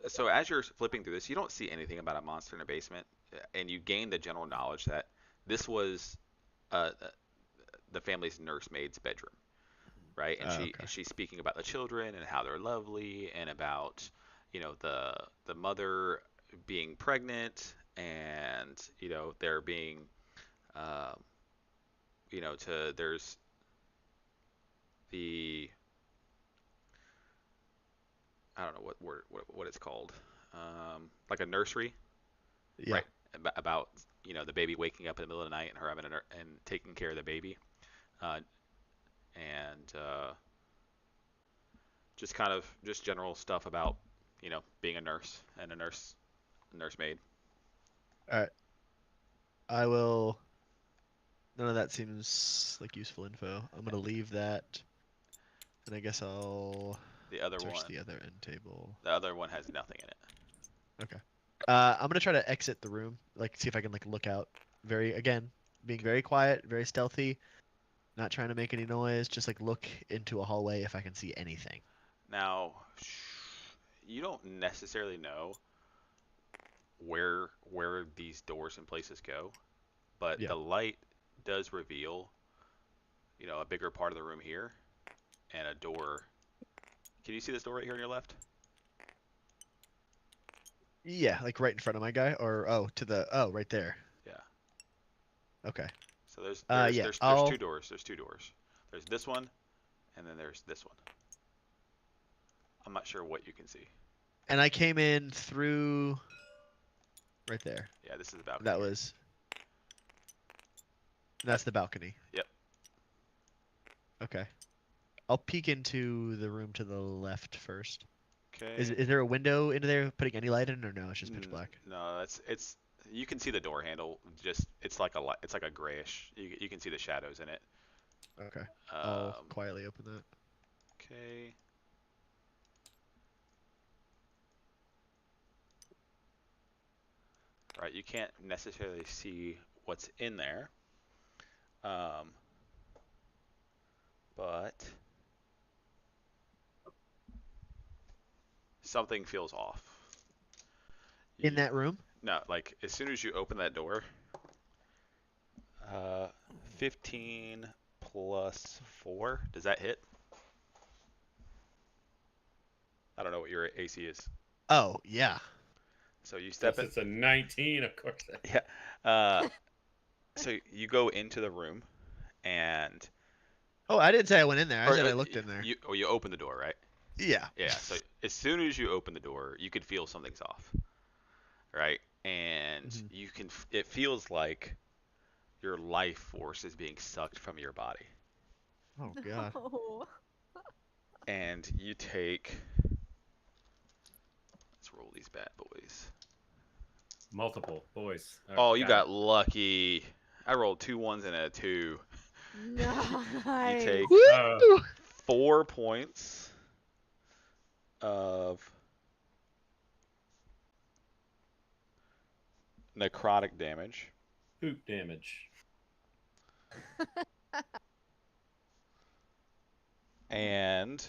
So as you're flipping through this, you don't see anything about a monster in a basement, and you gain the general knowledge that this was the family's nursemaid's bedroom, right? And she's speaking about the children and how they're lovely, and about the mother being pregnant, and there being there's the I don't know what it's called, like a nursery, Yeah. right? About the baby waking up in the middle of the night and her having and taking care of the baby, and just kind of just general stuff about being a nurse and a nursemaid. All right. I will. None of that seems like useful info. I'm gonna leave that, and I guess I'll The other search one, the other end table. the other one has nothing in it. Okay. I'm gonna try to exit the room, like see if I can like look out. Being very quiet, very stealthy, not trying to make any noise. Just like look into a hallway if I can see anything. Now, you don't necessarily know where these doors and places go, but Yeah. the light does reveal, a bigger part of the room here, and a door. Can you see this door right here on your left? Yeah, like right in front of my guy, or right there. Yeah. Okay. So there's yeah, there's I'll- two doors. There's two doors. There's this one, and then there's this one. I'm not sure what you can see. And I came in through right there. Yeah, this is the balcony. That was. That's the balcony. Yep. Okay. I'll peek into the room to the left first. Okay. Is there a window into there putting any light in, or no? It's just pitch black. No, it's you can see the door handle. Just it's like a grayish. You can see the shadows in it. Okay. I'll quietly open that. Okay. Right, you can't necessarily see what's in there, but something feels off. In that room? No, like as soon as you open that door, 15 plus 4, does that hit? I don't know what your AC is. Oh yeah. So you step in. It's a 19, of course. Yeah. So you go into the room, and Oh, I didn't say I went in there. I said I looked in there. You open the door, right? Yeah. Yeah. So as soon as you open the door, you could feel something's off, right? And it feels like your life force is being sucked from your body. Oh god. No. And you take. Let's roll these bad boys. Multiple boys. Oh, you got lucky. I rolled 2 1s and a 2. You Nice. take Uh, 4 points of necrotic damage. poop damage. And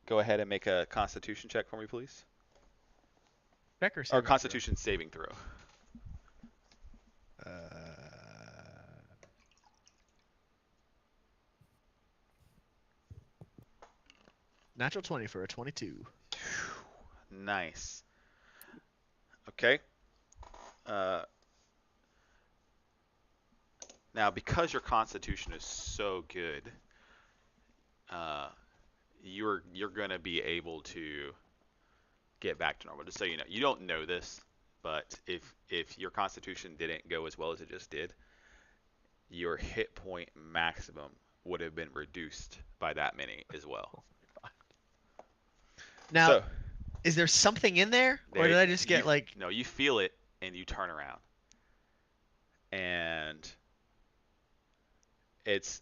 go ahead and make a constitution check for me, please. Check or Or saving throw? constitution saving throw. Uh, natural 20 for a 22. Nice. Okay. Now, because your constitution is so good, you're gonna be able to get back to normal. Just so you know, you don't know this, but if your constitution didn't go as well as it just did, your hit point maximum would have been reduced by that many as well. Now, So, is there something in there, or did I just get like? No, you feel it and you turn around, and it's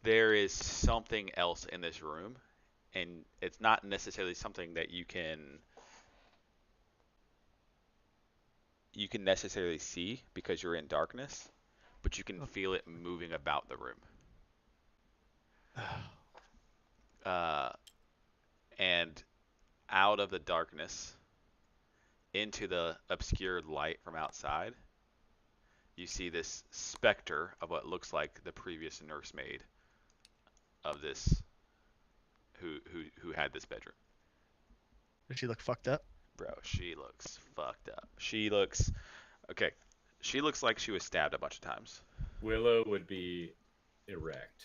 there is something else in this room, and it's not necessarily something that you can necessarily see because you're in darkness, but you can feel it moving about the room. And out of the darkness into the obscured light from outside, you see this specter of what looks like the previous nursemaid of this who had this bedroom. Does she look fucked up? Bro, she looks fucked up. She looks okay. She looks like she was stabbed a bunch of times. Willow would be erect.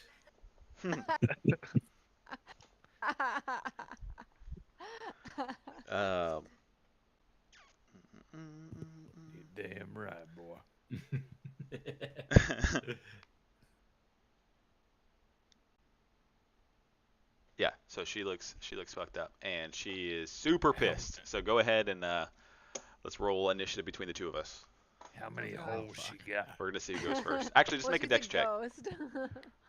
Um, You damn right, boy. yeah, so she looks fucked up, and she is super pissed. So go ahead and let's roll initiative between the two of us. How many Oh, holes fuck. she got? We're gonna see who goes first. Actually, just Well, make a she's dex check. ghost.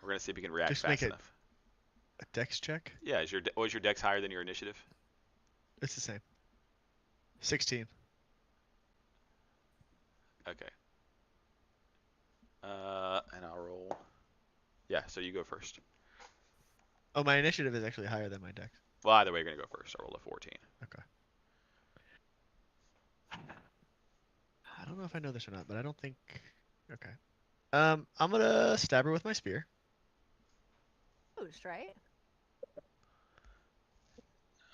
We're gonna see if you can react Just fast make it- enough. A dex check? Yeah, was your dex higher than your initiative? It's the same. 16. Okay. And I'll roll. Yeah, so you go first. Oh, my initiative is actually higher than my dex. Well, either way, you're gonna go first. I roll a 14. Okay. I don't know if I know this or not, but I don't think. Okay. I'm gonna stab her with my spear. Ghost, right?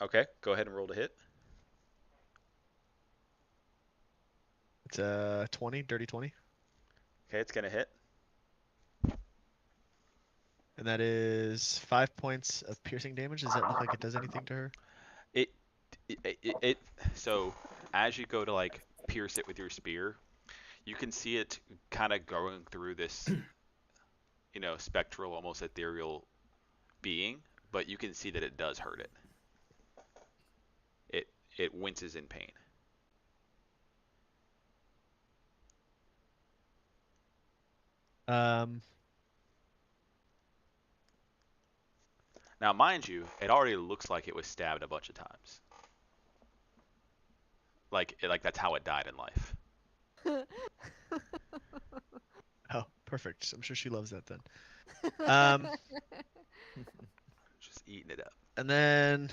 Okay, go ahead and roll to hit. It's a 20, dirty 20, Okay, it's gonna hit. and that is 5 points of piercing damage. Does that look like it does anything to her? So as you go to like pierce it with your spear, you can see it kind of going through this, spectral, almost ethereal being, but you can see that it does hurt it. It winces in pain. Now, mind you, it already looks like it was stabbed a bunch of times. Like that's how it died in life. Oh, perfect. I'm sure she loves that then. Just eating it up. And then.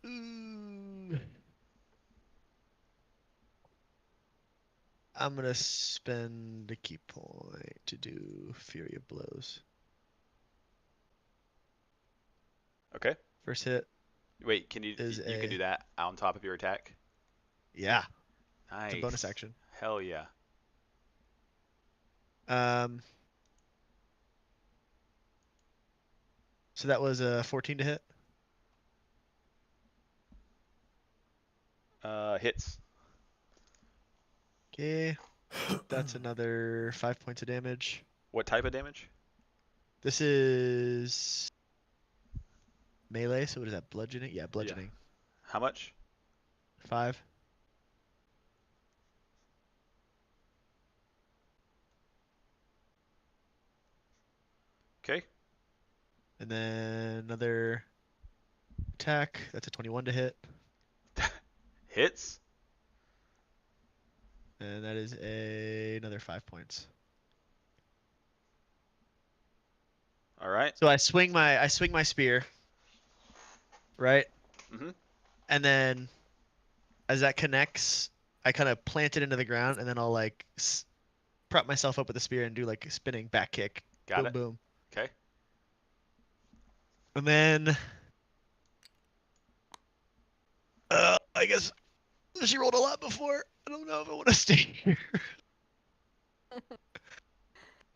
Ooh. I'm gonna spend a key point to do Fury of Blows. Okay. First hit. Wait, can you Is can a- do that on top of your attack? Yeah, Nice. it's a bonus action. Hell yeah. So that was a 14 to hit. Hits. Okay, that's another 5 points of damage. What type of damage? This is melee, so what is that? Bludgeoning? Yeah, bludgeoning. How much? 5. Okay. And then another attack. That's a 21 to hit. Hits. And that is another 5 points. All right. So I swing my spear, right? Mm-hmm. And then as that connects, I kind of plant it into the ground, and then I'll like prop myself up with the spear and do like a spinning back kick. Got Boom, it. boom. Okay. And then I guess she rolled a lot before. I don't know if I want to stay here.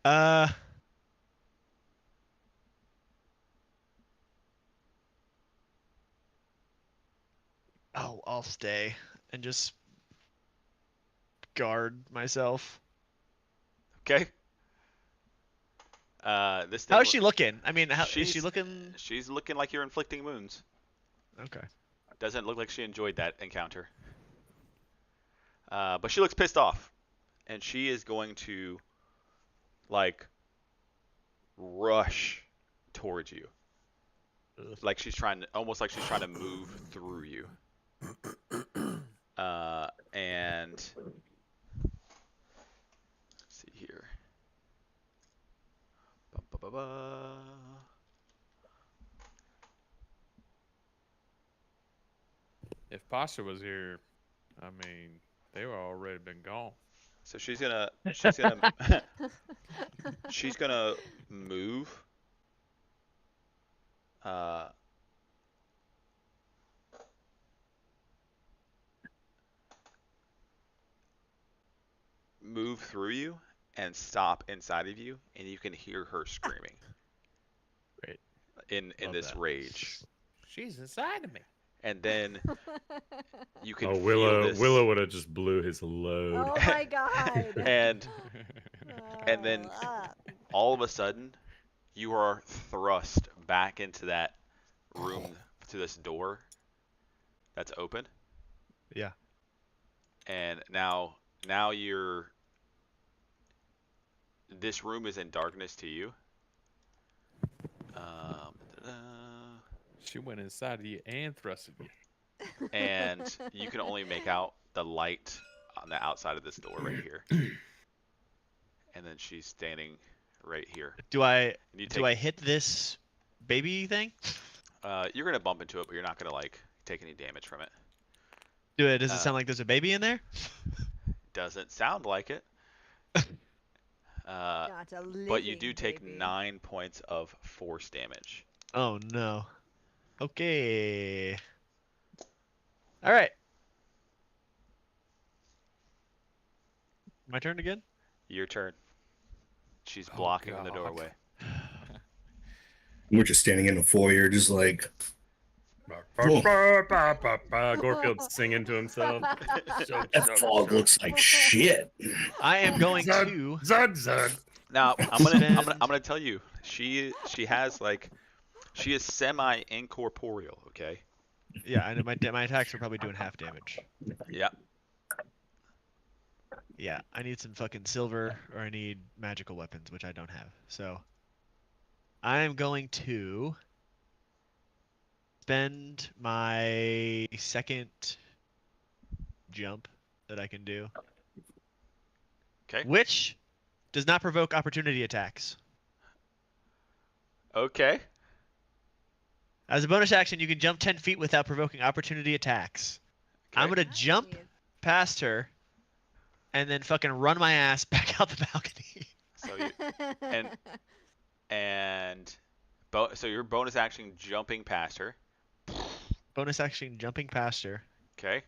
uh. Oh, I'll stay and just guard myself. Okay. This thing. How is she looking? I mean, how is she She's- looking? She's looking like you're inflicting wounds. Okay. Doesn't look like she enjoyed that encounter. But she looks pissed off, and she is going to like rush towards you, Ugh. like almost like she's trying to move through you. And let's see here. Ba-ba-ba-ba. If Pasha was here, I mean, they were already been gone. So she's gonna she's gonna move. Move through you and stop inside of you, and you can hear her screaming. Great. In Love this that. rage, She's inside of me. and then you can Oh, feel Willow! this. Willow would have just blew his load. Oh my god. And and then Oh, all of a sudden, you are thrust back into that room to this door that's open, Yeah. and now you're. This room is in darkness to you. Da-da. She went inside of you and thrusted you. And you can only make out the light on the outside of this door right here. And then she's standing right here. Do I And you do I hit this baby thing? You're gonna bump into it, but you're not gonna like take any damage from it. Does it sound like there's a baby in there? Doesn't sound like it. not a But you do living take baby. 9 points of force damage. Oh no. Okay. All right. My turn again? Your turn. She's Oh, blocking in the God. doorway. We're just standing in the foyer, just like, Gorfield's singing to himself. that fog looks like shit. I am going Zud, to Zud, Zud. Now I'm gonna Spend- tell you, she has like, she is semi incorporeal. Okay. Yeah, I know my attacks are probably doing half damage. Yeah. Yeah, I need some fucking silver or I need magical weapons, which I don't have. So I am going to spend my second jump that I can do, Okay. which does not provoke opportunity attacks. Okay. As a bonus action, you can jump 10 feet without provoking opportunity attacks. I'm Okay. gonna jump past her and then fucking run my ass back out the balcony. So you and so your bonus action jumping past her. Bonus action jumping past her. Okay.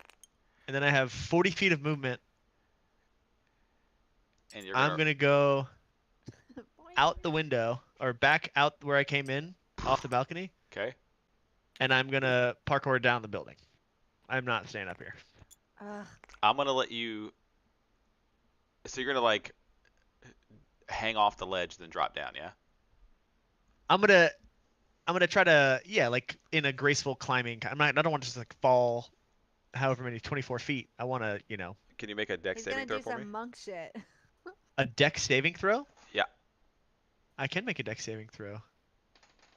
And then I have 40 feet of movement. And you're I'm gonna go out the window or back out where I came in off the balcony, Okay. and I'm gonna parkour down the building. I'm not staying up here. Ugh. I'm gonna let you. So you're gonna like hang off the ledge, then drop down, yeah? I'm gonna try to like in a graceful climbing. I don't want to just like fall however many 24 feet. I want to, Can you make a dex He's gonna saving throw do for me? some monk shit. a dex saving throw. Yeah. I can make a dex saving throw.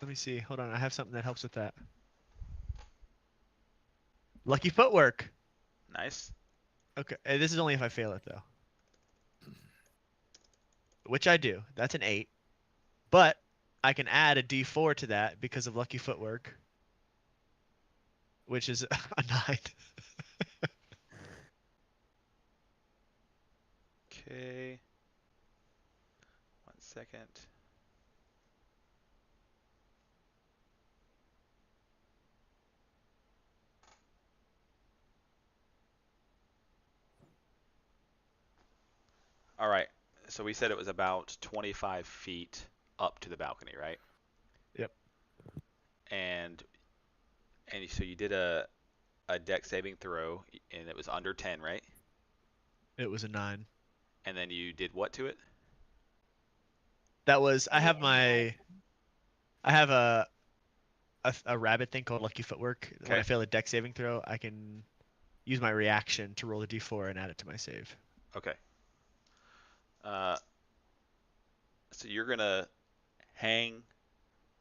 Let me see. Hold on. I have something that helps with that. Lucky footwork. Nice. Okay. This is only if I fail it though. Which I do. That's an 8. But I can add a d4 to that because of lucky footwork, which is a 9. Okay. 1 second. All right. So we said it was about 25 feet up to the balcony, right? Yep. And so you did a dex saving throw, and it was under 10, right? It was a 9. And then you did what to it? That was. I have and my. I have a rabbit thing called lucky footwork. When I Okay. fail a dex saving throw, I can use my reaction to roll a d4 and add it to my save. Okay. So you're gonna hang,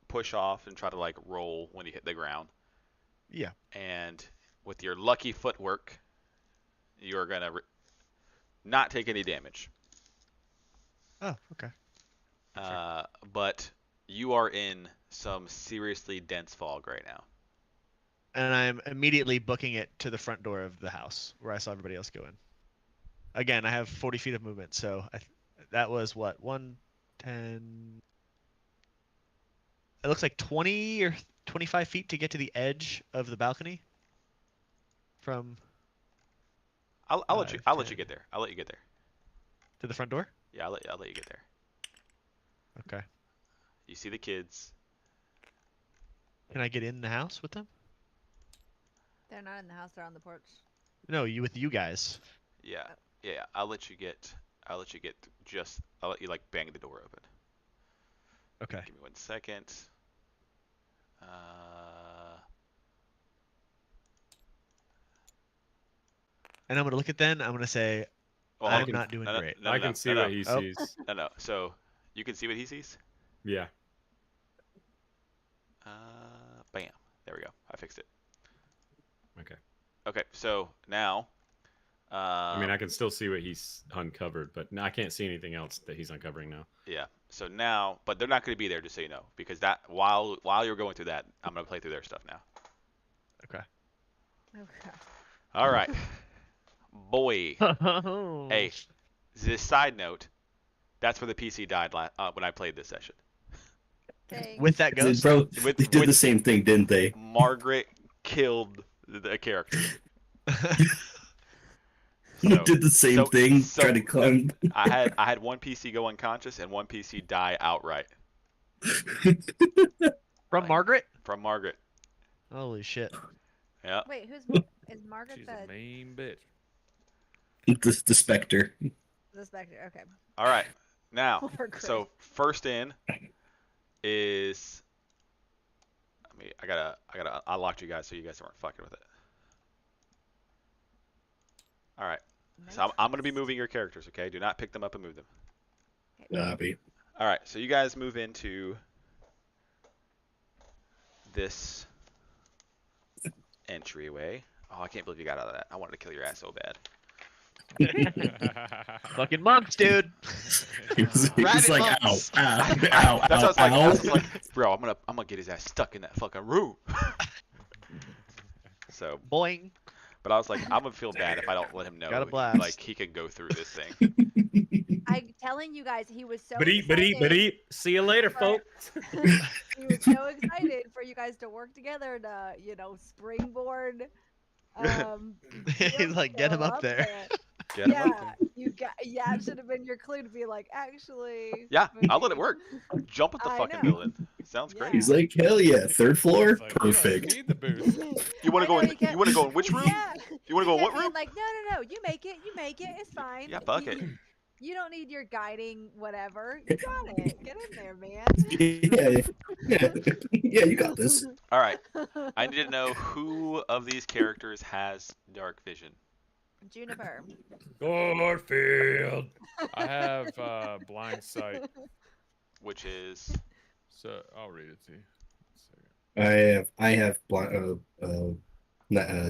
push off, and try to like roll when you hit the ground. Yeah. And with your lucky footwork, you're gonna not take any damage. Oh, okay. But you are in some seriously dense fog right now. And I'm immediately booking it to the front door of the house where I saw everybody else go in. Again, I have 40 feet of movement, so that was what 110. It looks like 20 or 25 feet to get to the edge of the balcony. From I'll let you. I'll let you 10. get there. I'll let you get there. To the front door. Yeah, I'll let you get there. Okay. You see the kids. Can I get in the house with them? They're not in the house. They're on the porch. No, with you guys. Yeah, yeah. I'll let you get. I'll let you like bang the door open. Okay. Give me 1 second. And I'm gonna look at them. I'm gonna say, Well, I'm okay. not doing great. No, I no, can see no, what he Oh. sees. No. So you can see what he sees. Yeah. Bam. There we go. I fixed it. Okay. Okay. So now. I mean, I can still see what he's uncovered, but I can't see anything else that he's uncovering now. Yeah. So now, but they're not going to be there, just so you know, because that while you're going through that, I'm going to play through their stuff now. Okay. Okay. All right. Boy. Hey, this side note, that's where the PC died when I played this session. Thanks. With that ghost. Bro, With- they did with- the same thing, didn't they? Margaret killed the character. They So, did the same thing. Tried to climb. I had one PC go unconscious and one PC die outright From Margaret. from Margaret. Holy shit. Yeah. Wait, is Margaret She's a the mean bitch. The specter. specter? Okay. All right. Now, Margaret. so first in is. I locked you guys so you guys weren't fucking with it. All right. So I'm gonna be moving your characters. Okay. Do not pick them up and move them. Nobby. All right. So you guys move into this entryway. Oh, I can't believe you got out of that. I wanted to kill your ass so bad. Fucking monks, dude. He was Rabbit like, ow, monks. ow, ow, That's what ow, I was ow. like, bro, I'm gonna get his ass stuck in that fucking room. So, Boing. but I was like, I'm gonna feel bad if I don't let him know. Got a blast. Like he can go through this thing. I'm telling you guys, he was so But excited. see you later, But- folks. He was so excited for you guys to work together to, springboard. He's like, get him up there. Get him Yeah, up there. it should have been your clue to be like, actually. Yeah, I'll let it maybe- work. Jump at the I fucking know. building. Sounds great. He's like, hell yeah, third floor, It's like, you don't perfect. need the booth. You want I to go know, in? he kept- You want to go in which room? Yeah. You want to go in He what kept being room? Like, no, you make it, it's fine. Yeah, fuck it. You don't need your guiding whatever. You got it. Get in there, man. Yeah, you got this. All right. I need to know who of these characters has dark vision. Juniper. Garfield. I have blind sight, Which is so I'll read it to you. One second. I have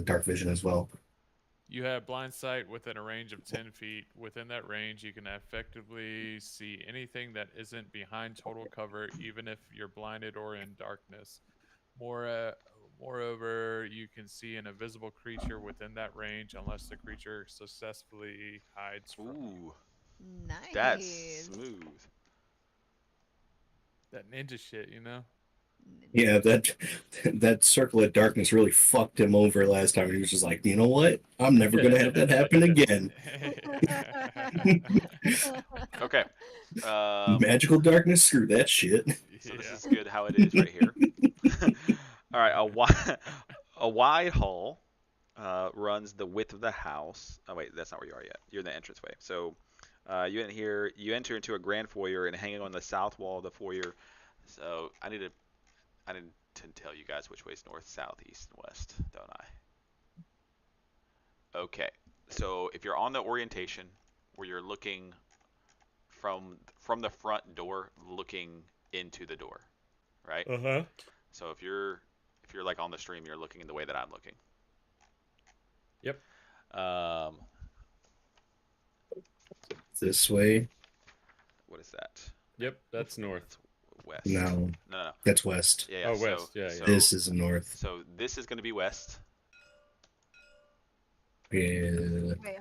dark vision as well. You have blind sight within a range of 10 feet. Within that range, you can effectively see anything that isn't behind total cover, even if you're blinded or in darkness. Moreover, you can see an invisible creature within that range unless the creature successfully hides from you. ooh, Nice. that's smooth. That ninja shit, you know? Yeah, that circle of darkness really fucked him over last time. He was just like, you know what? I'm never gonna have that happen again. Okay. Magical darkness, screw that shit. So this Yeah. is good how it is right here. All right, a wide hall runs the width of the house. Oh wait, that's not where you are yet. You're in the entranceway. So you enter into a grand foyer, and hanging on the south wall of the foyer. So I need to tell you guys which way is north, south, east, and west, don't I? Okay. So if you're on the orientation where you're looking from the front door, looking into the door, right? Uh-huh. So if you're like on the stream, you're looking in the way that I'm looking. Yep. This way? What is that? Yep, that's north. That's west. No, No. that's west. Yeah. Oh, so, west. Yeah, yeah. So, This is north. So this is going to be west. Yeah. Wait,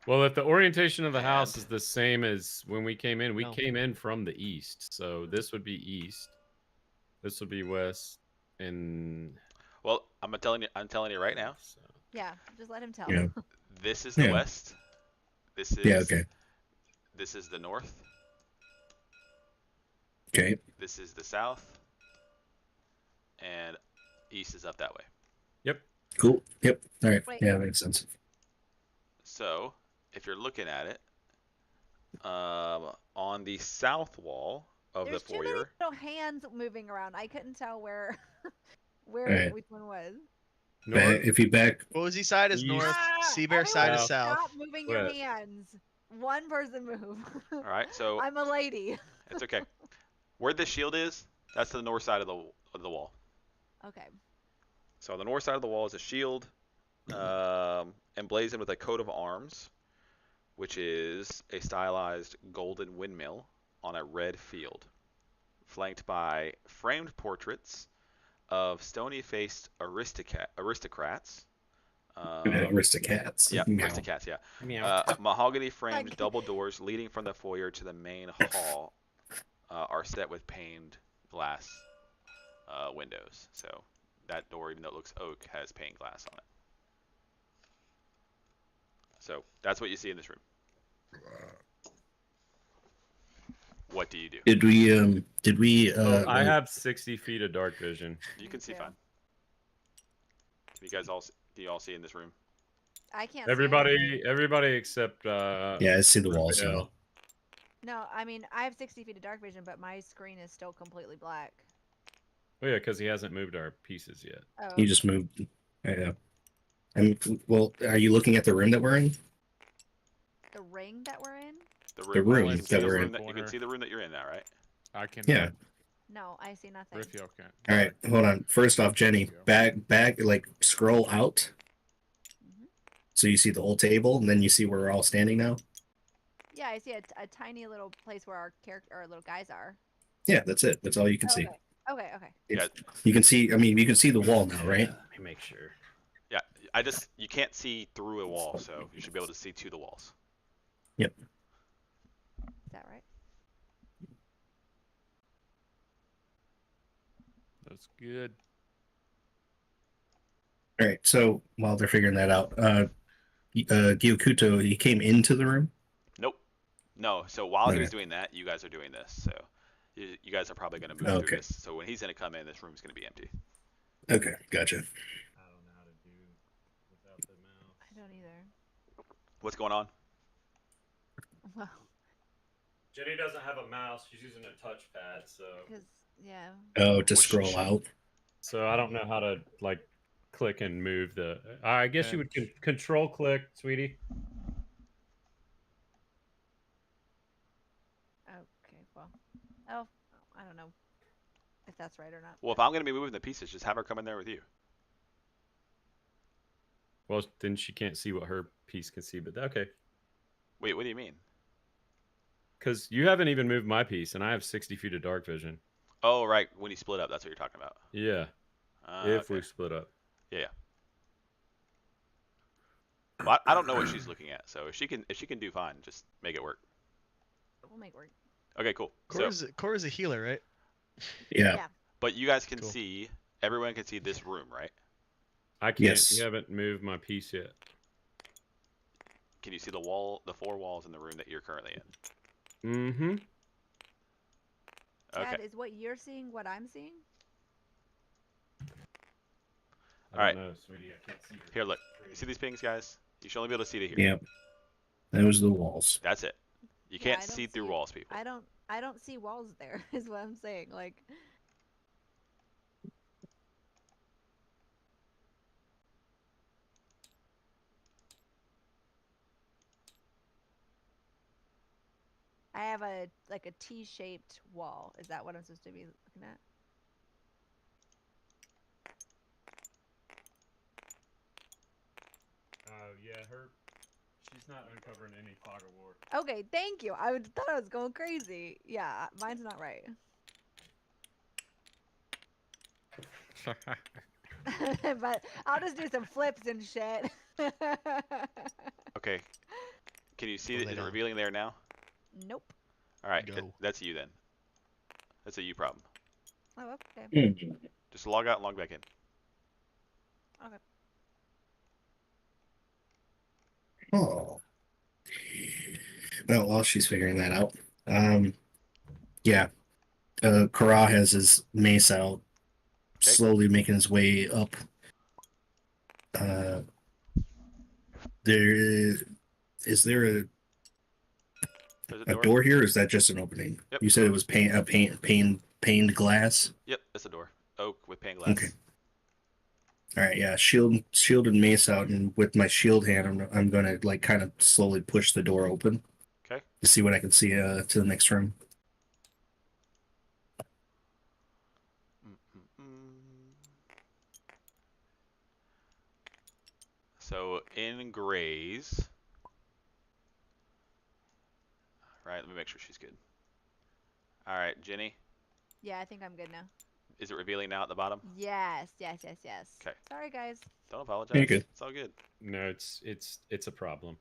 Well, if the orientation of the house And- is the same as when we came in, we No. came in from the east. So this would be east. This would be west. And Well, I'm telling you right now. so, yeah, just let him tell. Yeah. This is the Yeah. west. This is Yeah, okay. This is the north. Okay. This is the south. And east is up that way. Cool. Yep. All right. Wait. Yeah, that makes sense. So, if you're looking at it, on the south wall of There's the too many foyer, little hands moving around. I couldn't tell where Alright. which one was. north. If you back, What side is East. north? Seabear Everyone side is South. south. Stop moving your West. hands. One person move. all right. So I'm a lady. it's okay. Where the shield is, that's the north side of the wall. Okay. So on the north side of the wall is a shield, emblazoned with a coat of arms, which is a stylized golden windmill on a red field, flanked by framed portraits of stony-faced aristocrats. Aristocats. Yeah, Meow. aristocrats. Yeah. Meow. Mahogany-framed Like- double doors leading from the foyer to the main hall are set with paned glass windows. So that door, even though it looks oak, has pane glass on it. So that's what you see in this room. What do you do? Did we Oh, I have 60 feet of dark vision. You can see too. fine. Can you all see in this room? I can't. see Everybody except yeah, I see the walls now. Raphael. No, I mean I have 60 feet of dark vision, but my screen is still completely black. Oh yeah, because he hasn't moved our pieces yet. Oh. You just moved. Yeah. And well, are you looking at the room that we're in? The ring that we're in? The room you can that see the we're room in. that- you can see the room that you're in now, right? I can. Yeah. No, I see nothing. Raphael can't. All right. Hold on. First off, Jenny, back, like scroll out. Mhm. So you see the whole table, and then you see where we're all standing now. Yeah, I see a tiny little place where our little guys are. Yeah, that's it. That's all you can see. Okay. Okay. Yeah. You can see. I mean, you can see the wall now, right? Let me make sure. Yeah. You can't see through a wall, so you should be able to see to the walls. Is that right? That's good. All right. So while they're figuring that out, Gyokuto, he came into the room. Nope. No. So while Okay. he's doing that, you guys are doing this. So you guys are probably going to move Okay. through this. So when he's going to come in, this room's going to be empty. Okay, gotcha. I don't know how to do without the mouse. I don't either. What's going on? Well, Jenny doesn't have a mouse. She's using a touchpad, so Because yeah. Oh, to Well, scroll out. I don't know how to like click and move the. I guess you would control click, sweetie. Okay. Well. Oh, I don't know if that's right or not. Well, if I'm gonna be moving the pieces, just have her come in there with you. Well, then she can't see what her piece can see, but okay. Wait, what do you mean? Because you haven't even moved my piece, and I have 60 feet of dark vision. Oh, right. When you split up, that's what you're talking about. Yeah, if Okay. we split up. Yeah. Well, I don't know what she's looking at, so if she can do fine, just make it work. We'll make it work. Okay, cool. Core is a healer, right? Yeah. Yeah. But you guys can Cool. see, everyone can see this room, right? I can't. Yes. You haven't moved my piece yet. Can you see the 4 walls in the room that you're currently in? Mm-hmm. Okay. Dad, is what you're seeing what I'm seeing? I All right. don't know, sweetie. I can't see. Here, look. You see these pings, guys? You should only be able to see to here. Yep. Those are the walls. That's it. You Yeah, can't I don't see through see- walls, people. I don't see walls there. Is what I'm saying. Like. I have a T-shaped wall. Is that what I'm supposed to be looking at? Yeah, she's not uncovering any fog of war. Okay, thank you. Thought I was going crazy. Yeah, mine's not right. But I'll just do some flips and shit. Okay. Can you see Well, it? they Is it don't. revealing there now? Nope. All right. Go. That's you then. That's a you problem. Oh, okay. Hmm. Just log out and log back in. Okay. Oh. Well, while she's figuring that out, yeah, Kara has his mace out, slowly making his way up. Is there There's a door here, or is that just an opening? Yep. You said it was paned glass. Yep, that's a door. Oak with pane glass. Okay. All right, yeah, shield and mace out, and with my shield hand, I'm gonna like kind of slowly push the door open. Okay. To see what I can see to the next room. So in Grays, right? Let me make sure she's good. All right, Jenny, Yeah, I think I'm good now. is it revealing now at the bottom? Yes. Okay. Sorry, guys. Don't apologize. You're good. It's all good. No, it's a problem.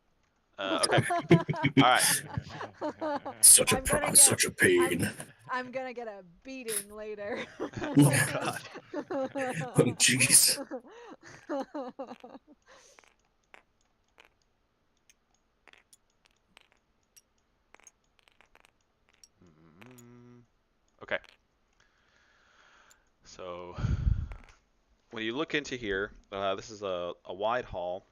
Okay. All right. Such a I'm gonna get- such a pain. I'm gonna get a beating later. Oh God. Oh jeez. Okay. So when you look into here, this is a wide hall,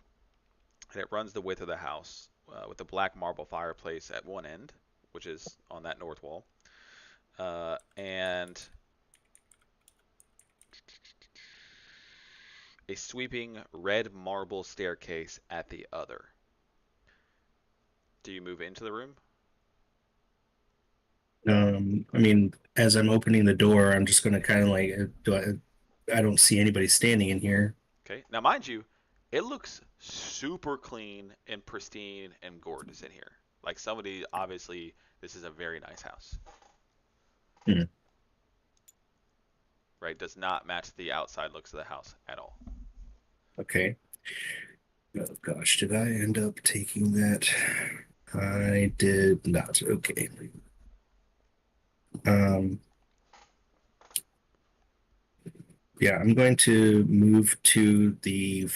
and it runs the width of the house with a black marble fireplace at one end, which is on that north wall, and a sweeping red marble staircase at the other. Do you move into the room? I mean, as I'm opening the door, I'm just gonna kind of like, I don't see anybody standing in here. Okay. Now, mind you, it looks super clean and pristine and gorgeous in here. Like somebody, obviously, this is a very nice house. Hmm. Right? Does not match the outside looks of the house at all. Okay. Oh gosh, did I end up taking that? I did not. Okay. Yeah, I'm going to move to the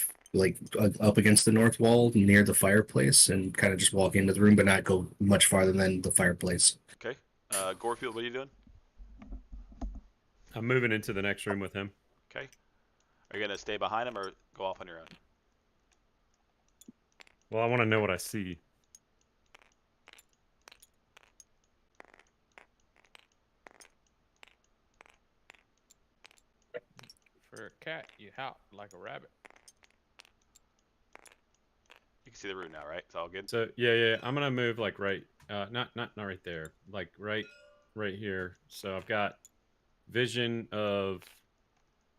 up against the north wall near the fireplace and kind of just walk into the room, but not go much farther than the fireplace. Okay. Gorefield, what are you doing? I'm moving into the next room with him. Okay. Are you going to stay behind him or go off on your own? Well, I want to know what I see. For a cat, you hop like a rabbit. You can see the room now, right? It's all good. So yeah. I'm gonna move like right, not right there, like right here. So I've got vision of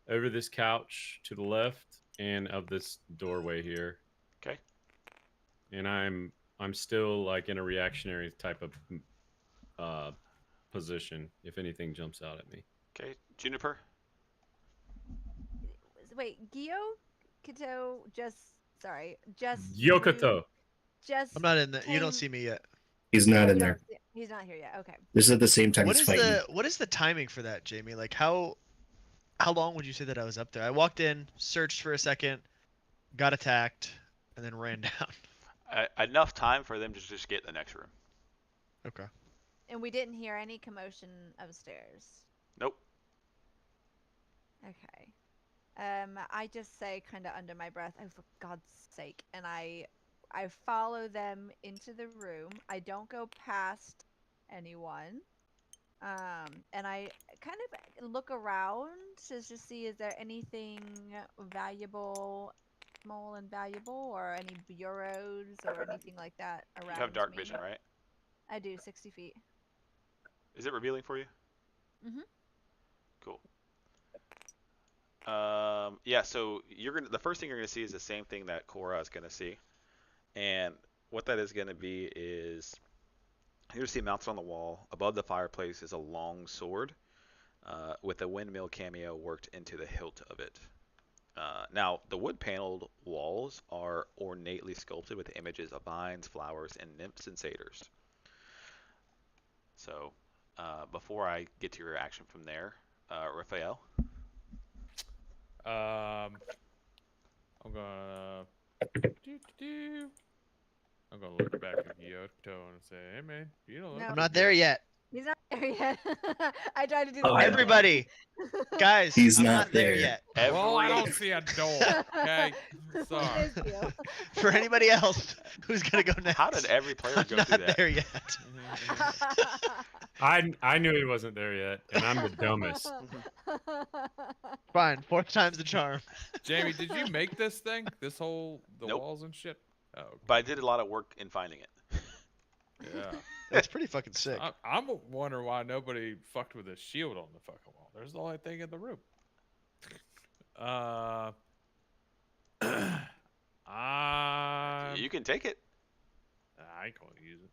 over this couch to the left and of this doorway here. Okay. And I'm still like in a reactionary type of position if anything jumps out at me. Okay, Juniper. Wait, Gyo, just Yokoto. Just I'm not in there. You don't came- see me yet. He's not Oh, in you there. don't see- He's not here yet. Okay. This is at the same time What he's is fighting. what is the timing for that, Jamie? Like how long would you say that I was up there? I walked in, searched for a second, got attacked, and then ran down. Enough time for them to just get in the next room. Okay. And we didn't hear any commotion upstairs. Nope. Okay. I just say kind of under my breath, oh, for God's sake. And I follow them into the room. I don't go past anyone. And I kind of look around to just see, is there anything valuable, small and valuable, or any bureaus or anything like that around You have dark me? vision, right? I do, 60 feet. Is it revealing for you? Mhm. Cool. Yeah. So the first thing you're gonna see is the same thing that Cora is gonna see, and what that is gonna be is you're gonna see mounted on the wall above the fireplace is a long sword, with a windmill cameo worked into the hilt of it. Now, the wood-paneled walls are ornately sculpted with images of vines, flowers, and nymphs and satyrs. So, before I get to your reaction from there, Raphael. I'm gonna I'm gonna look back at Gyoto and say, "Hey man, you don't look No. I'm too not there good." yet. He's not there yet. I tried to do the Oh, same Everybody, guys, He's I'm not there there. yet. Well, I Every don't see a door. Okay, It sorry. is you. For anybody else who's gonna go next. How did every player I'm go not through that? there yet. I knew he wasn't there yet, and I'm the dumbest. Fine, fourth time's the charm. Jamie, did you make this thing? The Nope. walls and shit? Oh, But I did a lot of work in finding it. yeah. That's pretty fucking sick. I'm wondering why nobody fucked with a shield on the fucking wall. There's the only thing in the room. You can take it. I ain't gonna use it.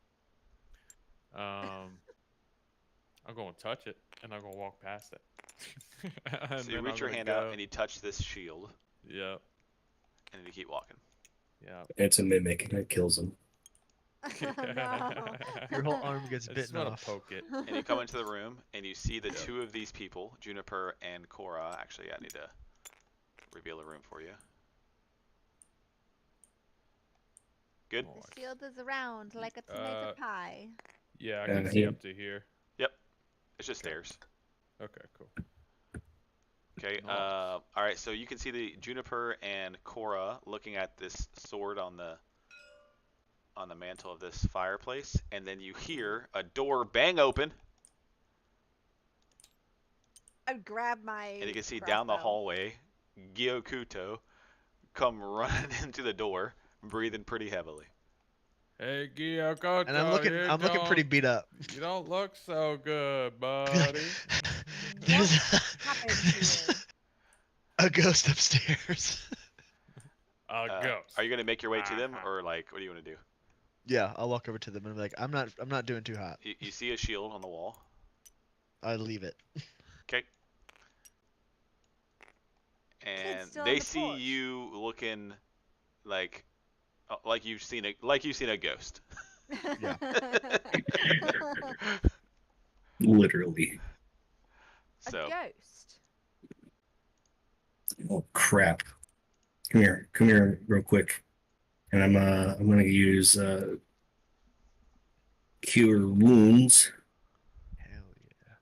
I'm gonna touch it and I'm gonna walk past it. So you reach your hand out and you touch this shield, Yep. and then you keep walking. Yep. It's a mimic and it kills him. No. Your whole arm gets I just bitten wanna off. poke it. And you come into the room and you see the Yeah. two of these people, Juniper and Cora. Actually, I need to reveal the room for you. Good. Oh, The shield is round like a tomato pie. Yeah, I Yeah, can see he- up to here. It's just stairs. Okay, cool. Okay. Nice. All right. So you can see the Juniper and Cora looking at this sword on the mantle of this fireplace, and then you hear a door bang open, I would grab my. and you can see down the crossbow. hallway Gyokuto come running into the door, breathing pretty heavily. Hey, Gyoko. And I'm looking pretty beat up. You don't look so good, buddy. There's happened here? a ghost upstairs. A ghost. Are you gonna make your way to them, Uh-huh. or like, what do you want to do? Yeah, I'll walk over to them and be like, I'm not doing too hot. You see a shield on the wall. I leave it. Okay. And still on they the see porch. you looking like you've seen a ghost. Yeah. Literally. So A ghost. Oh crap! Come here, real quick. And I'm gonna use cure wounds. Hell yeah.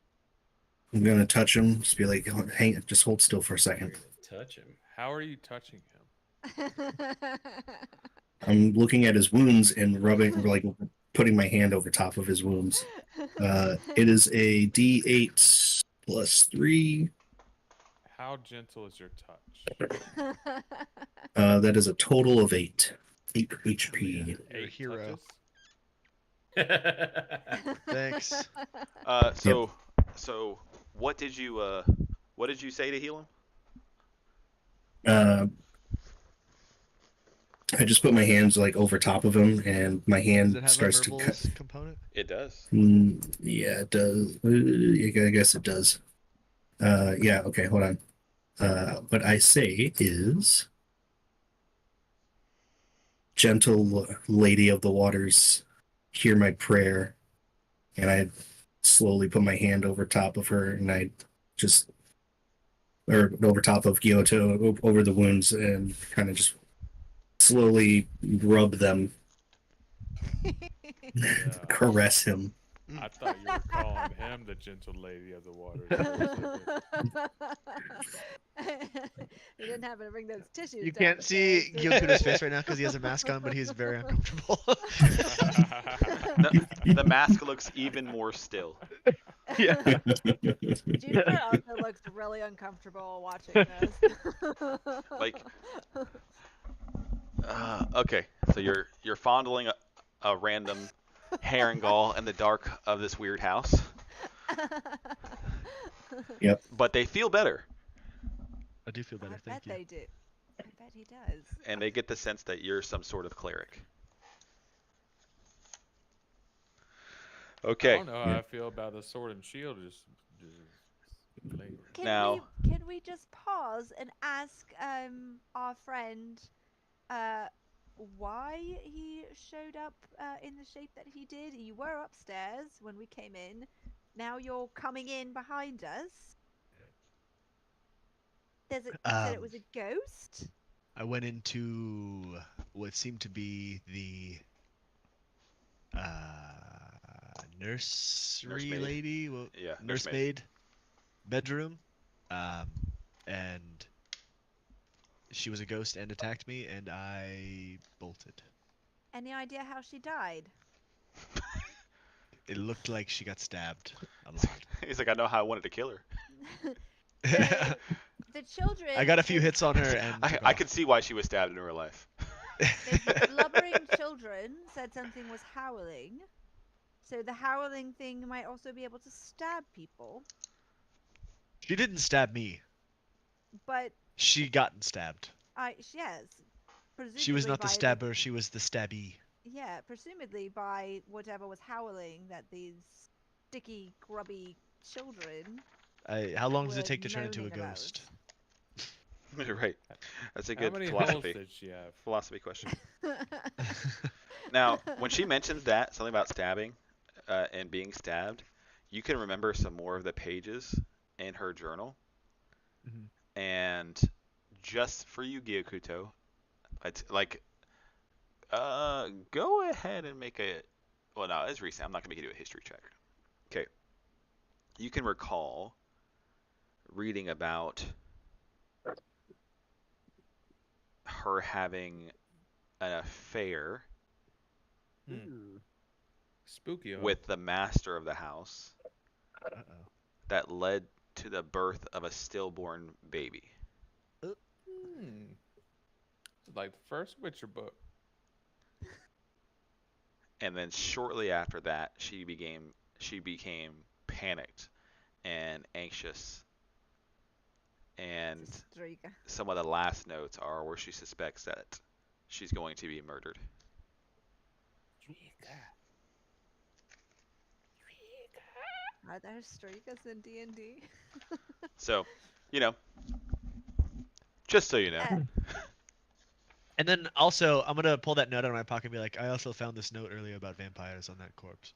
I'm gonna touch him. Just be like, just hold still for a second. Touch him. How are you touching him? I'm looking at his wounds and rubbing, like putting my hand over top of his wounds. It is a D8 plus 3. How gentle is your touch? That is a total of 8. 8 HP. You're a 8 hero. touches? Thanks. So what did you say to heal him? I just put my hands like over top of him, and my Does hand it have a starts to cut. verbals component? It does. Yeah, it does. I guess it does. Yeah. Okay. Hold on. What I say is, gentle lady of the waters, hear my prayer. And I slowly put my hand over top of her, and or over top of Gyoto, over the wounds, and kind of just slowly rub them, Yeah. caress him. I thought you were calling him the gentle lady of the waters. for a second. He didn't happen to bring those tissues. You down can't the see stairs, did Gyokuda's he? face right now because he has a mask on, but he's very uncomfortable. The mask looks even more still. Yeah. Juniper also looks really uncomfortable watching this. Like, okay, so you're fondling a random herringal in the dark of this weird house, Yep. but they feel better, I do feel better, I thank bet you. they do. I bet he does. and they get the sense that you're some sort of cleric. I Okay, don't know how I feel about the sword and shield. Just flavor. Now- Can we just pause and ask our friend why he showed up in the shape that he did? You were upstairs when we came in. Now you're coming in behind us. You said it was a ghost? I went into what seemed to be the nursery Nursemaid. lady, yeah, nursemaid bedroom, and she was a ghost and attacked me, and I bolted. Any idea how she died? It looked like she got stabbed a lot. He's like, I know how I wanted to kill her. The children. I got a few hits on her, and I took I off. could see why she was stabbed in real life. The blubbering children said something was howling. So the howling thing might also be able to stab people. She didn't stab me. But She gotten stabbed. yes. She was Presumably not the by stabber. She was the stabbee. yeah, presumably by whatever was howling that these sticky, grubby children How long does were it take to turn into a moaning about. ghost? Right. That's a How good many philosophy holes did she have? question. Now, when she mentions that something about stabbing and being stabbed, you can remember some more of the pages in her journal. Mhm. And just for you, Gyokuto, it's like, go ahead and make a. Well, no, it's recent. I'm not gonna make you do a history check. Okay. You can recall reading about her having an affair Spooky. Huh? with the master of the house Uh-oh. that led to the birth of a stillborn baby. It's like the first Witcher book. And then shortly after that, she became panicked and anxious. And Striga. some of the last notes are where she suspects that she's going to be murdered. Are there Strigas in D&D? So, just so you know. And then also, I'm gonna pull that note out of my pocket and be like, I also found this note earlier about vampires on that corpse.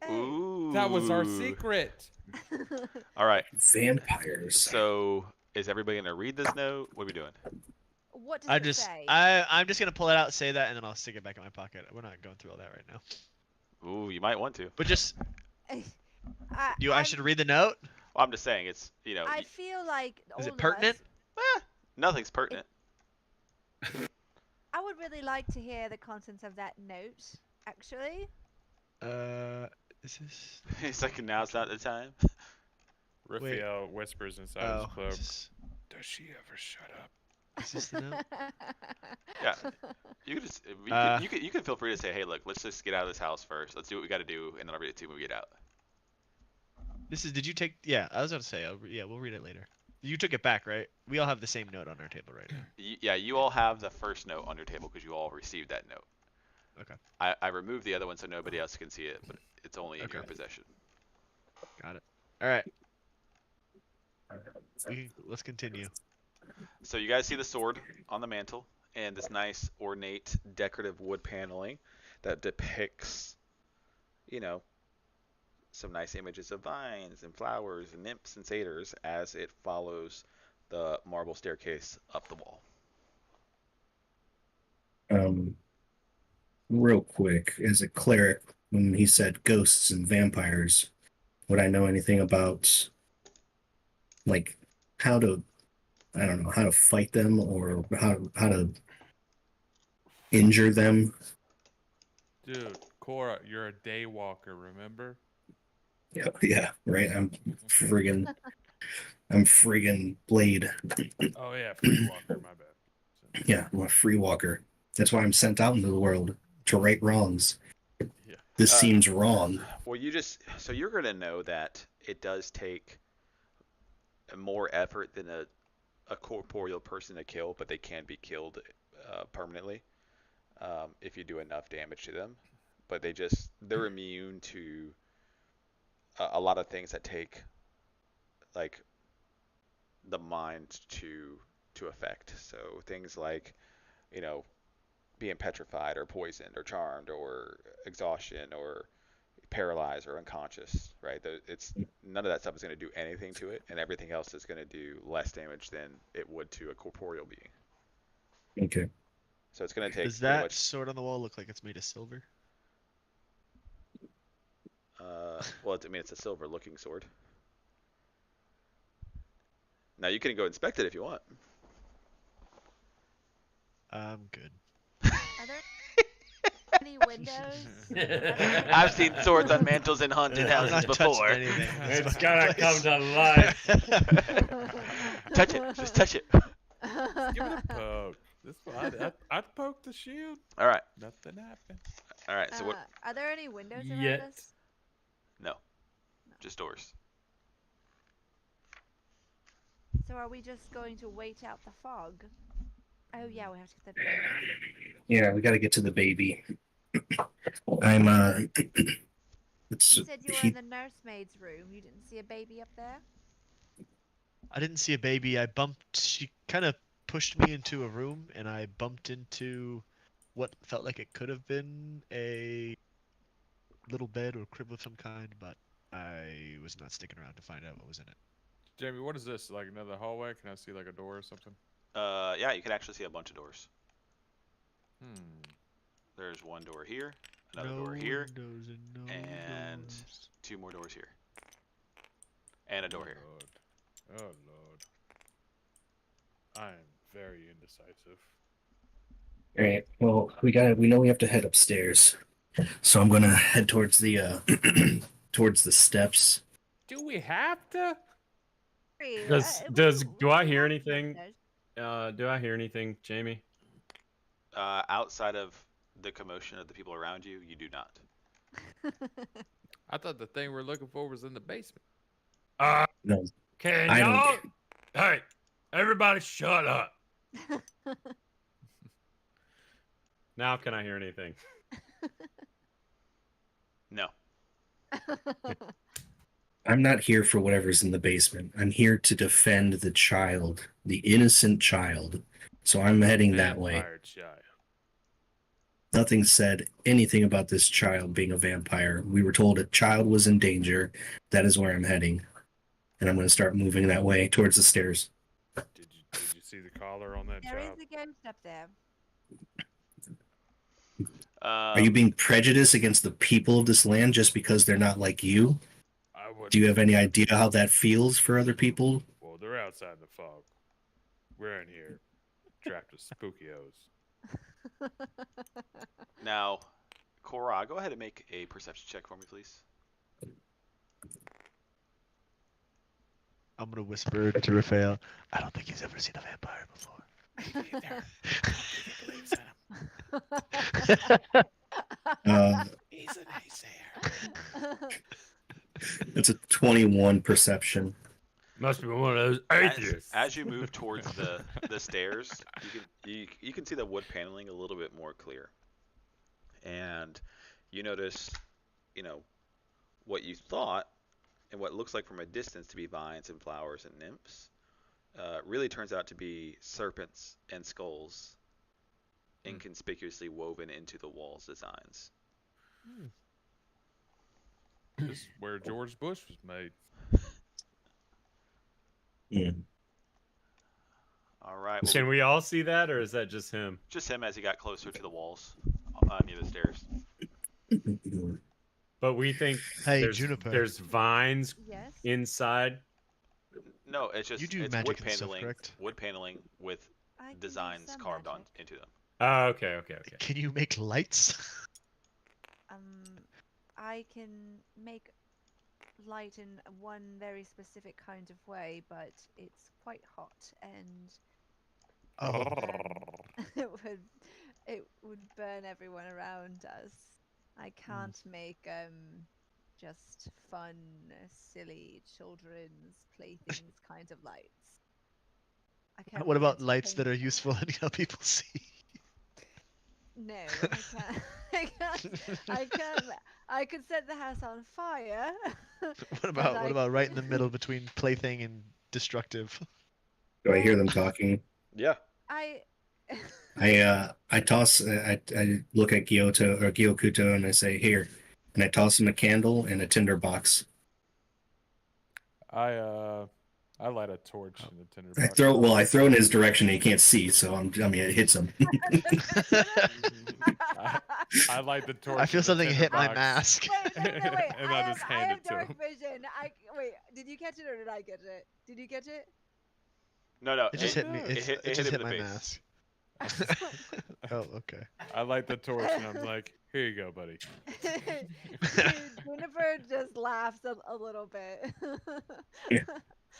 Ooh. That was our secret. All right. Vampires. So, is everybody going to read this note? What are we doing? What does I'm it just, say? I'm just gonna pull it out, say that, and then I'll stick it back in my pocket. We're not going through all that right now. Ooh, you might want to. But just, I I'm- should read the note. Well, I'm just saying it's, I feel like Is all it pertinent? Of us, nothing's pertinent. I would really like to hear the contents of that note, actually. Is this? It's like now's not the time. Raphael whispers inside Oh, his cloak. is this- Does she ever shut up? Is this the note? Yeah. You can just you can feel free to say, hey, look, let's just get out of this house first. Let's do what we got to do, and then I'll read it to you when we get out. This is. Did you take? Yeah, I was about to say. Yeah, we'll read it later. You took it back, right? We all have the same note on our table right now. Yeah, you all have the first note on your table because you all received that note. Okay. I removed the other one so nobody else can see it, but it's only in your Okay. possession. Got it. All right. Let's continue. So you guys see the sword on the mantle and this nice ornate decorative wood paneling that depicts, you know, some nice images of vines and flowers and nymphs and satyrs as it follows the marble staircase up the wall. Real quick, as a cleric, when he said ghosts and vampires, would I know anything about like how to, I don't know, how to fight them or how to injure them? Dude, Cora, you're a day walker, remember? Yeah, right. I'm friggin' Blade. Oh yeah, free walker, my bad. Yeah, I'm a free walker. That's why I'm sent out into the world to right wrongs. Yeah. This seems wrong. Well, so you're going to know that it does take more effort than a corporeal person to kill, but they can be killed permanently if you do enough damage to them. But they're immune to a lot of things that take like the mind to affect. So things like, you know, being petrified or poisoned or charmed or exhaustion or paralyzed or unconscious, right? It's none of that stuff is going to do anything to it, and everything else is going to do less damage than it would to a corporeal being. Okay. So it's going to take. Does that sword on the wall look like it's made of silver? Well, I mean, it's a silver-looking sword. Now you can go inspect it if you want. I'm good. Are there any windows? I've seen swords on mantles in haunted I'm houses not touching before. anything in this It's fucking gotta come place. to life. Touch it. Just touch it. Give it a poke. I'd poke the shield. All right. Nothing happened. All right. So what? Are there any windows around Yet. us? No. Just doors. So are we just going to wait out the fog? Oh yeah, we have to get the baby. Yeah, we got to get to the baby. I'm it's You said you were in the nursemaid's room. You didn't see a baby up there? I didn't see a baby. She kind of pushed me into a room, and I bumped into what felt like it could have been a little bed or crib of some kind, but I was not sticking around to find out what was in it. Jamie, what is this? Like another hallway? Can I see like a door or something? Yeah, you can actually see a bunch of doors. Hmm. There's one door here, another No door here, windows and no and doors. 2 more doors here, and a door here. Lord. Oh Lord. I am very indecisive. all right. Well, we know we have to head upstairs. So I'm gonna head towards the towards the steps. Do we have to? Do I hear anything? Do I hear anything, Jamie? Outside of the commotion of the people around you, you do not. I thought the thing we're looking for was in the basement. No, Can I don't- y'all? Hey, everybody, shut up. Now, can I hear anything? No. I'm not here for whatever's in the basement. I'm here to defend the child, the innocent child. So I'm heading that way. Vampire child. Nothing said anything about this child being a vampire. We were told a child was in danger. That is where I'm heading. And I'm going to start moving that way towards the stairs. Did you see the collar on that There is child? a ghost up there. Are you being prejudiced against the people of this land just because they're not like you? I would. Do you have any idea how that feels for other people? Well, they're outside in the fog. We're in here, trapped with spookyos. Now, Cora, go ahead and make a perception check for me, please. I'm gonna whisper to Raphael. I don't think he's ever seen a vampire before. He's a naysayer. It's a 21 perception. Must be one of those atheists. As you move towards the stairs, you can see the wood paneling a little bit more clear, and you notice, what you thought and what looks like from a distance to be vines and flowers and nymphs, really turns out to be serpents and skulls, inconspicuously woven into the walls designs. This is where George Bush was made. Yeah. All right. Well, Can we all see that, or is that just him? just him as he got closer to the walls near the stairs. But we think Hey, there's, Juniper. there's vines Yes. inside. No, it's just You do it's magic wood and stuff, paneling, correct? wood paneling with I can do designs some carved magic. into them. Oh, okay. Can you make lights? I can make light in one very specific kind of way, but it's quite hot and Oh, it would burn everyone around us. I can't make just fun, silly children's playthings kinds of lights. I can't what begin about to lights that paint are them. useful and how people see? No, I can't. I could set the house on fire. What about right in the middle between plaything and destructive? Do I hear them talking? Yeah. I I toss. I look at Gyokuto and I say, "Here," and I toss him a candle and a tinder box. I light a torch in the tinder I box. throw in his direction. And he can't see, so it hits him. I light the torch. I feel in the something tinder hit my box. mask. wait, no, wait. And I I just have hand it to dark him. vision. Wait. Did you catch it or did I catch it? Did you catch it? No. It just hit me. It hit It just him hit in the my face. mask. Oh, okay. I light the torch and I'm like, here you go, buddy. Dude, Jennifer just laughs a little bit.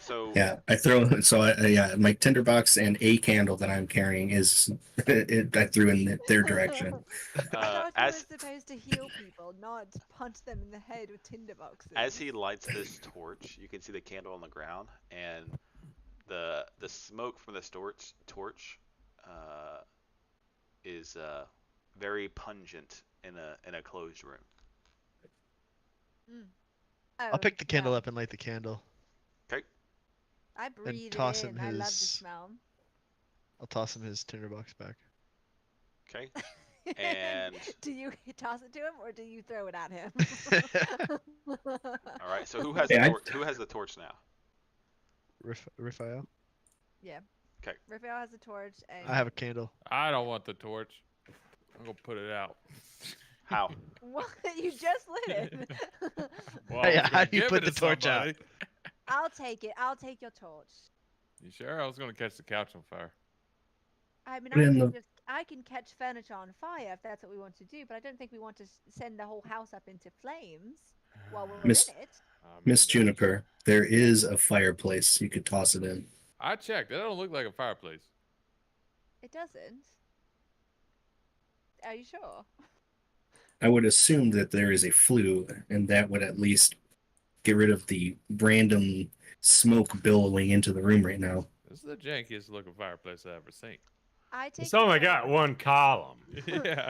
So Yeah, I my tinderbox and a candle that I'm carrying is I threw in their direction. I thought you as were supposed to heal people, not punch them in the head with tinderboxes. as he lights this torch, you can see the candle on the ground, and the smoke from the torch is very pungent in a closed room. I'll pick the candle well, up and light the candle. Okay. I breathe toss it him in. I love the his- smell. I'll toss him his tinderbox back. Okay. And do you toss it to him or do you throw it at him? all right. So who has Yeah, the I- torch? Who has the torch now? Raphael? Yeah. 'Kay. Raphael has a torch and I have a candle. I don't want the torch. I'm gonna put it out. How? What? You just lit it. Well, Hey, I was how gonna do you give put it the to torch out? somebody. I'll take it. I'll take your torch. You sure? I was gonna catch the couch on fire. I mean, Put it in I can catch furniture on fire if that's what we want to do, but I don't think we want to send the whole house up into flames while we're Miss- in it. Miss Juniper, there is a fireplace. You could toss it in. I checked. That don't look like a fireplace. It doesn't. Are you sure? I would assume that there is a flue, and that would at least get rid of the random smoke billowing into the room right now. This is the jankiest looking fireplace I've ever seen. I take. It's the only got torch. one column. Yeah.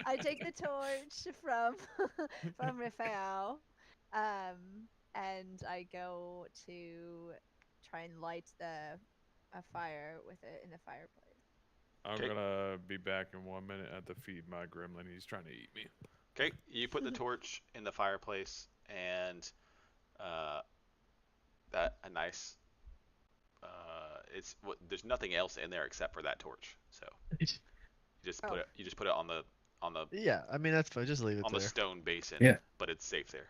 I take the torch from Raphael, and I go to try and light a fire with it in the fireplace. I'm Okay. gonna be back in 1 minute at the feed my gremlin. He's trying to eat me. Okay. You put the torch in the fireplace, and that a nice. There's nothing else in there except for that torch. So you just put Oh. it. You just put it on the Yeah, I mean that's fine. Just leave it on the there. stone basin. Yeah. But it's safe there,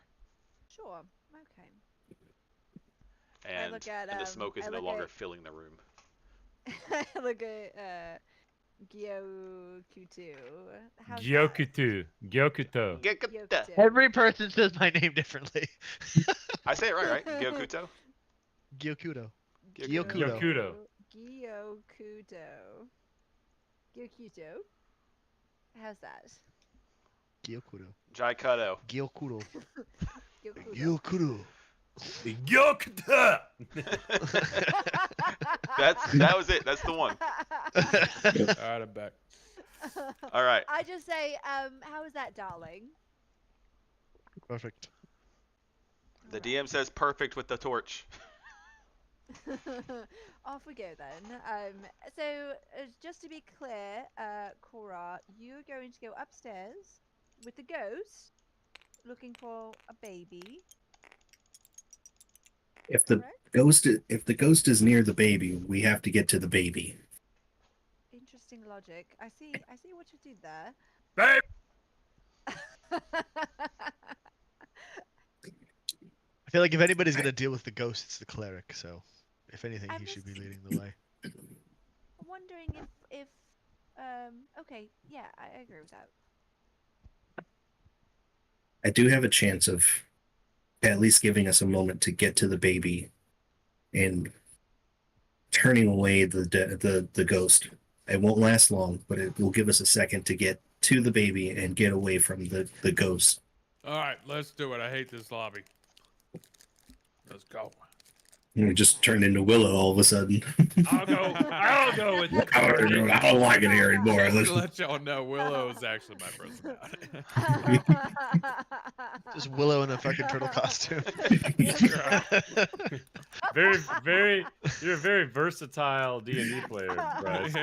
Sure. Okay. and look at, the smoke is I no look longer at- filling the room. I look at Gyokutu. How's that? Gyokuto. Gyokuto. Gyokutu. Every person says my name differently. I say it right? Gyokuto? Gyokudo. Gyokudo. Gyokudo. Gyokudo. Gyokudo. How's that? Gyokudo. Jaikudo. Gyokudo. Gyokudo. Gyokudo. That was it. That's the one. All right, I'm back. All right. I just say, how is that, darling? Perfect. The DM says perfect with the torch. Off we go then. So just to be clear, Cora, you're going to go upstairs with the ghost, looking for a baby. If the ghost is near the baby, we have to get to the baby. Interesting logic. I see what you did there. Babe! I feel like if anybody's gonna deal with the ghost, it's the cleric. So, if anything, I'm he should be just- leading the way. Wondering if okay, yeah, I agree with that. I do have a chance of at least giving us a moment to get to the baby and turning away the ghost. It won't last long, but it will give us a second to get to the baby and get away from the ghost. All right, let's do it. I hate this lobby. Let's go. And we just turned into Willow all of a sudden. I'll go with the I don't like it here anymore. Just to let y'all know, Willow is actually my personality. Just Willow in a fucking turtle costume. You're a very versatile D&D player, Bryce.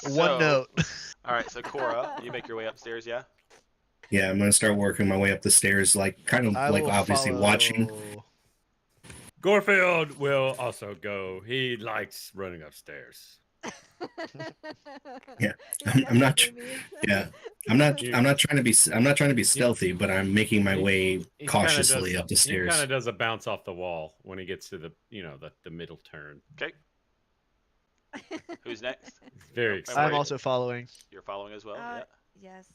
One So- note. All right, so Cora, you make your way upstairs, yeah? Yeah, I'm gonna start working my way up the stairs, like kind of I like will obviously watching. follow- Gorefield will also go. He likes running upstairs. Yeah, He I'm not definitely is. Yeah, I'm not trying to be stealthy, but I'm making my way He cautiously kinda up the He stairs. kind of does a bounce off the wall when he gets to the middle turn. Okay. Who's next? Very I'm excited. I'm ready. also following. You're following as well? Yeah. Yes,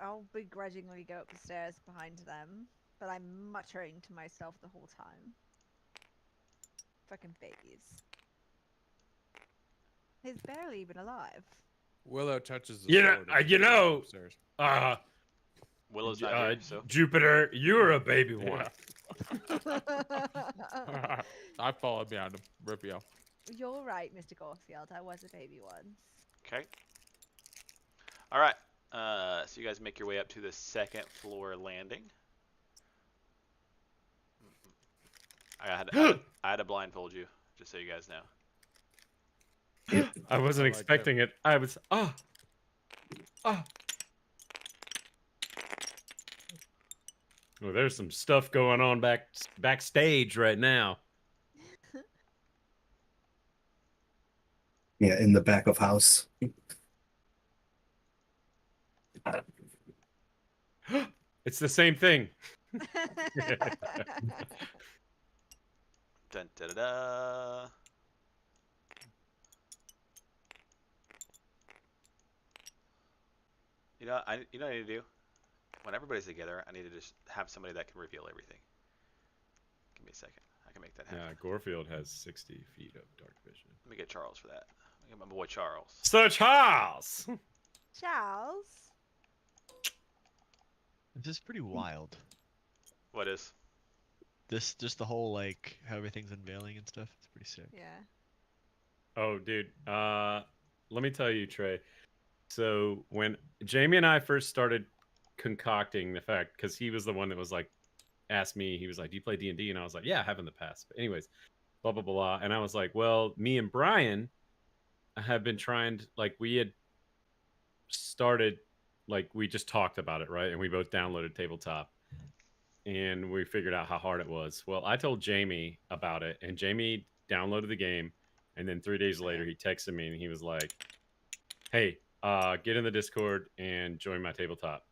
I'll begrudgingly go up the stairs behind them, but I'm muttering to myself the whole time. Fucking babies. He's barely even alive. Willow touches the You know- sword. as you we go know- upstairs. Willow's not here, so. Jupiter, you're a baby one. Yeah. I followed behind him. Ripio. You're right, Mr. Gorfield. I was a baby once. Okay. All right. So you guys make your way up to the second floor landing. I had to blindfold you, just so you guys know. I wasn't I like expecting it. I was Oh, there's some stuff going on backstage right now. Yeah, in the back of house. It's the same thing. Dun, da, da, da. You know what I need to do? When everybody's together, I need to just have somebody that can reveal everything. Give me a second. I can make that happen. Yeah, Gorefield has 60 feet of dark vision. Let me get Charles for that. Let me get my boy Charles. Sir Charles! Charles. This is pretty wild. What is? This just the whole like how everything's unveiling and stuff. It's pretty sick. Yeah. Oh, dude. Let me tell you, Trey. So when Jamie and I first started concocting the fact, because he was the one that was like, asked me, he was like, "Do you play D&D?" And I was like, "Yeah, I have in the past." But anyways, blah blah blah. And I was like, "Well, me and Brian have been trying to, like, we had started, like, we just talked about it, right? And we both downloaded Tabletop, and we figured out how hard it was. Well, I told Jamie about it, and Jamie downloaded the game, and then 3 days later he texted me and he was like, "Hey, get in the Discord and join my Tabletop."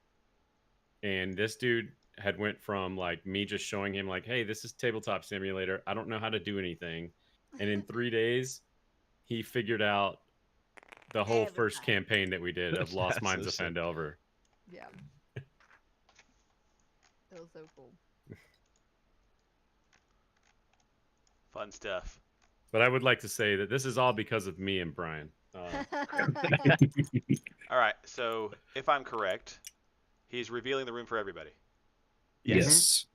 And this dude had went from like me just showing him like, "Hey, this is Tabletop Simulator. I don't know how to do anything," and in 3 days he figured out the whole first Everything. campaign that we did of Lost That's Minds so of sick. Fandelver. Yeah. That was so cool. Fun stuff. But I would like to say that this is all because of me and Brian. All right. So if I'm correct, he's revealing the room for everybody. Yes.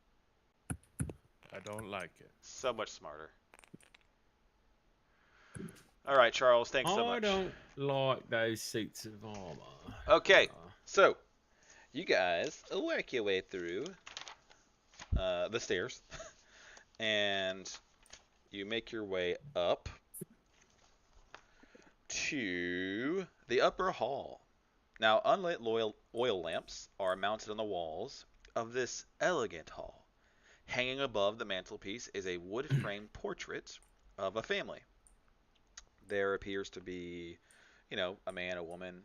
I don't like it. So much smarter. All right, Charles. Thanks so I much. don't like those suits of armor. Okay. So you guys work your way through the stairs, and you make your way up to the upper hall. Now, unlit oil lamps are mounted on the walls of this elegant hall. Hanging above the mantelpiece is a wood-framed portrait of a family. There appears to be, a man, a woman,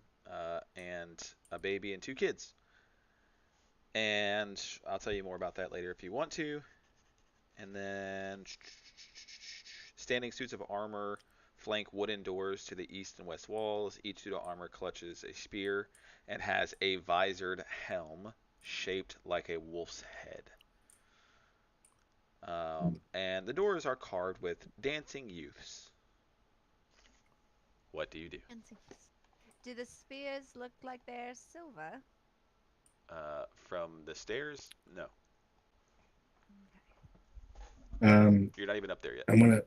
and a baby and 2 kids. And I'll tell you more about that later if you want to. And then standing suits of armor flank wooden doors to the east and west walls. Each suit of armor clutches a spear and has a visored helm shaped like a wolf's head. And the doors are carved with dancing youths. What do you do? Do the spears look like they're silver? From the stairs? No. You're not even up there yet. I'm gonna.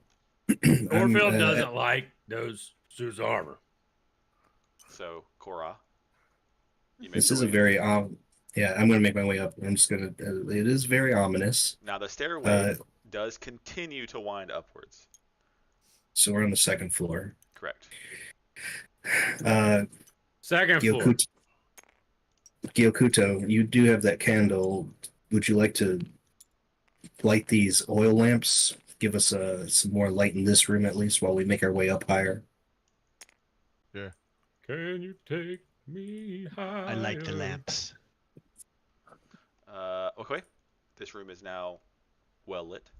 Orfield doesn't like those suits of armor. So, Korra. This is a very yeah, I'm gonna make my way up. I'm just gonna. It is very ominous. Now the stairway does continue to wind upwards. So we're on the 2nd floor. Correct. Second floor. Gyokuto, you do have that candle. Would you like to light these oil lamps? Give us some more light in this room at least while we make our way up higher. Sure. Can you take me higher? I like the lamps. Okay. This room is now well lit.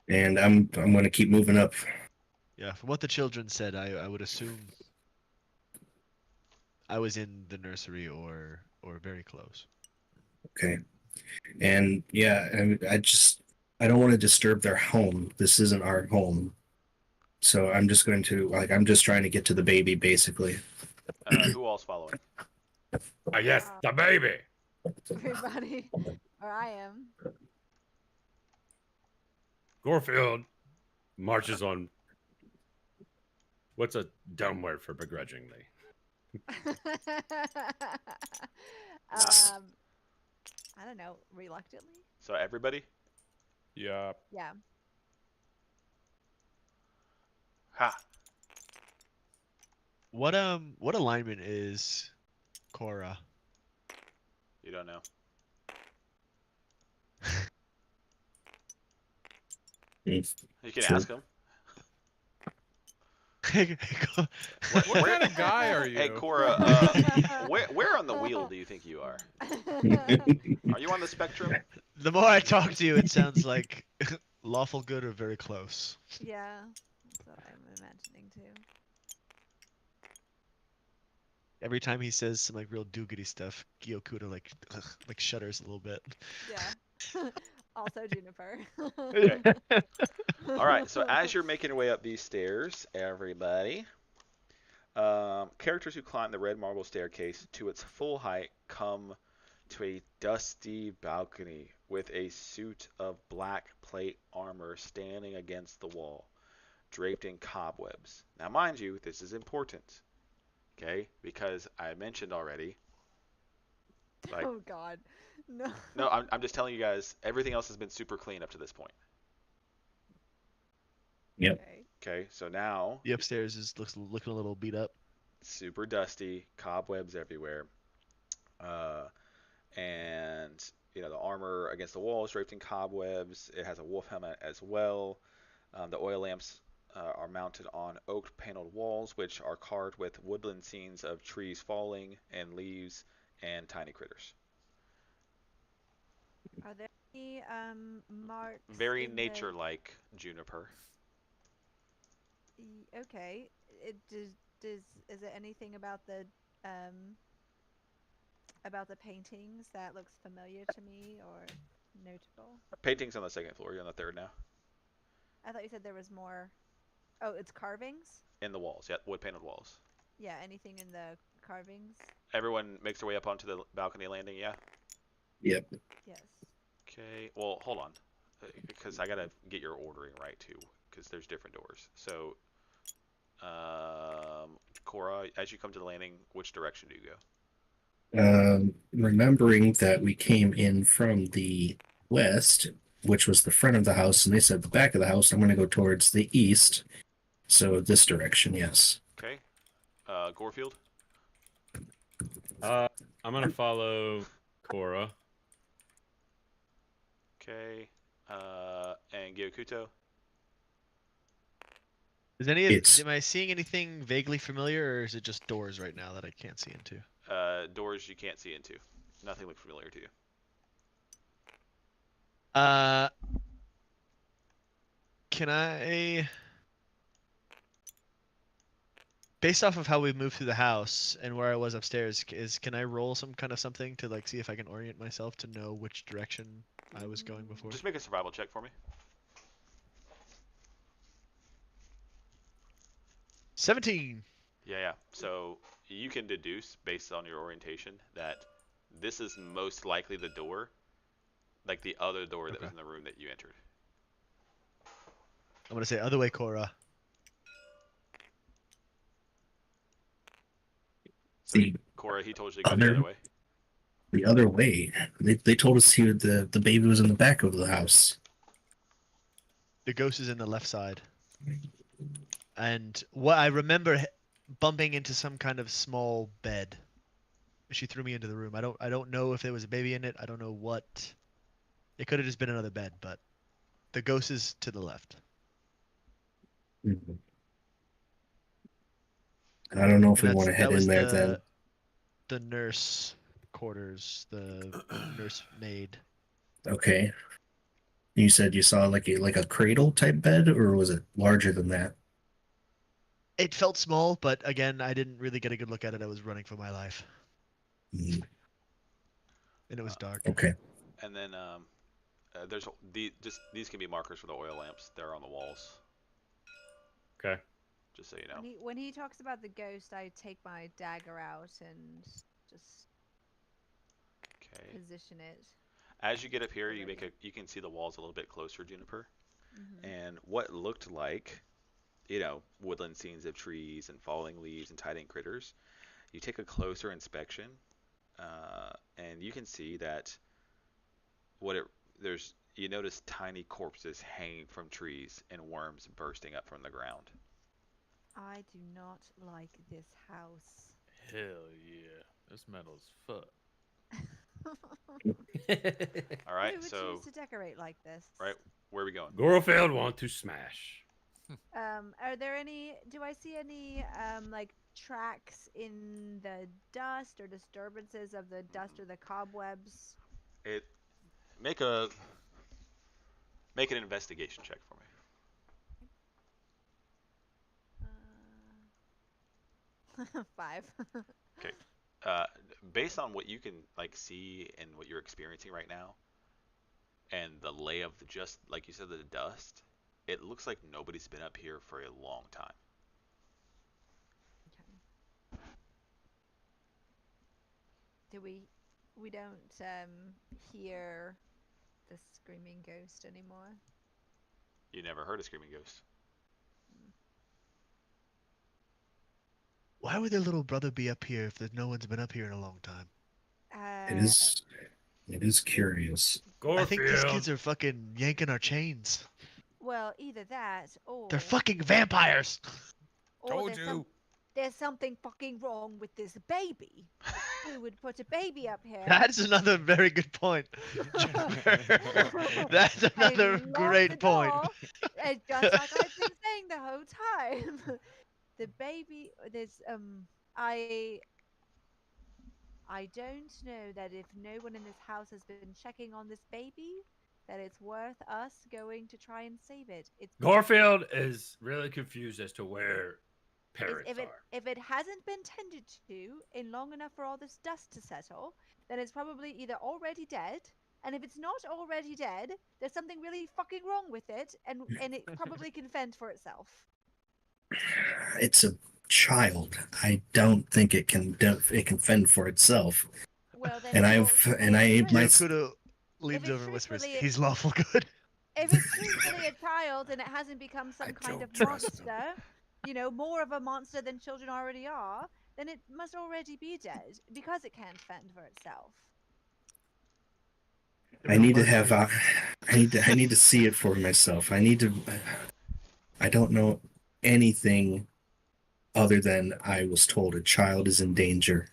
And I'm gonna keep moving up. Yeah, from what the children said, I would assume I was in the nursery or very close. Okay. And yeah, I don't want to disturb their home. This isn't our home. So I'm just going to I'm just trying to get to the baby basically. Who all's following? Yes, the baby. Everybody, or I am. Gorfield marches on. What's a dumb word for begrudgingly? I don't know, reluctantly? So everybody? Yeah. Yeah. Ha. What alignment is Korra? You don't know. You can ask him. What kind of guy are you? Hey, Korra, where on the wheel do you think you are? Are you on the spectrum? The more I talk to you, it sounds like lawful good or very close. Yeah, that's what I'm imagining too. Every time he says some like real do-goody stuff, Gyokuta like shudders a little bit. Yeah. Also Juniper. Okay. All right. So as you're making your way up these stairs, everybody, characters who climb the red marble staircase to its full height come to a dusty balcony with a suit of black plate armor standing against the wall, draped in cobwebs. Now, mind you, this is important, okay? Because I mentioned already. Like, oh God, no. No, I'm just telling you guys, everything else has been super clean up to this point. Yep. Okay, so now The upstairs is looking a little beat up. super dusty, cobwebs everywhere, and the armor against the wall is draped in cobwebs. It has a wolf helmet as well. The oil lamps are mounted on oak paneled walls, which are carved with woodland scenes of trees falling and leaves and tiny critters. Are there any marks? Very in nature-like juniper. Okay. Is it anything about the paintings that looks familiar to me or notable? Paintings on the 2nd floor. You're on the 3rd now. I thought you said there was more. Oh, it's carvings? In the walls. Yeah, wood painted walls. Yeah, anything in the carvings? Everyone makes their way up onto the balcony landing. Yeah. Yep. Yes. Okay. Well, hold on, because I gotta get your ordering right too, because there's different doors. So, Cora, as you come to the landing, which direction do you go? Remembering that we came in from the west, which was the front of the house, and they said the back of the house, I'm going to go towards the east. So this direction, yes. Okay. Gorefield. I'm gonna follow Cora. Okay. And Gyokuto. Is any It's- am I seeing anything vaguely familiar, or is it just doors right now that I can't see into? Doors you can't see into. Nothing looks familiar to you. Can I, based off of how we moved through the house and where I was upstairs, can I roll some kind of something to like see if I can orient myself to know which direction I was going before? Just make a survival check for me. 17. Yeah. So you can deduce based on your orientation that this is most likely the door, like the other door that was Okay. in the room that you entered. I'm gonna say other way, Cora. So The Cora, he told you to go the other way. The other way. They told us the baby was in the back of the house. The ghost is in the left side. And what I remember bumping into some kind of small bed. She threw me into the room. I don't know if there was a baby in it. I don't know what. It could have just been another bed, but the ghost is to the left. Mhm. I don't know if And we want to head that was in there then. the nurse quarters, the nurse maid. Okay. You said you saw like a cradle type bed, or was it larger than that? It felt small, but again, I didn't really get a good look at it. I was running for my life, Mhm. and it was dark. Okay. And then there's these can be markers for the oil lamps. They're on the walls. Okay. Just so you know. When he talks about the ghost, I take my dagger out and just Okay. position it. As you get up here, Already. you can see the walls a little bit closer, Juniper, Mm-hmm. and what looked like, woodland scenes of trees and falling leaves and tiding critters. You take a closer inspection, and you can see that you notice tiny corpses hanging from trees and worms bursting up from the ground. I do not like this house. Hell yeah. This metal's fuck. All right, Who would so choose to decorate like this? right, where are we going? Gorofield want to smash. Are there any? Do I see any like tracks in the dust or disturbances of the dust or the cobwebs? It make a make an investigation check for me. Uh, 5. Okay. Uh, Based on what you can see and what you're experiencing right now, and the lay of just like you said, the dust, it looks like nobody's been up here for a long time. Okay. Do we don't hear the screaming ghost anymore? You never heard a screaming ghost. Why would their little brother be up here if no one's been up here in a long time? It is curious. I think these Gorfield. kids are fucking yanking our chains. Well, either that or They're fucking vampires. Told you. There's something fucking wrong with this baby. Who would put a baby up here? That's another very good point. That's another and lock great the point. door, just like I've been saying the whole time. The baby, I don't know that if no one in this house has been checking on this baby, that it's worth us going to try and save it. It's Gorfield is really confused as to where parents if it are. if it hasn't been tended to in long enough for all this dust to settle, then it's probably either already dead And if it's not already dead, there's something really fucking wrong with it, and it probably can fend for itself. It's a child. I don't think it can fend for itself. Well, then And it's I've also and I a my Kudo leans it's over and whispers, truthfully "He's lawful good." if it's truthfully a child and it hasn't become some kind of monster, more of a monster than children already are, then it must already be dead because it can't fend for itself. I need to have I need to see it for myself. I don't know anything other than I was told a child is in danger.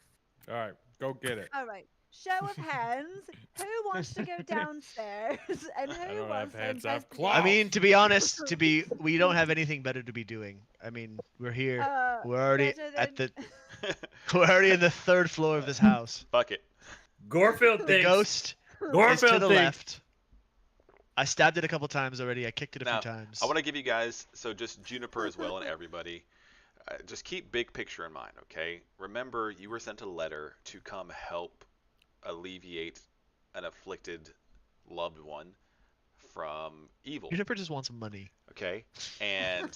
All right, go get it. All right. Show of hands. Who wants to go downstairs and I who don't wants have to hands, I have investigate? claws. I mean, to be honest, we don't have anything better to be doing. I mean, we're here. We're already better at than- the. We're already in the 3rd floor of this house. Bucket. Gorfield The thinks. ghost is to Gorfield the thinks. left. I stabbed it a couple times already. I kicked it a Now, few times. I want to give you guys, so just Juniper as well and everybody, just keep big picture in mind, okay? Remember, you were sent a letter to come help alleviate an afflicted loved one from evil, Juniper just wants money. okay? And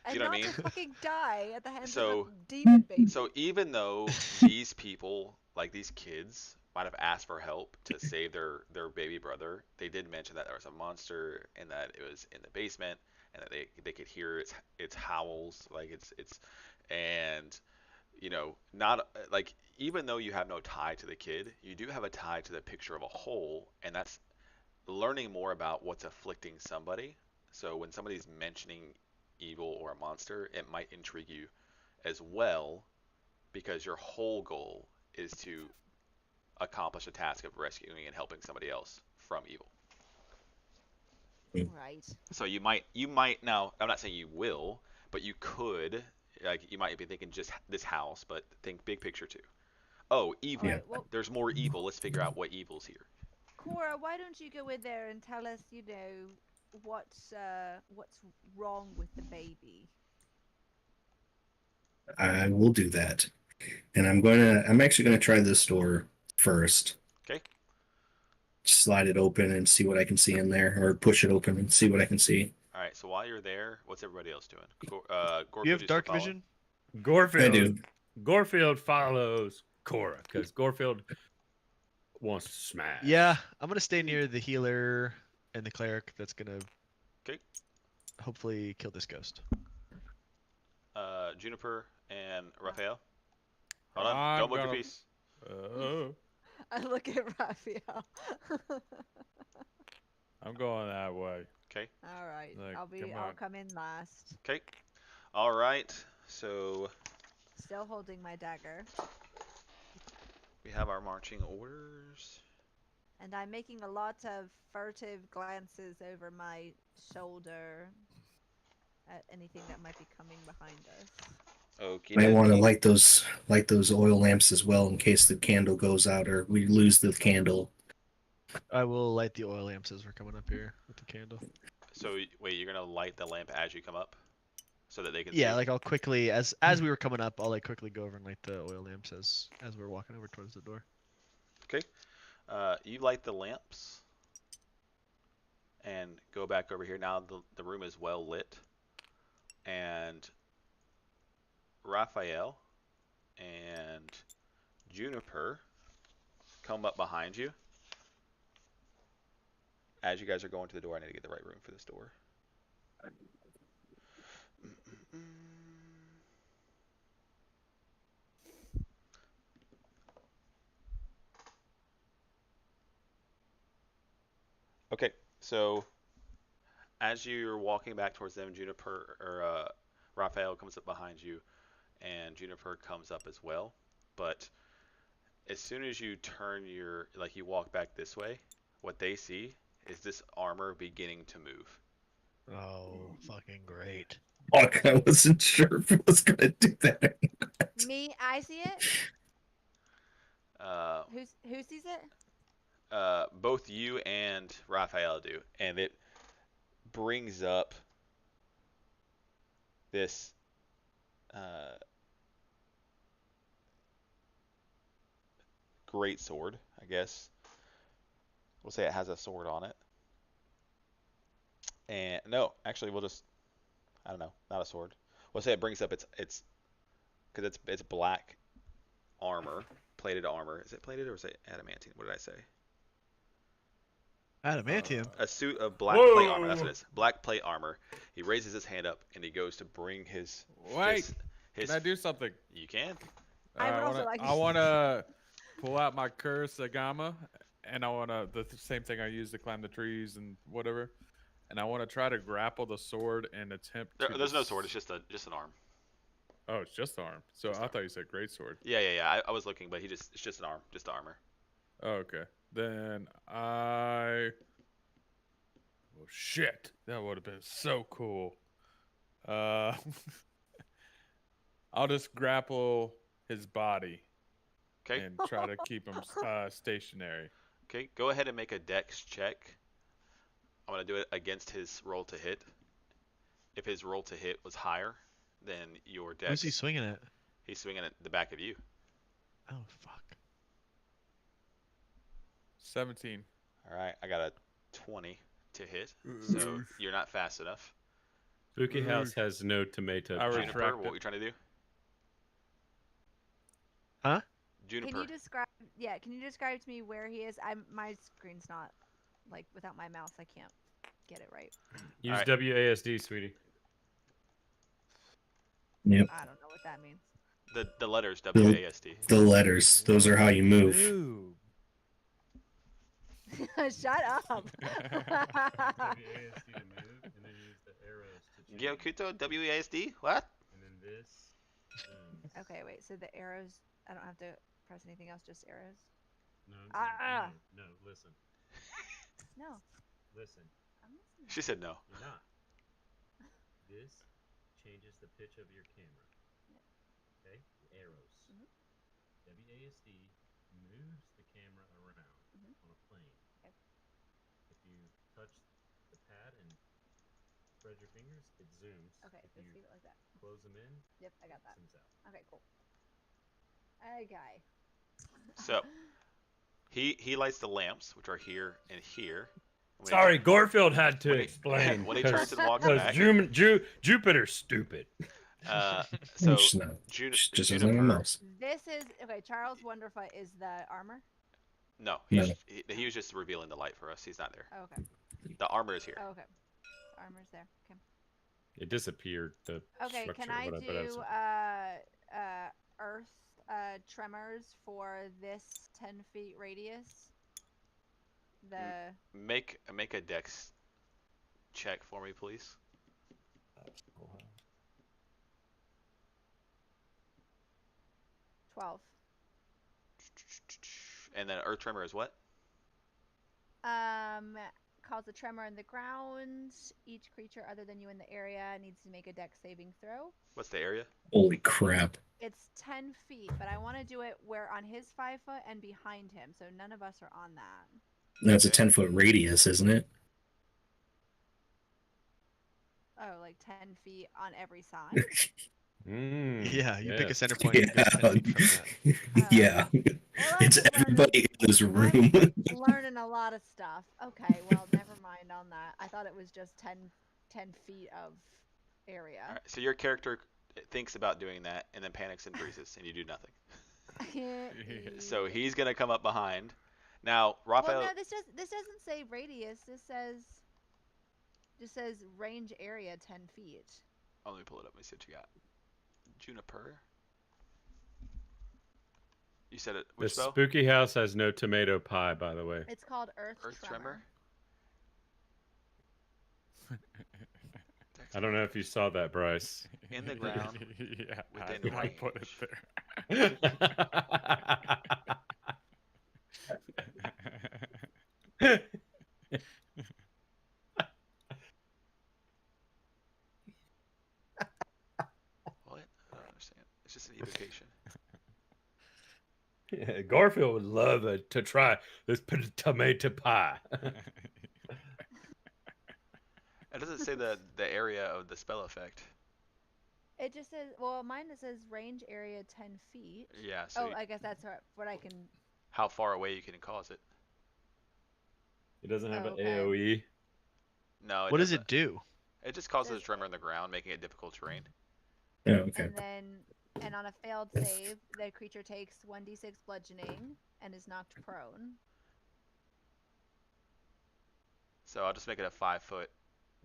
and you know what I not mean? to fucking die at the hands So- of a demon baby. So even though these people, like these kids, might have asked for help to save their baby brother, they did mention that there was a monster and that it was in the basement and that they could hear its howls, like it's and not like, even though you have no tie to the kid, you do have a tie to the picture of a whole, and that's learning more about what's afflicting somebody. So when somebody's mentioning evil or a monster, it might intrigue you as well, because your whole goal is to accomplish a task of rescuing and helping somebody else from evil. Right. So you might now, I'm not saying you will, but you could, like, you might be thinking just this house, but think big picture too. Oh, evil. All right. Well, There's more evil. Let's figure out what evil's here. Cora, why don't you go in there and tell us, what's wrong with the baby? I will do that. And I'm actually gonna try this door first. Okay. Slide it open and see what I can see in there, or push it open and see what I can see. All right. So while you're there, what's everybody else doing? Do you have dark vision? Gorfield. I do. Gorfield follows Cora because Gorfield wants to smash. Yeah, I'm gonna stay near the healer and the cleric. That's gonna. 'Kay. Hopefully kill this ghost. Juniper and Raphael. Hold on. I'm Don't move your gonna- piece. I look at Raphael. I'm going that way. Okay. All right. Like, come I'll on. come in last. Okay. All right. So Still holding my dagger. we have our marching orders. And I'm making a lot of furtive glances over my shoulder at anything that might be coming behind us. Okay. I want to light those oil lamps as well in case the candle goes out or we lose the candle. I will light the oil lamps as we're coming up here with the candle. So wait, you're gonna light the lamp as you come up, so that they can Yeah, see? like I'll quickly as we were coming up, I'll like quickly go over and light the oil lamps as we're walking over towards the door. Okay. You light the lamps and go back over here. Now the room is well lit, and Raphael and Juniper come up behind you. As you guys are going to the door, I need to get the right room for this door. Okay, so as you're walking back towards them, Juniper or Raphael comes up behind you, and Juniper comes up as well. But as soon as you turn you walk back this way, what they see is this armor beginning to move. Oh, fucking great. Fuck, I wasn't sure if I was gonna do that. Me, I see it. Uh, Who sees it? both you and Raphael do, and it brings up this great sword, I guess, We'll say it has a sword on it. And no, actually, we'll just I don't know, not a sword. We'll say it brings up its because it's black armor, plated armor. Is it plated or is it adamantine? What did I say? Adamantium. A suit of black plate armor. That's what it is. Black plate armor. He raises his hand up and he goes to bring his Wait, fist. His can I do something? You can. I would also like I wanna pull out my Kurosagama, and I wanna the same thing I use to climb the trees and whatever, and I wanna try to grapple the sword and attempt. There's no sword. It's just an arm. Oh, it's just the arm. So I thought you said great sword. Yeah. I was looking, but it's just an arm, just the armor. Oh, okay. Then I. Oh shit! That would have been so cool. Uh, I'll just grapple his body Okay. and try to keep him stationary. Okay. Go ahead and make a dex check. I'm gonna do it against his roll to hit. If his roll to hit was higher than your dex, Who's he swinging at? he's swinging at the back of you. Oh fuck. 17. All right. I got a 20 to hit, so you're not fast enough. Spooky House has no tomato. I Juniper, retract what it. are you trying to do? Huh? Juniper. Can you describe? Yeah, can you describe to me where he is? My screen's not like without my mouse. I can't get it right. Use Alright. WASD, sweetie. Yep. I don't know what that means. The letters WASD. The letters. Those are how you move. Ooh. Shut up. WASD to move, and then use the arrows to change. Gyokuto WASD? What? And then this. Okay, wait. So the arrows. I don't have to press anything else. Just arrows. No, Ah. listen. No. Listen. I'm listening. She said no. You're not. This changes the pitch of your camera. Yep. Okay? The arrows. Mhm. WASD moves the camera around Mhm. on a plane. Okay. If you touch the pad and spread your fingers, it zooms. Okay, If let's you leave it like that. close them in, Yep, I got that. it zooms out. Okay, cool. Okay. So he lights the lamps, which are here and here. When he Sorry, Gorefield had to when he- explain. when he turns and walks because back. Jupiter's stupid. So She's not. Jun- She just doesn't have a Juniper. mouse. This is okay. Charles Wonderfoot is the armor. No, No. he was just revealing the light for us. He's not there. Oh, okay. The armor is here. Oh, okay. The armor's there. Okay. It disappeared. The Okay. structure, Can I but do earth tremors for this 10 feet radius? The Make a dex check for me, please. 12. And then earth tremor is what? Cause a tremor in the ground. Each creature other than you in the area needs to make a dex saving throw. What's the area? Holy crap. It's 10 feet, but I want to do it where on his 5 foot and behind him, so none of us are on that. That's a Okay. 10-foot radius, isn't it? Oh, like 10 feet on every side? Yeah, you pick a yes. center point and go 10 feet from that. Yeah. Well, I'm It's just everybody in this room. learning a lot of stuff. Okay, well, never mind on that. I thought it was just 10 feet of area. All right, so your character thinks about doing that and then panics and freezes, and you do nothing. So he's gonna come up behind. Now, Raphael. Well, no, this doesn't say radius. This says range area 10 feet. Oh, let me pull it up. Let me see what you got. Juniper. You said it. The Which spell? spooky house has no tomato pie, by the way. It's called Earth Tremor. I don't know if you saw that, Bryce. In the ground. Yeah, Within I put it range. there. What? I don't understand. It's just an evocation. Yeah, Garfield would love to try this tomato pie. It doesn't say the area of the spell effect. It just says, well, mine it says range area 10 feet. Yeah. So Oh, I guess that's what I can. how far away you can cause it? He doesn't have Okay. an AOE. No, it What does doesn't. it do? It just causes a Does tremor it- in the ground, making it difficult terrain. Yeah, okay. and on a failed save, the creature takes 1d6 bludgeoning and is knocked prone. So I'll just make it a 5-foot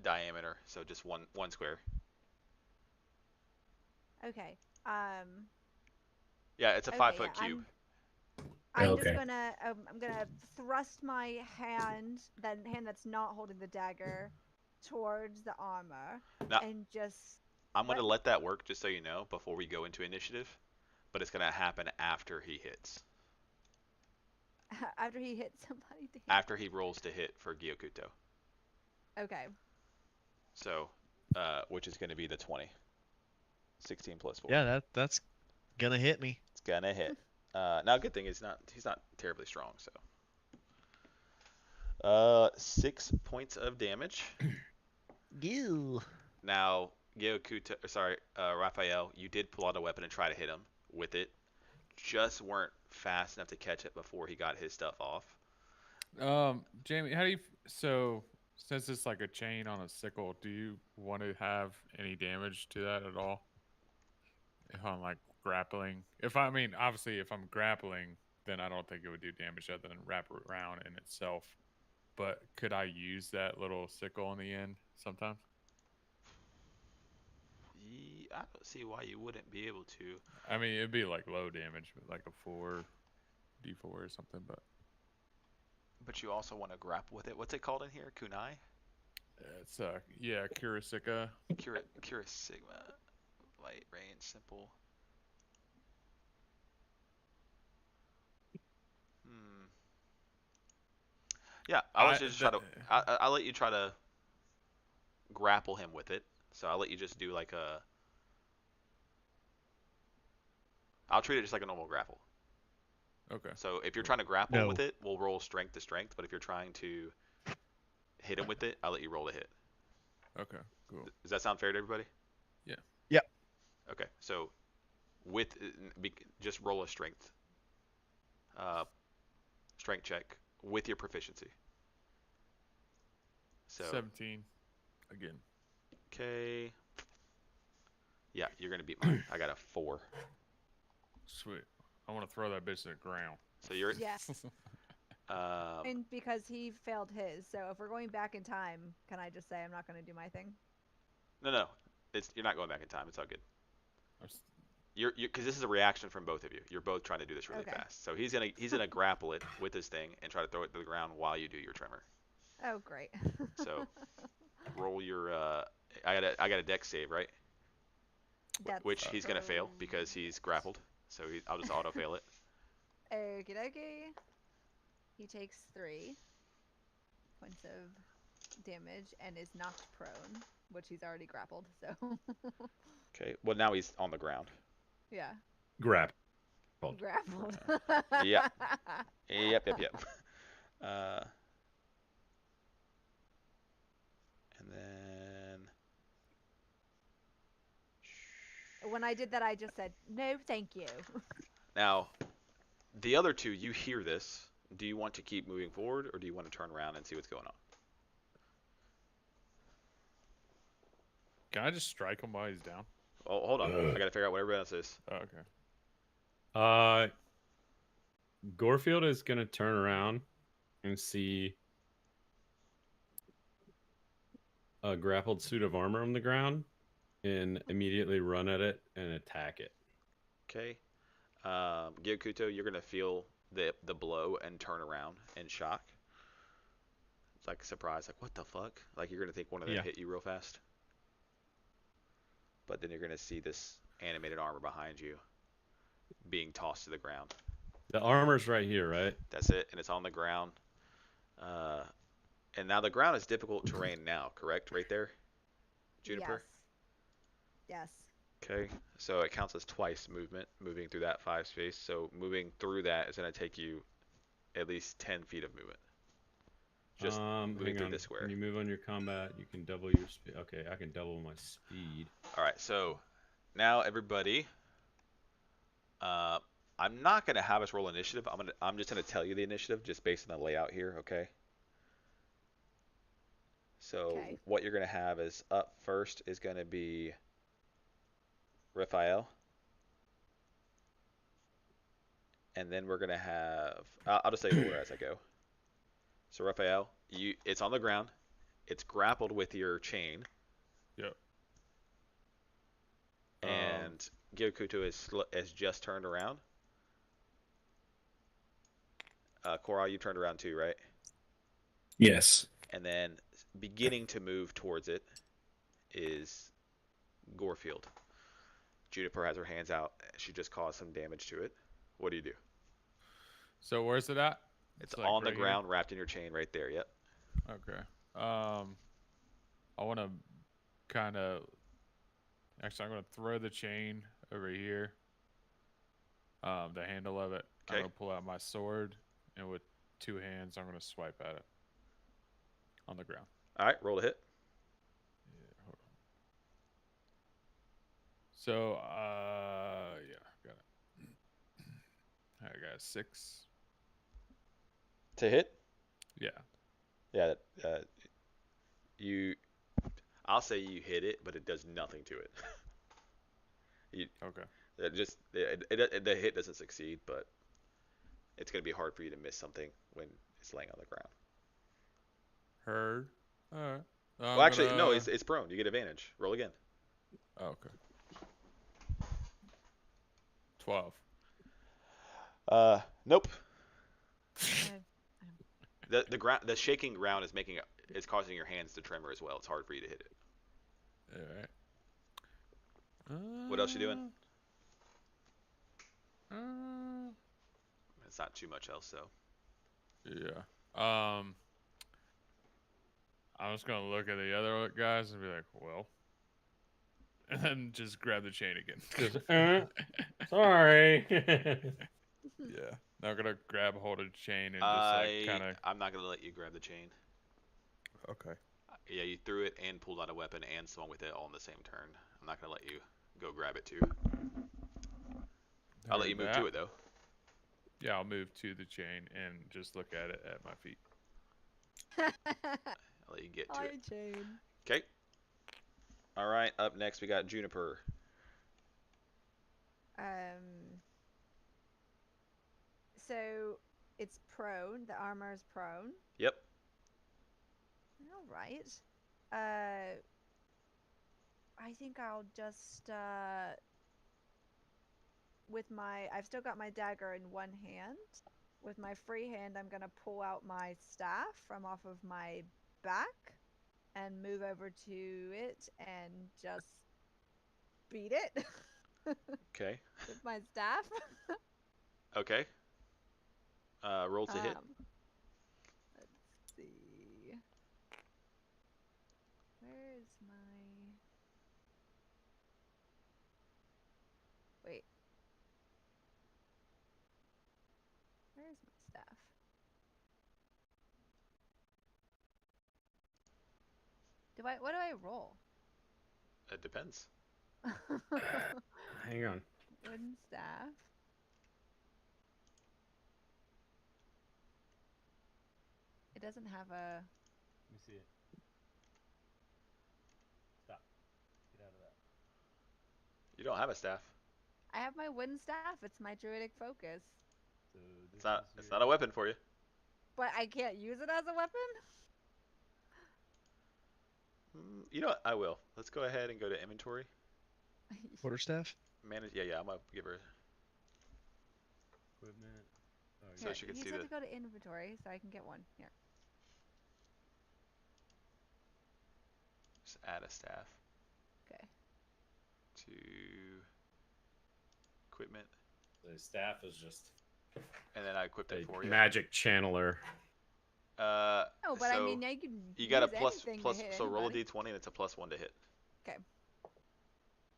diameter, so just one square. Okay. Yeah, it's a Okay, 5-foot yeah, cube. I'm Okay. just gonna I'm gonna thrust my hand, that hand that's not holding the dagger, towards the armor, Now, and just I'm going to what? let that work just so you know before we go into initiative, but it's going to happen after he hits. After he hits somebody. Damn. After he rolls to hit for Gyokuto. Okay. So, which is going to be the 20. 16 plus 4. Yeah, that's gonna hit me. It's going to hit. Now, good thing is he's not terribly strong, so. 6 points of damage. Ew. Now, Raphael, you did pull out a weapon and try to hit him with it. Just weren't fast enough to catch it before he got his stuff off. Jamie, how do you so since it's like a chain on a sickle, do you want to have any damage to that at all? If I'm like grappling, obviously if I'm grappling, then I don't think it would do damage other than wrap it around in itself. But could I use that little sickle in the end sometimes? I don't see why you wouldn't be able to. I mean, it'd be like low damage, like a 4d4 or something, But you also want to grapple with it. What's it called in here? Kunai? it's Kurasika. Cura Sigma. Light range, simple. Yeah, I'll let you just try to. I'll let you try to grapple him with it. So I'll let you just do like a. I'll treat it just like a normal grapple. Okay. So if you're trying to grapple No. with it, we'll roll strength to strength. But if you're trying to hit him with it, I'll let you roll to hit. Okay. Cool. Does that sound fair to everybody? Yeah. Yeah. Okay. So with just roll a strength check with your proficiency. So 17 again. okay. Yeah, you're gonna beat mine. I got a 4. Sweet. I want to throw that bitch to the ground. So you're Yeah. And because he failed his, so if we're going back in time, can I just say I'm not gonna do my thing? no. You're not going back in time. It's all good. I'm s- Because this is a reaction from both of you. You're both trying to do this really Okay. fast. So he's gonna grapple it with his thing and try to throw it to the ground while you do your tremor. Oh, great. So roll your. I got a dex save, right? That's Which he's gonna fail because he's grappled. So I'll just auto fail it. Okie dokie. He takes 3 points of damage and is knocked prone, which he's already grappled, so. Okay. Well, now he's on the ground. Yeah. Grab. Grappled. Yeah. Yep. And then. When I did that, I just said, no, thank you. Now, the other two, you hear this. Do you want to keep moving forward, or do you want to turn around and see what's going on? Can I just strike him while he's down? Oh, hold on. I gotta figure out what everybody else is. Oh, okay. Gorefield is gonna turn around and see a grappled suit of armor on the ground and immediately run at it and attack it. Okay. Gyokuto, you're gonna feel the blow and turn around in shock. It's like surprise, like what the fuck? Like you're gonna think one of them Yeah. hit you real fast. But then you're gonna see this animated armor behind you being tossed to the ground. The armor's right here, right? That's it, and it's on the ground. And now the ground is difficult terrain now, correct? Right there, Juniper. Yes. Okay, so it counts as twice movement, moving through that 5 space. So moving through that is going to take you at least 10 feet of movement. Just moving hang through on. this square. When you move on your combat, you can double your speed. Okay, I can double my speed. All right, so now everybody, I'm not going to have us roll initiative. I'm just going to tell you the initiative just based on the layout here, okay? So Okay. what you're gonna have is up first is gonna be Raphael, and then we're gonna have. I'll just say the order as I go. So Raphael, it's on the ground. It's grappled with your chain, Yep. and Gyokuto is just turned around. Korra, you turned around too, right? Yes. And then beginning to move towards it is Gorefield. Juniper has her hands out. She just caused some damage to it. What do you do? So where's it at? It's like on the right here? ground, wrapped in your chain right there. Yep. Okay. I want to kind of. Actually, I'm going to throw the chain over here. The handle of it. I'm Okay. going to pull out my sword, and with 2 hands, I'm going to swipe at it on the ground. All right, roll a hit. Yeah, hold on. So, yeah, got it. I got a 6. To hit? Yeah. Yeah. I'll say you hit it, but it does nothing to it. Okay. The hit doesn't succeed, but it's gonna be hard for you to miss something when it's laying on the ground. Heard. All right. Well, actually, no, it's prone. You get advantage. Roll again. Oh, okay. 12. Nope. I- The shaking ground is causing your hands to tremor as well. It's hard for you to hit it. All right. What else you doing? Uh, It's not too much else, though. yeah. I'm just gonna look at the other guys and be like, well, and then just grab the chain again. Sorry. Yeah. Now I'm gonna grab hold of the chain and just like kind of. I'm not gonna let you grab the chain. Okay. Yeah, you threw it and pulled out a weapon and swung with it all in the same turn. I'm not gonna let you go grab it too. I'll let you move to it though. Yeah, I'll move to the chain and just look at it at my feet. I'll let you get to Hi, it. Jane. Okay. All right. Up next, we got Juniper. So it's prone. The armor is prone. Yep. All right. I think I'll just I've still got my dagger in one hand. With my free hand, I'm gonna pull out my staff from off of my back and move over to it and just beat it Okay. with my staff. Okay. Roll to hit. Let's see. Where is my... Wait. Where is my staff? What do I roll? It depends. Hang on. Wooden staff. It doesn't have a... Let me see it. Stop. Get out of that. You don't have a staff. I have my wooden staff. It's my druidic focus. So It's not a weapon for you. But I can't use it as a weapon? You know what? I will. Let's go ahead and go to inventory. Quarterstaff? Manage. Yeah. I'm gonna give her. equipment. Oh, So Here, she can he see said the. to go to inventory so I can get one. Here. Just add a staff Okay. to equipment, The staff is just and then I equipped it a for you. magic channeler. Oh, but I so mean, you can you got a use plus. anything Plus. to hit So roll a anybody. d20, and it's a +1 to hit.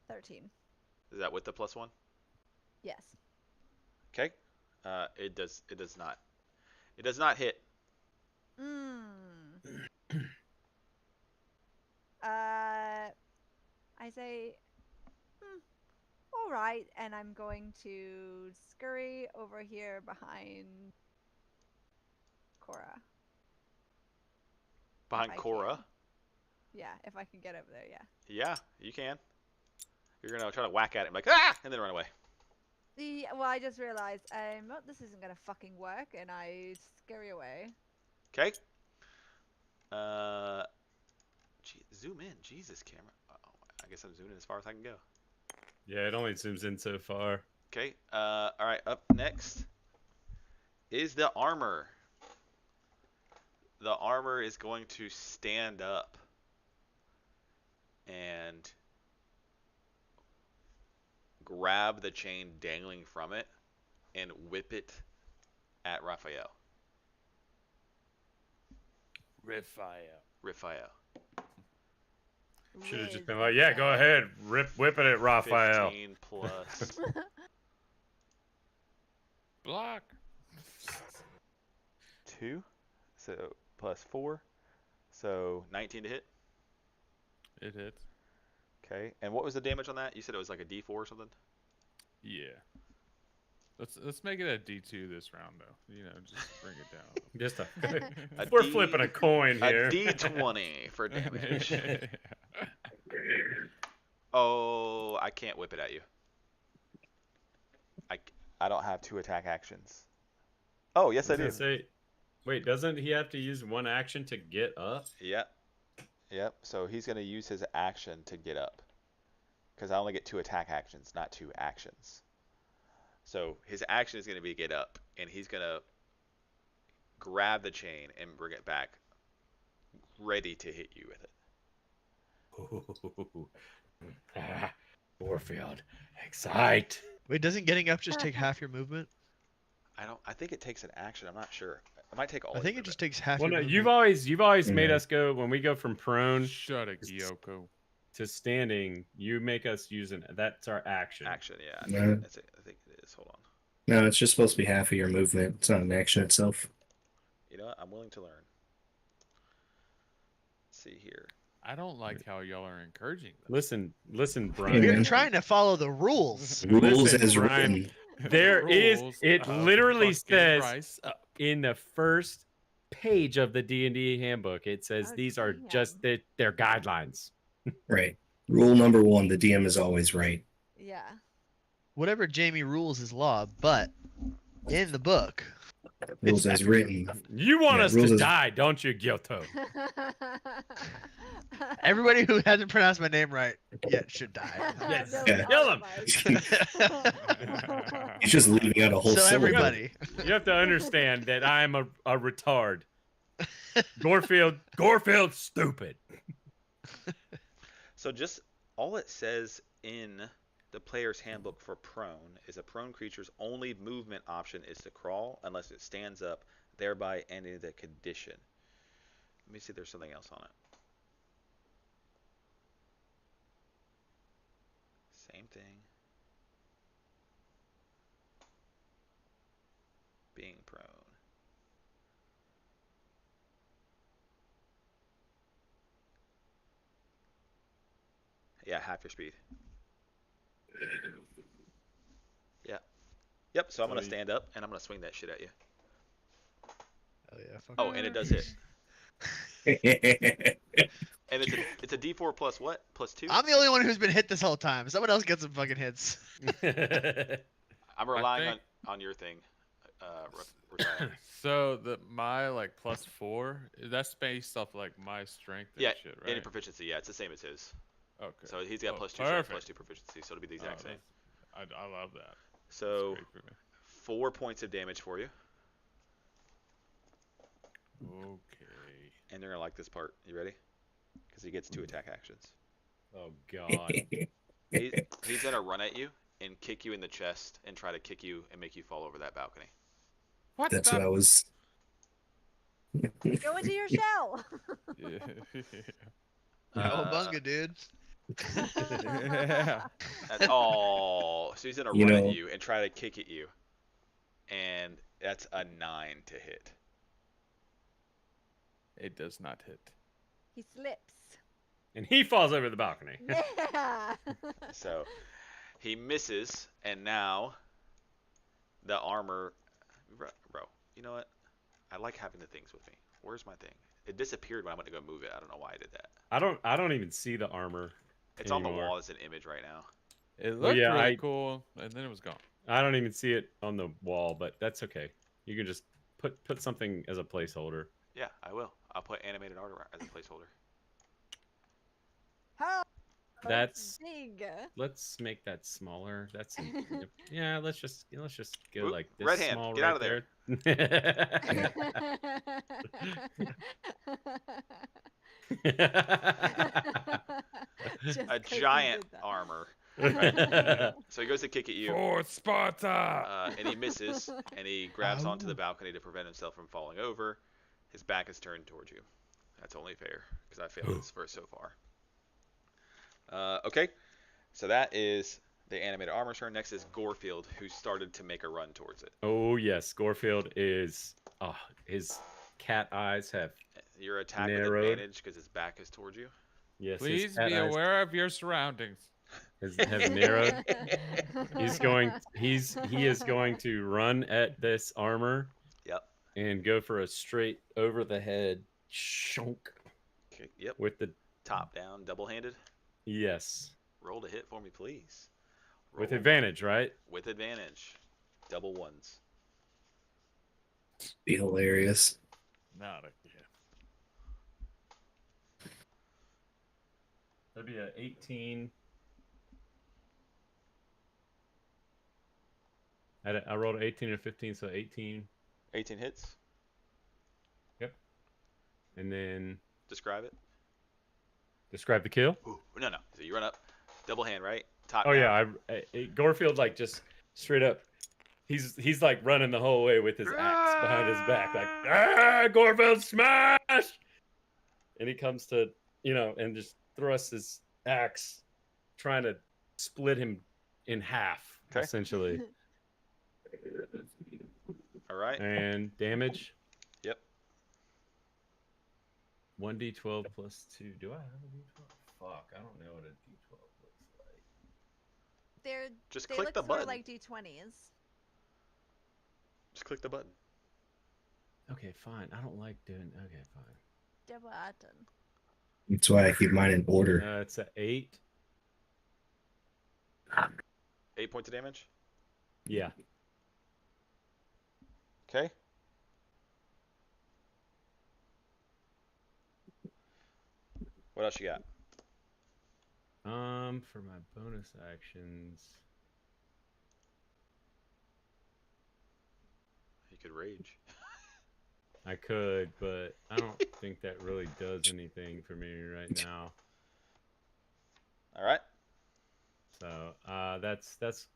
13. Is that with the +1? Yes. Okay. It does. It does not. It does not hit. I say, all right, and I'm going to scurry over here behind Cora. Behind I Korra. can. Yeah, if I can get over there, yeah. Yeah, you can. You're gonna try to whack at him like and then run away. Well, I just realized, well, this isn't gonna fucking work, and I scurry away. Okay. Zoom in, Jesus, camera. Oh, I guess I'm zooming in as far as I can go. Yeah, it only zooms in so far. Okay. All right. Up next is the armor. The armor is going to stand up and grab the chain dangling from it and whip it at Raphael. Raphael. Should have just Whiz been like, yeah, go ahead, whip it at Raphael. 15 plus Block. 2, so plus 4, so 19 to hit. It hits. Okay, and what was the damage on that? You said it was like a D4 or something? Yeah. Let's make it a D2 this round though. You know, just bring it down. Just A we're D- flipping a coin here. A D20 for damage. Oh, I can't whip it at you. I don't have 2 attack actions. Oh, yes I do. Wait, doesn't he have to use one action to get up? Yep. Yep. So he's going to use his action to get up. Because I only get 2 attack actions, not 2 actions. So his action is going to be get up, and he's going to grab the chain and bring it back, ready to hit you with it. Warfield, excite. Wait, doesn't getting up just take half your movement? I think it takes an action. I'm not sure. It might take all. I think it just takes half Well, your no, movement. you've always made us go when we go from prone Shut it, Gyoko. to standing. You make us use that's our action. Action, yeah. No. That's it. I think it is. Hold on. No, it's just supposed to be half of your movement. It's not an action itself. You know what? I'm willing to learn. Let's see here. I don't like how y'all are encouraging them. Listen, Hey, Brian. We're man. trying to follow the rules. Rules Listen, as Brian. written. There is. Rules It of literally fucking says Rice up. in the first page of the D&D handbook, it says Oh, these are damn. just their guidelines. Right. Rule number 1, the DM is always right. Yeah. Whatever Jamie rules is law, but in the book, Rules as written. You want Yeah, us rules to is- die, don't you, Gyoto? everybody who hasn't pronounced my name right yet should die. Yes. No, Yeah. Kill him. He's just leaving out a whole So syllable. everybody, You have to understand that I'm a retard. Gorefield's stupid. So just all it says in the player's handbook for prone is a prone creature's only movement option is to crawl unless it stands up, thereby ending the condition. Let me see if there's something else on it. Same thing. Being prone. Yeah, half your speed. Yeah. Yep, so I'm going to stand up and I'm going to swing that shit at you. oh yeah, fuck Oh, and it does hit. And it's a D4 plus what? Plus 2? I'm the only one who's been hit this whole time. Someone else gets some fucking hits. I'm relying think- on your thing. Retired. So my like +4, that's based off like my strength and Yeah, shit, right? any proficiency. Yeah, it's the same as his. Okay. So he's got Oh, plus 2, so I have plus perfect. 2 proficiency, so it'll be the exact same. I love that. So That's great 4 points of damage for you, for me. Okay. and you're gonna like this part. You ready? Because he gets 2 attack actions. Oh God. He's gonna run at you and kick you in the chest and try to kick you and make you fall over that balcony. What That's the? what I was. Go into your shell. Yeah. Cowabunga, dude. Yeah. Oh, so he's gonna You run at know- you and try to kick at you, and that's a 9 to hit. It does not hit. He slips. And he falls over the balcony. Yeah. So he misses, and now the armor. Bro, you know what? I like having the things with me. Where's my thing? It disappeared when I went to go move it. I don't know why I did that. I don't even see the armor. It's on the anymore. wall as an image right now. It Well, looked yeah, really cool, and then it was gone. I don't even see it on the wall, but that's okay. You can just put something as a placeholder. Yeah, I will. I'll put animated art as a placeholder. How That's big? let's make that smaller. That's yeah. Let's just go Oop, like this red hand, small get right out of there. Just A 'cause he giant did that. armor. Right. So he goes to kick at you, For Sparta! and he misses, and he grabs onto the balcony to prevent himself from falling over. His back is turned towards you. That's only fair, because I failed this first so far. Okay, so that is the animated armor turn. Next is Gorefield, who started to make a run towards it. Oh yes, Gorefield is. His cat eyes have. Your attack Narrowed. with advantage because his back is towards you. Yes, Please his cat be eyes aware of your surroundings. have narrowed. He is going to run at this armor. Yep. And go for a straight over the head shunk. Okay, yep. With the top down, double-handed. Yes. Roll to hit for me, please. With advantage, right? With advantage. Double ones. Be hilarious. Not again. That'd be a 18. I rolled an 18 and a 15, so 18. 18 hits. Yep. And then describe it. Describe the kill. Ooh, no. So you run up, double hand, right? Top. Oh down. yeah, Gorefield like just straight up. He's like running the whole way with his axe behind his back, like Gorefield smash. And he comes to and just thrusts his axe, trying to split him in half, essentially. All right. And damage. Yep. 1d12 plus 2. Do I have a d12? Fuck, I don't know what a d12 looks like. Just they click look the sort button. of like D20s. Just click the button. Okay, fine. I don't like doing. Okay, fine. The button. That's why I keep mine in order. It's a 8. 8 points of damage. Yeah. Okay. What else you got? For my bonus actions, You could rage. I could, but I don't think that really does anything for me right now. All right. So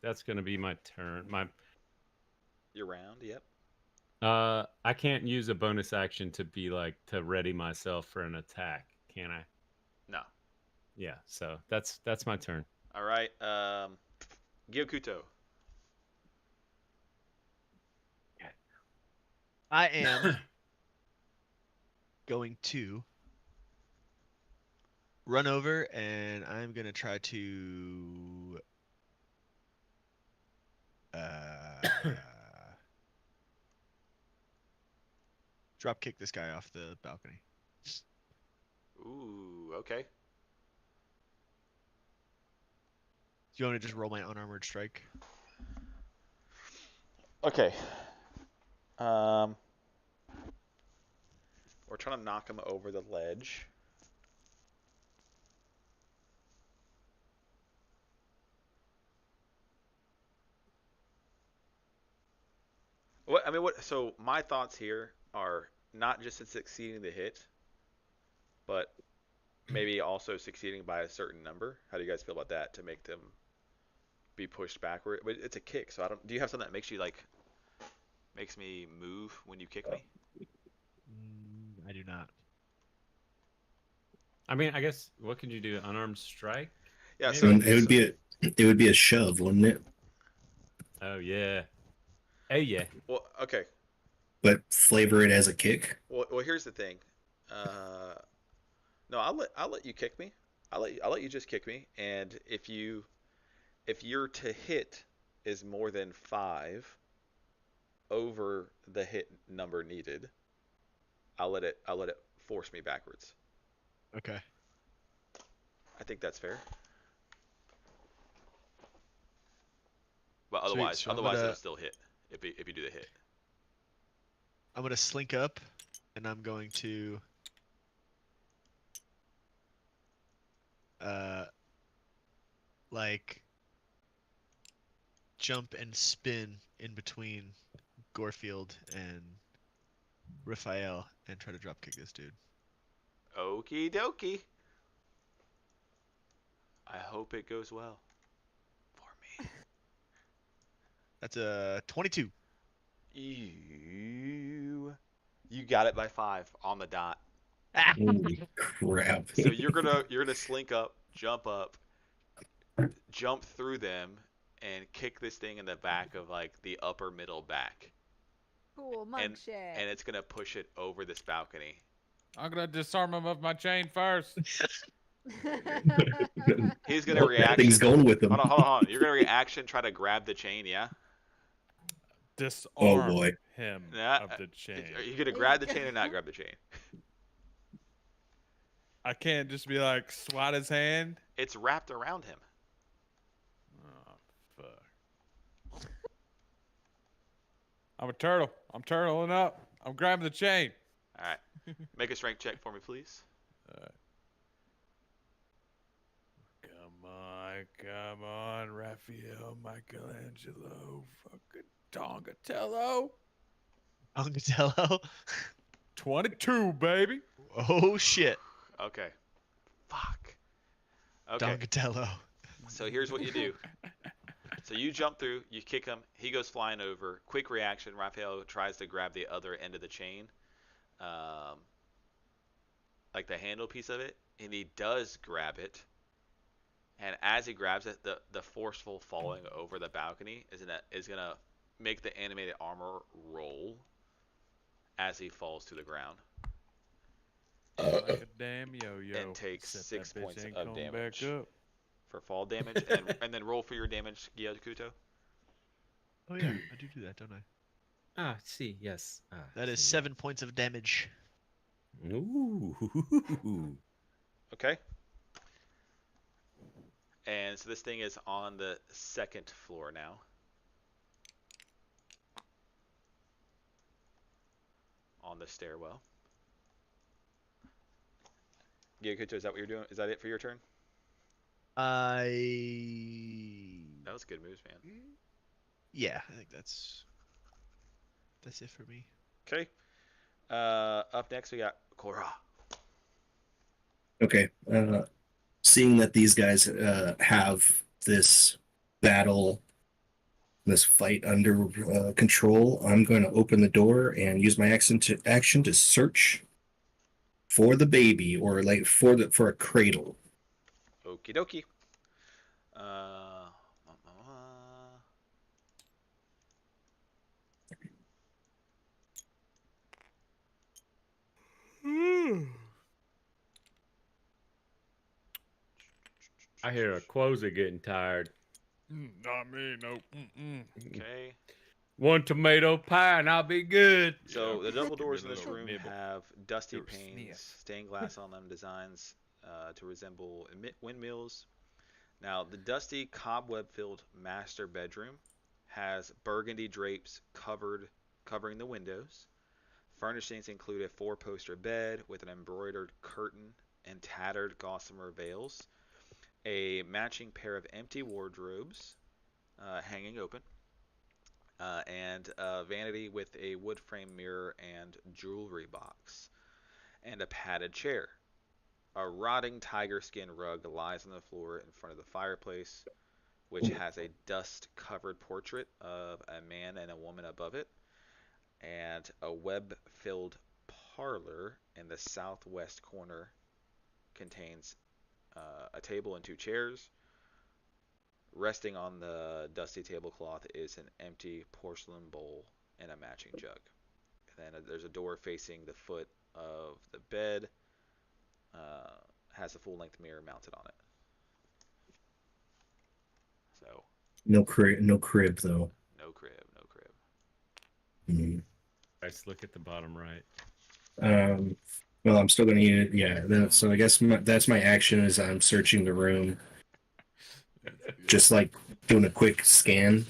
that's gonna be my turn. Your round. Yep. I can't use a bonus action to be like to ready myself for an attack, can I? No. Yeah. So that's my turn. All right. Gyokuto. I am going to run over and I'm gonna try to drop kick this guy off the balcony. Ooh. Okay. Do you want to just roll my unarmored strike? Okay. We're trying to knock him over the ledge. So my thoughts here are not just in succeeding the hit, but maybe also succeeding by a certain number. How do you guys feel about that to make them be pushed backward? But it's a kick, so I don't. Do you have something that makes me move when you kick me? I do not. I mean, I guess what could you do? Unarmed strike? Yeah. So it would be a shove, wouldn't it? Oh yeah. Oh yeah. Well, okay. But flavor it as a kick. Well, here's the thing. No, I'll let you kick me. I'll let you just kick me. And if your to hit is more than 5 over the hit number needed, I'll let it force me backwards. Okay. I think that's fair. But Sweet, otherwise, so I'm otherwise gonna- it'll still hit if you do the hit. I'm gonna slink up, and I'm going to like jump and spin in between Gorefield and Raphael and try to dropkick this dude. Okie dokie. I hope it goes well for me. That's a 22. You got it by 5 on the dot. Holy crap. So you're gonna slink up, jump through them, and kick this thing in the back of like the upper middle back, Cool, mug shit. and it's gonna push it over this balcony. I'm gonna disarm him of my chain first. He's gonna Oh, that reaction. thing's going with him. Hold on. You're gonna reaction, try to grab the chain, yeah? Disarm Oh, boy. him Nah, of the chain. Are you gonna grab the chain or not grab the chain? I can't just be like swat his hand. It's wrapped around him. Oh fuck! I'm a turtle. I'm turtling up. I'm grabbing the chain. All right. Make a strength check for me, please. Come on, Raphael, Michelangelo, fucking Donatello. Donatello. 22, baby. Oh shit. Okay. Fuck. Okay. Donatello. So here's what you do. So you jump through, you kick him, he goes flying over. Quick reaction, Raphael tries to grab the other end of the chain, like the handle piece of it, and he does grab it. And as he grabs it, the forceful falling over the balcony is gonna make the animated armor roll as he falls to the ground. Like a damn yo-yo. And takes Except 6 that bitch points ain't of coming damage. back up. For fall damage, and then roll for your damage, Gyakuto. Oh yeah, I do that, don't I? Ah, see, yes. Ah, That is see, 7 points of damage. yeah. Ooh. Okay. And so this thing is on the 2nd floor now. On the stairwell. Gyakuto, is that what you're doing? Is that it for your turn? That was good moves, man. Yeah, I think that's it for me. Okay. Up next we got Korra. Okay. Seeing that these guys have this battle, this fight under control, I'm going to open the door and use my action to search for the baby, or like for a cradle. Okie dokie. I hear a closer getting tired. Not me, no. Okay. One tomato pie and I'll be good. So Yeah. the double doors in this Little room nibble. have dusty Little panes, sniff. stained glass on them, designs to resemble windmills. Now, the dusty, cobweb-filled master bedroom has burgundy drapes covering the windows. Furnishings include a 4-poster bed with an embroidered curtain and tattered gossamer veils, a matching pair of empty wardrobes hanging open, and a vanity with a wood frame mirror and jewelry box, and a padded chair. A rotting tiger skin rug lies on the floor in front of the fireplace, which has a dust-covered portrait of a man and a woman above it, and a web-filled parlor in the southwest corner contains a table and 2 chairs. Resting on the dusty tablecloth is an empty porcelain bowl and a matching jug. And then there's a door facing the foot of the bed. Has a full-length mirror mounted on it. So No crib though. no crib. Mhm. Let's look at the bottom right. Well, I'm still gonna need it. Yeah. So I guess that's my action is I'm searching the room, just like doing a quick scan.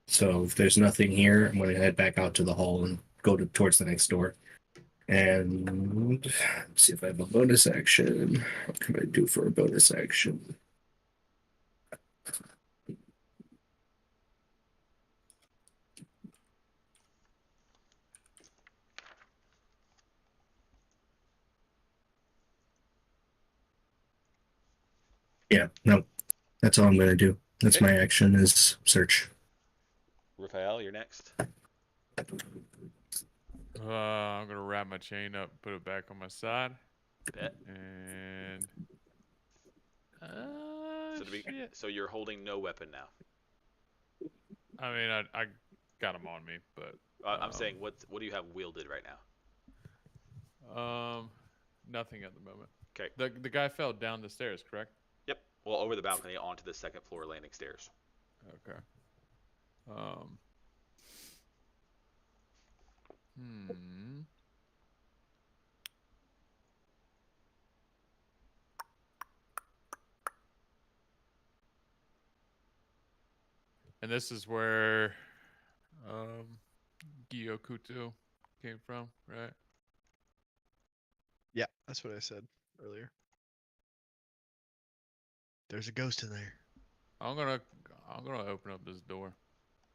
So if there's nothing here, I'm gonna head back out to the hall and go towards the next door. And let's see if I have a bonus action. What can I do for a bonus action? Yeah, no, that's all I'm gonna do. That's Okay. my action is search. Raphael, you're next. I'm gonna wrap my chain up, put it back on my side, Bet. and shit. So you're holding no weapon now. I mean, I got them on me, but I'm saying, what do you have wielded right now? nothing at the moment. Okay. The guy fell down the stairs, correct? Yep. Well, over the balcony onto the second floor landing stairs. Okay. Hmm. And this is where Gyokuto came from, right? Yeah, that's what I said earlier. There's a ghost in there. I'm gonna open up this door.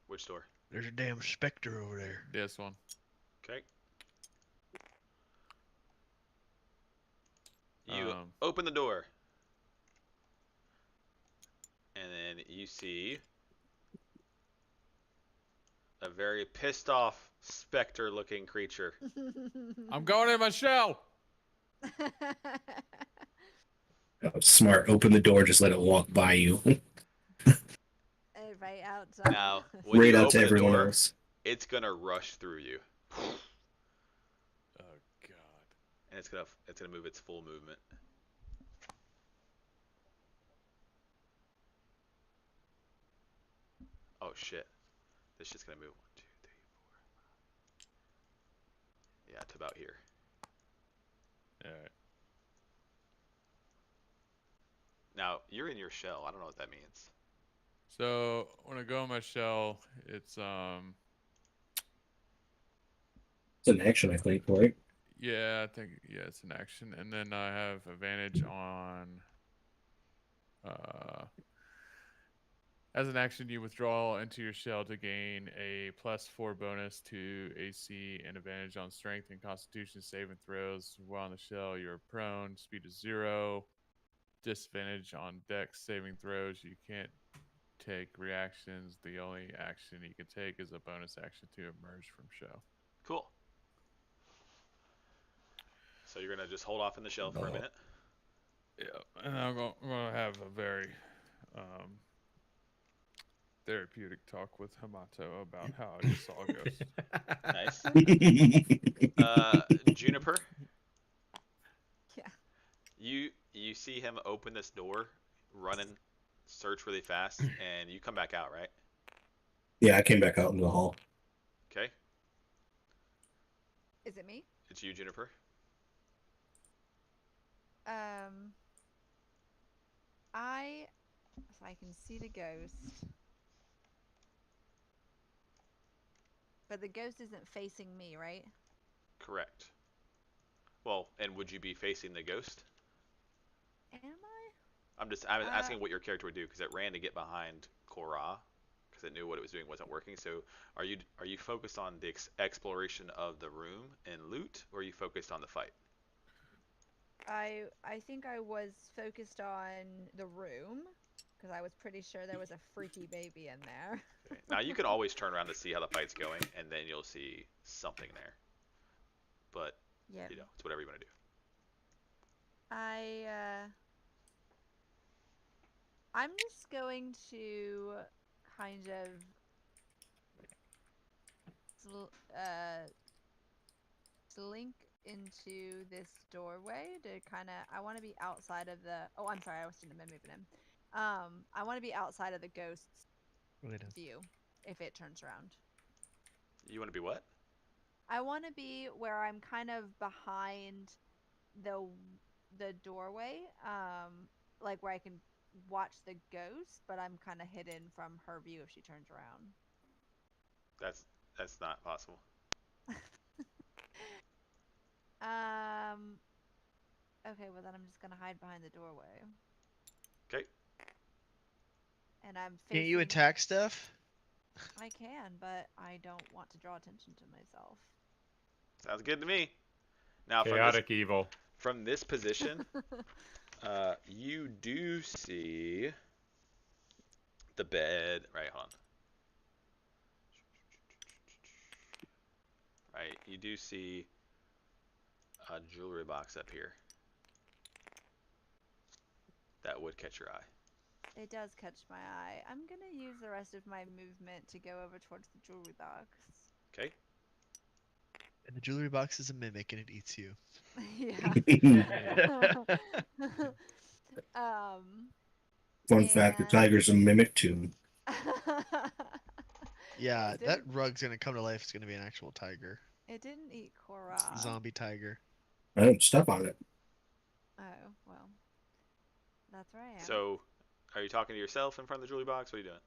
Which door? There's a damn specter over there. This one. Okay. You open the door. And then you see a very pissed off specter looking creature. I'm going in my shell. Oh, smart. Open the door. Just let it walk by you. Right outside. Now, when Right you out to open the everyone door, else. it's gonna rush through you. Oh god. And it's gonna move its full movement. Oh shit. This shit's gonna move 1, 2, 3, 4. Yeah, to about here. Alright. Now, you're in your shell. I don't know what that means. So when I go in my shell, it's It's an action, I think, right? yeah, I think it's an action. And then I have advantage on as an action you withdraw into your shell to gain a +4 bonus to AC and advantage on strength and constitution saving throws. While in the shell, you're prone, speed is 0, disadvantage on dex saving throws. You can't take reactions. The only action you can take is a bonus action to emerge from shell. Cool. So you're gonna just hold off in the shell for a minute. Yeah, and I'm gonna have a very therapeutic talk with Hamato about how I just saw a ghost. Nice. Juniper. Yeah. You see him open this door, running, search really fast, and you come back out, right? Yeah, I came back out into the hall. Okay. Is it me? It's you, Juniper. So I can see the ghost. But the ghost isn't facing me, right? Correct. Well, and would you be facing the ghost? Am I? I'm asking what your character would do because it ran to get behind Korra because it knew what it was doing wasn't working. So are you focused on the exploration of the room and loot, or are you focused on the fight? I think I was focused on the room because I was pretty sure there was a freaky baby in there. Okay. Now you can always turn around to see how the fight's going, and then you'll see something there. But Yeah. you know, it's whatever you want to do. I'm just going to kind of slink into this doorway to kind of. I want to be outside of the. Oh, I'm sorry, I was moving in. I want to be outside of the ghost's view if it turns around. You want to be what? I want to be where I'm kind of behind the doorway, like where I can watch the ghost, but I'm kind of hidden from her view if she turns around. That's not possible. Um. Okay, well then I'm just gonna hide behind the doorway, Okay. and I'm Can't facing. you attack stuff? I can, but I don't want to draw attention to myself. Sounds good to me. Now Chaotic evil. from this position, you do see the bed. Right, hold on. Right, you do see a jewelry box up here. That would catch your eye. It does catch my eye. I'm gonna use the rest of my movement to go over towards the jewelry box. Okay. And the jewelry box is a mimic and it eats you. Yeah. um. Fun fact: the And- tiger's a mimic too. Yeah, It that didn't- rug's gonna come to life. It's gonna be an actual tiger. It didn't eat Cora. Zombie tiger. I don't step on it. Oh well, that's where I am. So, are you talking to yourself in front of the jewelry box? What are you doing?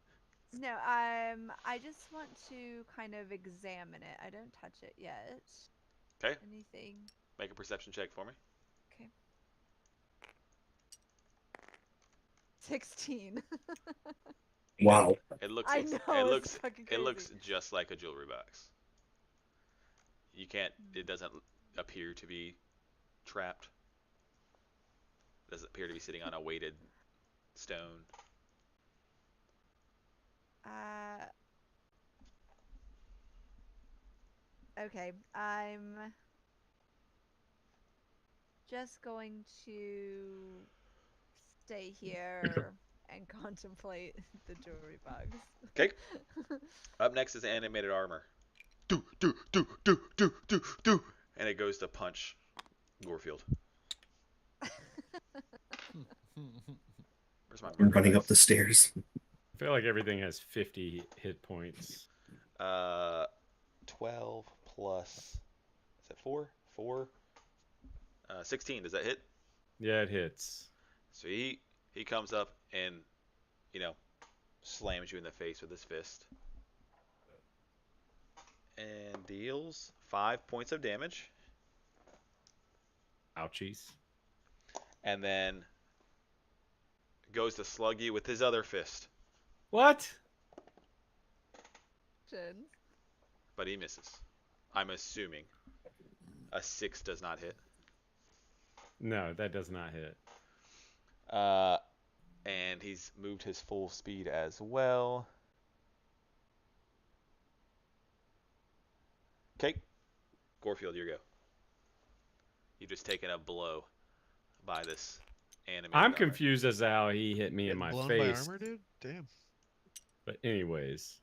No, I just want to kind of examine it. I don't touch it yet. Okay. Anything? Make a perception check for me. Okay. 16. Wow. It looks. I It know, it's looks. fucking It looks crazy. just like a jewelry box. You can't. It doesn't appear to be trapped. It doesn't appear to be sitting on a weighted stone. Okay, I'm just going to stay here and contemplate the jewelry box. Okay. Up next is animated armor. Do do do do do do do, and it goes to punch Gorefield. Where's my I'm marker running up dice? the stairs. I feel like everything has 50 hit points. 12 plus. Is that 4? 4. 16. Does that hit? Yeah, it hits. So he comes up and, you know, slams you in the face with his fist. And deals 5 points of damage. Ouchies. And then goes to slug you with his other fist. What? But he misses. I'm assuming. A 6 does not hit. No, that does not hit. And he's moved his full speed as well. Okay. Gorefield, your go. You've just taken a blow by this animated I'm armor. confused as to how he hit me in Getting my blown face. by armor, dude? Damn. But anyways,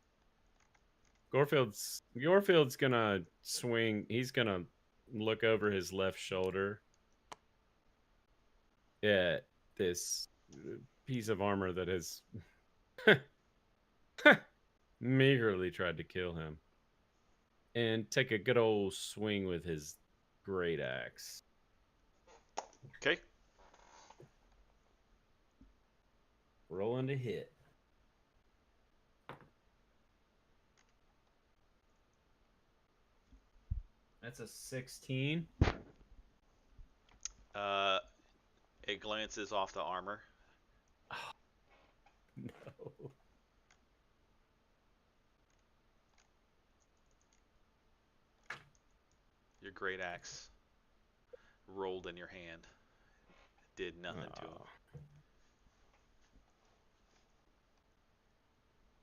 Gorefield's gonna swing. He's gonna look over his left shoulder at this piece of armor that has meagerly tried to kill him, and take a good old swing with his great axe. Okay. Rolling to hit. That's a 16. It glances off the armor. No. Your great axe rolled in your hand. Did nothing to him.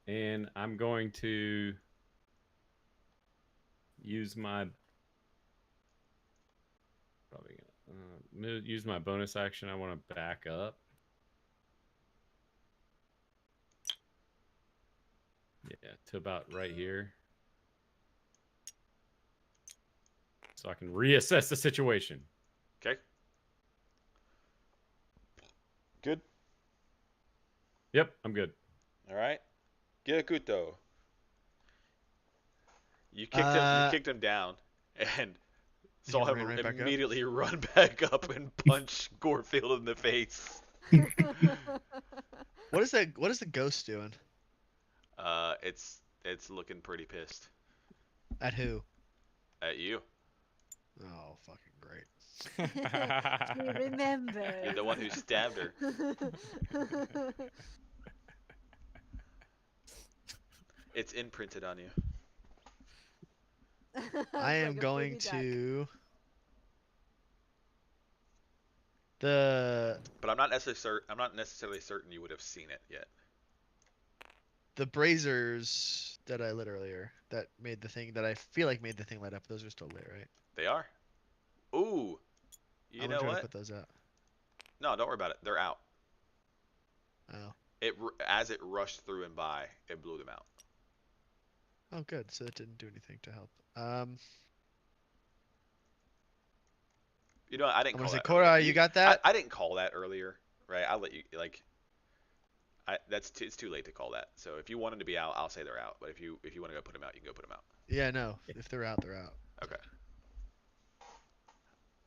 And I'm going to use my use my bonus action. I want to back up. Yeah, to about right here. So I can reassess the situation. Okay. Good. Yep, I'm good. All right. Girakuto. You kicked him down. and He saw ran him right back up? immediately run back up and punch Gorefield in the face. What is that? What is the ghost doing? It's looking pretty pissed At who? at you. Oh, fucking great. She remembers. You're the one who stabbed her. It's imprinted on you. I am Like a going baby duck. to the But I'm not necessarily certain you would have seen it yet. braziers that I lit earlier that made the thing that I feel like made the thing light up. Those are still lit, right? They are. Ooh. You I'm know gonna try what? to put those out. No, don't worry about it. They're out. Oh. As it rushed through and by, it blew them out. Oh, good. So it didn't do anything to help. You know, I didn't I'm call gonna say, that. Cora, earlier. you got that? I didn't call that earlier, right? I'll let you like. It's too late to call that. So if you want them to be out, I'll say they're out. But if you want to go put them out, you can go put them out. Yeah, no. If they're out, they're out. Okay.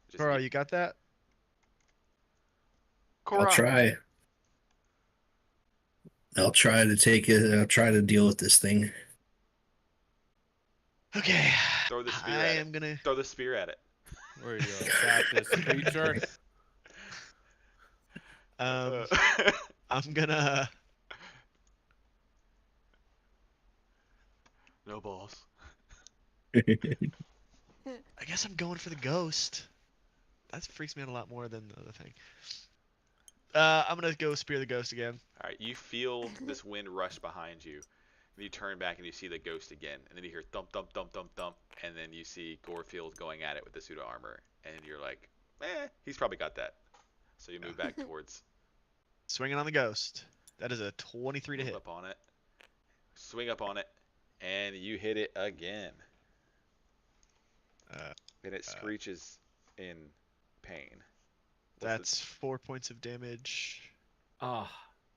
Just Cora, you got that? I'll try. I'll try to take it. I'll try to deal with this thing. Okay. Throw the spear I at am it. gonna. Throw the spear at it. Where you attack this creature? I'm gonna. No balls. I guess I'm going for the ghost. That freaks me out a lot more than the other thing. I'm gonna go spear the ghost again. All right, you feel this wind rush behind you, and you turn back and you see the ghost again, and then you hear thump, thump, thump, thump, thump, and then you see Gorefield going at it with the pseudo armor, and you're like, he's probably got that. So you move back towards. Swinging on the ghost. That is a 23 to Move hit. up on it. Swing up on it, and you hit it again. And it screeches in pain. That's 4 points of damage. Ah,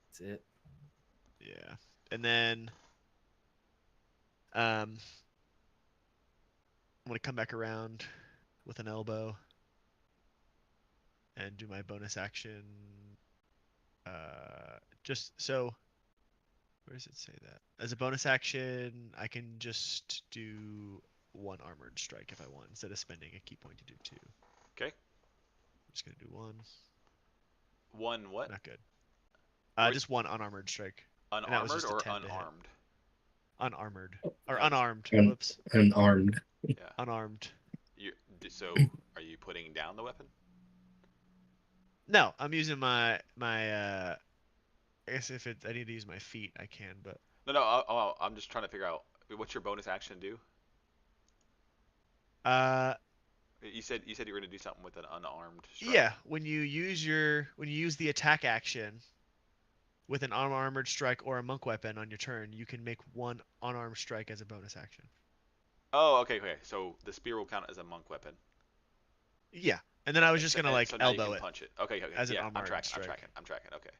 that's it. Yeah. And then I'm gonna come back around with an elbow and do my bonus action. Just so where does it say that? As a bonus action, I can just do one armored strike if I want, instead of spending a key point to do two. Okay. I'm just gonna do one. One what? Not good. Wait. Just one unarmored strike. that was Unarmored just a or 10 to hit. unarmed? Unarmored. Or unarmed. Un- Whoops. Unarmed. Yeah. Unarmed. So, are you putting down the weapon? No, I'm using my I guess if I need to use my feet, I can, but No. I'm just trying to figure out what's your bonus action do. You said you were gonna do something with an unarmed strike. yeah, when you use the attack action with an unarmored strike or a monk weapon on your turn, you can make one unarmed strike as a bonus action. Oh, okay. So the spear will count as a monk weapon. Yeah, and then I was just gonna like so now you elbow can it. punch it. Okay. as an Yeah, I'm unarmed tracking. strike. I'm tracking. Okay.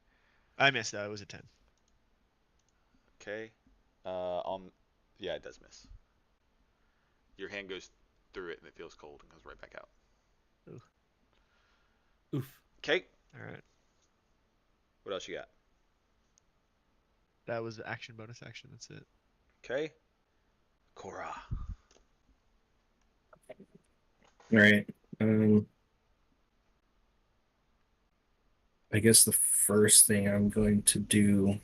I missed that. It was a 10. Okay. Yeah, it does miss. Your hand goes through it and it feels cold and goes right back out. Oof. Okay. All right. What else you got? That was the action bonus action. That's it. Okay. Cora. All right. I guess the first thing I'm going to do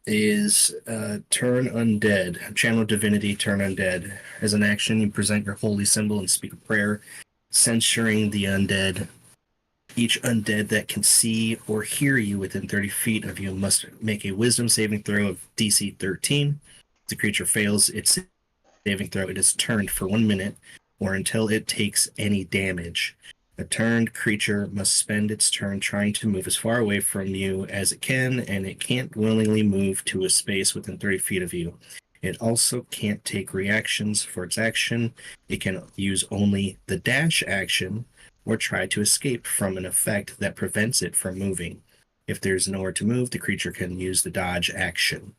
is turn undead. Channel divinity, turn undead. As an action, you present your holy symbol and speak a prayer, censuring the undead. Each undead that can see or hear you within 30 feet of you must make a wisdom saving throw of DC 13. If the creature fails its saving throw, it is turned for 1 minute or until it takes any damage. A turned creature must spend its turn trying to move as far away from you as it can, and it can't willingly move to a space within 30 feet of you. It also can't take reactions for its action. It can use only the dash action or try to escape from an effect that prevents it from moving. If there's nowhere to move, the creature can use the dodge action.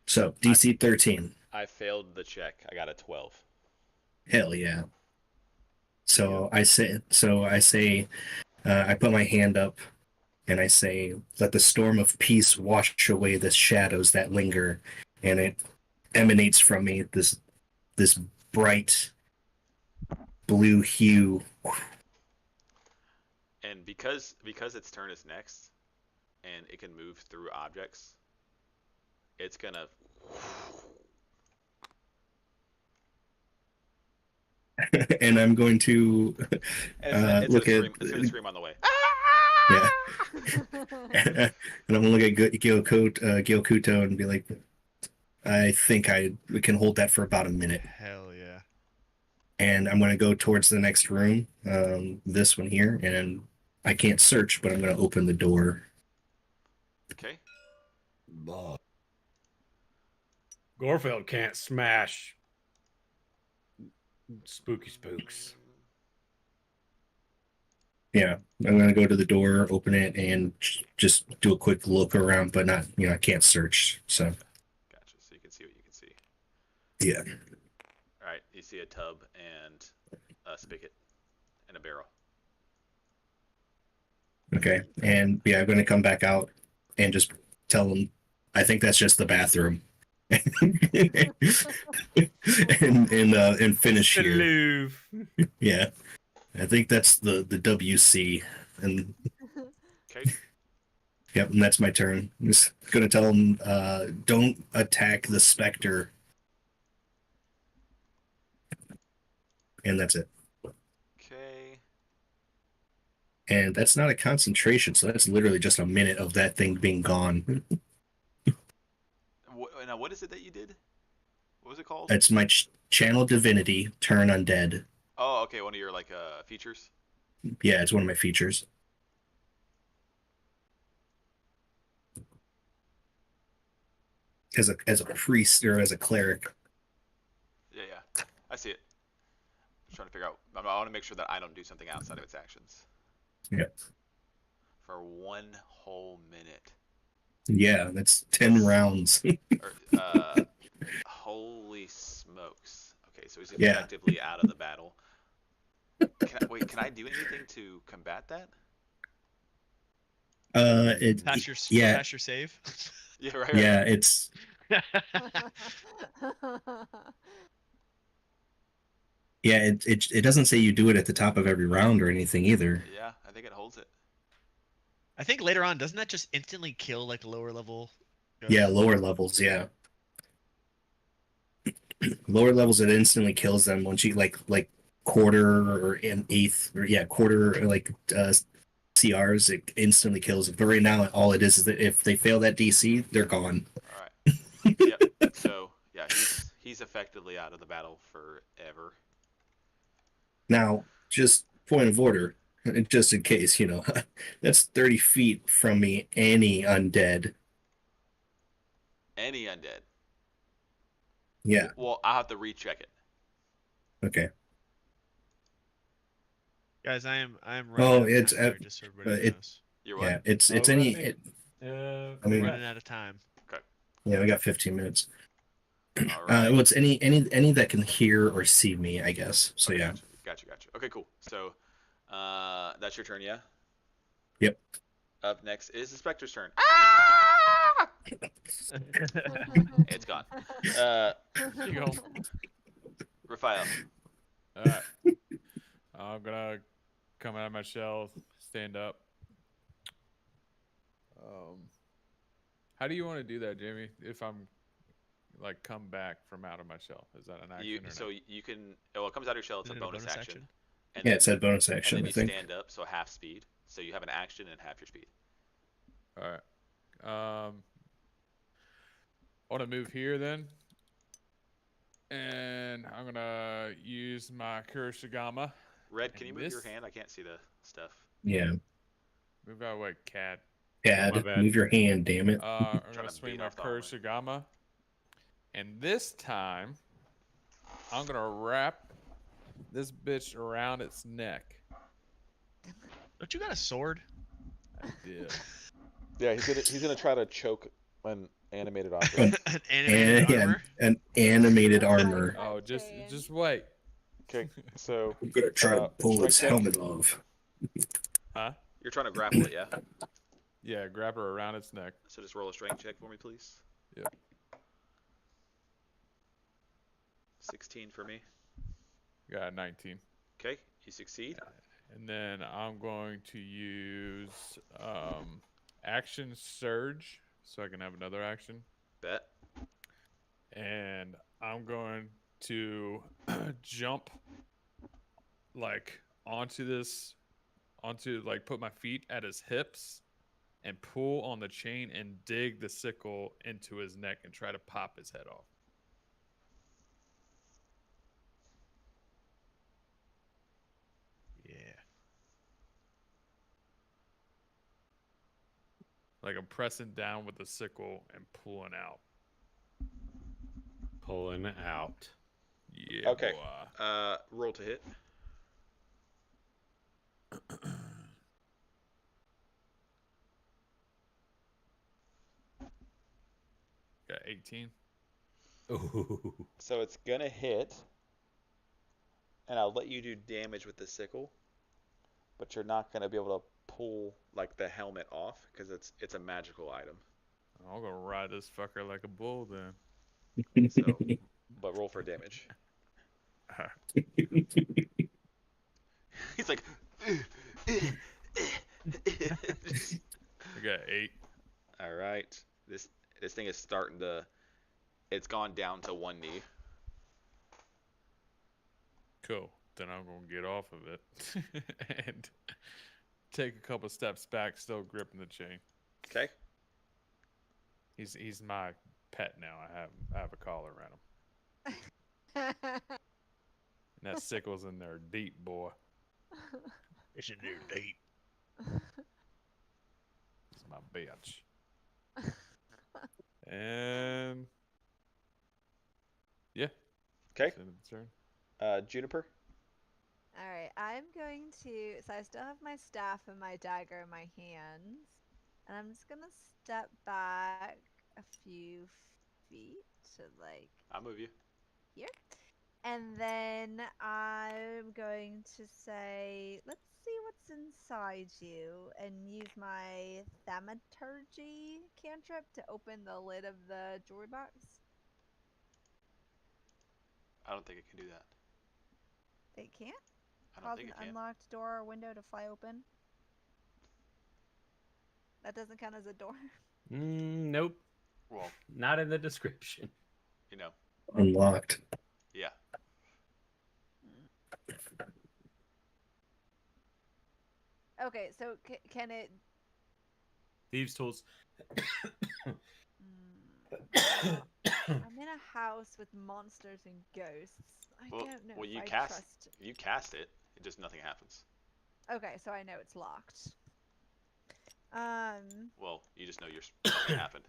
So, DC 13. I failed the check. I got a 12. Hell yeah. So I say, I put my hand up and I say, let the storm of peace wash away the shadows that linger. And it emanates from me this bright blue hue. And because its turn is next, and it can move through objects, it's gonna. And I'm going to look at. It's gonna scream on the way. Yeah. And I'm gonna look at Gil Kuto and be like, I think we can hold that for about a minute. Hell yeah. And I'm gonna go towards the next room, this one here, and I can't search, but I'm gonna open the door. Okay. Gorfield can't smash spooky spooks. Yeah, I'm gonna go to the door, open it, and just do a quick look around, but not, I can't search. So Gotcha. So you can see what you can see. yeah. All right. You see a tub and a spigot and a barrel. Okay. And yeah, I'm gonna come back out and just tell them I think that's just the bathroom. and finish The here. Louvre. Yeah. I think that's the WC. And Okay. yep, and that's my turn. I'm just gonna tell them don't attack the specter. And that's it. Okay. And that's not a concentration, so that's literally just a minute of that thing being gone. Now, what is it that you did? What was it called? That's my channel divinity, turn undead. Oh, okay. One of your features. Yeah, it's one of my features. As a priest or as a cleric. Yeah, I see it. I'm trying to figure out. I want to make sure that I don't do something outside of its actions. Yeah. For 1 whole minute. Yeah, that's 10 rounds. Holy smokes. Okay, so he's Yeah. effectively out of the battle. Can I do anything to combat that? Pass your save. Yeah, right. Yeah, it's yeah, it doesn't say you do it at the top of every round or anything either. Yeah, I think it holds it. I think later on, doesn't that just instantly kill like lower level? Yeah, lower levels, yeah. Lower levels, it instantly kills them once you like quarter or an eighth or quarter or CRs, it instantly kills it. But right now, all it is that if they fail that DC, they're gone. All right. Yep. So yeah, he's effectively out of the battle forever. Now, just point of order, just in case, that's 30 feet from me, any undead. Any undead. Yeah. Well, I'll have to recheck it. Okay. Guys, I am Oh, running it's out of time here, just so everybody knows. You're what? Yeah, it's Oh, any. I think- I mean, Running out of time. yeah, we got 15 minutes. All right. Well, it's any that can hear or see me, I guess. So yeah. Gotcha. Okay, cool. So, that's your turn, yeah? Yep. Up next is the Spectre's turn. Ah! It's gone. You go. Raphael. All right. I'm gonna come out of my shell, stand up. How do you want to do that, Jamie? If I'm come back from out of my shell, is that an action? You can. Well, it comes out of your shell. It's a Isn't it bonus action. And Yeah, then, it said bonus action, and I then you think. stand up, so half speed. So you have an action and half your speed. All right. I want to move here then, and I'm gonna use my Kurashigama. Red, can you And move your this- hand? I can't see the stuff. Yeah. Move out of the way, cat. Dad, my bad. move your hand, damn it. I'm Trying gonna to swing beat my off the hallway. Kurashigama, and this time I'm gonna wrap this bitch around its neck. Don't you got a sword? I did. Yeah, he's gonna try to choke and Animated object. An animated And armor. an animated I like armor. that Oh, just change. wait. Okay, so I'm gonna try to pull strength its check. helmet off. Huh? You're trying to grapple it, yeah? Yeah, grab her around its neck. So just roll a strength check for me, please. Yep. 16 for me. Got a 19. Okay, you succeed. And then I'm going to use action surge so I can have another action. Bet. And I'm going to jump like onto like put my feet at his hips and pull on the chain and dig the sickle into his neck and try to pop his head off. Yeah. Like I'm pressing down with the sickle and pulling out. Pulling out. Yeah. Okay. Boy. Roll to hit. Got 18. Ooh. So it's gonna hit, and I'll let you do damage with the sickle, but you're not gonna be able to pull like the helmet off because it's a magical item. I'm gonna ride this fucker like a bull then. So, but roll for damage. He's like. I got 8. All right. This thing is starting to. It's gone down to one knee. Cool. Then I'm gonna get off of it and take a couple steps back, still gripping the chain. Okay. He's my pet now. I have a collar around him. And that sickle's in there deep, boy. It's in there deep. It's my bitch. And yeah. Okay. That's the end of the turn. Juniper. All right, I'm going to. So I still have my staff and my dagger in my hands, and I'm just gonna step back a few feet to like I'll move you. here, and then I'm going to say, "Let's see what's inside you," and use my thaumaturgy cantrip to open the lid of the jewelry box. I don't think it can do that. It can't I don't cause think an it can. unlocked door or window to fly open. That doesn't count as a door. Nope. Well, Not in the description. you know. Unlocked. Yeah. Okay, so can it? Thieves' tools. I'm in a house with monsters and ghosts. I Well, don't know well, if you I cast. trust. You cast it. It just nothing happens. Okay, so I know it's locked. Well, you just know something happened.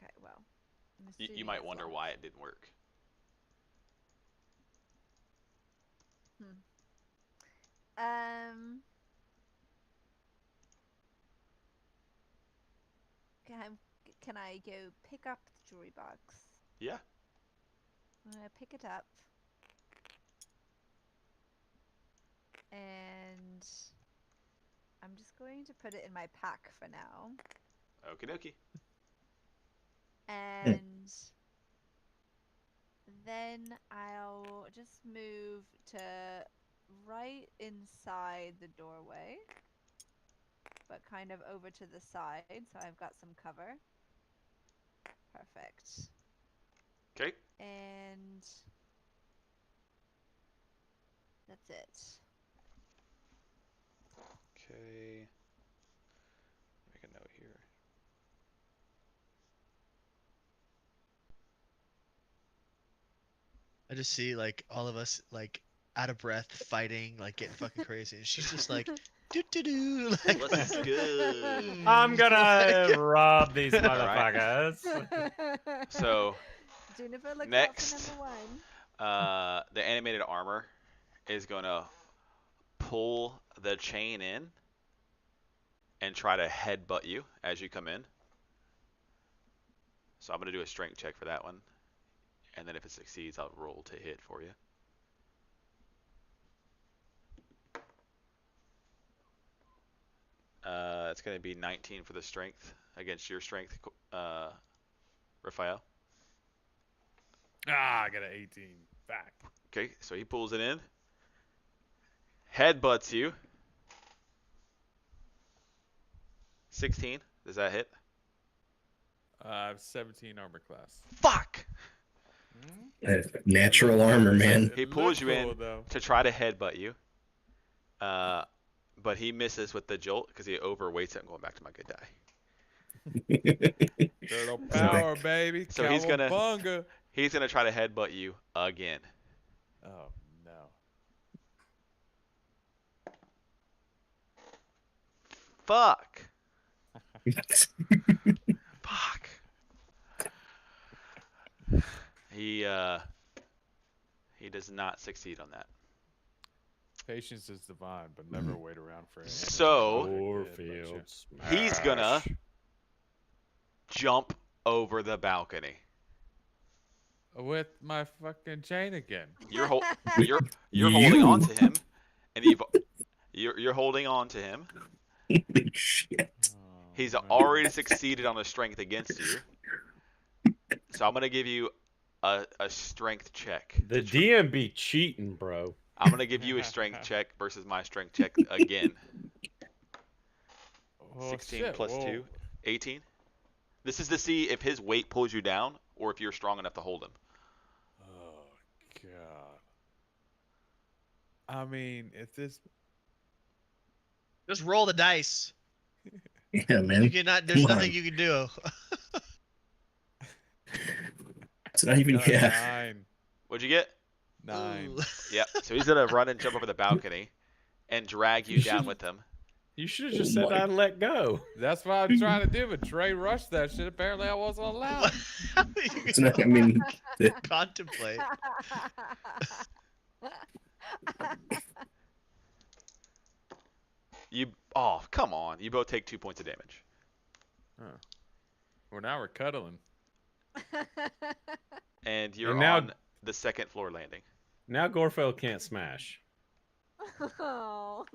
Okay, well. I'm You assuming might it's wonder locked. why it didn't work. Um. Can I go pick up the jewelry box? Yeah. I'm gonna pick it up. And I'm just going to put it in my pack for now. Okie dokie. And then I'll just move to right inside the doorway, but kind of over to the side, so I've got some cover. Perfect. Okay. And that's it. Okay. Make a note here. I just see like all of us like out of breath, fighting, like getting fucking crazy, and she's just like, doo doo doo. Like, Let's go. I'm gonna rob these right. motherfuckers. So Juniper looks next, out for number one. the animated armor is gonna pull the chain in and try to headbutt you as you come in. So I'm gonna do a strength check for that one, and then if it succeeds, I'll roll to hit for you. It's gonna be 19 for the strength against your strength, Raphael. Ah, I got an 18 back. Okay, so he pulls it in, headbutts you. 16. Does that hit? I have 17 armor class. Fuck! Natural armor, man. He pulls you in to try to headbutt you. But he misses with the jolt because he overweights it. I'm going back to my good die. Turtle power, baby. So he's gonna Cowabunga. try to headbutt you again. Oh no. Fuck. Fuck. He does not succeed on that. Patience is divine, but never wait around for it. So Gorfield. he's gonna jump over the balcony. With my fucking chain again. You're holding on to him, and you're holding on to him. Shit. He's already succeeded on a strength against you. So I'm gonna give you a strength check. The DM be cheating, bro. I'm gonna give you a strength check versus my strength check again. Oh, 16 shit, plus whoa. 2, 18. This is to see if his weight pulls you down or if you're strong enough to hold him. Oh god. I mean, if this Just roll the dice. Yeah, man. You cannot. There's Come nothing on. you can do. It's not even. Yeah. 9. What'd you get? 9. Ooh. Yep. So he's gonna run and jump over the balcony and drag you down with him. You should have just said that and let go. That's what I'm trying to do, but Trey rushed that shit. Apparently, I wasn't allowed. It's not. I mean, Contemplate. Oh, come on. You both take 2 points of damage. Well, now we're cuddling. And you're And now- on the second floor landing. Now Gorfield can't smash. Oh.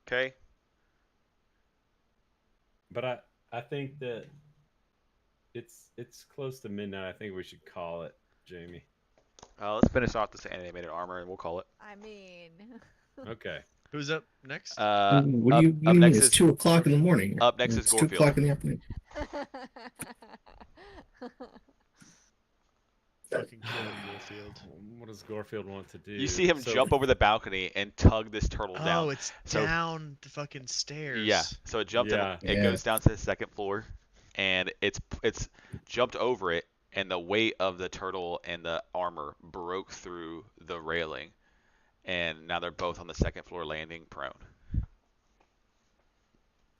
Okay? But I think that it's close to midnight. I think we should call it, Jamie. Let's finish off this animated armor and we'll call it. I mean. Okay. Who's up next? what up- do you up mean? next It's is- 2 o'clock in the morning. Up next is It's 2 Gorfield. o'clock in the afternoon. Fucking kill Goldfield. What does Gorfield want to do? You see him So- jump over the balcony and tug this turtle down. Oh, it's So- down the fucking stairs. Yeah, so it jumped. Yeah. It goes down to the second floor, and it's jumped over it, and the weight of the turtle and the armor broke through the railing, and now they're both on the second floor landing, prone.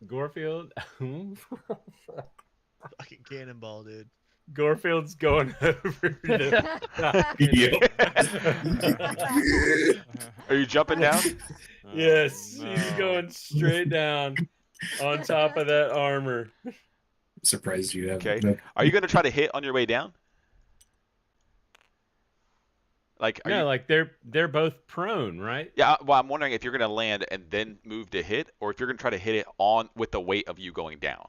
Gorfield. Fucking cannonball, dude. Gorfield's going over the. Are you jumping down? Yes, Oh, he's no. going straight down on top of that armor. Surprised you have. Okay. No, Are you going to try to hit on your way down? Like, are No, you? like they're both prone, right? Yeah. Well, I'm wondering if you're going to land and then move to hit, or if you're going to try to hit it on with the weight of you going down.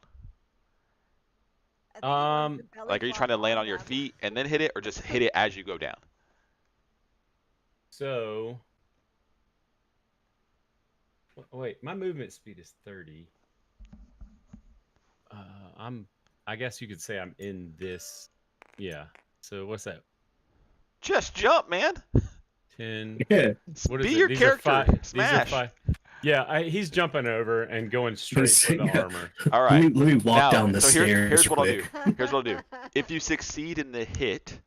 I think he wants Um, to belly Like, are you flop trying to land all on your them. feet and then hit it, or just hit it as you go down? So, wait, my movement speed is 30. I guess you could say I'm in this. Yeah. So what's that? Just jump, man. 10. yeah. What is Be it? your These character. Are five, Smash. These are five. Yeah, he's jumping over and going straight for the Yeah. armor. All right. Let me walk Now, down the so stairs. here's what I'll quick. do. Here's what I'll do. If you succeed in the hit,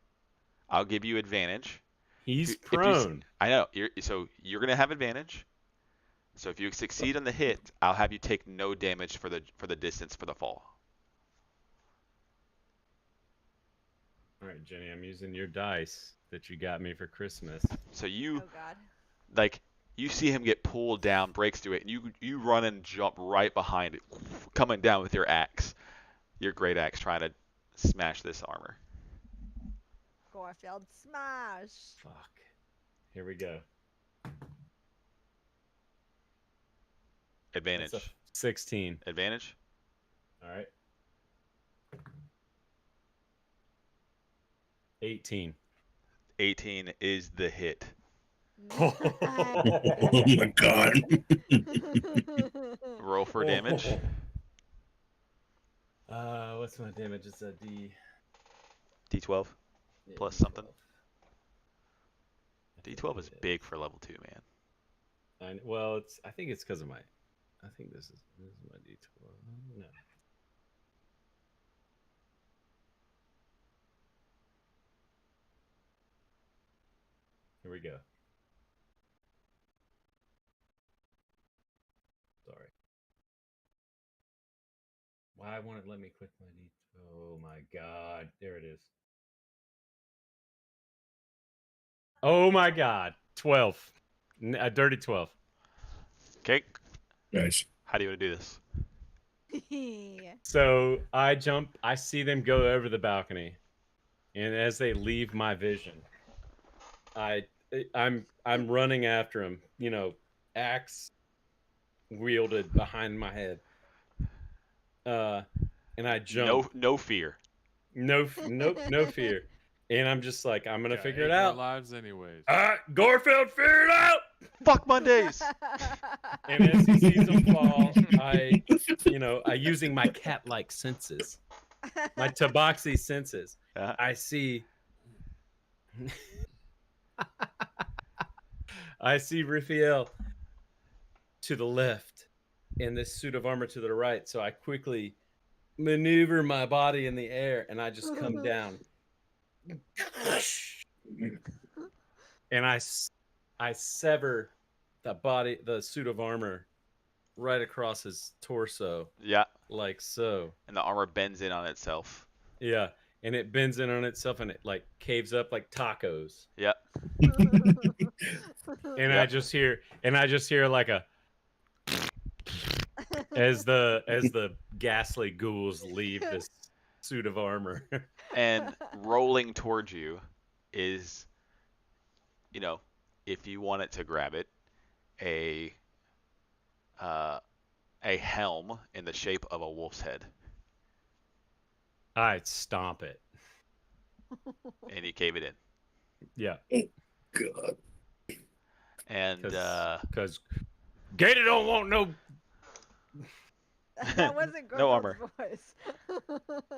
I'll give you advantage. He's If you- prone. I know. So you're gonna have advantage. So if you succeed on the hit, I'll have you take no damage for the distance for the fall. All right, Jenny, I'm using your dice that you got me for Christmas. So you Oh god. You see him get pulled down, breaks through it, and you run and jump right behind it, coming down with your axe, your great axe, trying to smash this armor. Gorfield smash. Fuck. Here we go. Advantage. That's a 16. Advantage. All right. 18. 18 is the hit. Oh my god. Roll for damage. What's my damage? It's a D. D12 Yeah, plus D12. something. I think D12 is it big for level 2, man. Well, I think it's because of my. I think this is my D12. No. Here we go. Sorry. Why won't it let me click my D? Oh my god. There it is. Oh my god. 12. A dirty 12. Okay. Nice. How do you want to do this? So I jump, I see them go over the balcony. And as they leave my vision, I'm running after them, you know, axe wielded behind my head. And I jump. No fear. No fear. And I'm just like, I'm gonna Got figure 8 it more out. lives anyways. Gorfield, figure it out. Fuck Mondays. And as he sees them fall, I using my cat-like senses, my tabaxi senses, Uh, I see I see Raphael to the left and this suit of armor to the right. So I quickly maneuver my body in the air and I just come down. And I sever the suit of armor right across his torso. yeah. Like so. And the armor bends in on itself. Yeah. And it bends in on itself and it like caves up like tacos. Yep. And I just hear like a as the ghastly ghouls leave this suit of armor. And rolling towards you is, if you wanted to grab it, a helm in the shape of a wolf's head, I stomp it. and you cave it in. Yeah. God. And Because Gator don't want no That wasn't Gorfield's No armor. voice.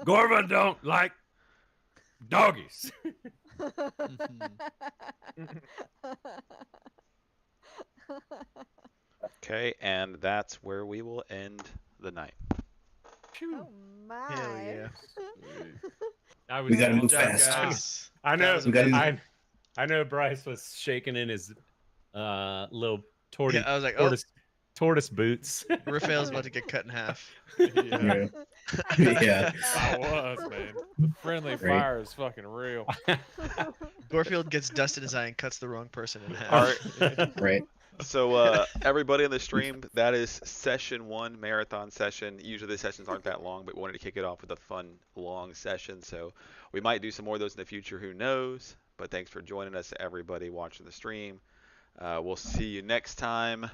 Gorva don't like doggies. okay, and that's where we will end the night. Oh my. Hell yeah. We gotta move Good job, fast. guys. I That know. was We gotta amazing. I know. Bryce was shaking in his little Yeah, I was like, oh, tortoise boots. Raphael's about to get cut in half. Yeah, Yeah. I was, man. The friendly Right. fire is fucking real. Gorfield gets dust in his eye and cuts the wrong person in half. All right. Right. So everybody on the stream, that is session 1, marathon session. Usually the sessions aren't that long, but we wanted to kick it off with a fun, long session. So we might do some more of those in the future. Who knows? But thanks for joining us, everybody watching the stream. We'll see you next time.